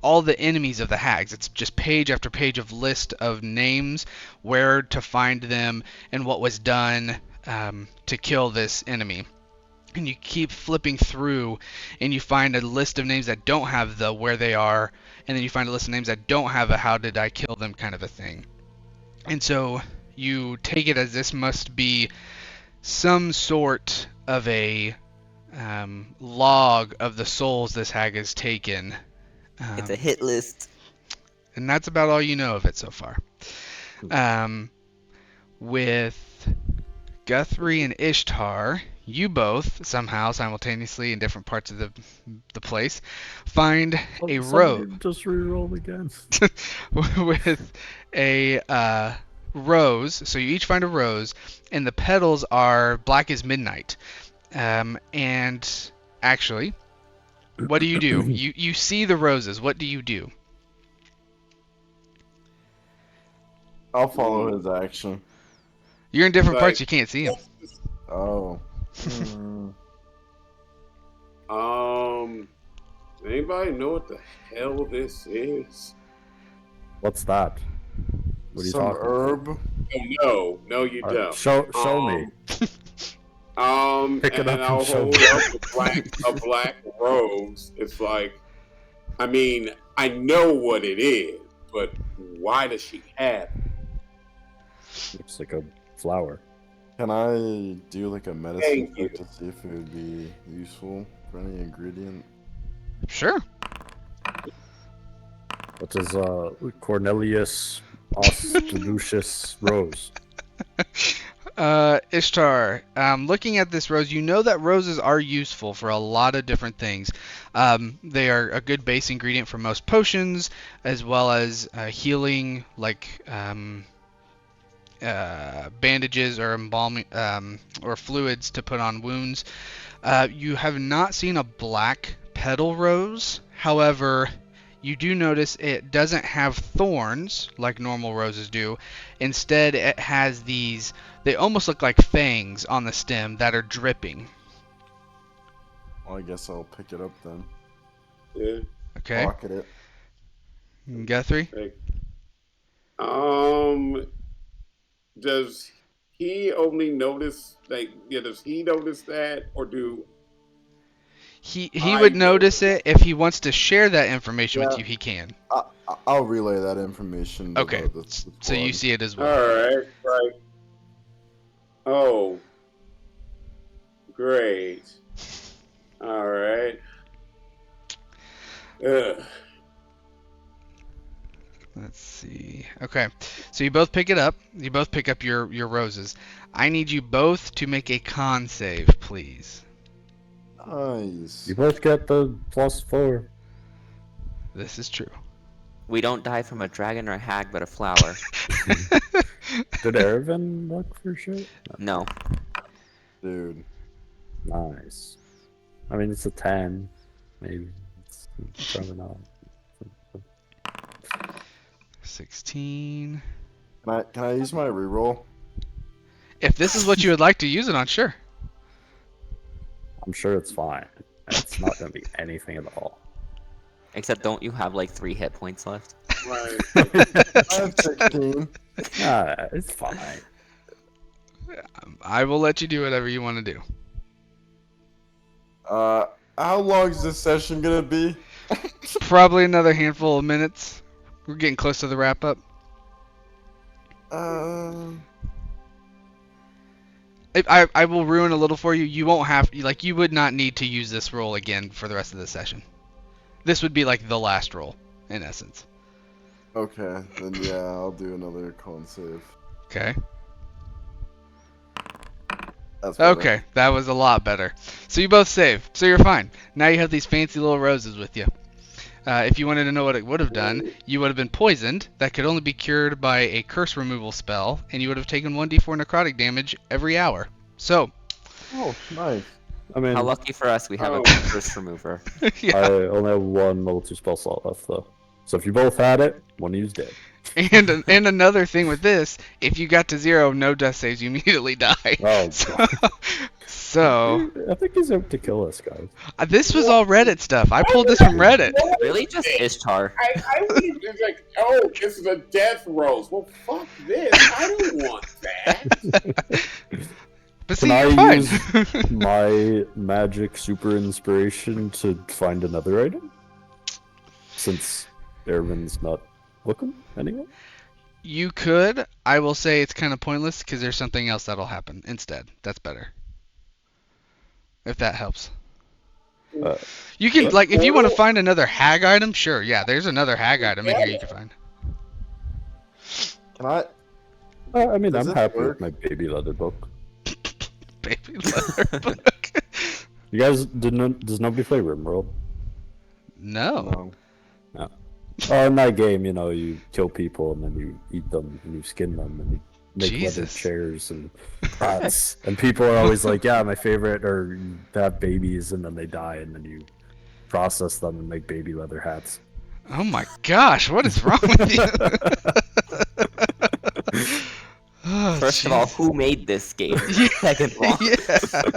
Speaker 1: all the enemies of the hags. It's just page after page of list of names, where to find them, and what was done to kill this enemy. And you keep flipping through, and you find a list of names that don't have the where they are, and then you find a list of names that don't have a how did I kill them kind of a thing. And so you take it as this must be some sort of a log of the souls this hag has taken.
Speaker 3: It's a hit list.
Speaker 1: And that's about all you know of it so far. With Guthrie and Ishtar, you both somehow simultaneously in different parts of the place find a rose
Speaker 2: Somebody just re-rolled again.
Speaker 1: with a rose. So you each find a rose, and the petals are black as midnight. And actually, what do? You see the roses. What do you do?
Speaker 4: I'll follow his action.
Speaker 1: You're in different parts.
Speaker 5: Like,
Speaker 1: You can't see them.
Speaker 4: Oh.
Speaker 5: Anybody know what the hell this is?
Speaker 2: What's that? What are you
Speaker 4: Some
Speaker 2: talking
Speaker 4: herb.
Speaker 5: No, you
Speaker 2: about?
Speaker 5: don't.
Speaker 2: Show me. Pick it
Speaker 5: And
Speaker 2: up and
Speaker 5: I'll
Speaker 2: show
Speaker 5: hold
Speaker 2: me.
Speaker 5: up a black rose. It's like, I mean, I know what it is, but why does she have it?
Speaker 2: Looks like a flower.
Speaker 4: Can I do like a medicine
Speaker 5: Thank
Speaker 4: check
Speaker 5: you.
Speaker 4: to see if it would be useful for any ingredient?
Speaker 1: Sure.
Speaker 2: What is Cornelius Ostolucius Rose?
Speaker 1: Ishtar, looking at this rose, you know that roses are useful for a lot of different things. They are a good base ingredient for most potions, as well as healing, like bandages or embalming or fluids to put on wounds. You have not seen a black petal rose. However, you do notice it doesn't have thorns like normal roses do. Instead, it has these, they almost look like fangs on the stem that are dripping.
Speaker 4: Well, I guess I'll pick it up then.
Speaker 5: Yeah.
Speaker 1: Okay?
Speaker 4: Pocket it.
Speaker 1: Guthrie?
Speaker 5: Like, does he only notice, like, yeah, does he notice that, or do
Speaker 1: He
Speaker 5: I
Speaker 1: would
Speaker 5: know
Speaker 1: notice it. If he wants to share that information with
Speaker 4: Yeah.
Speaker 1: you, he can.
Speaker 4: I'll relay that information to
Speaker 1: Okay,
Speaker 4: the
Speaker 1: so you
Speaker 4: squad.
Speaker 1: see it as
Speaker 5: All
Speaker 1: well.
Speaker 5: right. Oh, great. All right. Ugh.
Speaker 1: Let's see. Okay, so you both pick it up. You both pick up your roses. I need you both to make a con save, please.
Speaker 4: Nice.
Speaker 2: You both get the +4.
Speaker 1: This is true.
Speaker 3: We don't die from a dragon or a hag, but a flower.
Speaker 2: Did Ervin look for shit?
Speaker 3: No.
Speaker 4: Dude.
Speaker 2: Nice. I mean, it's a 10. Maybe. It's probably not.
Speaker 1: 16.
Speaker 4: Can I use my reroll?
Speaker 1: If this is what you would like to use it on, sure.
Speaker 2: I'm sure it's fine. And it's not going to be anything at all.
Speaker 3: Except don't you have like 3 hit points left?
Speaker 5: Right.
Speaker 4: I have 16.
Speaker 2: It's fine.
Speaker 1: I will let you do whatever you want to do.
Speaker 4: How long is this session gonna be?
Speaker 1: Probably another handful of minutes. We're getting close to the wrap up. I will ruin a little for you. You won't have, like, you would not need to use this roll again for the rest of the session. This would be like the last roll, in essence.
Speaker 4: Okay, then yeah, I'll do another con save.
Speaker 1: Okay.
Speaker 4: That's better.
Speaker 1: Okay, that was a lot better. So you both save, so you're fine. Now you have these fancy little roses with you. If you wanted to know what it would have done, you would have been poisoned. That could only be cured by a curse removal spell, and you would have taken 1d4 necrotic damage every hour. So,
Speaker 4: Oh, nice.
Speaker 2: I mean,
Speaker 3: How lucky for us we have a
Speaker 5: Oh.
Speaker 3: curse remover.
Speaker 1: yeah.
Speaker 2: I only have one level 2 spell slot left, though. So if you both had it, one of you's dead.
Speaker 1: And another thing with this, if you got to 0, no death saves, you immediately die.
Speaker 2: Oh,
Speaker 1: So
Speaker 2: I think he's out to kill us, guys.
Speaker 1: this was all Reddit stuff. I pulled this from Reddit.
Speaker 3: Really? Just Ishtar.
Speaker 5: I would have been like, oh, this is a death rose. Well, fuck this. I don't want that.
Speaker 1: But see,
Speaker 2: Can
Speaker 1: you're
Speaker 2: I
Speaker 1: fine.
Speaker 2: use my magic super inspiration to find another item? Since Ervin's not looking anyway?
Speaker 1: You could. I will say it's kind of pointless because there's something else that'll happen instead. That's better. If that helps.
Speaker 2: Uh,
Speaker 1: You can,
Speaker 2: what?
Speaker 1: like, if you want to find another hag item, sure. Yeah, there's another hag item in here you can find.
Speaker 4: Can I?
Speaker 2: I mean,
Speaker 4: Does
Speaker 2: I'm
Speaker 4: it
Speaker 2: happy
Speaker 4: work?
Speaker 2: with my baby leather book.
Speaker 1: Baby leather book.
Speaker 2: You guys does nobody play RimWorld?
Speaker 1: No.
Speaker 4: No.
Speaker 2: Oh, in that game, you kill people and then you eat them and you skin them and you make leather
Speaker 1: Jesus.
Speaker 2: chairs and hats. And people are always like, "Yeah, my favorite," or you have babies and then they die and then you process them and make baby leather hats.
Speaker 1: Oh my gosh, what is wrong with you? Oh,
Speaker 3: First of all,
Speaker 1: jeez.
Speaker 3: who made this game?
Speaker 1: Yeah,
Speaker 3: Second of all,
Speaker 1: yeah.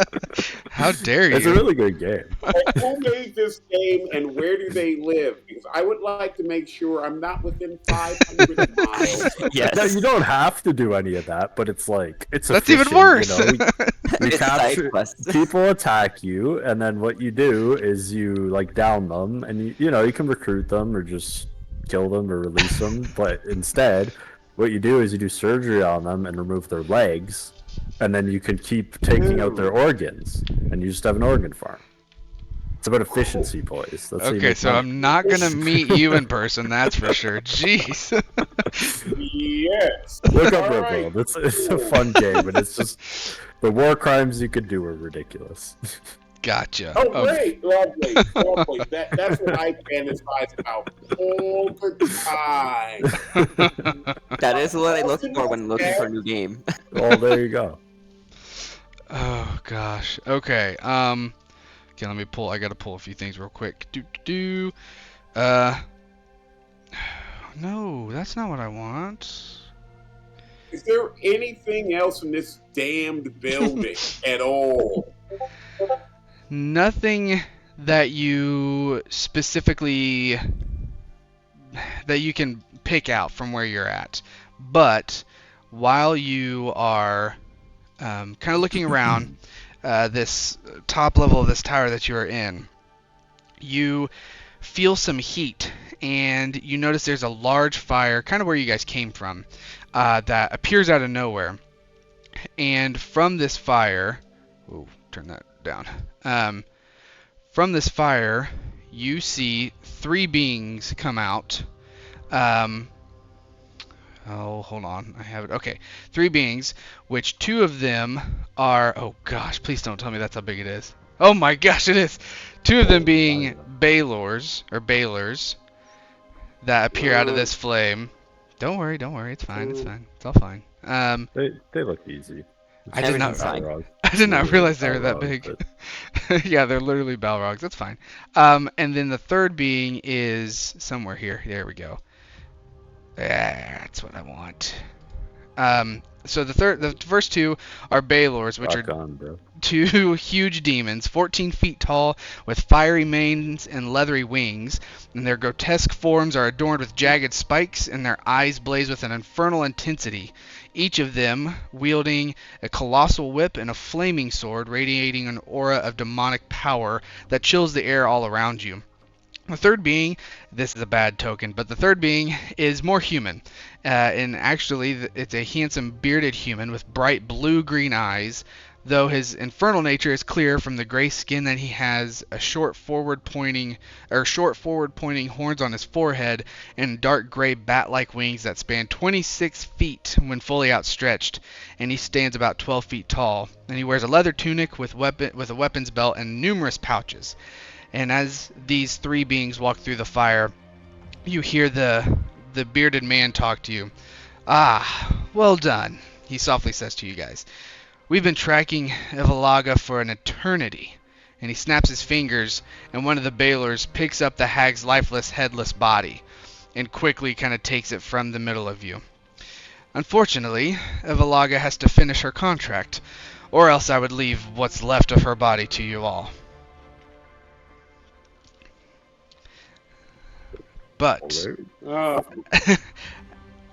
Speaker 1: How dare you?
Speaker 2: It's a really good game.
Speaker 5: Like, who made this game and where do they live? Because I would like to make sure I'm not within 500 miles.
Speaker 3: yes.
Speaker 2: No, you don't have to do any of that, but it's like
Speaker 1: That's even
Speaker 2: efficient,
Speaker 1: worse.
Speaker 2: You
Speaker 3: It's side
Speaker 2: capture
Speaker 3: quests.
Speaker 2: people attack you, and then what you do is you like down them, and you can recruit them or just kill them or release them. But instead, what you do is you do surgery on them and remove their legs, and then you can keep taking out their organs, and you just have an organ farm. It's about efficiency, boys. That's how you
Speaker 1: Okay,
Speaker 2: make
Speaker 1: so
Speaker 2: money.
Speaker 1: I'm not gonna meet you in person, that's for sure. Jeez.
Speaker 5: Yes.
Speaker 2: Look up
Speaker 5: All
Speaker 2: RimWorld.
Speaker 5: right.
Speaker 2: It's a fun game, and it's just the war crimes you could do are ridiculous.
Speaker 1: Gotcha.
Speaker 5: Oh,
Speaker 1: Oh,
Speaker 5: great. Lovely. Lovely. That's what I fantasize about all the time.
Speaker 3: That is what I look for when looking for a new game.
Speaker 2: Oh, there you go.
Speaker 1: Oh gosh. Okay. Okay, let me pull. I gotta pull a few things real quick. No, that's not what I want.
Speaker 5: Is there anything else in this damned building at all?
Speaker 1: Nothing that you specifically that you can pick out from where you're at. But while you are kind of looking around this top level of this tower that you are in, you feel some heat, and you notice there's a large fire, kind of where you guys came from, that appears out of nowhere. And from this fire, ooh, turn that down. From this fire, you see three beings come out. Oh, hold on. I have it. Okay. Three beings, which two of them are... Oh, gosh. Please don't tell me that's how big it is. Oh, my gosh, it is. Two of them being Balors, or Balers, that appear out of this flame. Don't worry. It's fine. It's fine. It's all fine.
Speaker 2: They look easy.
Speaker 1: I did not...
Speaker 3: Everything's fine.
Speaker 2: Balrog.
Speaker 1: I did not
Speaker 2: Literally
Speaker 1: realize they were that
Speaker 2: Balrog,
Speaker 1: big.
Speaker 2: but-
Speaker 1: Yeah, they're literally Balrogs. That's fine. And then the third being is somewhere here. There we go. That's what I want. So the first two are Balors, which
Speaker 2: Rock
Speaker 1: are
Speaker 2: on, bro.
Speaker 1: two huge demons, 14 feet tall, with fiery manes and leathery wings, and their grotesque forms are adorned with jagged spikes, and their eyes blaze with an infernal intensity. Each of them wielding a colossal whip and a flaming sword, radiating an aura of demonic power that chills the air all around you. The third being, this is a bad token, but the third being is more human. And actually, it's a handsome bearded human with bright blue-green eyes, though his infernal nature is clear from the gray skin that he has a short forward-pointing horns on his forehead and dark gray bat-like wings that span 26 feet when fully outstretched, and he stands about 12 feet tall. And he wears a leather tunic with a weapons belt and numerous pouches. And as these three beings walk through the fire, you hear the bearded man talk to you. Ah, well done, he softly says to you guys. We've been tracking Evalaga for an eternity. And he snaps his fingers, and one of the Balers picks up the hag's lifeless, headless body, and quickly kind of takes it from the middle of you. Unfortunately, Evalaga has to finish her contract, or else I would leave what's left of her body to you all. But
Speaker 5: Oh,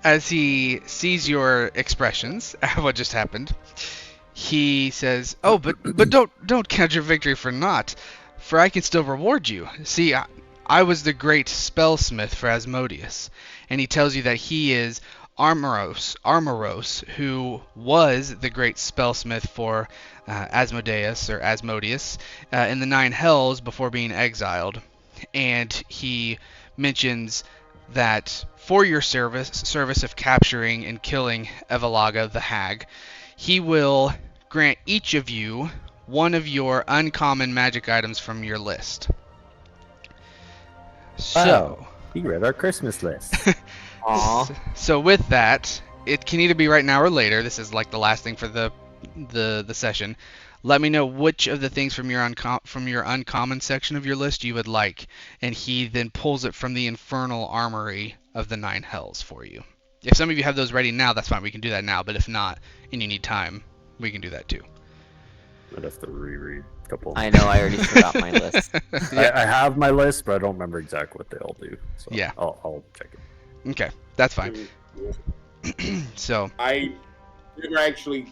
Speaker 1: as he sees your expressions at what just happened, he says, "Oh, but don't count your victory for naught, for I can still reward you. See, I was the great spellsmith for Asmodeus," and he tells you that he is Armoros, who was the great spellsmith for Asmodeus in the Nine Hells before being exiled, and he mentions that for your service of capturing and killing Evalaga the hag, he will grant each of you one of your uncommon magic items from your list. So,
Speaker 2: He read our Christmas list.
Speaker 3: Aw.
Speaker 1: so with that, it can either be right now or later. This is like the last thing for the session. Let me know which of the things from your uncommon section of your list you would like, and he then pulls it from the infernal armory of the 9 hells for you. If some of you have those ready now, that's fine. We can do that now. But if not, and you need time, we can do that too.
Speaker 2: I'd have to reread a couple.
Speaker 3: I know, I already forgot my list.
Speaker 2: I have my list, but I don't remember exactly what they all do. So
Speaker 1: Yeah.
Speaker 2: I'll check it.
Speaker 1: Okay, that's fine. So
Speaker 5: I never actually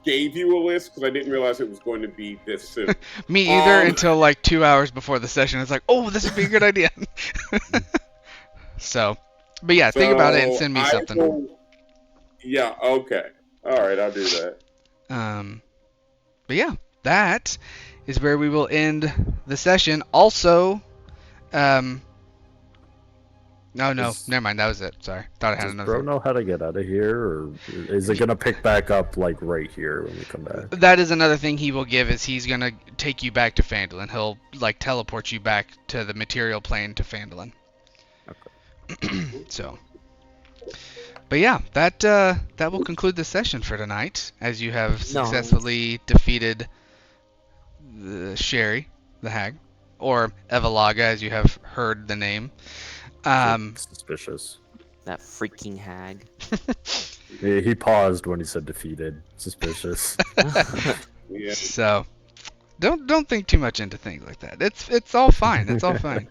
Speaker 5: gave you a list because I didn't realize it was going to be this soon.
Speaker 1: me either until like 2 hours before the session. It's like, oh, this would be a good idea. So, but yeah, think about it and send me something.
Speaker 5: Yeah. Okay. All right. I'll do that.
Speaker 1: But yeah, that is where we will end the session. Also, no, never mind. That was it. Sorry, thought I had
Speaker 2: Does
Speaker 1: another.
Speaker 2: Bro know how to get out of here, or is it gonna pick back up like right here when we come back?
Speaker 1: That is another thing he will give. Is he's gonna take you back to Phandalin. He'll like teleport you back to the material plane to Phandalin.
Speaker 2: Okay.
Speaker 1: So, but yeah, that will conclude the session for tonight, as you have successfully defeated Sherry, the hag, or Evalaga, as you have heard the name.
Speaker 2: Suspicious.
Speaker 3: That freaking hag.
Speaker 2: He paused when he said defeated. Suspicious.
Speaker 5: Yeah.
Speaker 1: So, don't think too much into things like that. It's all fine. It's all fine.